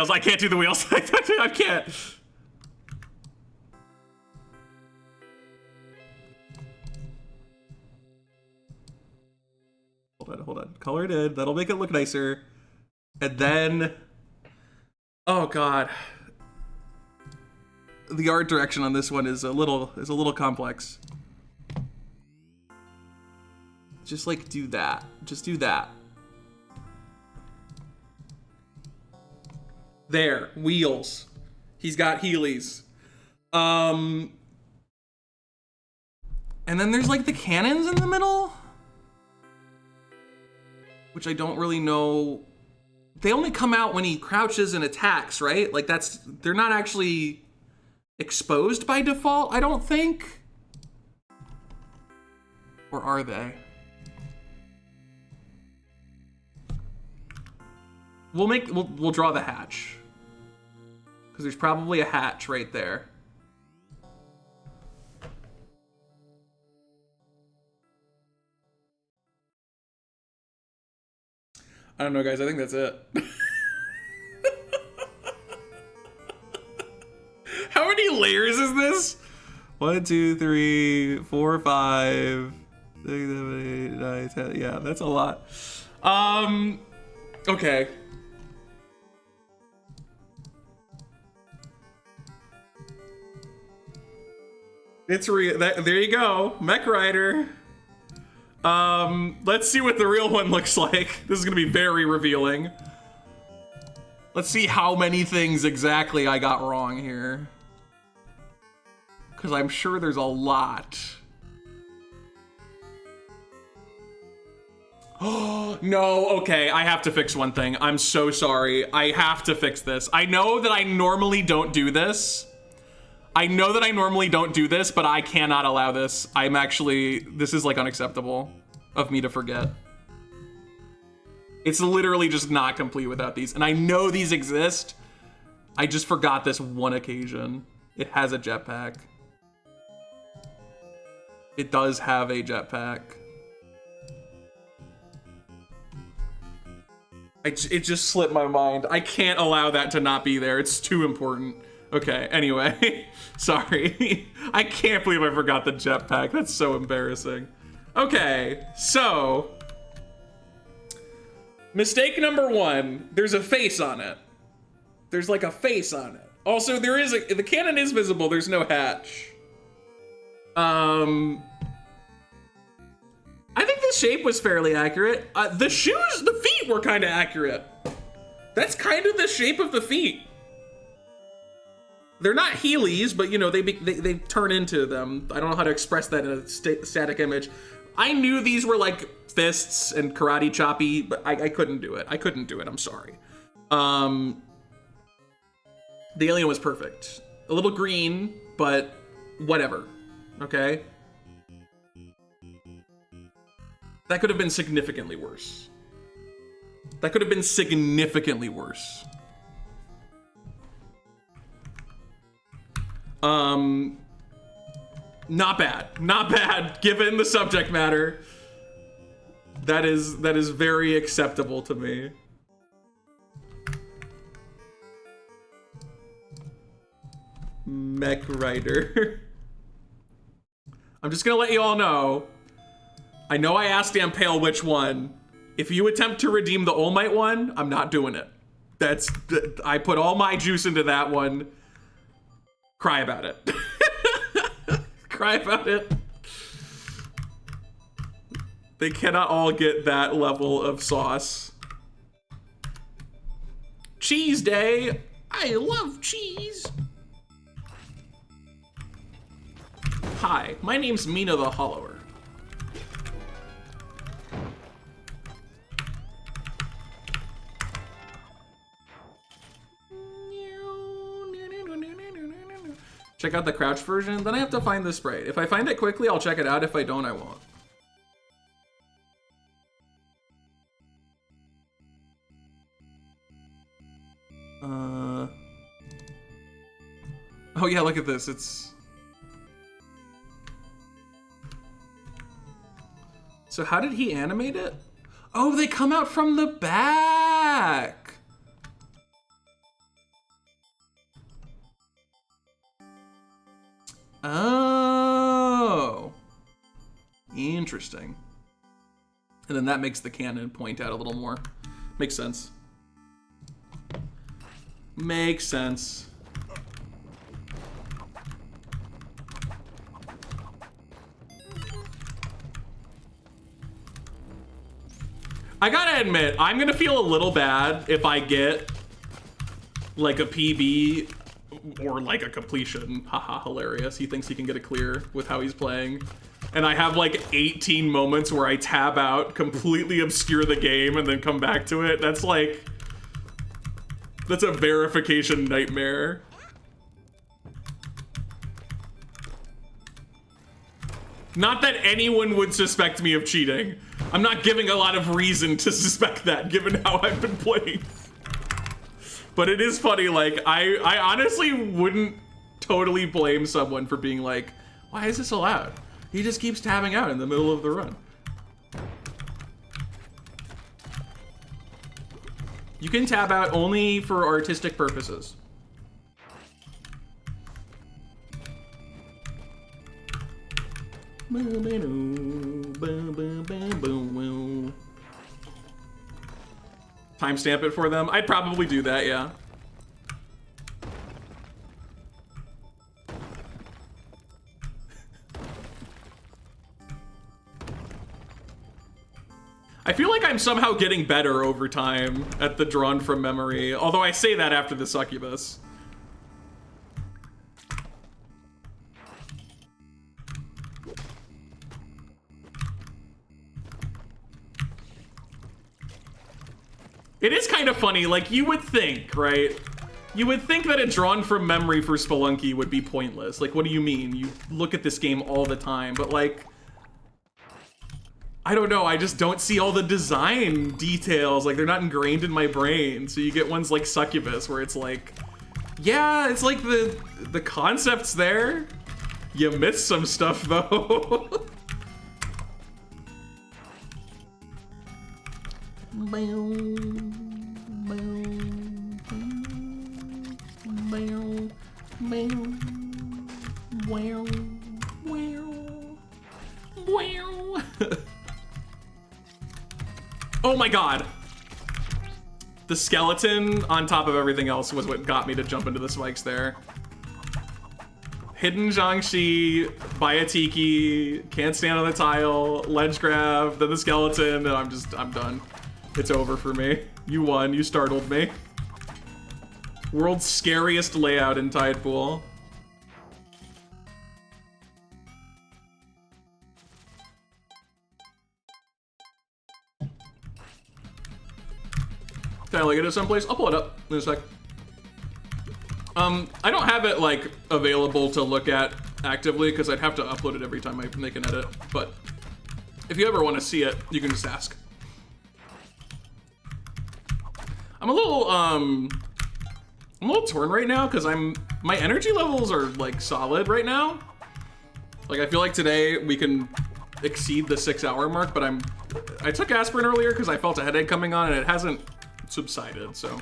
I can't do the wheels. I can't. Hold on. Color it in. That'll make it look nicer. And then, oh god, the art direction on this one is a little complex. Just like do that. Just do that. There, wheels. He's got Heelys. And then there's like the cannons in the middle, which I don't really know. They only come out when he crouches and attacks, right? Like they're not actually exposed by default, I don't think. Or are they? We'll draw the hatch. Because there's probably a hatch right there. I don't know, guys. I think that's it. How many layers is this? 1, 2, 3, 4, 5, 6, 7, 8, 9, 10. Yeah, that's a lot. Okay. It's real. There you go, Mech Rider. Let's see what the real one looks like. This is gonna be very revealing. Let's see how many things exactly I got wrong here. Because I'm sure there's a lot. Oh, no, okay, I have to fix one thing. I'm so sorry. I have to fix this. I know that I normally don't do this. But I cannot allow this. This is like unacceptable of me to forget. It's literally just not complete without these. And I know these exist. I just forgot this one occasion. It has a jetpack. It does have a jetpack. It just slipped my mind. I can't allow that to not be there. It's too important. Okay, anyway, sorry. I can't believe I forgot the jetpack. That's so embarrassing. Okay, so mistake number one, there's a face on it. There's like a face on it. Also, the cannon is visible, there's no hatch. I think the shape was fairly accurate. The feet were kind of accurate. That's kind of the shape of the feet. They're not Heelys, but you know, they turn into them. I don't know how to express that in a static image. I knew these were like fists and karate choppy, but I couldn't do it. I'm sorry. The alien was perfect. A little green, but whatever. Okay? That could have been significantly worse. Not bad, given the subject matter. That is very acceptable to me. Mech Rider. I'm just gonna let you all know. I know I asked Ampale which one. If you attempt to redeem the All Might one, I'm not doing it. I put all my juice into that one. Cry about it. Cry about it. They cannot all get that level of sauce. Cheese day. I love cheese. Hi, my name's Mina the Hollower. Check out the crouch version, then I have to find the sprite. If I find it quickly, I'll check it out. If I don't, I won't. Oh yeah, look at this. So how did he animate it? Oh, they come out from the back. Oh, interesting. And then that makes the cannon point out a little more. Makes sense. Makes sense. I gotta admit, I'm gonna feel a little bad if I get like a PB or like a completion. Haha, hilarious. He thinks he can get a clear with how he's playing. And I have like 18 moments where I tab out, completely obscure the game, and then come back to it. That's a verification nightmare. Not that anyone would suspect me of cheating. I'm not giving a lot of reason to suspect that, given how I've been playing. But it is funny, like, I honestly wouldn't totally blame someone for being like, why is this allowed? He just keeps tabbing out in the middle of the run. You can tab out only for artistic purposes. Timestamp it for them? I'd probably do that, yeah. I feel like I'm somehow getting better over time at the drawn from memory, although I say that after the succubus. It is kind of funny, like, you would think, right? You would think that a drawn from memory for Spelunky would be pointless. Like, what do you mean? You look at this game all the time, but like, I don't know, I just don't see all the design details. Like, they're not ingrained in my brain. So you get ones like Succubus where it's like, yeah, it's like the concept's there. You miss some stuff though. Oh my god. The skeleton on top of everything else was what got me to jump into the spikes there. Hidden Jiangshi, buy a tiki, can't stand on the tile, ledge grab, then the skeleton, and I'm done. It's over for me. You won, you startled me. World's scariest layout in Tide Pool. Can I link it to someplace? I'll pull it up in a sec. I don't have it like available to look at actively because I'd have to upload it every time I make an edit. But if you ever want to see it, you can just ask. I'm a little torn right now because my energy levels are like solid right now. Like I feel like today we can exceed the 6-hour mark, but I took aspirin earlier because I felt a headache coming on and it hasn't subsided, so.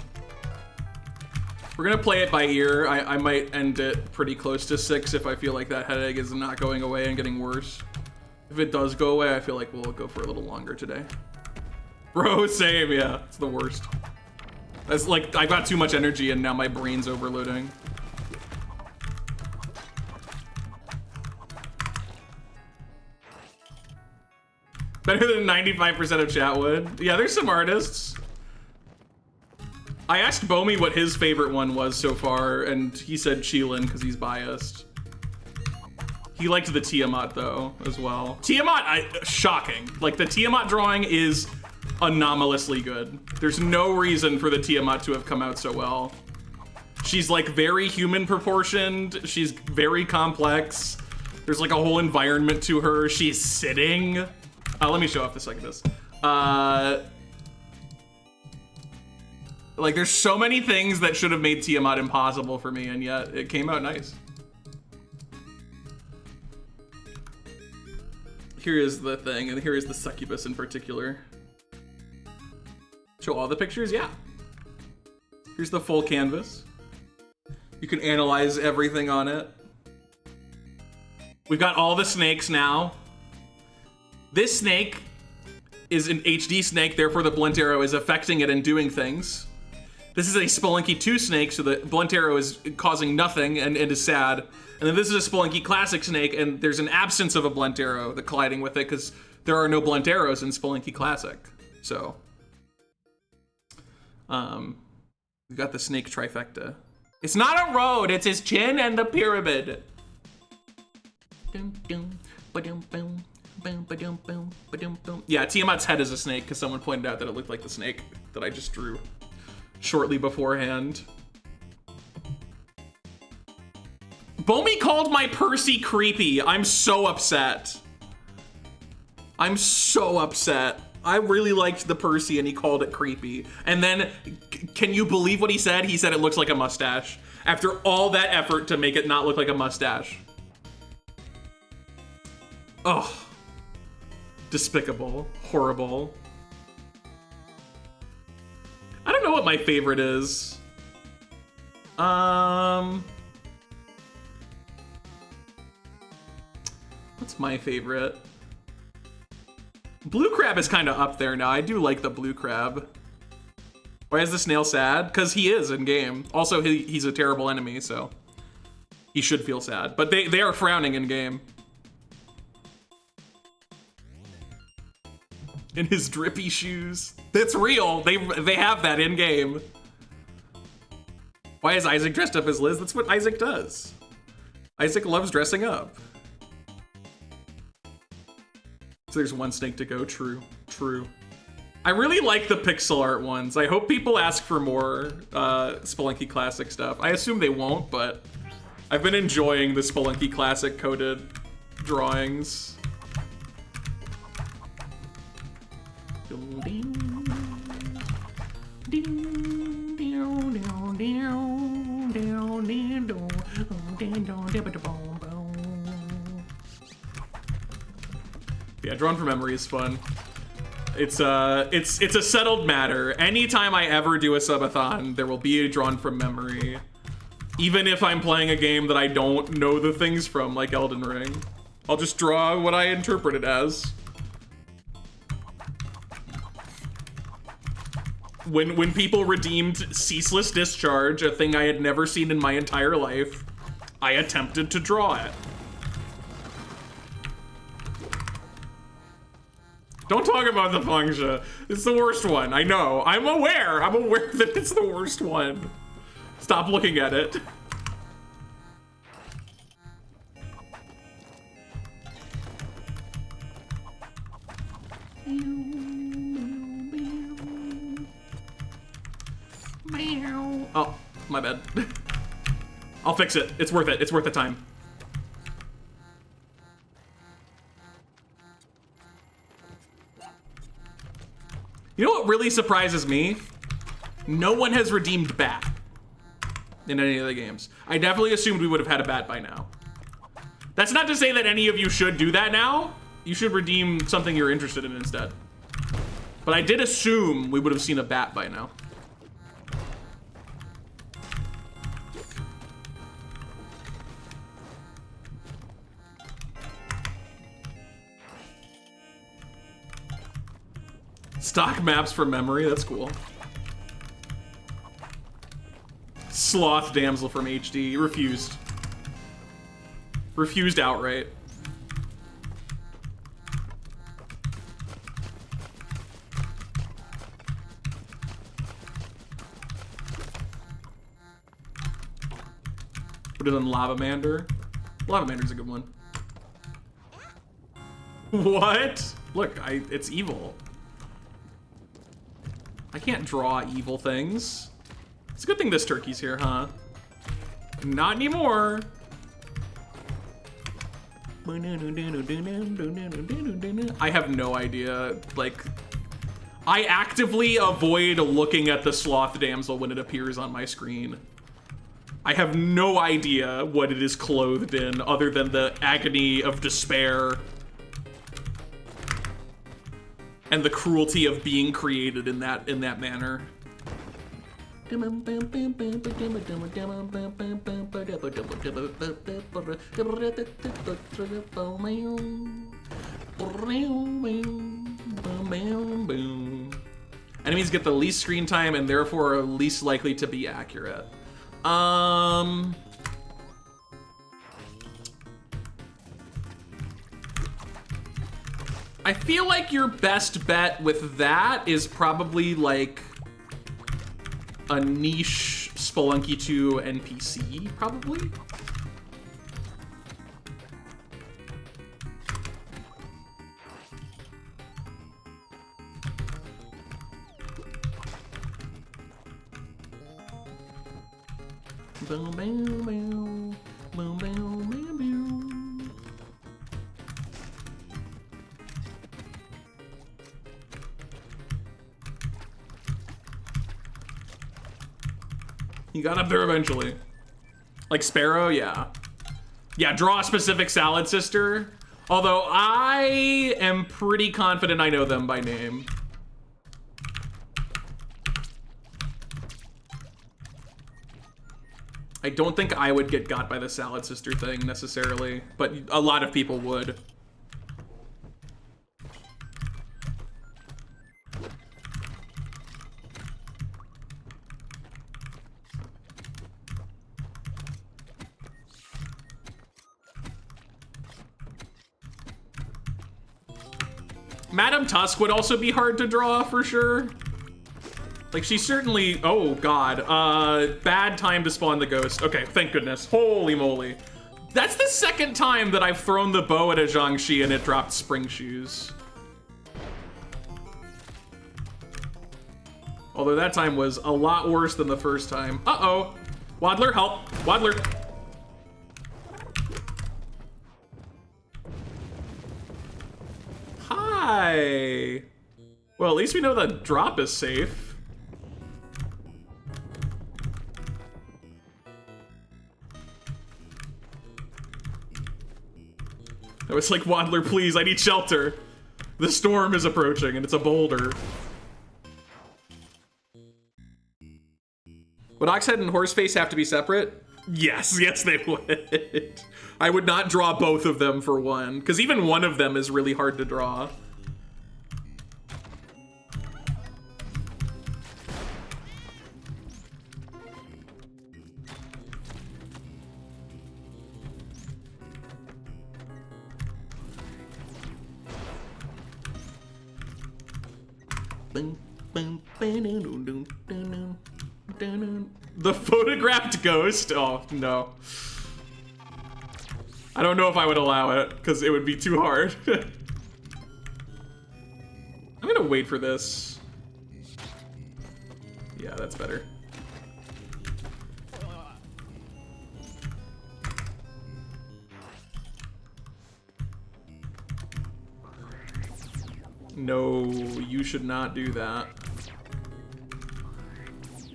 We're gonna play it by ear. I might end it pretty close to 6 if I feel like that headache is not going away and getting worse. If it does go away, I feel like we'll go for a little longer today. Bro, same, yeah, it's the worst. That's like, I got too much energy and now my brain's overloading. Better than 95% of chat would. Yeah, there's some artists. I asked Bomi what his favorite one was so far, and he said Chilin because he's biased. He liked the Tiamat though, as well. Tiamat, shocking. Like the Tiamat drawing is anomalously good. There's no reason for the Tiamat to have come out so well. She's like very human proportioned. She's very complex. There's like a whole environment to her. She's sitting. Let me show off this like this. Like there's so many things that should have made Tiamat impossible for me, and yet it came out nice. Here is the thing, and here is the succubus in particular. Show all the pictures? Yeah. Here's the full canvas. You can analyze everything on it. We've got all the snakes now. This snake is an HD snake, therefore the blunt arrow is affecting it and doing things. This is a Spelunky 2 snake, so the blunt arrow is causing nothing and is sad. And then this is a Spelunky Classic snake, and there's an absence of a blunt arrow that colliding with it because there are no blunt arrows in Spelunky Classic. So, we've got the snake trifecta. It's not a road, it's his chin and the pyramid. Yeah, Tiamat's head is a snake because someone pointed out that it looked like the snake that I just drew shortly beforehand. Bomi called my Percy creepy. I'm so upset. I'm so upset. I really liked the Percy and he called it creepy. And then, can you believe what he said? He said it looks like a mustache. After all that effort to make it not look like a mustache. Ugh. Despicable. Horrible. I don't know what my favorite is. What's my favorite? Blue crab is kind of up there now. I do like the blue crab. Why is the snail sad? Because he is in game. Also, he's a terrible enemy, so he should feel sad. But they are frowning in game. In his drippy shoes. That's real. They have that in game. Why is Isaac dressed up as Liz? That's what Isaac does. Isaac loves dressing up. So there's one snake to go. True. True. I really like the pixel art ones. I hope people ask for more Spelunky Classic stuff. I assume they won't, but I've been enjoying the Spelunky Classic coded drawings. Yeah, Drawn from Memory is fun. It's a settled matter. Anytime I ever do a subathon, there will be a Drawn from Memory. Even if I'm playing a game that I don't know the things from, like Elden Ring. I'll just draw what I interpret it as. When people redeemed Ceaseless Discharge, a thing I had never seen in my entire life, I attempted to draw it. Don't talk about the Fengsha. It's the worst one. I know. I'm aware. I'm aware that it's the worst one. Stop looking at it. Oh, my bad. I'll fix it. It's worth it. It's worth the time. You know what really surprises me? No one has redeemed Bat in any of the games. I definitely assumed we would have had a Bat by now. That's not to say that any of you should do that now. You should redeem something you're interested in instead. But I did assume we would have seen a Bat by now. Stock maps for memory, that's cool. Sloth Damsel from HD, refused. Refused outright. Put it on Lavamander. Lavamander's a good one. What? Look, it's evil. I can't draw evil things. It's a good thing this turkey's here, huh? Not anymore. I have no idea. Like, I actively avoid looking at the Sloth Damsel when it appears on my screen. I have no idea what it is clothed in other than the agony of despair and the cruelty of being created in that manner. Enemies get the least screen time and therefore are least likely to be accurate. I feel like your best bet with that is probably like a niche Spelunky 2 NPC, probably. Boom, boom, boom, boom, boom, boom, boom. You got up there eventually. Like Sparrow, yeah. Yeah, draw a specific Salad Sister. Although I am pretty confident I know them by name. I don't think I would get got by the Salad Sister thing necessarily, but a lot of people would. Madame Tusk would also be hard to draw for sure. Like, she certainly, oh god, bad time to spawn the ghost. Okay, thank goodness. Holy moly. That's the second time that I've thrown the bow at a Zhangxi and it dropped spring shoes. Although that time was a lot worse than the first time. Uh-oh. Waddler, help. Waddler. Hi. Well, at least we know the drop is safe. I was like, Waddler, please, I need shelter. The storm is approaching and it's a boulder. Would Oxhead and Horseface have to be separate? Yes, yes, they would. I would not draw both of them for one, because even one of them is really hard to draw. The photographed ghost? Oh, no. I don't know if I would allow it, because it would be too hard. I'm gonna wait for this. Yeah, that's better. No, you should not do that.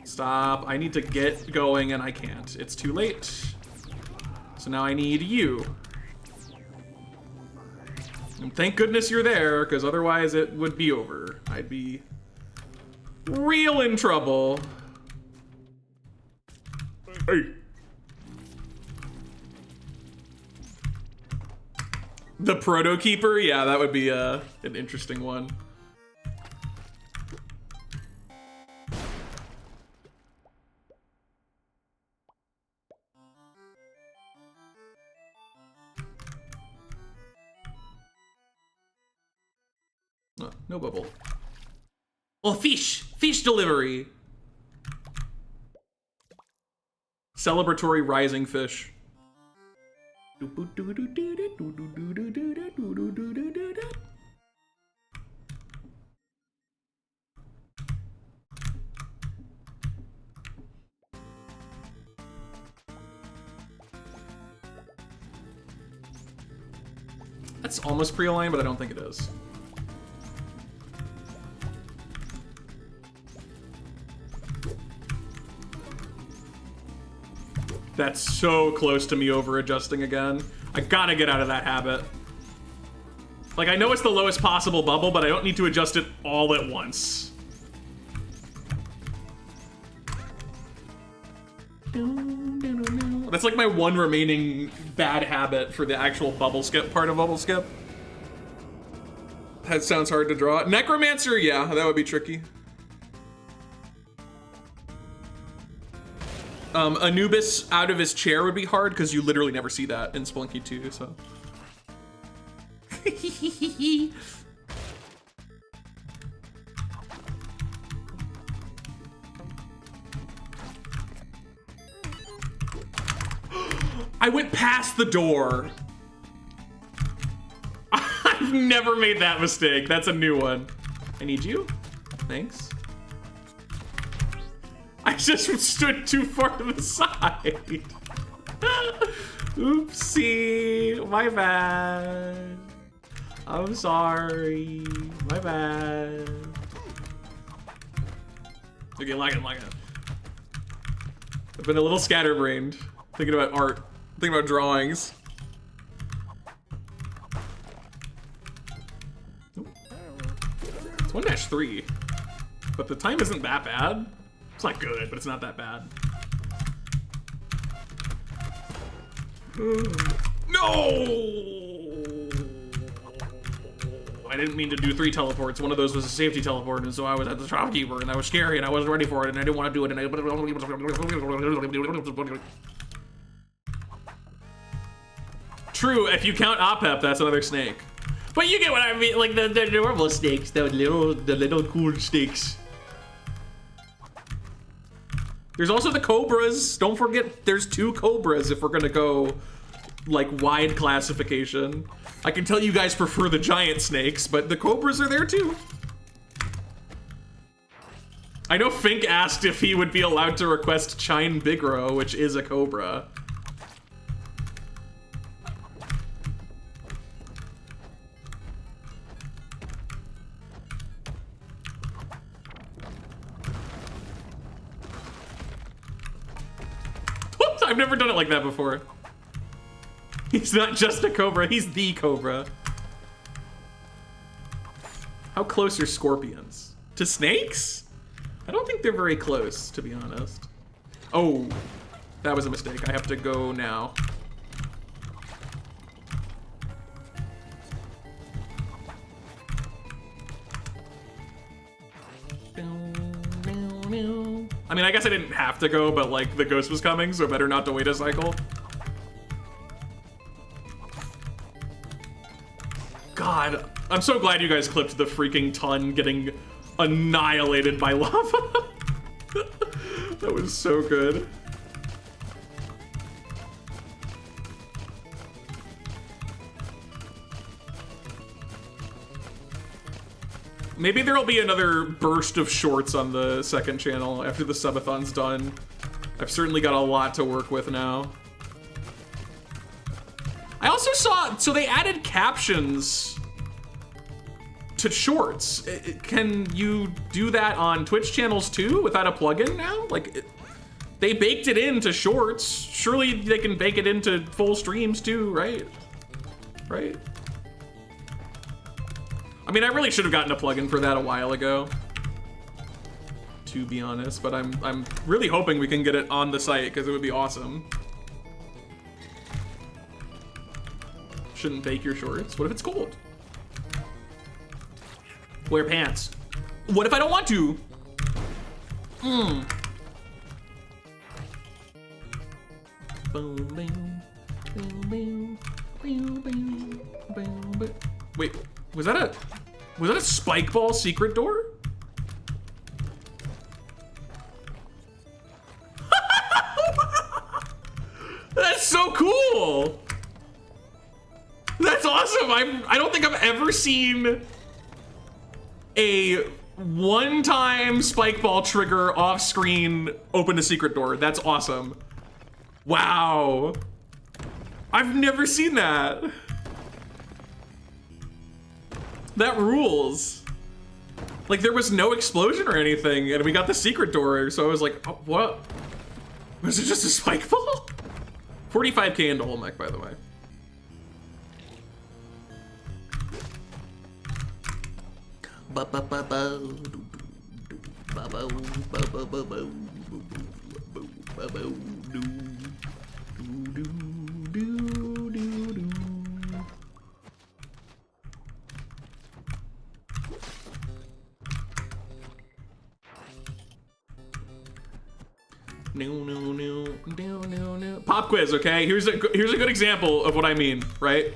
Stop. I need to get going and I can't. It's too late. So now I need you. And thank goodness you're there, because otherwise it would be over. I'd be real in trouble. Hey. The Proto Keeper? Yeah, that would be an interesting one. Oh, no bubble. Oh, fish! Fish delivery! Celebratory rising fish. That's almost pre-aligned, but I don't think it is. That's so close to me over-adjusting again. I gotta get out of that habit. Like, I know it's the lowest possible bubble, but I don't need to adjust it all at once. That's like my one remaining bad habit for the actual bubble skip part of bubble skip. That sounds hard to draw. Necromancer, yeah, that would be tricky. Anubis out of his chair would be hard because you literally never see that in Spelunky 2, so. I went past the door. I've never made that mistake. That's a new one. I need you. Thanks. I just stood too far to the side. Oopsie. My bad. I'm sorry. My bad. Okay, like it. I've been a little scatterbrained. Thinking about art. Thinking about drawings. It's 1-3. But the time isn't that bad. It's not good, but it's not that bad. No! I didn't mean to do 3 teleports. One of those was a safety teleport, and so I was at the shopkeeper, and that was scary, and I wasn't ready for it, and I didn't want to do it, and True, if you count Opep, that's another snake. But you get what I mean, like the normal snakes, the little cool snakes. There's also the cobras. Don't forget, there's 2 cobras if we're gonna go like wide classification. I can tell you guys prefer the giant snakes, but the cobras are there too. I know Fink asked if he would be allowed to request Chine Bigro, which is a cobra. I've never done it like that before. He's not just a cobra, he's the cobra. How close are scorpions? To snakes? I don't think they're very close, to be honest. Oh. That was a mistake. I have to go now. I mean, I guess I didn't have to go, but like the ghost was coming, so better not to wait a cycle. God, I'm so glad you guys clipped the freaking ton getting annihilated by lava. That was so good. Maybe there'll be another burst of shorts on the second channel after the subathon's done. I've certainly got a lot to work with now. I also saw, so they added captions to shorts. Can you do that on Twitch channels too without a plugin now? Like, they baked it into shorts. Surely they can bake it into full streams too, right? Right? I mean, I really should have gotten a plugin for that a while ago, to be honest, but I'm really hoping we can get it on the site because it would be awesome. Shouldn't bake your shorts. What if it's cold? Wear pants. What if I don't want to? Boom, boom, boom, boom, boom, boom, boom. Wait, was that a spike ball secret door? That's so cool. That's awesome. I don't think I've ever seen a one-time spike ball trigger off screen open a secret door. That's awesome. Wow. I've never seen that. That rules. Like, there was no explosion or anything, and we got the secret door, so I was like, oh, what? Was it just a spike ball? 45k into Olmec, by the way. No. Pop quiz, okay? Here's a good example of what I mean, right?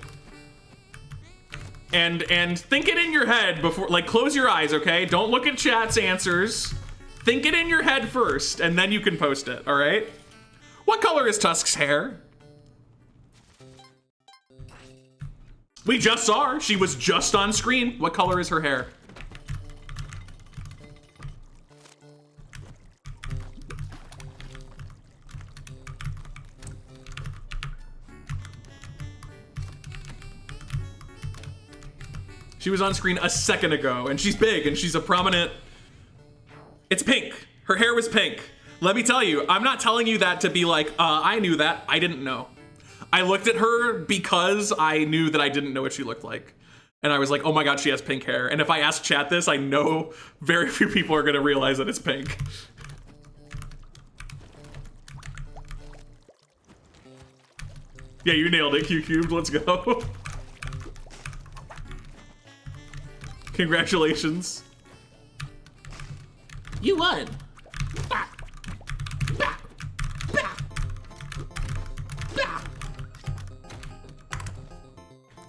And think it in your head before, like, close your eyes, okay? Don't look at chat's answers. Think it in your head first, and then you can post it, all right? What color is Tusk's hair? We just saw her. She was just on screen. What color is her hair? She was on screen a second ago, and she's big, and she's a prominent... It's pink. Her hair was pink. Let me tell you, I'm not telling you that to be like, I knew that. I didn't know. I looked at her because I knew that I didn't know what she looked like. And I was like, oh my god, she has pink hair. And if I ask chat this, I know very few people are gonna realize that it's pink. Yeah, you nailed it, Q-Cubed. Let's go. Congratulations. You won.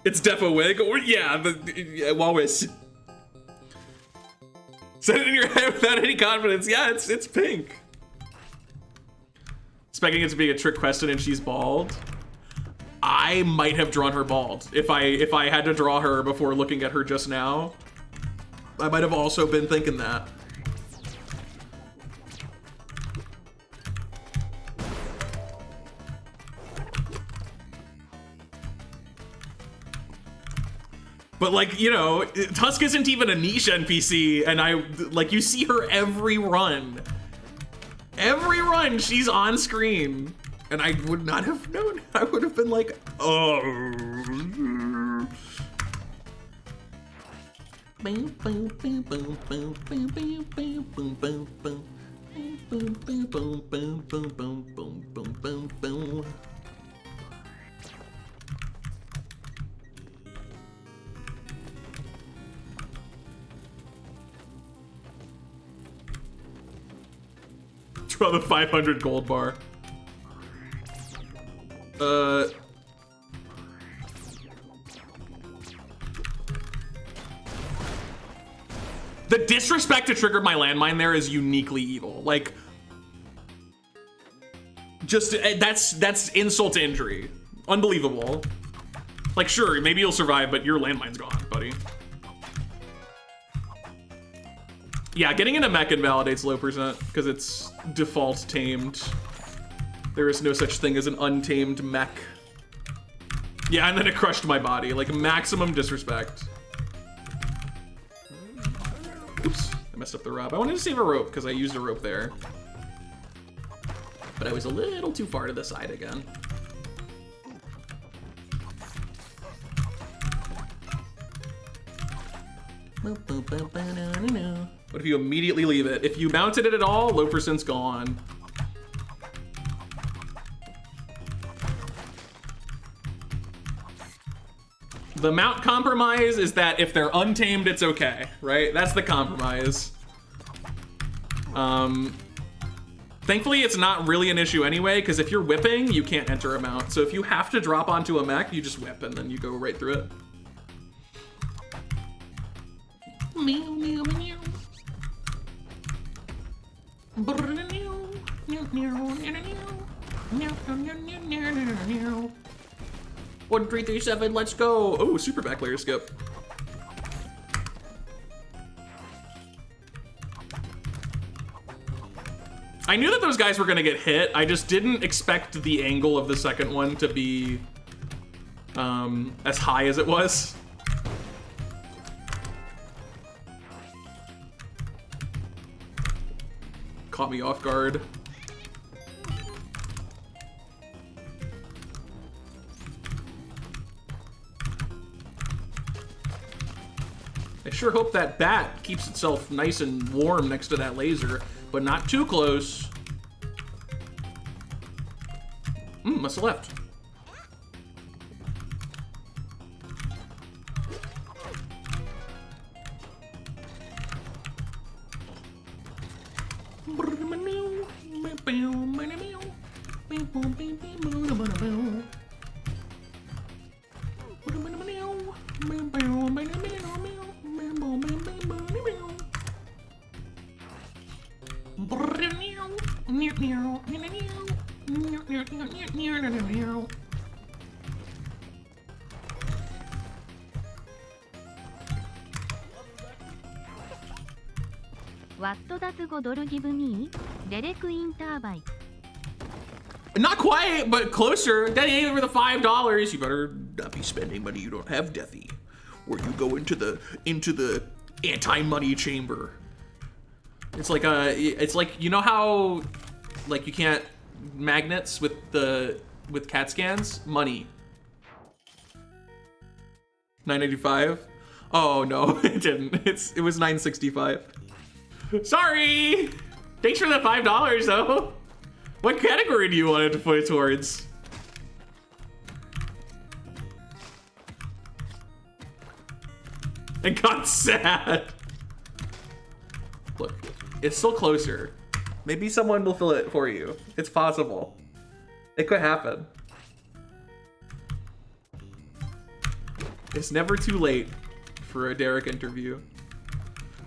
It's defo wig, or yeah, Walrus. Set it in your head without any confidence. Yeah, it's pink. Expecting it to be a trick question and she's bald. I might have drawn her bald. If I had to draw her before looking at her just now, I might have also been thinking that. But like, you know, Tusk isn't even a niche NPC, and like, you see her every run. Every run, she's on screen. And I would not have known. I would have been like, oh. Boom, boom, boom, boom, boom, boom, boom, boom, boom, boom. Draw the 500 gold bar. The disrespect to trigger my landmine there is uniquely evil. Like, just that's insult to injury. Unbelievable. Like, sure, maybe you'll survive, but your landmine's gone, buddy. Yeah, getting into mech invalidates low percent because it's default tamed. There is no such thing as an untamed mech. Yeah, and then it crushed my body. Like, maximum disrespect. Oops, I messed up the rope. I wanted to save a rope because I used a rope there. But I was a little too far to the side again. What if you immediately leave it? If you mounted it at all, low percent's gone. The mount compromise is that if they're untamed, it's okay, right? That's the compromise. Thankfully, it's not really an issue anyway, because if you're whipping, you can't enter a mount. So if you have to drop onto a mech, you just whip and then you go right through it. Meow, meow, meow. 1, 3, 3, 7, let's go. Oh, super back layer skip. I knew that those guys were gonna get hit. I just didn't expect the angle of the second one to be as high as it was. Caught me off guard. I sure hope that bat keeps itself nice and warm next to that laser, but not too close. Must have left. What does go dollar give me? Derek Interby. Not quite, but closer. That ain't over the $5. You better not be spending money you don't have, Deathy, or you go into the anti-money chamber. It's like you know how like you can't magnets with CAT scans? Money. $9.85. Oh no, it didn't. It was $9.65. Sorry. Thanks for the $5 though. What category do you want it to put it towards? It got sad. Look, it's still closer. Maybe someone will fill it for you. It's possible. It could happen. It's never too late for a Derek interview.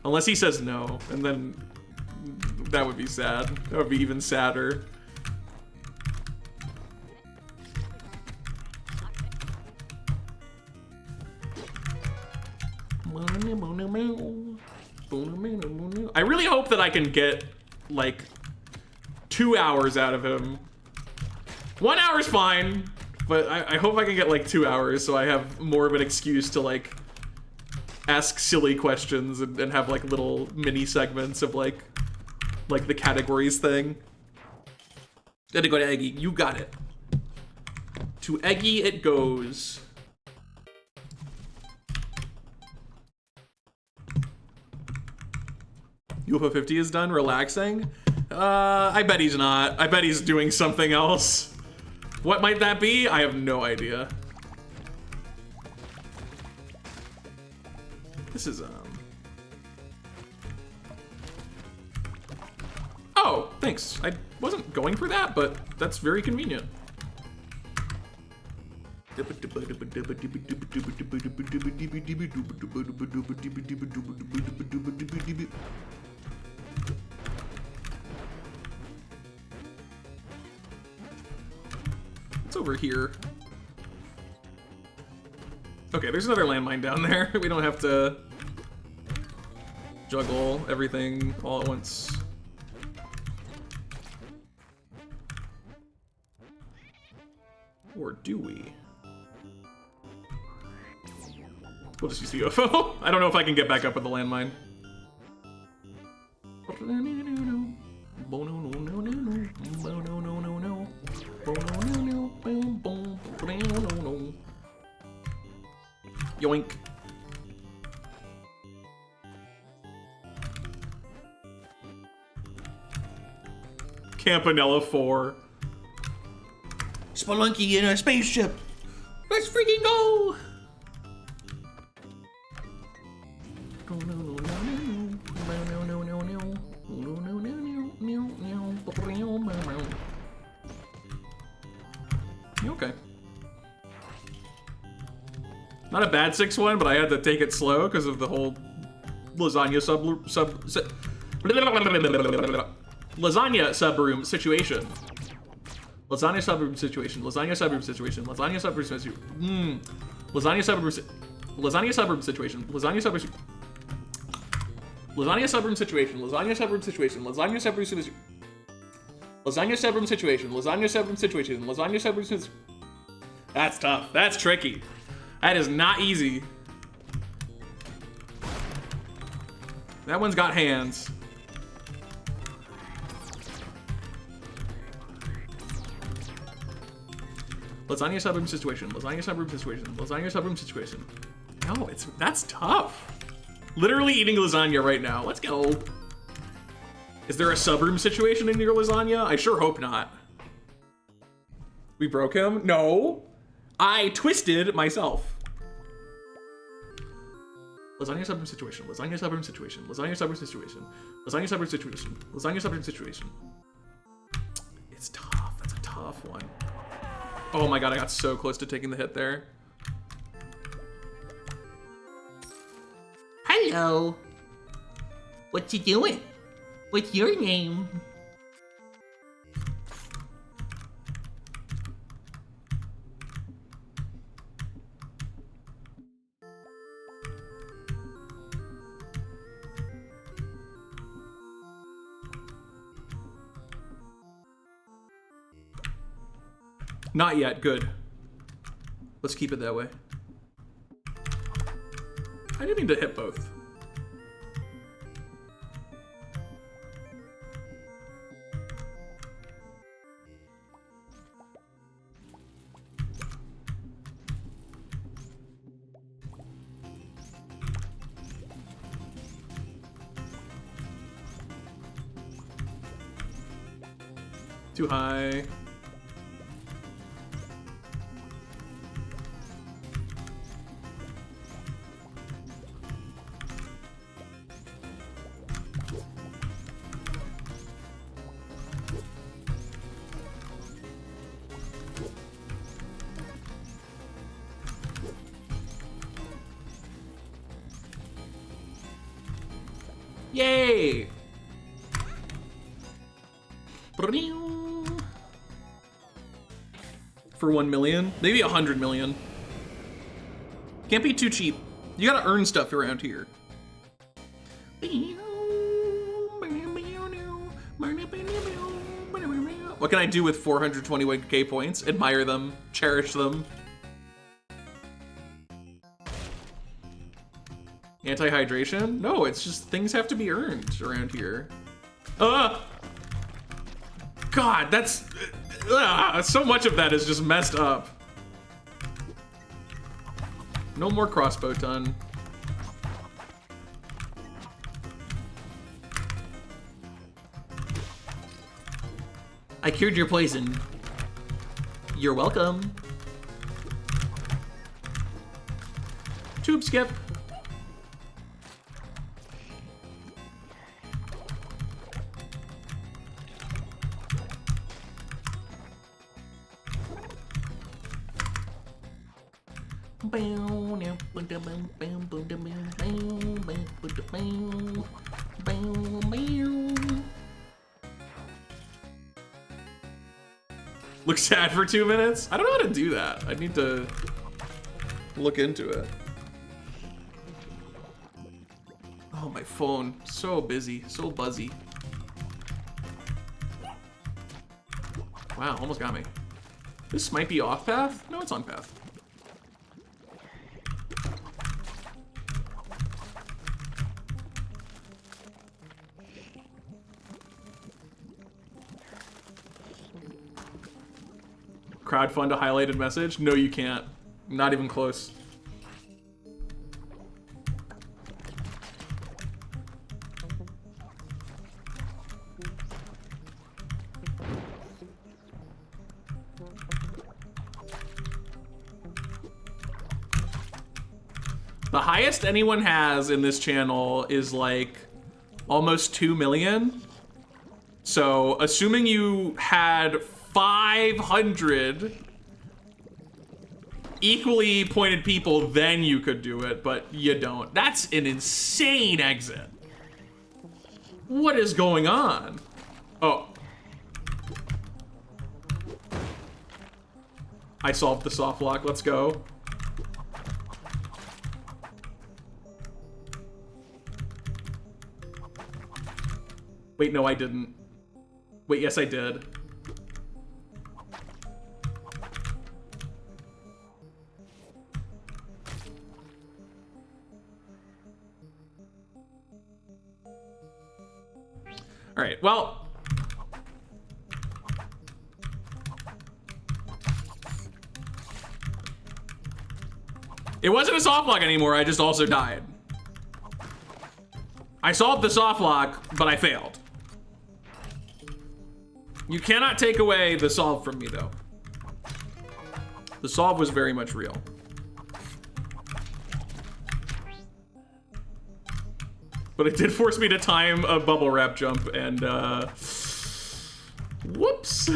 Unless he says no, and then that would be sad. That would be even sadder. I really hope that I can get like 2 hours out of him. 1 hour's fine, but I hope I can get like 2 hours so I have more of an excuse to like ask silly questions and have like little mini segments of like the categories thing. Gotta go to Eggy. You got it. To Eggy it goes. UFO 50 is done relaxing. I bet he's not. I bet he's doing something else. What might that be? I have no idea. This is, Oh, thanks. I wasn't going for that, but that's very convenient. It's over here. Okay, there's another landmine down there. We don't have to juggle everything all at once. Or do we? We'll just use the UFO. I don't know if I can get back up with the landmine. Yoink. Campanella 4. Spelunky in a spaceship. Let's freaking go! Okay. Not a bad 6-1, but I had to take it slow because of the whole lasagna lasagna subroom situation. Lasagna subroom situation. Lasagna subroom situation. Lasagna subroom situation. Lasagna subroom. Lasagna subroom situation. Lasagna subroom. Lasagna subroom situation. Lasagna subroom situation. Lasagna subroom situation. Lasagna subroom situation. Lasagna subroom situation. Lasagna subroom situation. That's tough. That's tricky. That is not easy. That one's got hands. Lasagna subroom situation. Lasagna subroom situation. Lasagna subroom situation. No, that's tough. Literally eating lasagna right now. Let's go. Is there a subroom situation in your lasagna? I sure hope not. We broke him? No. I twisted myself. Lasagna subroom situation. Lasagna subroom situation. Lasagna subroom situation. Lasagna subroom situation. Lasagna subroom situation. It's tough. That's a tough one. Oh my god, I got so close to taking the hit there. Hello. What you doing? What's your name? Not yet, good. Let's keep it that way. I didn't mean to hit both. Too high. Yay! For 1 million? Maybe 100 million. Can't be too cheap. You gotta earn stuff around here. What can I do with 421k points? Admire them, cherish them. Anti-hydration? No, it's just things have to be earned around here. God, that's... so much of that is just messed up. No more crossbow ton. I cured your poison. You're welcome. Tube skip. Look sad for 2 minutes? I don't know how to do that. I need to look into it. Oh, my phone. So busy, so buzzy. Wow, almost got me. This might be off path? No, it's on path. Crowdfund a highlighted message? No, you can't. Not even close. The highest anyone has in this channel is like almost 2 million. So assuming you had 500 equally pointed people, then you could do it, but you don't. That's an insane exit. What is going on? Oh. I solved the soft lock, let's go. Wait, no, I didn't. Wait, yes, I did. All right, well. It wasn't a soft lock anymore, I just also died. I solved the soft lock, but I failed. You cannot take away the solve from me, though. The solve was very much real. But it did force me to time a bubble wrap jump, and whoops.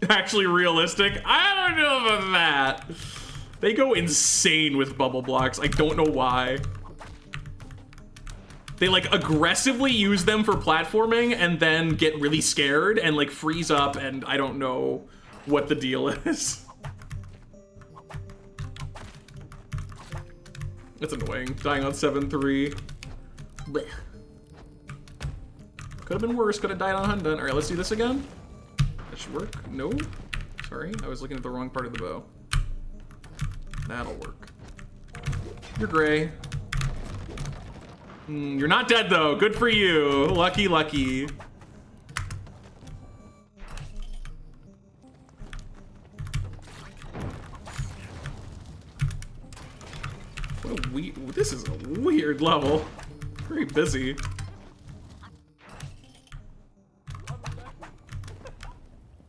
Actually realistic? I don't know about that. They go insane with bubble blocks. I don't know why. They like aggressively use them for platforming and then get really scared and like freeze up, and I don't know what the deal is. It's annoying. Dying on 7-3. Could have been worse. Could have died on Hundun. All right, let's do this again. That should work. No. Sorry, I was looking at the wrong part of the bow. That'll work. You're gray. You're not dead though. Good for you. Lucky, lucky. What a this is a weird level. Very busy.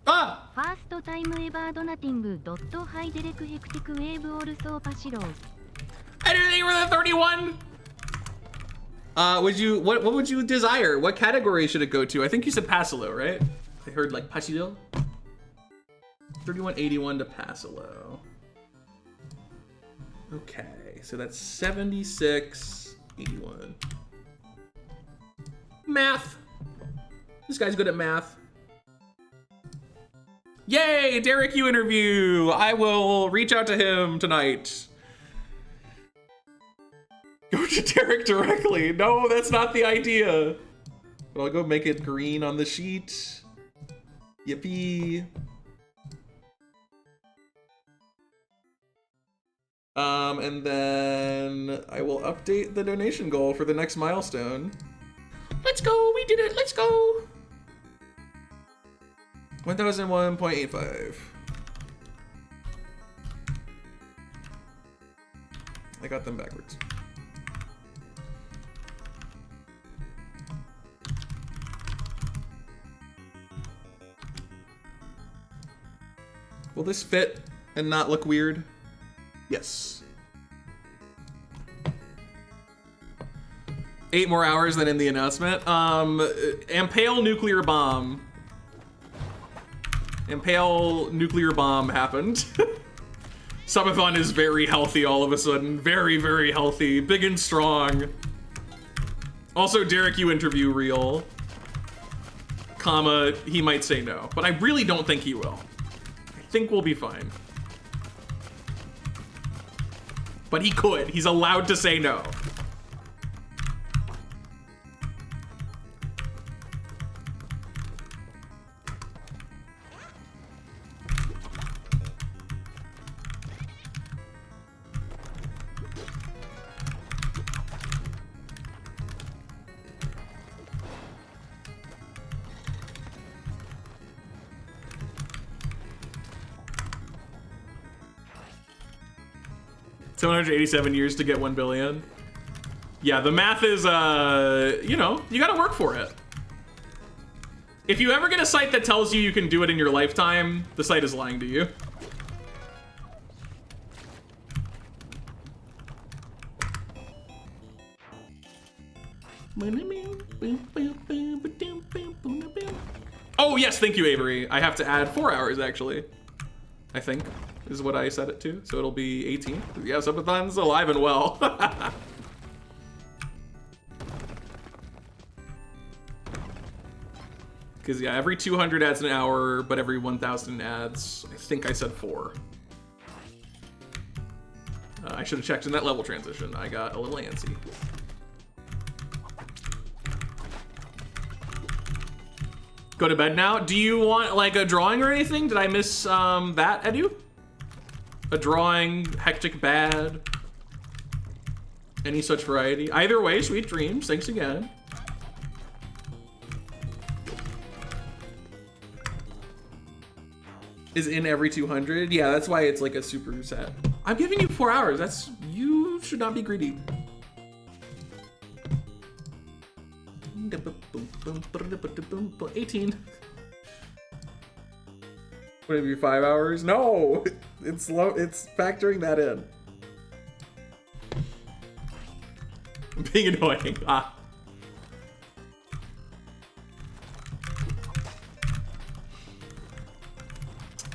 Ah! ファーストタイムエバードナティングドットハイデレクヘクティクウェーブオルソーパシロー。 Anything for the 31? What would you desire? What category should it go to? I think you said Pasilo, right? I heard like Pasilo. 3181 to Pasilo. Okay, so that's 7681. Math. This guy's good at math. Yay, Derek Yu interview. I will reach out to him tonight. Go to Derek directly. No, that's not the idea. But I'll go make it green on the sheet. Yippee. And then I will update the donation goal for the next milestone. Let's go, we did it, let's go. 1001.85. I got them backwards. Will this fit and not look weird? Yes. 8 more hours than in the announcement. Impale nuclear bomb. Impale nuclear bomb happened. Subathon is very healthy all of a sudden. Very, very healthy. Big and strong. Also, Derek, you interview real. Comma, he might say no. But I really don't think he will. I think we'll be fine. But he could. He's allowed to say no. $787 years to get 1 billion. Yeah, the math is, you know, you gotta work for it. If you ever get a site that tells you you can do it in your lifetime, the site is lying to you. Oh, yes, thank you, Avery. I have to add 4 hours, actually. I think, is what I set it to. So it'll be 18. Yeah, Subathon's alive and well. Because, yeah, every 200 adds an hour, but every 1,000 adds, I think I said 4. I should have checked in that level transition. I got a little antsy. Go to bed now. Do you want like a drawing or anything? Did I miss that, Edu? A drawing, hectic bad, any such variety? Either way, sweet dreams. Thanks again. Is in every 200. Yeah, that's why it's like a super set. I'm giving you 4 hours. That's, you should not be greedy. 18. Would it be 5 hours? No, it's low. It's factoring that in. I'm being annoying. Ah.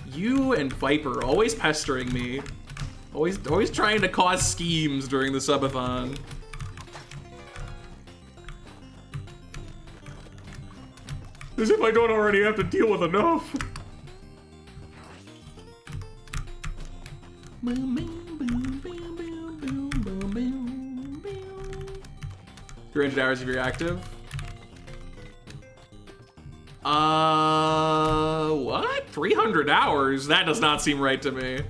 You and Viper always pestering me. Always trying to cause schemes during the subathon. As if I don't already have to deal with enough. 300 hours if you're active. What? 300 hours? That does not seem right to me.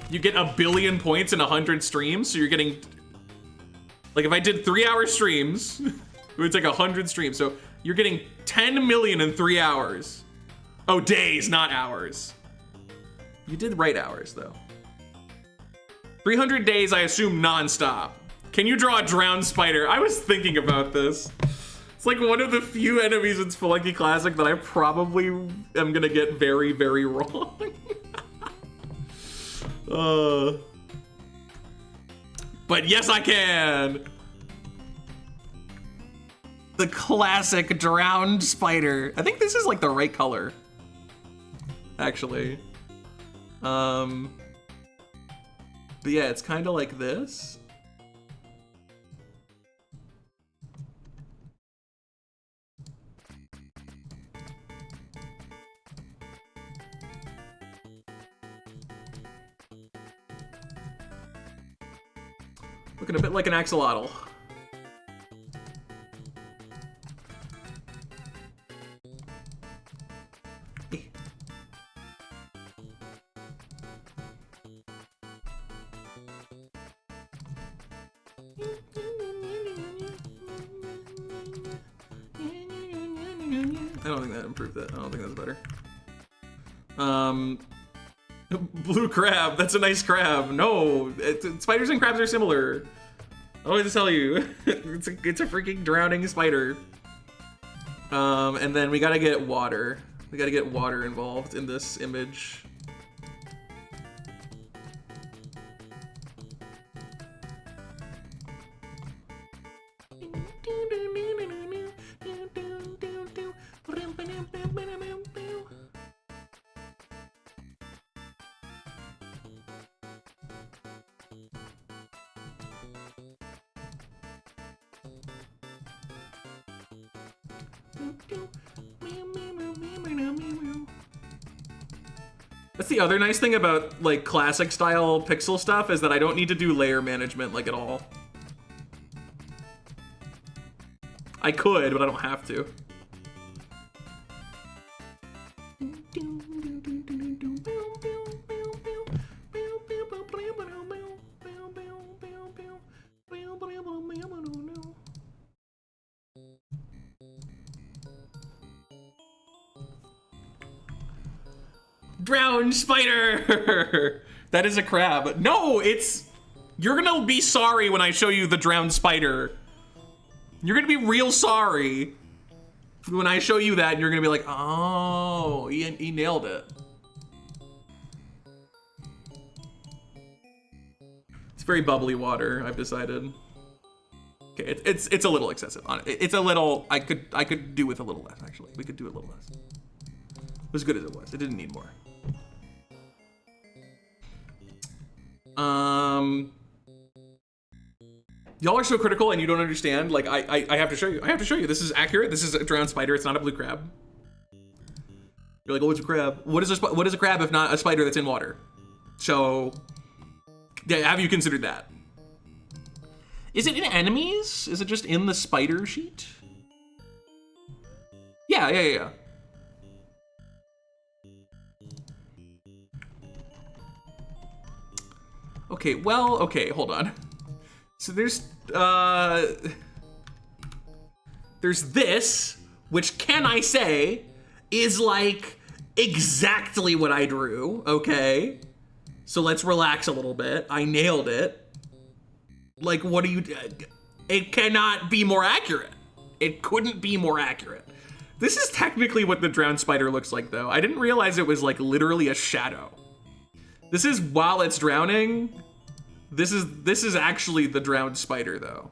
You get 1 billion points in 100 streams, so you're getting... Like, if I did 3-hour streams, it would take 100 streams, so you're getting 10 million in 3 hours. Oh, days, not hours. You did right hours, though. 300 days, I assume, non-stop. Can you draw a drowned spider? I was thinking about this. It's like one of the few enemies in Spelunky Classic that I probably am gonna get very, very wrong. But yes, I can. The classic drowned spider. I think this is like the right color, actually. But yeah, it's kind of like this. Looking a bit like an axolotl. don't think that improved it. I don't think that's better. Blue crab. That's a nice crab. No, spiders and crabs are similar. I always tell you, it's a freaking drowning spider. And then we gotta get water. We gotta get water involved in this image. That's the other nice thing about like classic style pixel stuff is that I don't need to do layer management like at all. I could, but I don't have to. Drowned spider! That is a crab. No, it's... You're gonna be sorry when I show you the drowned spider. You're gonna be real sorry when I show you that, and you're gonna be like, oh, he nailed it. It's very bubbly water, I've decided. Okay, it's a little excessive. It's a little, I could do with a little less, actually. We could do a little less. It was as good as it was. It didn't need more. Y'all are so critical and you don't understand. Like, I have to show you. I have to show you. This is accurate. This is a drowned spider. It's not a blue crab. You're like, oh, it's a crab. What is a crab if not a spider that's in water? So, yeah, have you considered that? Is it in enemies? Is it just in the spider sheet? Yeah. Okay, well, okay, hold on. So there's this, which can I say is like exactly what I drew, okay? So let's relax a little bit. I nailed it. Like, what do you, it cannot be more accurate. It couldn't be more accurate. This is technically what the drowned spider looks like though. I didn't realize it was like literally a shadow. This is while it's drowning. This is actually the drowned spider though.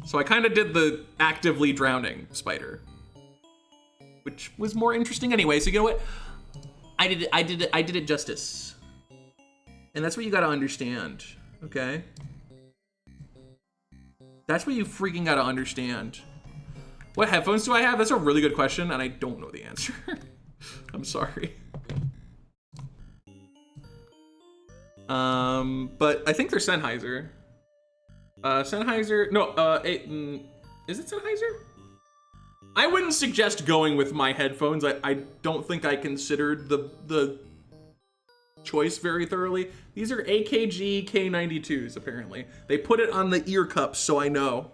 So I kind of did the actively drowning spider, which was more interesting anyway. So you know what? I did it justice. And that's what you gotta understand, okay? That's what you freaking gotta understand. What headphones do I have? That's a really good question, and I don't know the answer. I'm sorry. But I think they're Sennheiser. Sennheiser, no, is it Sennheiser? I wouldn't suggest going with my headphones. I don't think I considered the choice very thoroughly. These are AKG K92s, apparently. They put it on the ear cups, so I know.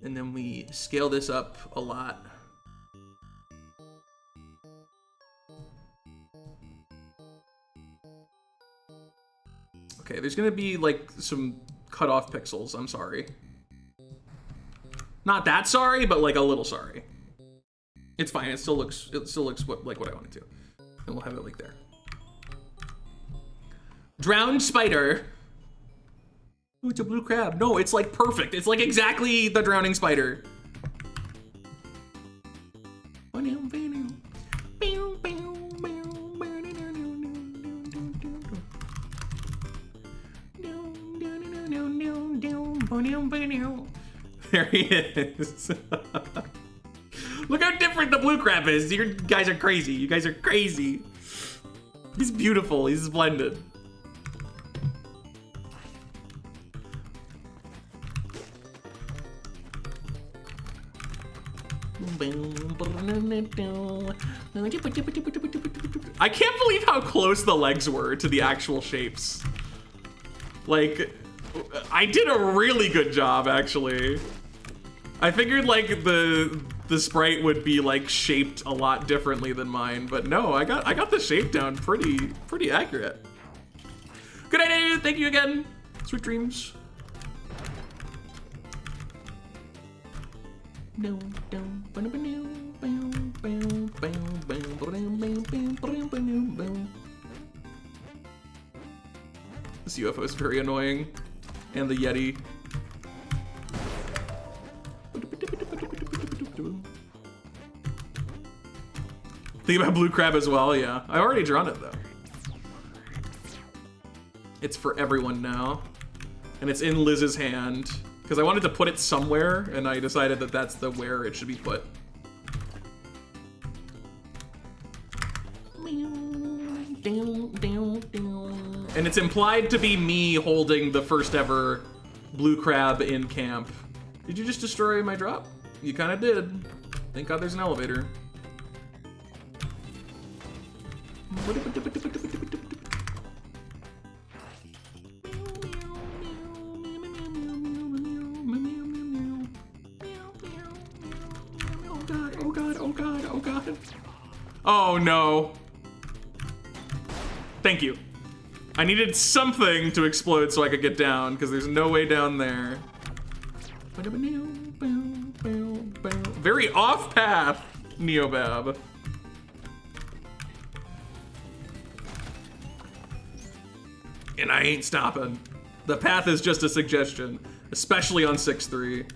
And then we scale this up a lot. Okay, there's gonna be like some cut off pixels, I'm sorry. Not that sorry, but like a little sorry. It's fine, it still looks like what I wanted to. And we'll have it like there. Drowned spider. Ooh, it's a blue crab. No, it's like perfect. It's like exactly the drowning spider. There he is. Look how different the blue crab is. You guys are crazy. You guys are crazy. He's beautiful. He's splendid. I can't believe how close the legs were to the actual shapes. Like, I did a really good job, actually. I figured like the sprite would be like shaped a lot differently than mine, but no, I got the shape down pretty accurate. Good idea, thank you again. Sweet dreams. This UFO is very annoying, and the Yeti. Think about blue crab as well, yeah. I've already drawn it though. It's for everyone now. And it's in Liz's hand. Because I wanted to put it somewhere, and I decided that that's the where it should be put. And it's implied to be me holding the first ever blue crab in camp. Did you just destroy my drop? You kind of did. Thank God there's an elevator. Oh God, oh God, oh God. Oh no. Thank you. I needed something to explode so I could get down, because there's no way down there. Very off path, Neobab. And I ain't stopping. The path is just a suggestion, especially on 6-3.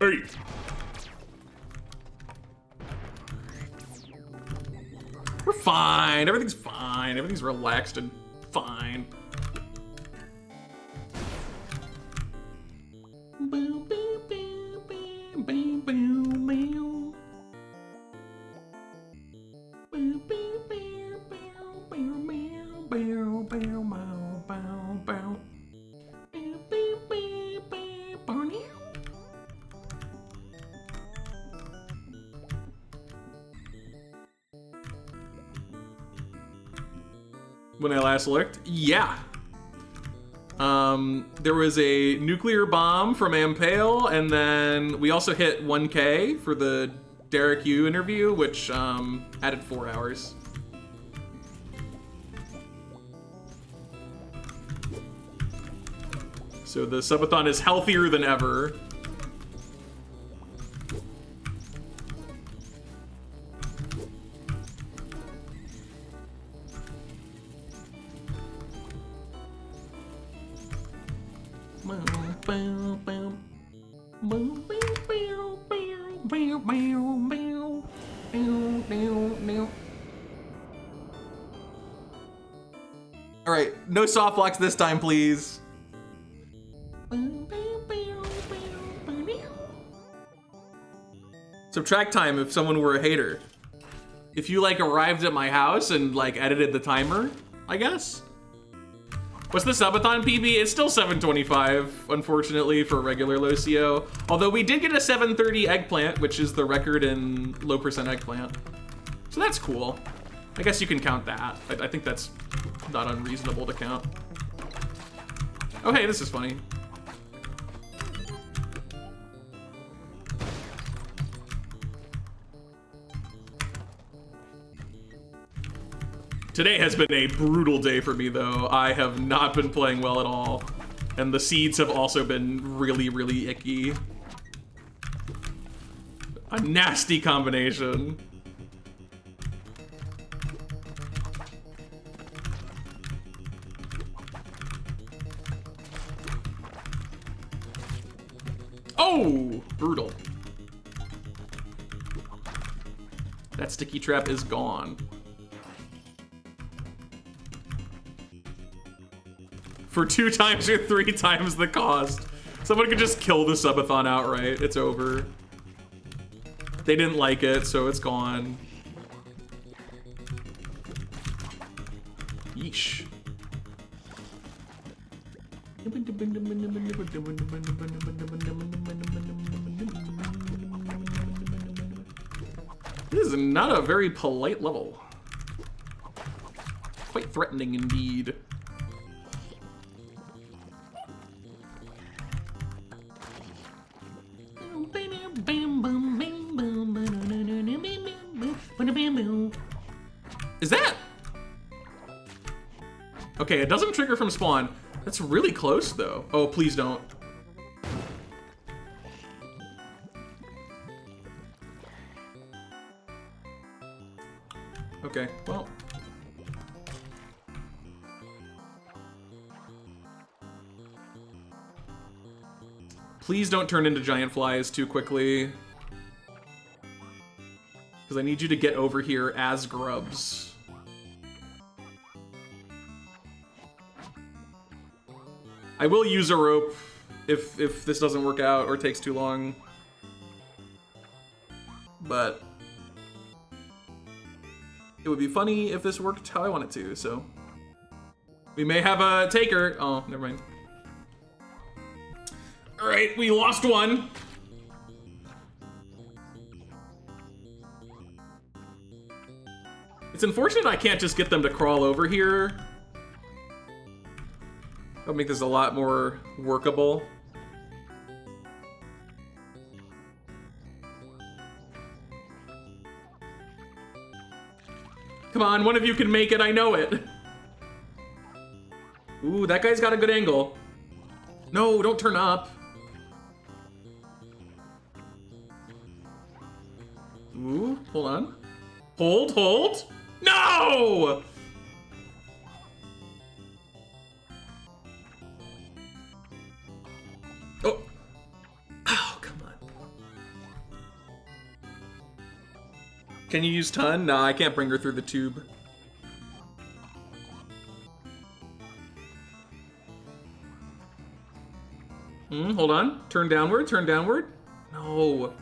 Hey. We're fine. Everything's fine. Everything's relaxed and fine. When I last looked, yeah. There was a nuclear bomb from Ampale, and then we also hit 1K for the Derek Yu interview, which added 4 hours. So the subathon is healthier than ever. All right, no soft locks this time, please. Subtract time if someone were a hater. If you like arrived at my house and like edited the timer, I guess. What's the subathon PB? It's still 725, unfortunately, for regular low CO. Although we did get a 730 eggplant, which is the record in low percent eggplant. So that's cool. I guess you can count that. I think that's not unreasonable to count. Oh, hey, this is funny. Today has been a brutal day for me, though. I have not been playing well at all. And the seeds have also been really, really icky. A nasty combination. Oh, brutal. That sticky trap is gone. For 2 times or 3 times the cost. Someone could just kill the subathon outright. It's over. They didn't like it, so it's gone. Yeesh. This is not a very polite level. Quite threatening indeed. Is that? Okay, it doesn't trigger from spawn. That's really close though. Oh, please don't. Okay, well. Please don't turn into giant flies too quickly. Because I need you to get over here as grubs. I will use a rope if this doesn't work out or takes too long. But it would be funny if this worked how I want it to, so. We may have a taker. Oh, never mind. All right, we lost one. It's unfortunate I can't just get them to crawl over here. That'll make this a lot more workable. Come on, one of you can make it, I know it. Ooh, that guy's got a good angle. No, don't turn up. Ooh, hold on. Hold. No! Oh. Oh, come on. Can you use Ton? Nah, I can't bring her through the tube. Hold on. Turn downward, turn downward. No.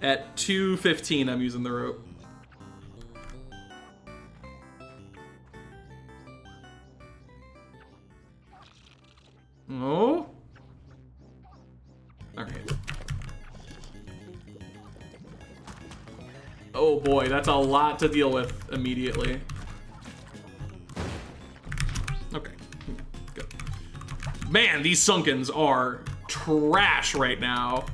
At 2:15, I'm using the rope. Oh. All right. Oh boy, that's a lot to deal with immediately. Okay, good. Man, these Sunkens are trash right now.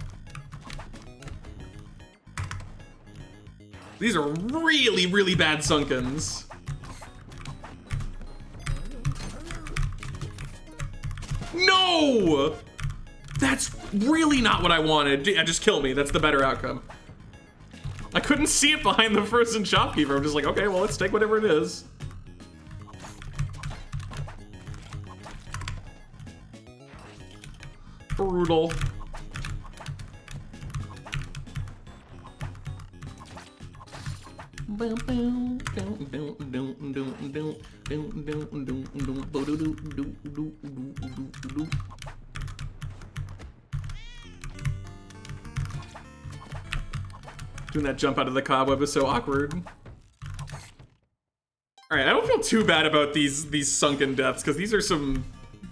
These are really, really bad Sunkens. No! That's really not what I wanted. Yeah, just kill me. That's the better outcome. I couldn't see it behind the frozen shopkeeper. I'm just like, okay, well, let's take whatever it is. Brutal. Doing that jump out of the cobweb is so awkward. Alright, I don't feel too bad about these sunken deaths, because these are some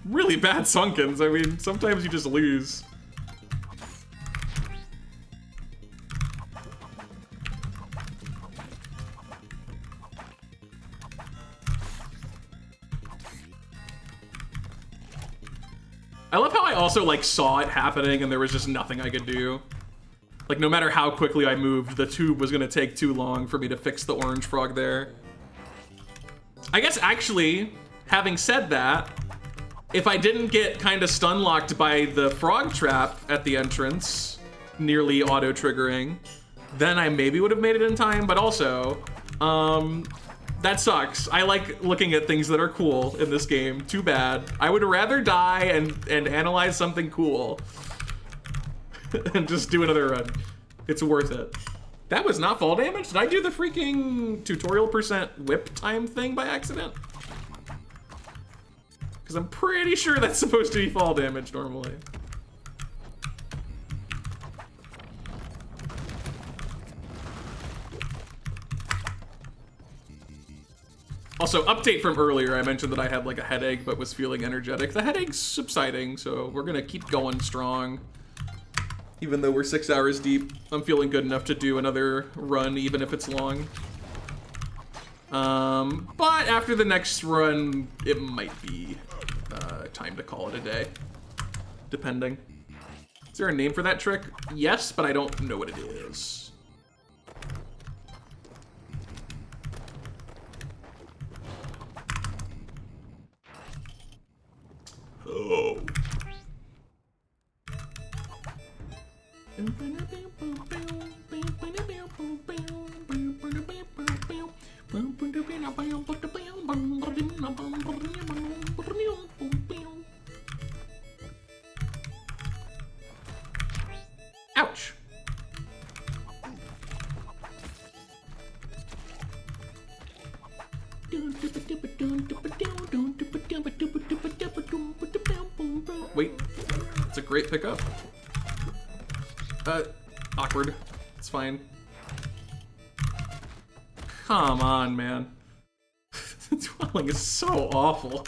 really bad sunkens. I mean, sometimes you just lose. I love how I also, like, saw it happening and there was just nothing I could do. Like, no matter how quickly I moved, the tube was gonna take too long for me to fix the orange frog there. I guess, actually, having said that, if I didn't get kind of stun-locked by the frog trap at the entrance, nearly auto-triggering, then I maybe would have made it in time, but also, that sucks. I like looking at things that are cool in this game. Too bad. I would rather die and analyze something cool and just do another run. It's worth it. That was not fall damage? Did I do the freaking tutorial % whip time thing by accident? Because I'm pretty sure that's supposed to be fall damage normally. Also, update from earlier, I mentioned that I had like a headache but was feeling energetic. The headache's subsiding, so we're gonna keep going strong. Even though we're 6 hours deep, I'm feeling good enough to do another run, even if it's long. But after the next run, it might be time to call it a day, depending. Is there a name for that trick? Yes, but I don't know what it is. Oh. Ouch. Wait, it's a great pickup. Awkward. It's fine. Come on, man. Dwelling is so awful.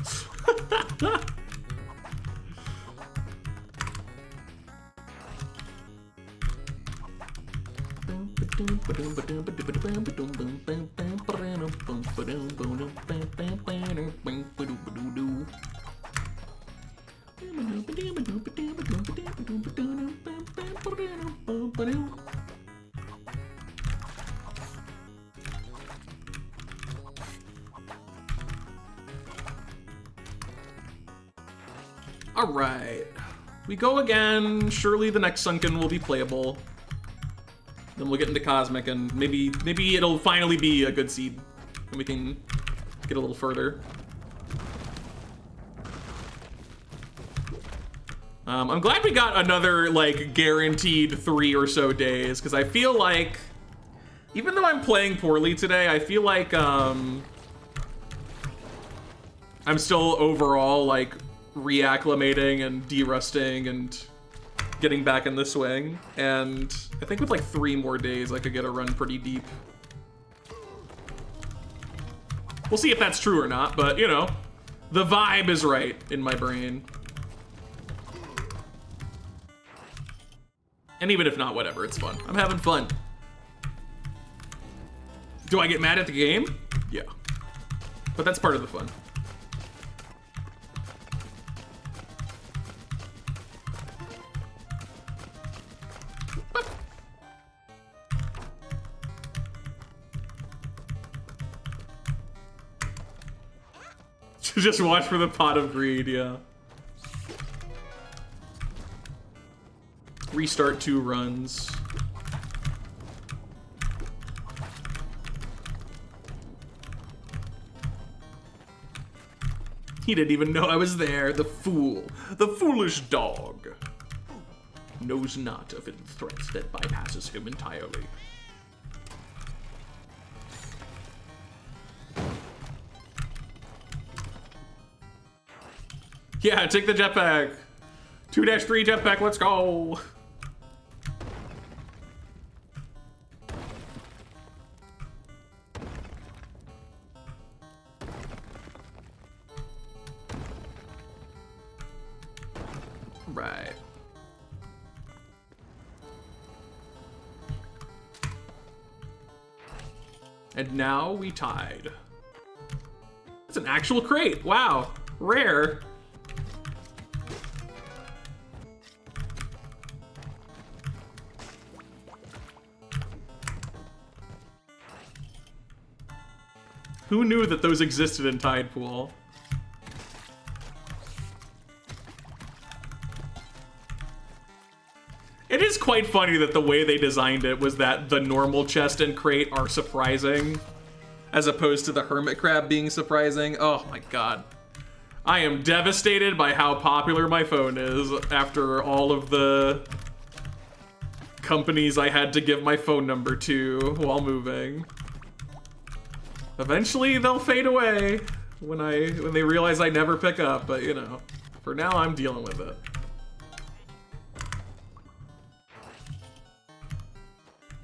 All right, we go again. Surely the next Sunken will be playable. Then we'll get into Cosmic, and maybe it'll finally be a good seed, and we can get a little further. I'm glad we got another, like, guaranteed 3 or so days, because I feel like, even though I'm playing poorly today, I feel like I'm still overall, like, reacclimating and derusting and getting back in the swing. And I think with like 3 more days, I could get a run pretty deep. We'll see if that's true or not, but you know, the vibe is right in my brain. And even if not, whatever, it's fun. I'm having fun. Do I get mad at the game? Yeah. But that's part of the fun. Just watch for the pot of greed, yeah. Restart 2 runs. He didn't even know I was there, the fool. The foolish dog. Knows not of hidden threats that bypasses him entirely. Yeah, take the jetpack. 2-3 jetpack, let's go. Right. And now we tied. It's an actual crate. Wow, rare. Who knew that those existed in Tidepool? It is quite funny that the way they designed it was that the normal chest and crate are surprising, as opposed to the hermit crab being surprising. Oh my god. I am devastated by how popular my phone is after all of the companies I had to give my phone number to while moving. Eventually they'll fade away when they realize I never pick up, but you know, for now I'm dealing with it.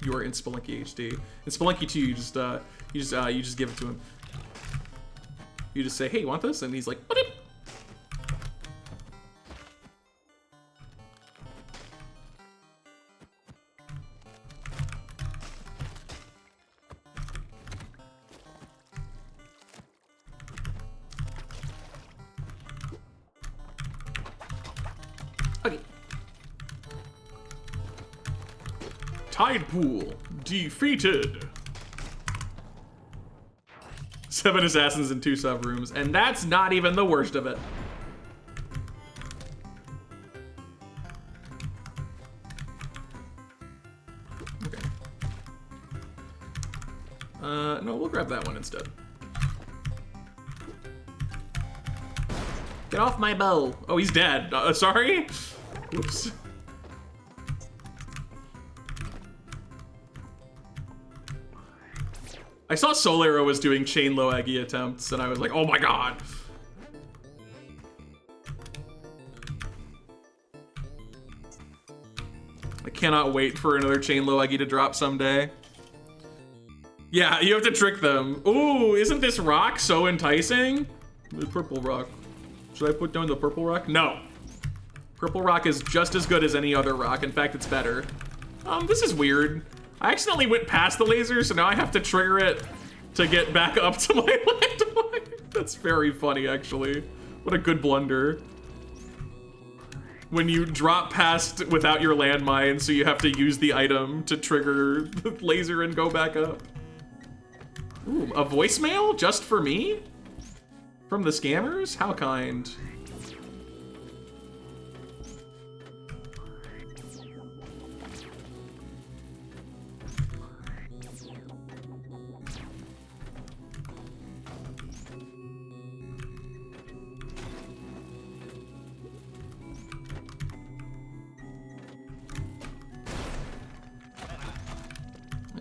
You are in Spelunky HD. In Spelunky 2, you just give it to him. You just say, "Hey, you want this?" And he's like, "What?" Tide Pool defeated. 7 assassins in 2 sub-rooms, and that's not even the worst of it. Okay. No, we'll grab that one instead. Get off my bow. Oh, he's dead. Sorry? Oops. I saw Solero was doing chain low Eggy attempts, and I was like, oh my god. I cannot wait for another chain low Eggy to drop someday. Yeah, you have to trick them. Ooh, isn't this rock so enticing? The purple rock. Should I put down the purple rock? No. Purple rock is just as good as any other rock. In fact, it's better. This is weird. I accidentally went past the laser, so now I have to trigger it to get back up to my landmine. That's very funny, actually. What a good blunder. When you drop past without your landmine, so you have to use the item to trigger the laser and go back up. Ooh, a voicemail just for me? From the scammers? How kind.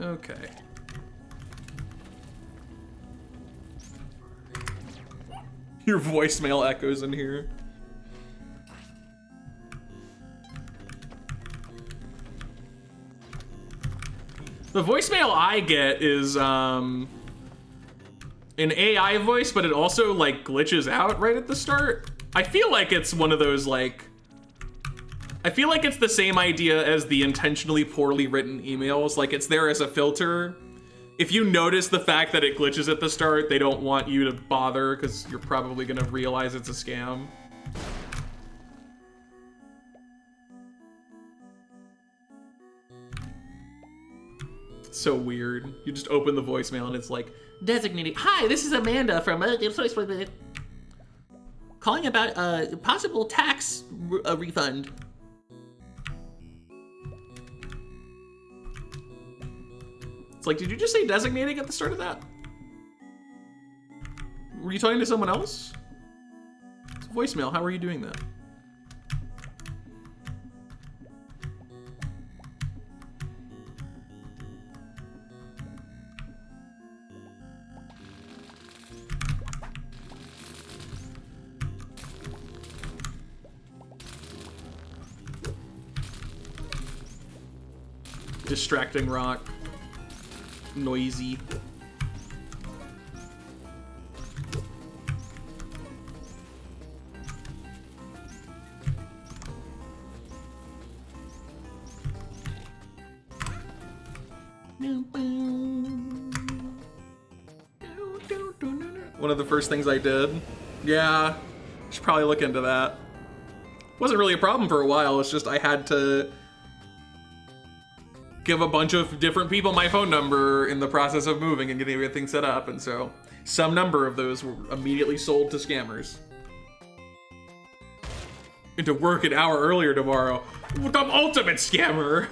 Okay. Your voicemail echoes in here. The voicemail I get is an AI voice, but it also like glitches out right at the start. I feel like it's one of those like, I feel like it's the same idea as the intentionally poorly written emails. Like it's there as a filter. If you notice the fact that it glitches at the start, they don't want you to bother because you're probably gonna realize it's a scam. So weird. You just open the voicemail and it's like, Designated. Hi, this is Amanda from calling about a possible tax refund. it's like, did you just say designating at the start of that? Were you talking to someone else? It's a voicemail, how are you doing that? Distracting rock. Noisy. One of the first things I did. Yeah, should probably look into that. Wasn't really a problem for a while, it's just I had to give a bunch of different people my phone number in the process of moving and getting everything set up, and so some number of those were immediately sold to scammers. And to work an hour earlier tomorrow with the ultimate scammer.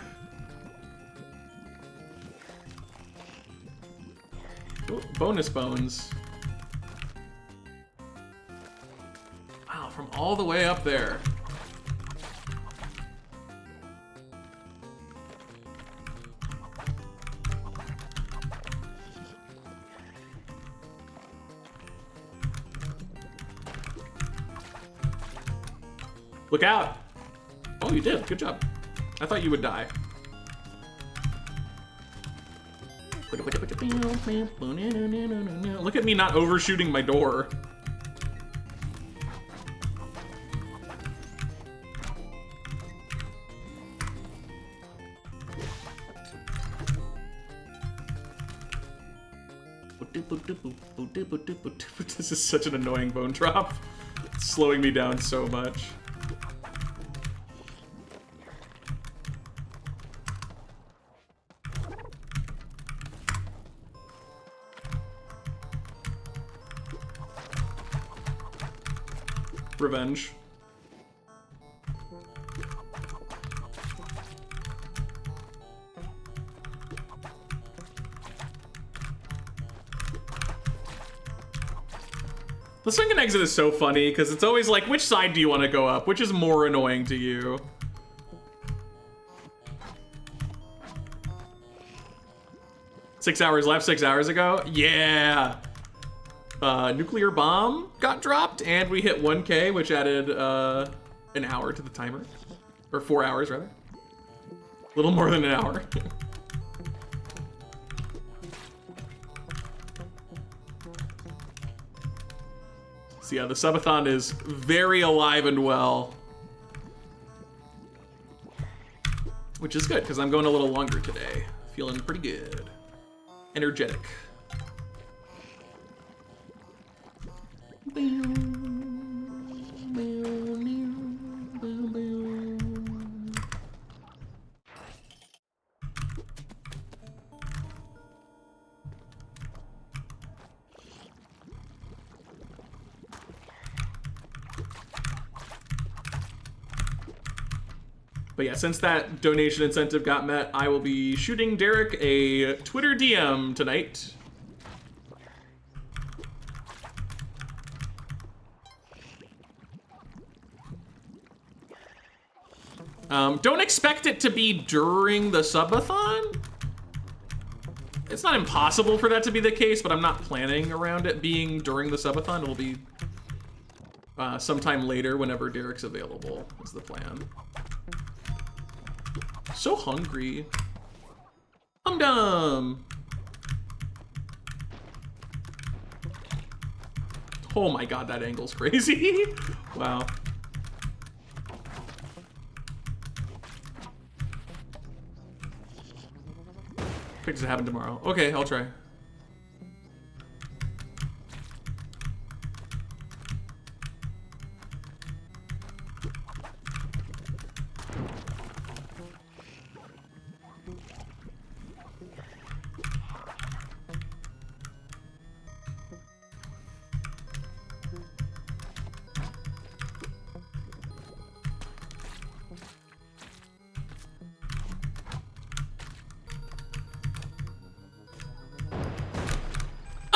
Oh, bonus bones. Wow, from all the way up there. Look out! Oh, you did. Good job. I thought you would die. Look at me not overshooting my door. This is such an annoying bone drop. It's slowing me down so much. revenge. The sunken exit is so funny because it's always like, which side do you want to go up? Which is more annoying to you? Six hours left, 6 hours ago? Yeah! Nuclear bomb got dropped and we hit 1K, which added an hour to the timer. Or 4 hours, rather. A little more than an hour. So yeah, the subathon is very alive and well. Which is good, because I'm going a little longer today. Feeling pretty good. Energetic. But yeah, since that donation incentive got met, I will be shooting Derek a Twitter DM tonight. Don't expect it to be during the subathon. It's not impossible for that to be the case, but I'm not planning around it being during the subathon. It'll be sometime later whenever Derek's available is the plan. So hungry. I'm dumb. Oh my god, that angle's crazy. Wow. Expect it to happen tomorrow. Okay, I'll try.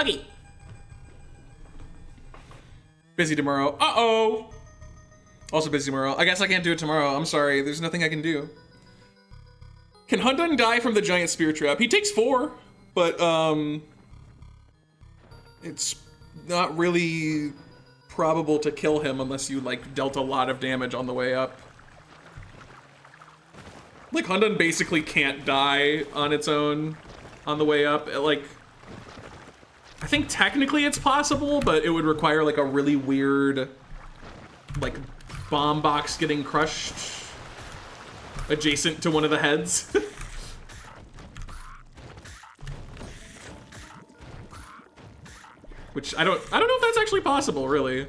Okay. Busy tomorrow. Uh-oh. Also busy tomorrow. I guess I can't do it tomorrow. I'm sorry. There's nothing I can do. Can Hundun die from the giant spear trap? He takes 4, but it's not really probable to kill him unless you like dealt a lot of damage on the way up. Like Hundun basically can't die on its own on the way up. Like, I think technically it's possible, but it would require like a really weird, like, bomb box getting crushed adjacent to one of the heads. Which I don't know if that's actually possible, really.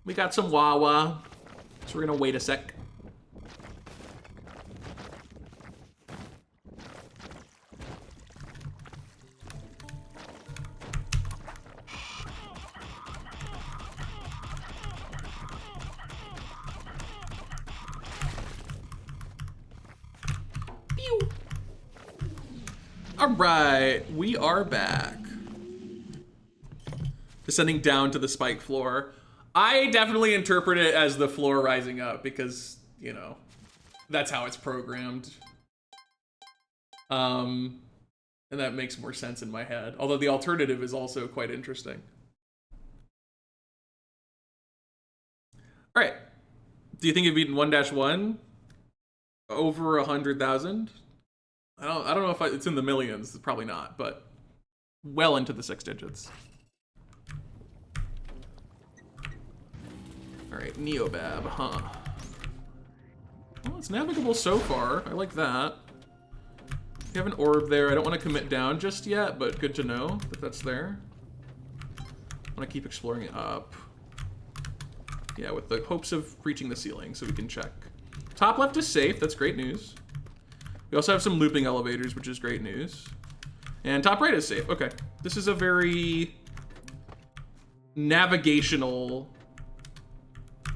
We got some Wawa, so we're gonna wait a sec. Pew. All right, we are back. Descending down to the spike floor. I definitely interpret it as the floor rising up because, you know, that's how it's programmed. And that makes more sense in my head. Although the alternative is also quite interesting. All right. Do you think you've beaten 1-1? Over 100,000? I don't know if it's in the millions. Probably not, but well into the 6 digits. All right, Neobab, huh? Well, it's navigable so far. I like that. We have an orb there. I don't want to commit down just yet, but good to know that that's there. I want to keep exploring it up. Yeah, with the hopes of reaching the ceiling so we can check Top left is safe. That's great news. We also have some looping elevators, which is great news. And top right is safe. Okay. This is a very navigatable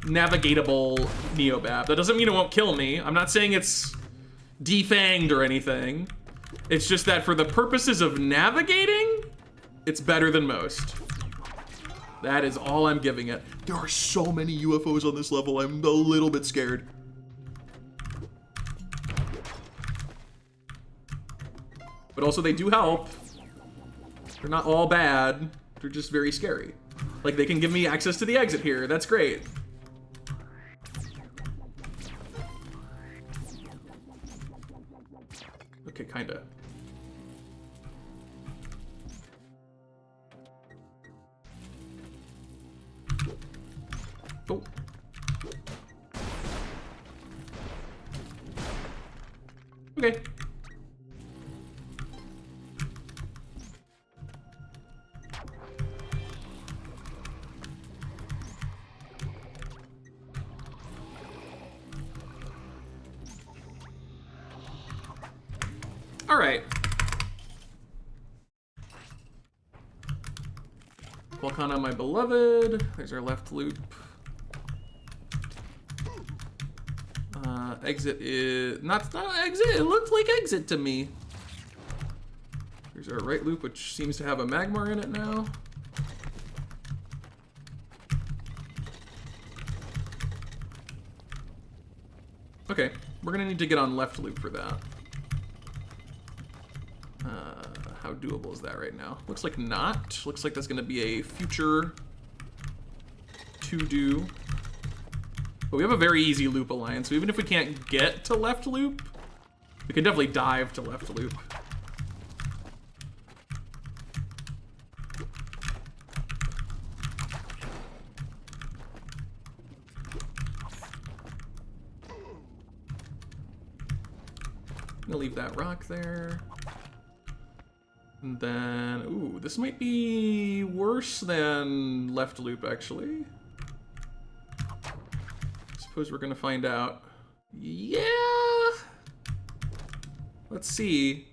Neobab. That doesn't mean it won't kill me. I'm not saying it's defanged or anything. It's just that for the purposes of navigating, it's better than most. That is all I'm giving it. There are so many UFOs on this level, I'm a little bit scared. But also they do help. They're not all bad. They're just very scary. Like, they can give me access to the exit here. That's great. Okay, kinda. Oh. Okay. All right. Volcana, my beloved. There's our left loop. Exit is not exit. It looked like exit to me. There's our right loop, which seems to have a Magmar in it now. Okay, we're gonna need to get on left loop for that. How doable is that right now? Looks like not. Looks like that's gonna be a future to do. But we have a very easy loop alliance, so even if we can't get to left loop, we can definitely dive to left loop. I'm gonna leave that rock there. And then, ooh, this might be worse than left loop, actually. Suppose we're gonna find out. Yeah! Let's see.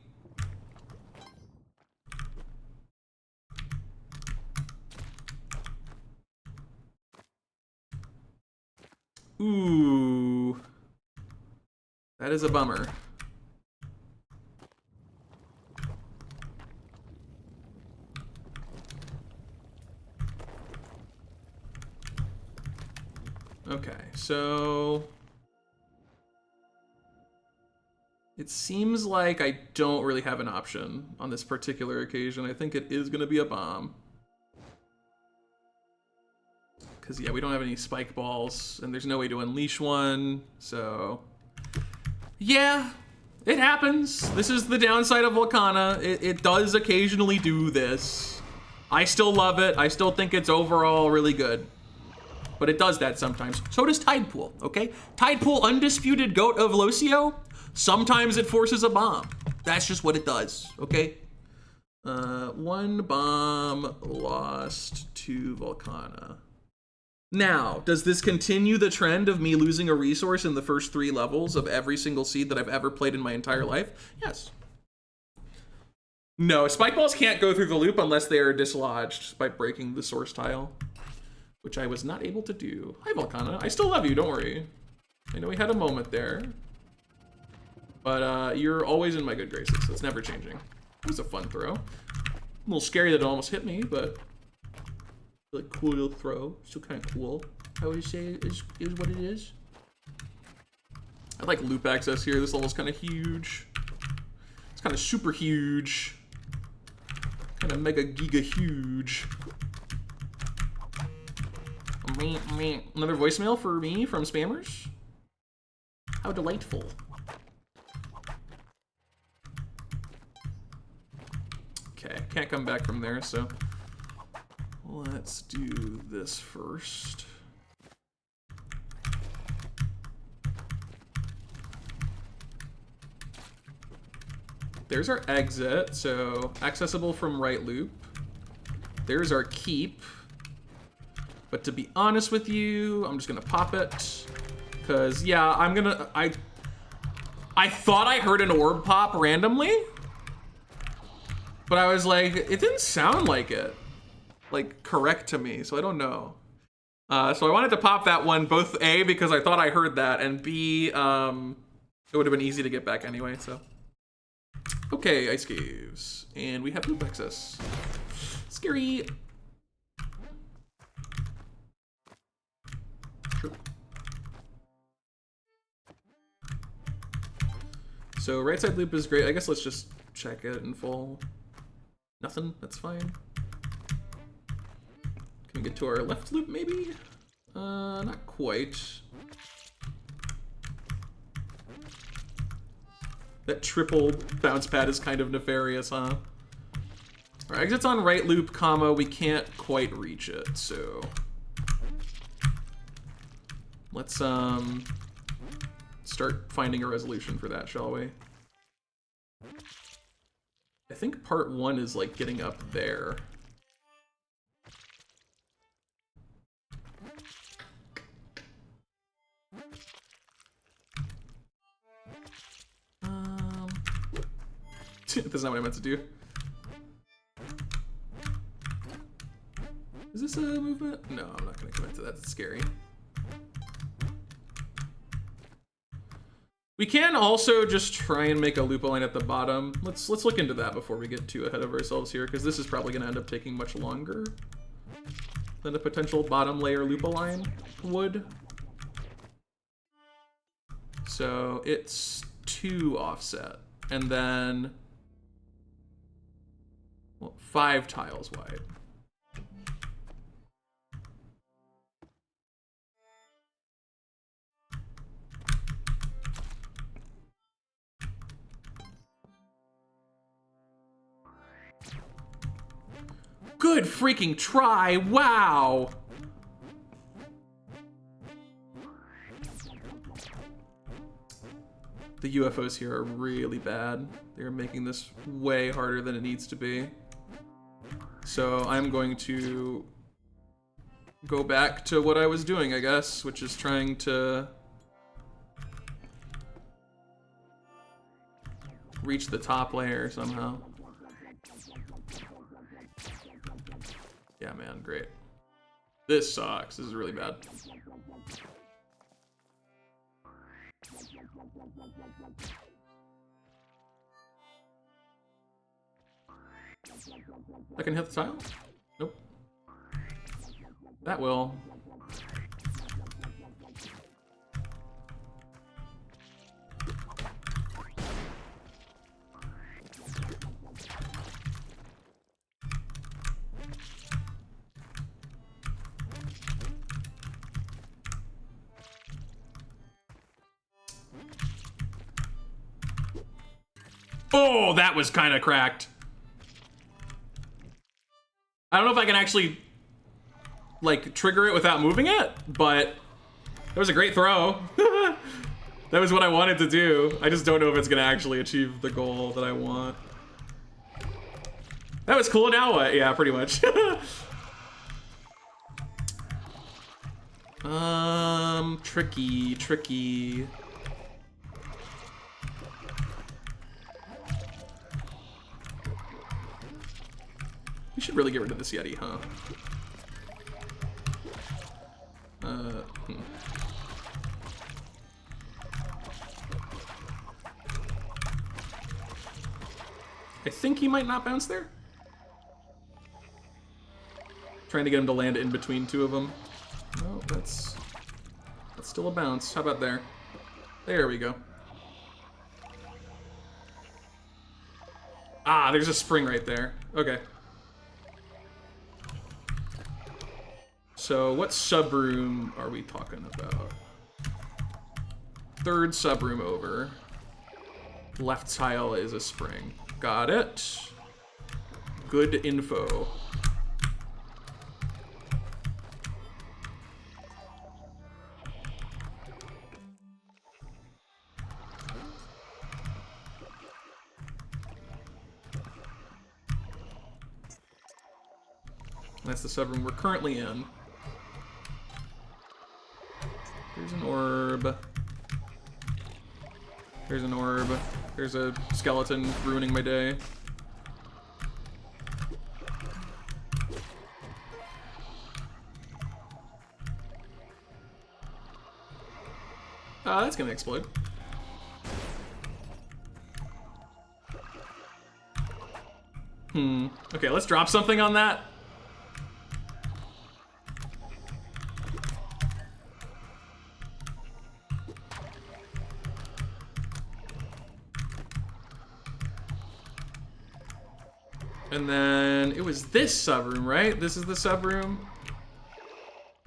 Ooh. That is a bummer. Okay, so it seems like I don't really have an option on this particular occasion. I think it is going to be a bomb. Because, yeah, we don't have any spike balls, and there's no way to unleash one, so... Yeah, it happens. This is the downside of Volcana. It does occasionally do this. I still love it. I still think it's overall really good. But it does that sometimes. So does Tidepool, okay? Tidepool, undisputed GOAT of Locio. Sometimes it forces a bomb. That's just what it does, okay? One bomb lost to Volcana. Now, does this continue the trend of me losing a resource in the first 3 levels of every single seed that I've ever played in my entire life? Yes. No, spike balls can't go through the loop unless they are dislodged by breaking the source tile, which I was not able to do. Hi, Volcana. I still love you, don't worry. I know we had a moment there, but you're always in my good graces. That's never changing. It was a fun throw. A little scary that it almost hit me, but like cool little throw. Still kind of cool. I would say is what it is. I like loop access here. This level's kind of huge. It's kind of super huge. Kind of mega giga huge. Another voicemail for me from spammers. How delightful. Okay, can't come back from there, so let's do this first. There's our exit, so accessible from right loop. There's our keep. But to be honest with you, I'm just gonna pop it, because yeah, I thought I heard an orb pop randomly, but I was like, it didn't sound like it, like correct to me, so I don't know. So I wanted to pop that one, both A, because I thought I heard that, and B, it would have been easy to get back anyway, so. Okay, Ice Caves. And we have loop access. Scary. Sure. So right side loop is great. I guess let's just check it in full. Nothing, that's fine. Can we get to our left loop maybe? Not quite. That triple bounce pad is kind of nefarious, huh? Our exit's on right loop, comma, we can't quite reach it, so. Let's start finding a resolution for that, shall we? I think part 1 is like getting up there. That's not what I meant to do. Is this a movement? No, I'm not gonna commit to that, it's scary. We can also just try and make a loop line at the bottom. Let's look into that before we get too ahead of ourselves here, because this is probably gonna end up taking much longer than a potential bottom layer loop line would. So it's 2 offset, and then well, 5 tiles wide. Good freaking try, wow! The UFOs here are really bad. They're making this way harder than it needs to be. So I'm going to go back to what I was doing, I guess, which is trying to reach the top layer somehow. Yeah, man, great. This sucks. This is really bad. I can hit the tile? Nope. That will. Oh, that was kind of cracked. I don't know if I can actually, like, trigger it without moving it, but that was a great throw. That was what I wanted to do. I just don't know if it's gonna actually achieve the goal that I want. That was cool, now what? Yeah, pretty much. Tricky. We should really get rid of this Yeti, huh? I think he might not bounce there. Trying to get him to land in between 2 of them. No, that's still a bounce. How about there? There we go. Ah, there's a spring right there. Okay. So what subroom are we talking about? 3rd subroom over. Left tile is a spring. Got it. Good info. That's the subroom we're currently in. There's an orb. orb. There's an orb. There's a skeleton ruining my day. That's gonna explode. Okay, let's drop something on that. And then it was this sub-room, right? This is the sub-room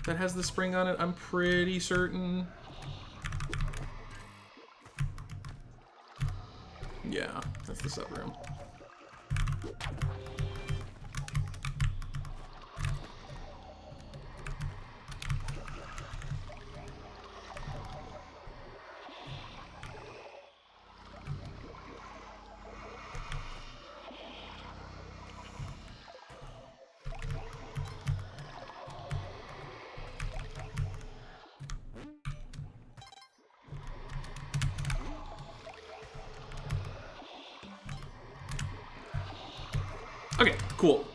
that has the spring on it, I'm pretty certain. Yeah, that's the sub-room. Okay, cool.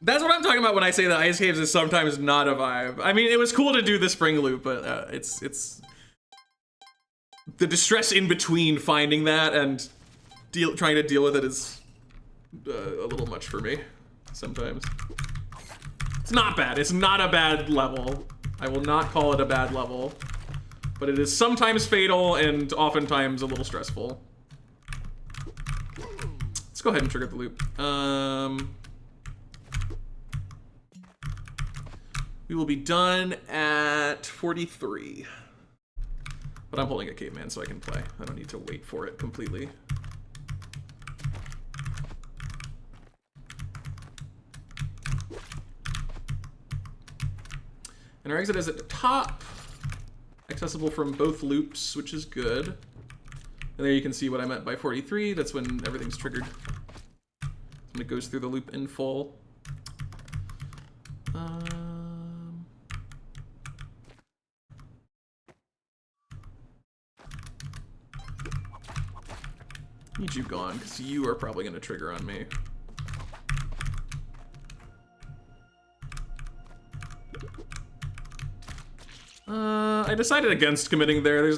That's what I'm talking about when I say that Ice Caves is sometimes not a vibe. I mean, it was cool to do the spring loop, but it's the distress in between finding that and trying to deal with it is a little much for me sometimes. It's not bad. It's not a bad level. I will not call it a bad level, but it is sometimes fatal and oftentimes a little stressful. Let's go ahead and trigger the loop. We will be done at 43. But I'm holding a caveman so I can play. I don't need to wait for it completely. And our exit is at the top. Accessible from both loops, which is good. And there you can see what I meant by 43. That's when everything's triggered. When it goes through the loop in full. Need you gone, because you are probably going to trigger on me. I decided against committing there.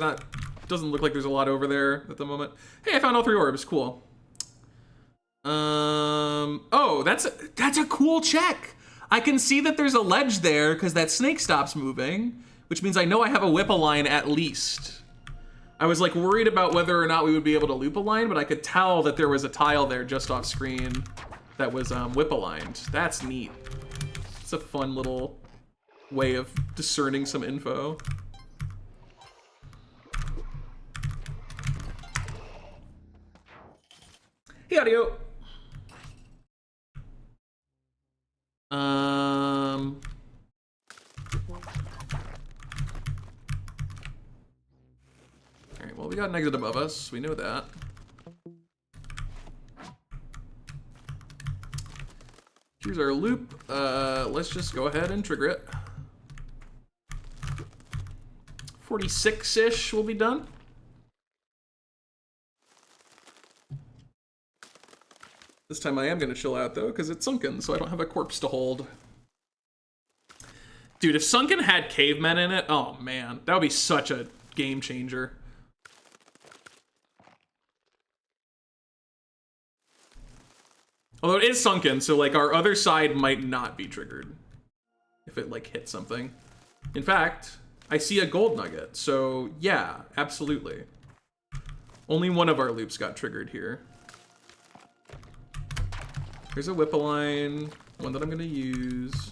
Doesn't look like there's a lot over there at the moment. Hey, I found all 3 orbs. Cool. Oh, that's a cool check. I can see that there's a ledge there because that snake stops moving, which means I know I have a whip align at least. I was like worried about whether or not we would be able to loop align, but I could tell that there was a tile there just off screen that was whip aligned. That's neat. It's a fun little way of discerning some info. Hey, audio. Alright, well, we got an exit above us. We know that. Here's our loop. Let's just go ahead and trigger it. 46-ish will be done. This time I am gonna chill out though, because it's Sunken, so I don't have a corpse to hold. Dude, if Sunken had cavemen in it, oh man, that would be such a game changer. Although it is Sunken, so like our other side might not be triggered if it like hits something. In fact, I see a gold nugget, so yeah, absolutely. Only one of our loops got triggered here. Here's a whip align, one that I'm gonna use.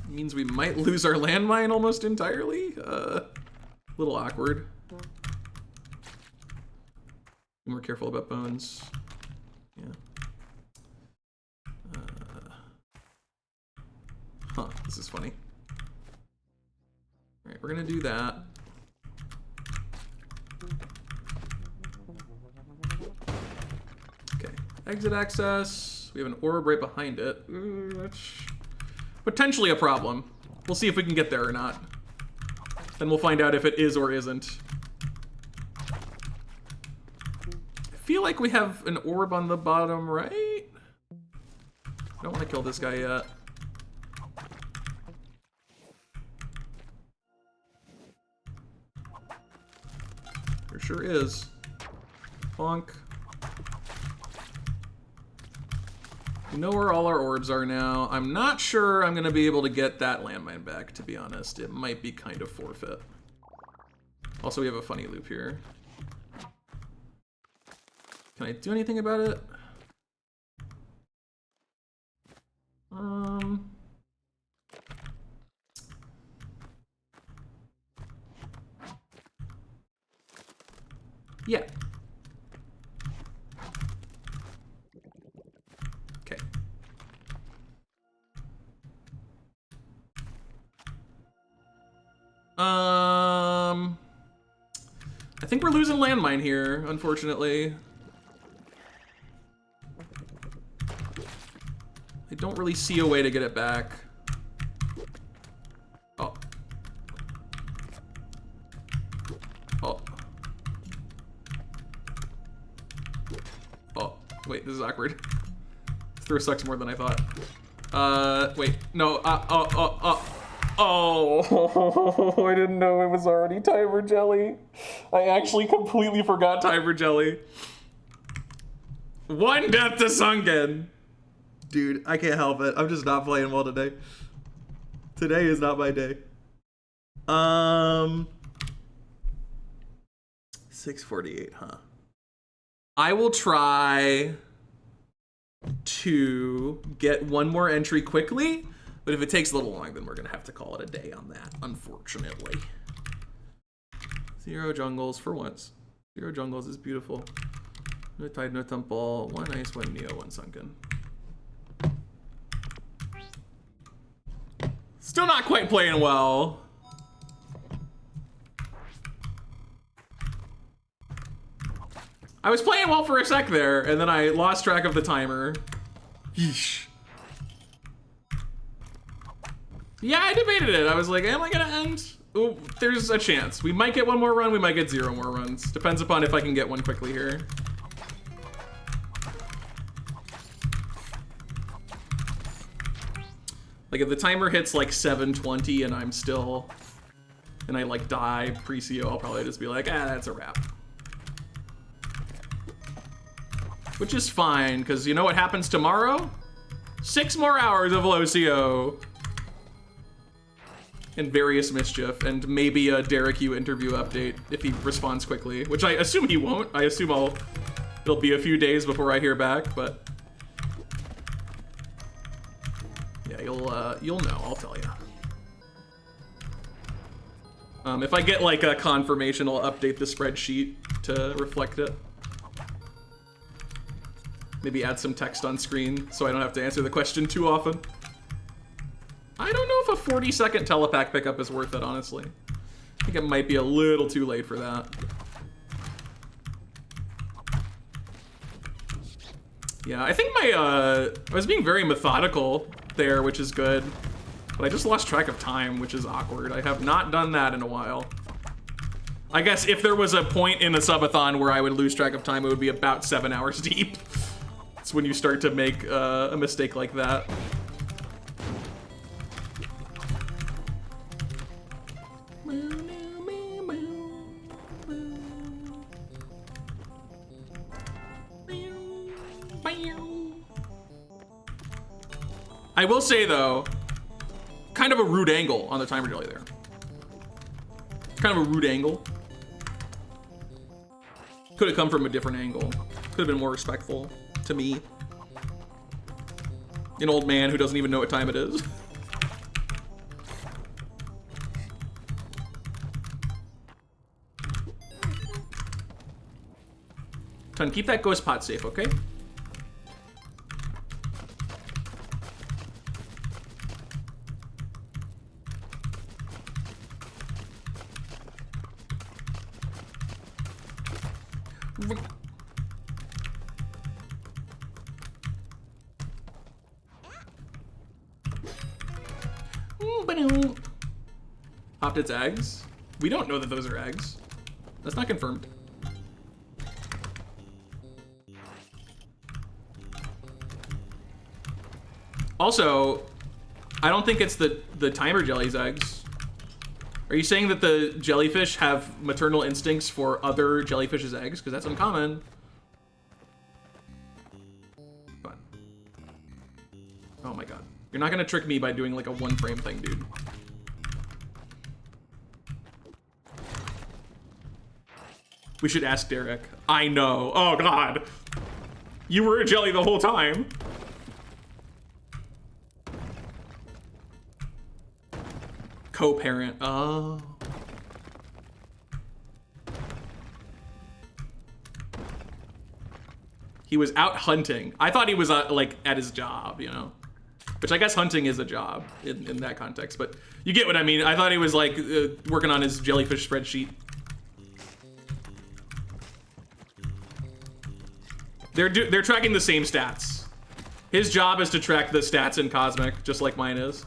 Means we might lose our landmine almost entirely. A little awkward. Be more careful about bones. Yeah. Huh, this is funny. All right, we're gonna do that. Okay, exit access. We have an orb right behind it. That's potentially a problem. We'll see if we can get there or not. Then we'll find out if it is or isn't. I feel like we have an orb on the bottom right. I don't want to kill this guy yet. There sure is. Bonk. We know where all our orbs are now. I'm not sure I'm gonna be able to get that landmine back, to be honest. It might be kind of forfeit. Also, we have a funny loop here. Can I do anything about it? Yeah. Okay. I think we're losing landmine here, unfortunately. I don't really see a way to get it back. Oh. Oh. Oh. Wait, this is awkward. This throw sucks more than I thought. Wait. No, Oh, I didn't know it was already timer jelly. I actually completely forgot timer jelly. One death to Sunken. Dude, I can't help it. I'm just not playing well today. Today is not my day. 648, huh? I will try to get one more entry quickly, but if it takes a little long, then we're gonna have to call it a day on that, unfortunately. 0 jungles for once. 0 jungles is beautiful. No tide, no temple. 1 ice, 1 neo, 1 sunken. Still not quite playing well. I was playing well for a sec there, and then I lost track of the timer. Yeesh. Yeah, I debated it. I was like, am I gonna end? Oh, there's a chance. We might get one more run, we might get 0 more runs. Depends upon if I can get one quickly here. Like if the timer hits like 7:20 and I'm still, and I like die pre-CO, I'll probably just be like, ah, that's a wrap. Which is fine, because you know what happens tomorrow? 6 more hours of low CO. And various mischief, and maybe a Derek Yu interview update if he responds quickly, which I assume he won't. I assume it'll be a few days before I hear back, but yeah, you'll know, I'll tell you. If I get like a confirmation, I'll update the spreadsheet to reflect it. Maybe add some text on screen so I don't have to answer the question too often. I don't know if a 40-second telepack pickup is worth it, honestly. I think it might be a little too late for that. Yeah, I think I was being very methodical there, which is good. But I just lost track of time, which is awkward. I have not done that in a while. I guess if there was a point in a subathon where I would lose track of time, it would be about 7 hours deep. It's when you start to make a mistake like that. I will say though, kind of a rude angle on the timer jelly there. Kind of a rude angle. Could have come from a different angle. Could have been more respectful to me. An old man who doesn't even know what time it is. Ton, keep that ghost pot safe, okay? Popped its eggs? We don't know that those are eggs. That's not confirmed. Also, I don't think it's the timer jelly's eggs. Are you saying that the jellyfish have maternal instincts for other jellyfish's eggs? Because that's uncommon. Come on. Oh my god. You're not gonna trick me by doing like a one frame thing, dude. We should ask Derek. I know. Oh god. You were a jelly the whole time. Co-parent. Oh. He was out hunting. I thought he was like at his job, you know? Which I guess hunting is a job in that context, but you get what I mean. I thought he was like working on his jellyfish spreadsheet. They're tracking the same stats. His job is to track the stats in Cosmic, just like mine is.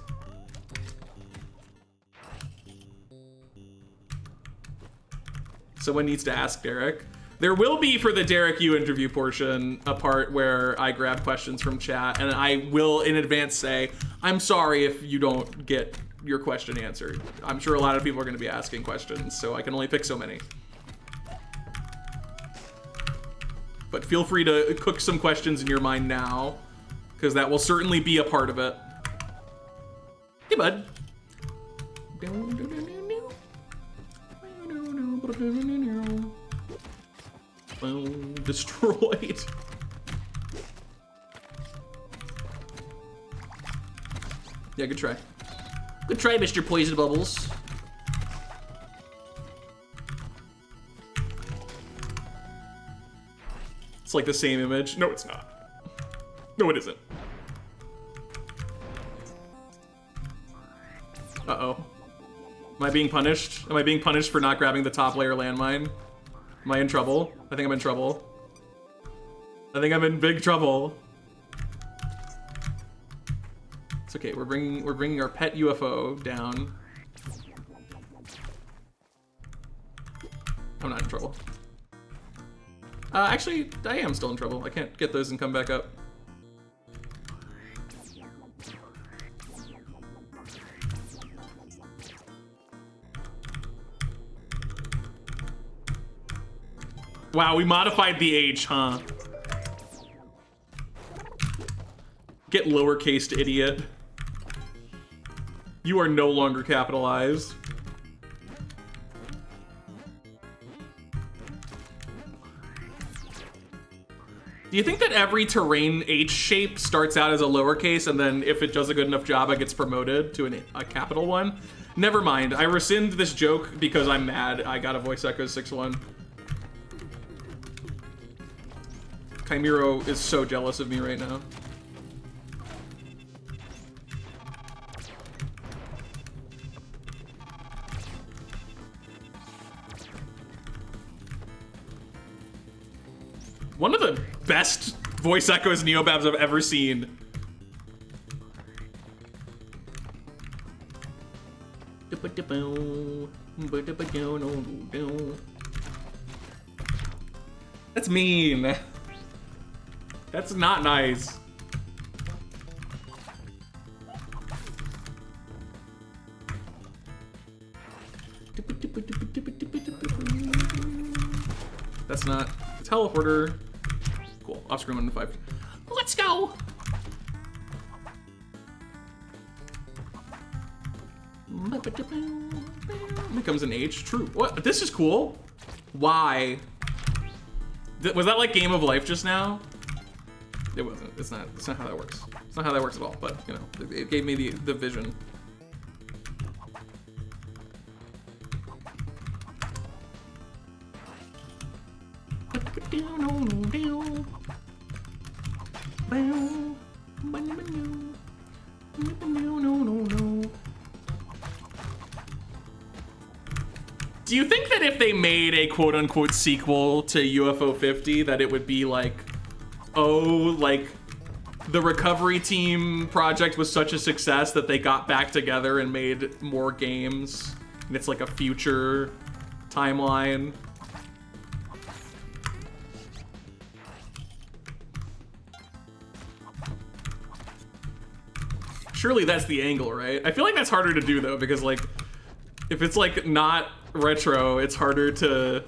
Someone needs to ask Derek. There will be, for the Derek Yu interview portion, a part where I grab questions from chat, and I will in advance say, I'm sorry if you don't get your question answered. I'm sure a lot of people are going to be asking questions, so I can only pick so many. But feel free to cook some questions in your mind now, because that will certainly be a part of it. Hey, bud. Boom, destroyed. Yeah, good try. Good try, Mr. Poison Bubbles. It's like the same image. No, it's not. No, it isn't. Uh-oh. Am I being punished? Am I being punished for not grabbing the top layer landmine? Am I in trouble? I think I'm in trouble. I think I'm in big trouble. It's okay. We're bringing our pet UFO down. I'm not in trouble. Actually, I am still in trouble. I can't get those and come back up. Wow, we modified the H, huh? Get lowercase, idiot. You are no longer capitalized. Do you think that every terrain H shape starts out as a lowercase and then if it does a good enough job, it gets promoted to a capital one? Never mind. I rescind this joke because I'm mad. I got a voice echo 6-1. Chimero is so jealous of me right now. One of the best voice echoes Neobabs I've ever seen. That's mean. That's not nice. That's not a teleporter. Cool. Off screen 1 to 5. Let's go. Becomes an H. True. What? This is cool. Why? Was that like Game of Life just now? It wasn't. It's not. It's not how that works. It's not how that works at all. But you know, it gave me the vision. Do you think that if they made a quote-unquote sequel to UFO 50 that it would be like, oh, like the recovery team project was such a success that they got back together and made more games. And it's like a future timeline. Surely that's the angle, right? I feel like that's harder to do though, because like, if it's like not retro, it's harder to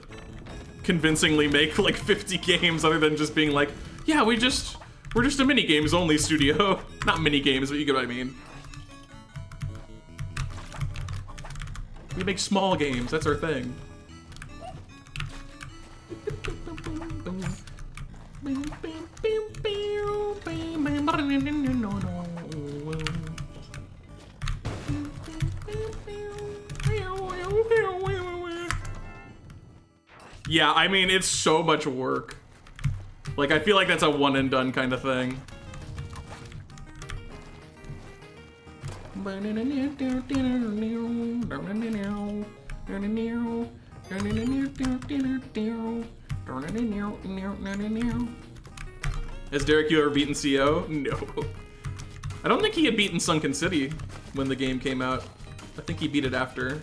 convincingly make like 50 games other than just being like, yeah, we're just a mini games only studio. Not mini games, but you get what I mean. We make small games, that's our thing. Yeah, I mean, it's so much work. Like, I feel like that's a one and done kind of thing. Has Derek you ever beaten CO? No. I don't think he had beaten Sunken City when the game came out. I think he beat it after.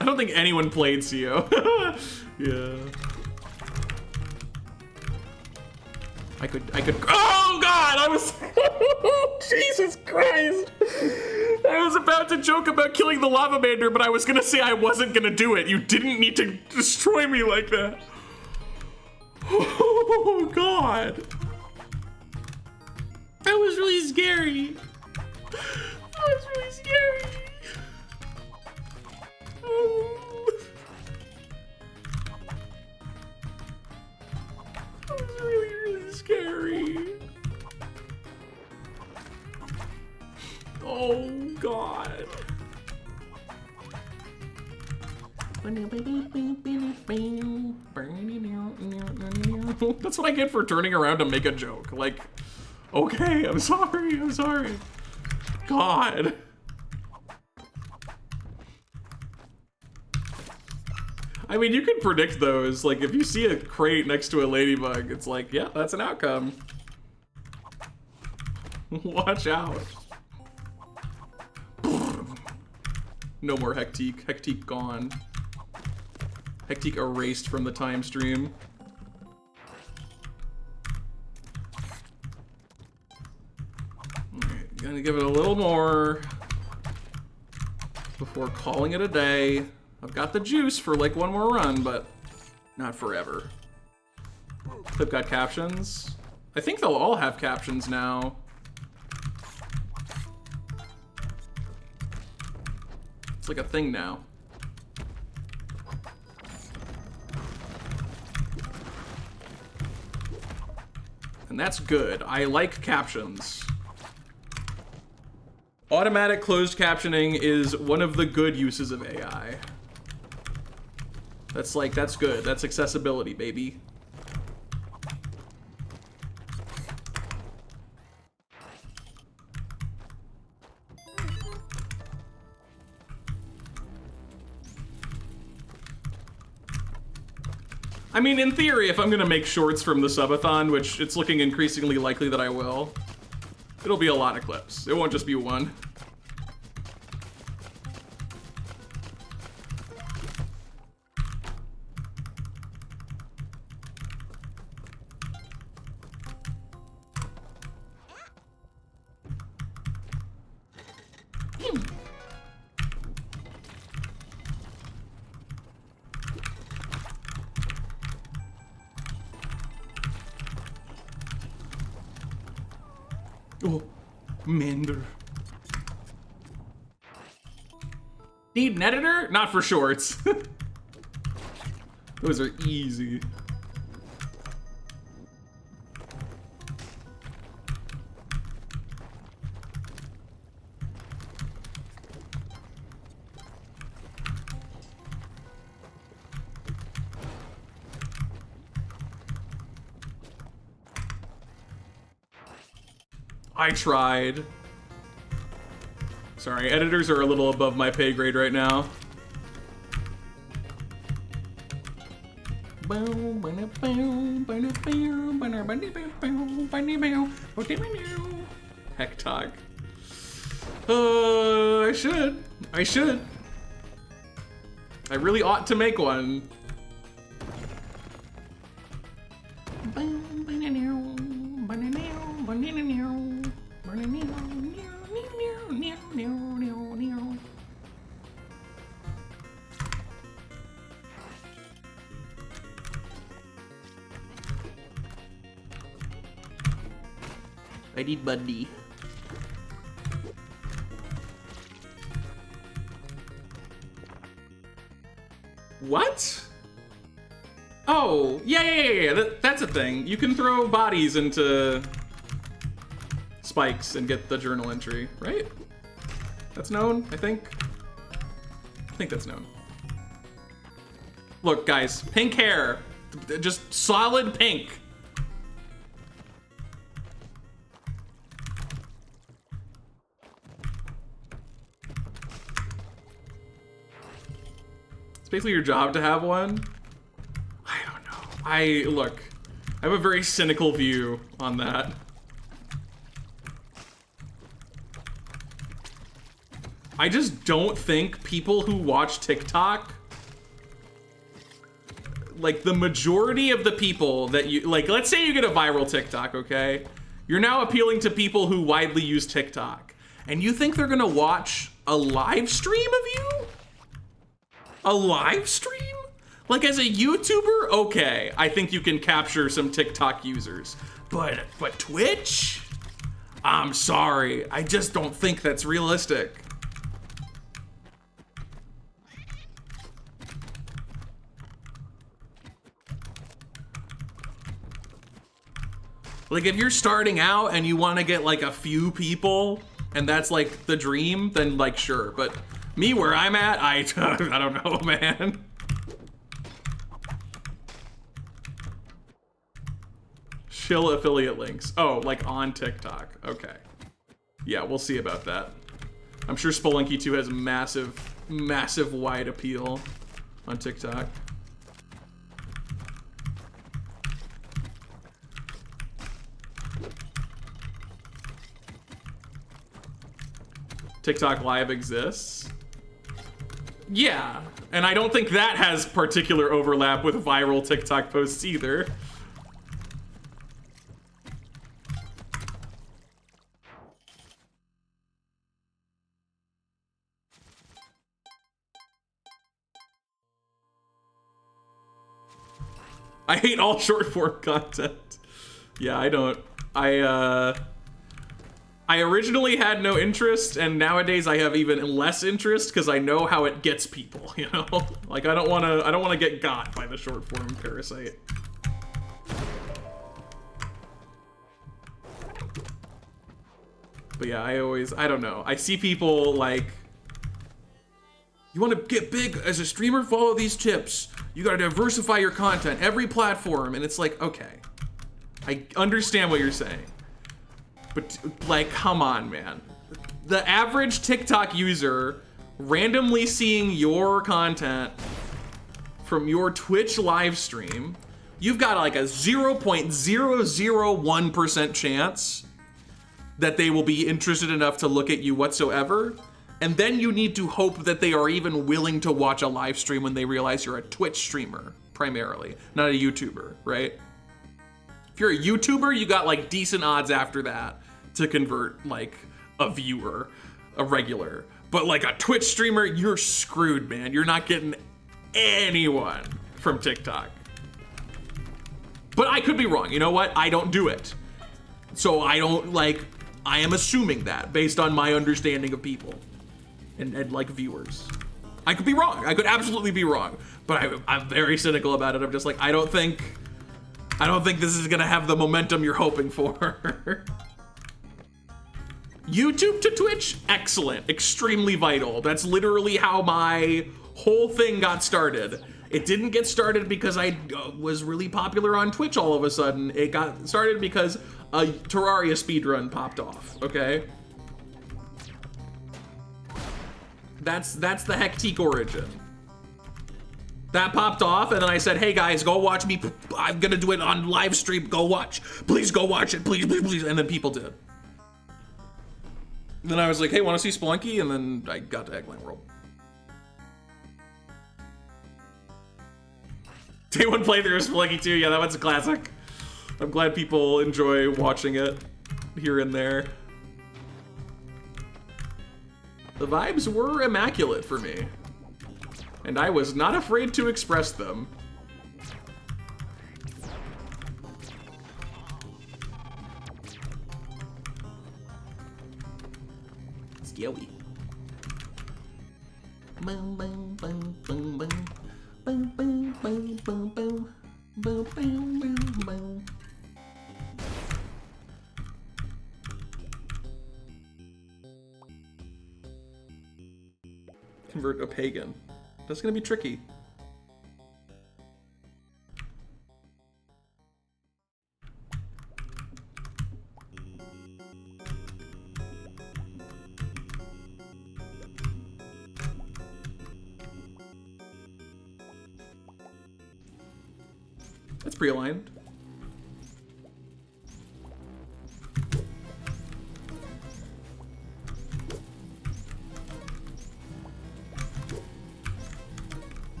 I don't think anyone played CO. Yeah. I could, oh God, I was, Jesus Christ. I was about to joke about killing the lava mander, but I was gonna say I wasn't gonna do it. You didn't need to destroy me like that. Oh God. That was really scary. That was really scary. That was really, really scary. Oh God. That's what I get for turning around to make a joke. Like, okay, I'm sorry, I'm sorry. God. I mean, you can predict those. Like, if you see a crate next to a ladybug, it's like, yeah, that's an outcome. Watch out. No more Hectique. Hectique gone. Hectique erased from the time stream. Alright, gonna give it a little more before calling it a day. I've got the juice for like one more run, but not forever. Clip got captions. I think they'll all have captions now. It's like a thing now. And that's good. I like captions. Automatic closed captioning is one of the good uses of AI. That's like, that's good. That's accessibility, baby. I mean, in theory, if I'm gonna make shorts from the subathon, which it's looking increasingly likely that I will, it'll be a lot of clips. It won't just be one. Oh, Mander. Need an editor? Not for shorts. Those are easy. I tried. Sorry, editors are a little above my pay grade right now. Heck talk. I should. I really ought to make one. I need money. What? Oh, yeah. That's a thing. You can throw bodies into spikes and get the journal entry, right? That's known, I think. I think that's known. Look, guys, pink hair. Just solid pink. It's basically your job to have one. I don't know. Look, I have a very cynical view on that. I just don't think people who watch TikTok, like the majority of the people that you, like, let's say you get a viral TikTok, okay? You're now appealing to people who widely use TikTok. And you think they're gonna watch a live stream of you? A live stream? Like as a YouTuber, okay, I think you can capture some TikTok users. But Twitch? I'm sorry, I just don't think that's realistic. Like if you're starting out and you want to get like a few people and that's like the dream, then like sure. But me where I'm at, I don't know, man. Shill affiliate links. Oh, like on TikTok. Okay. Yeah, we'll see about that. I'm sure Spelunky 2 has massive wide appeal on TikTok. TikTok Live exists. Yeah, and I don't think that has particular overlap with viral TikTok posts either. I hate all short form content. Yeah, I don't. I originally had no interest, and nowadays I have even less interest because I know how it gets people, you know? Like I don't wanna get got by the short form parasite. But yeah, I don't know. I see people like, you wanna get big as a streamer, follow these tips. You gotta diversify your content, every platform, and it's like, okay. I understand what you're saying. But like, come on, man. The average TikTok user randomly seeing your content from your Twitch live stream, you've got like a 0.001% chance that they will be interested enough to look at you whatsoever. And then you need to hope that they are even willing to watch a live stream when they realize you're a Twitch streamer, primarily, not a YouTuber, right? If you're a YouTuber, you got like decent odds after that to convert like a viewer, a regular. But like a Twitch streamer, you're screwed, man. You're not getting anyone from TikTok. But I could be wrong. You know what? I don't do it. So I am assuming that based on my understanding of people and like viewers. I could be wrong. I could absolutely be wrong. But I'm very cynical about it. I'm just like, I don't think this is gonna have the momentum you're hoping for. YouTube to Twitch, excellent, extremely vital. That's literally how my whole thing got started. It didn't get started because I was really popular on Twitch all of a sudden. It got started because a Terraria speedrun popped off, okay? That's the Hectique origin. That popped off, and then I said, hey guys, go watch me. I'm gonna do it on live stream. Go watch. Please go watch it. Please, please, please. And then people did. And then I was like, hey, wanna see Spelunky? And then I got to Eggman World. Day one playthrough of Spelunky 2. Yeah, that one's a classic. I'm glad people enjoy watching it here and there. The vibes were immaculate for me, and I was not afraid to express them. Scary. Boom, boom, boom, boom, boom. Boom, boom, boom, boom, boom. Boom, boom, boom, boom. Convert a pagan. That's gonna be tricky. That's pre-aligned.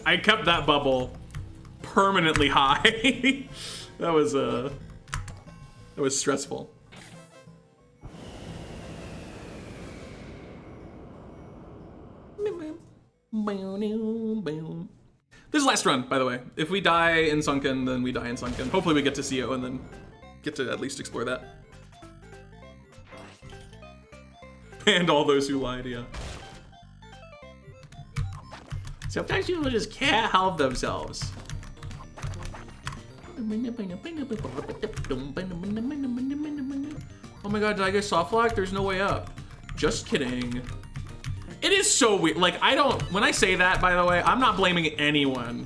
I kept that bubble permanently high. that was stressful. This is last run, by the way. If we die in Sunken, then we die in Sunken. Hopefully we get to CO and then get to at least explore that. And all those who lied, yeah. Sometimes people just can't help themselves. Oh my god, did I get soft lock? There's no way up. Just kidding. It is so weird. Like, when I say that, by the way, I'm not blaming anyone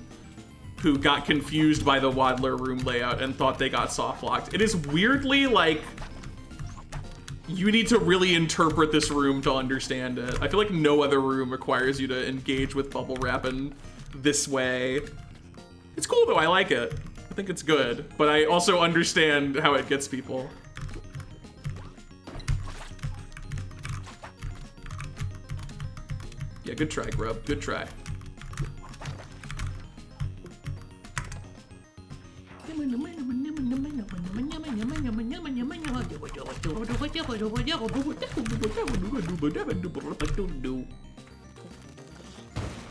who got confused by the Waddler room layout and thought they got soft locked. It is weirdly like, you need to really interpret this room to understand it. I feel like no other room requires you to engage with bubble wrap in this way. It's cool though, I like it. I think it's good, but I also understand how it gets people. Yeah, good try, Grub, good try.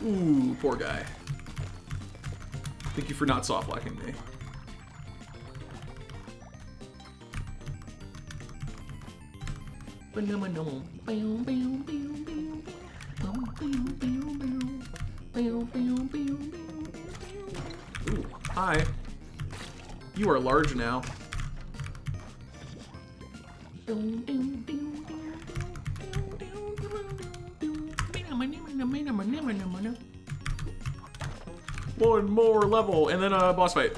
Ooh, poor guy. Thank you for not soft locking me. Ooh, hi. You are large now. One more level and then a boss fight.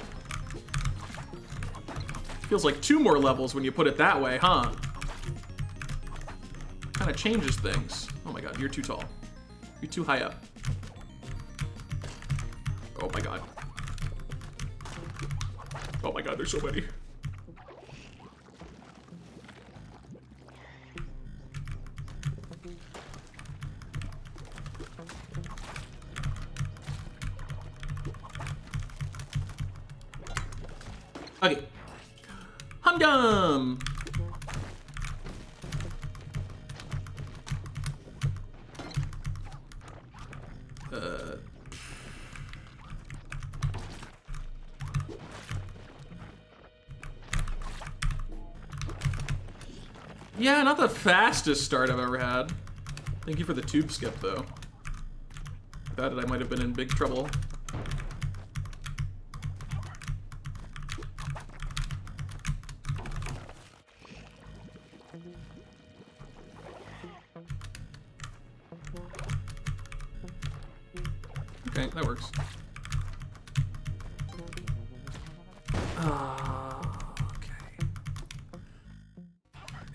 Feels like 2 more levels when you put it that way, huh? Kind of changes things. Oh my god, you're too tall. You're too high up. Oh my god. Oh my god, there's so many. Okay. Humdum! Yeah, not the fastest start I've ever had. Thank you for the tube skip, though. Without it, I might have been in big trouble. Okay, that works. Okay.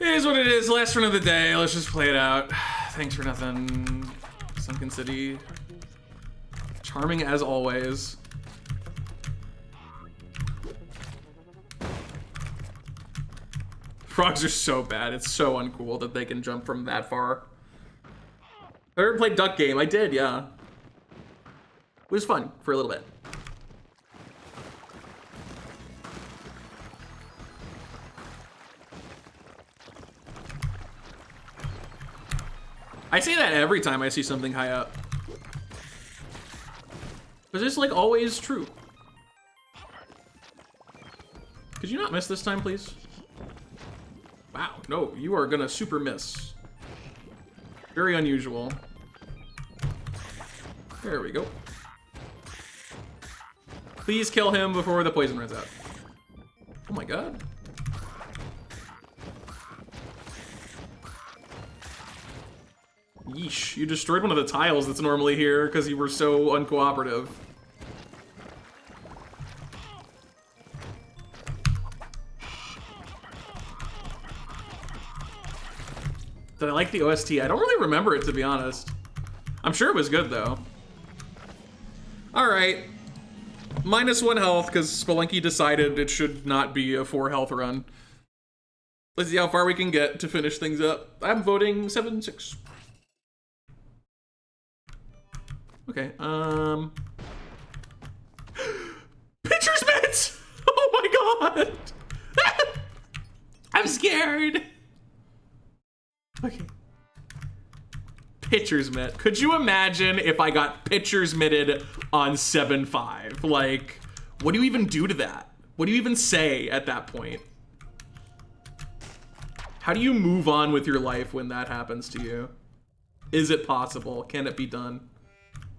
It is what it is. Last run of the day. Let's just play it out. Thanks for nothing. Sunken City. Charming as always. Frogs are so bad. It's so uncool that they can jump from that far. I ever played Duck Game? I did, yeah. It was fun for a little bit. I say that every time I see something high up. But it's like always true. Could you not miss this time, please? Wow, no, you are gonna super miss. Very unusual. There we go. Please kill him before the poison runs out. Oh my god. Yeesh, you destroyed one of the tiles that's normally here because you were so uncooperative. Did I like the OST? I don't really remember it, to be honest. I'm sure it was good, though. Alright. -1 health, because Spelunky decided it should not be a 4 health run. Let's see how far we can get to finish things up. I'm voting 7-6. Okay, Pitcher's mitts! Oh my god! I'm scared! Okay. Pitcher's mitt. Could you imagine if I got pitcher's mitted on 7-5? Like, what do you even do to that? What do you even say at that point? How do you move on with your life when that happens to you? Is it possible? Can it be done?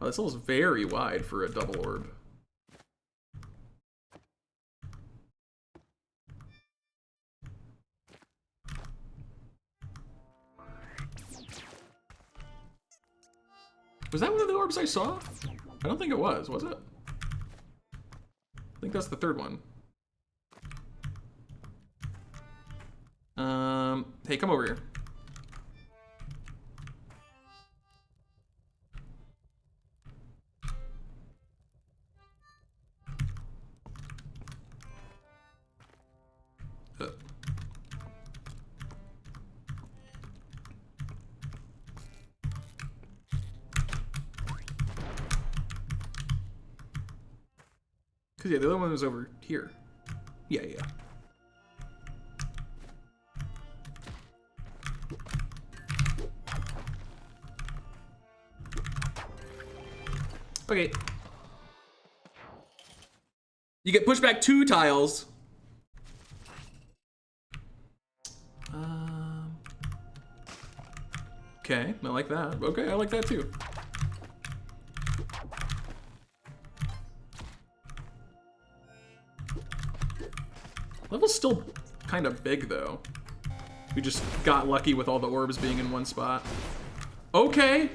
Oh, this level's very wide for a double orb. Was that one of the orbs I saw? I don't think it was it? I think that's the third one. Hey, come over here. Cause yeah, the other one was over here. Yeah. Okay. You get pushed back 2 tiles. Okay, I like that. Okay, I like that too. Level's still kind of big though. We just got lucky with all the orbs being in one spot. Okay.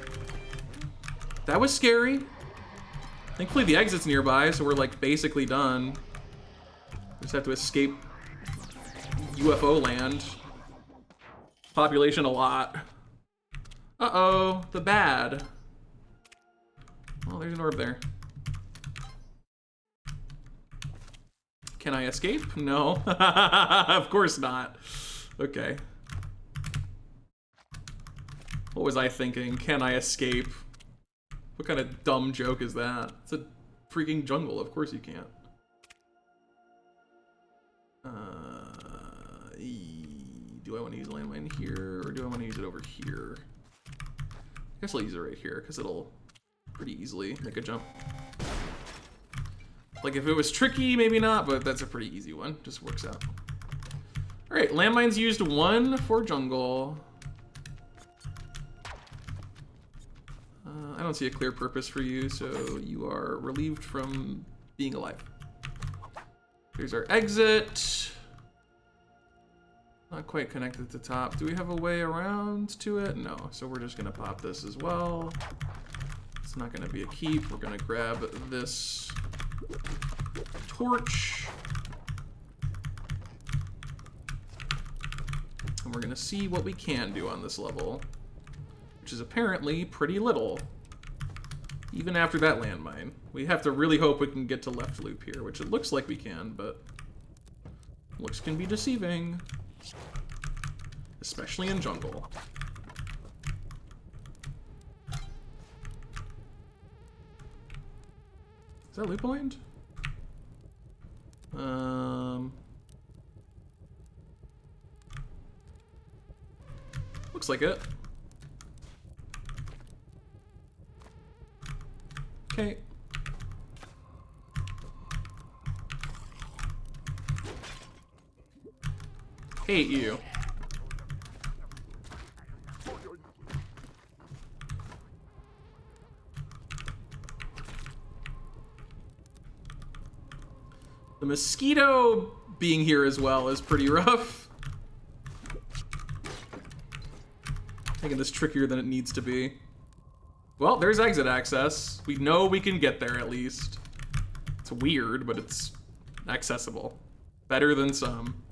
That was scary. Thankfully the exit's nearby, so we're like basically done. Just have to escape UFO land. Population a lot. Uh-oh, the bad. Oh, there's an orb there. Can I escape? No. Of course not. Okay. What was I thinking? Can I escape? What kind of dumb joke is that? It's a freaking jungle. Of course you can't. Do I want to use a landmine here, or do I want to use it over here? I guess I'll use it right here, because it'll pretty easily make a jump. Like, if it was tricky, maybe not, but that's a pretty easy one. Just works out. All right, landmines used 1 for jungle. I don't see a clear purpose for you, so you are relieved from being alive. Here's our exit. Not quite connected to top. Do we have a way around to it? No, so we're just gonna pop this as well. It's not gonna be a keep. We're gonna grab this torch. we're gonna see what we can do on this level, which is apparently pretty little. Even after that landmine. We have to really hope we can get to left loop here, which it looks like we can, but looks can be deceiving. Especially in jungle. Is that loop aligned? Looks like it. Okay. Hate you. The mosquito being here as well is pretty rough. Making this trickier than it needs to be. Well, there's exit access. We know we can get there at least. It's weird, but it's accessible. Better than some.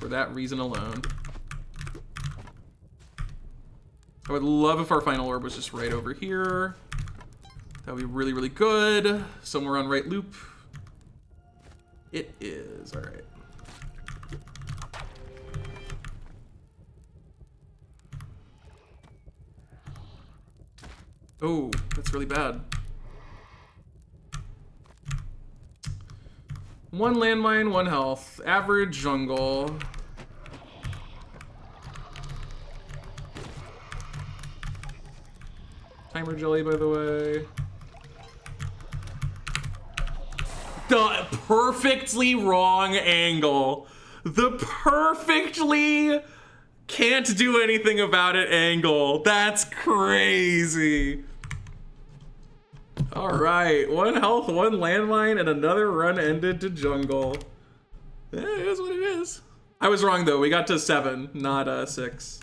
For that reason alone. I would love if our final orb was just right over here. That would be really, really good. Somewhere on right loop. It is, all right. Oh, that's really bad. One landmine, one health. Average jungle. Timer jelly, by the way. The perfectly wrong angle. The perfectly can't do anything about it angle. That's crazy. All right, one health, one landmine, and another run ended to jungle. It is what it is. I was wrong though. We got to 7, not 6.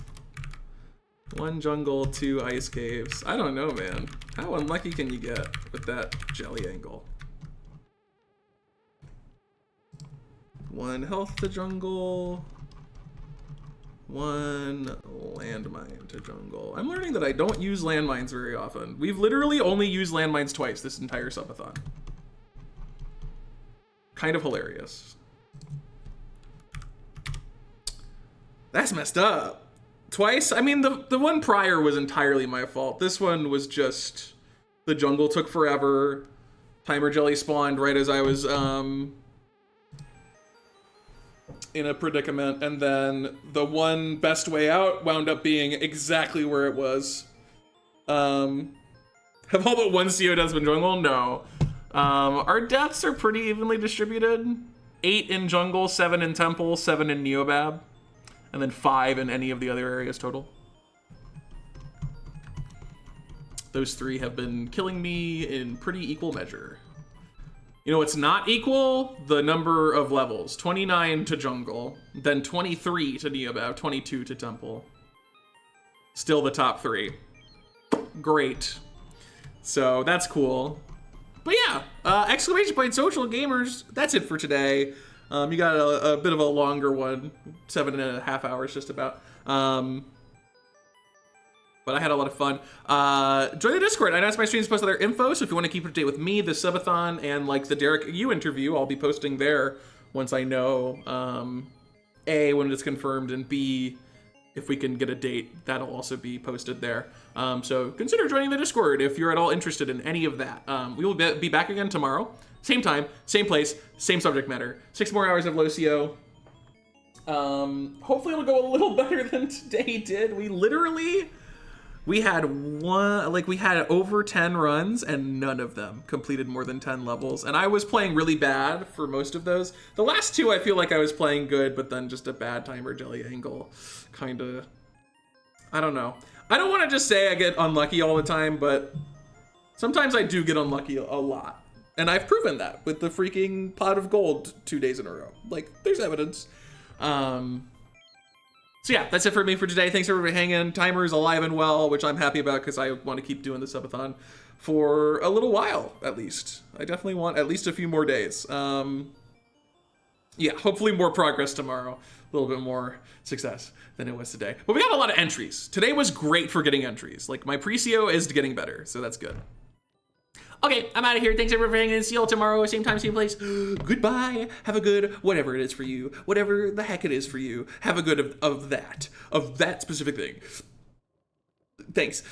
One jungle, 2 ice caves. I don't know, man. How unlucky can you get with that jelly angle? One health to jungle. One landmine to jungle. I'm learning that I don't use landmines very often. We've literally only used landmines twice this entire subathon. Kind of hilarious. That's messed up. Twice? I mean, the one prior was entirely my fault. This one was just... the jungle took forever. Timer jelly spawned right as I was, in a predicament, and then the one best way out wound up being exactly where it was. Have all but one CO deaths been jungle? No. Our deaths are pretty evenly distributed. 8 in jungle, 7 in temple, 7 in Neobab, and then 5 in any of the other areas total. Those 3 have been killing me in pretty equal measure. You know what's not equal? The number of levels. 29 to jungle, then 23 to Neobab, 22 to temple. Still the top 3. Great. So that's cool. But yeah, exclamation point social gamers, that's it for today. You got a bit of a longer one, 7.5 hours just about. But I had a lot of fun. Join the Discord. I know my streams post other info, so if you want to keep up to date with me, the subathon, and like the Derek Yu interview, I'll be posting there once I know, A, when it's confirmed, and B, if we can get a date, that'll also be posted there. So consider joining the Discord if you're at all interested in any of that. We will be back again tomorrow. Same time, same place, same subject matter. 6 more hours of Locio. Hopefully it'll go a little better than today did. We had over 10 runs and none of them completed more than 10 levels. And I was playing really bad for most of those. The last 2 I feel like I was playing good, but then just a bad timer jelly angle. Kinda, I don't know. I don't want to just say I get unlucky all the time, but sometimes I do get unlucky a lot. And I've proven that with the freaking pot of gold 2 days in a row. Like, there's evidence. So yeah, that's it for me for today. Thanks everybody for hanging. Timer is alive and well, which I'm happy about because I want to keep doing the subathon for a little while, at least. I definitely want at least a few more days. Yeah, hopefully more progress tomorrow. A little bit more success than it was today. But we got a lot of entries. Today was great for getting entries. Like, my Precio is getting better, so that's good. Okay, I'm out of here. Thanks everyone for hanging in. See you all tomorrow, same time, same place. Goodbye. Have a good whatever it is for you. Whatever the heck it is for you. Have a good of that specific thing. Thanks.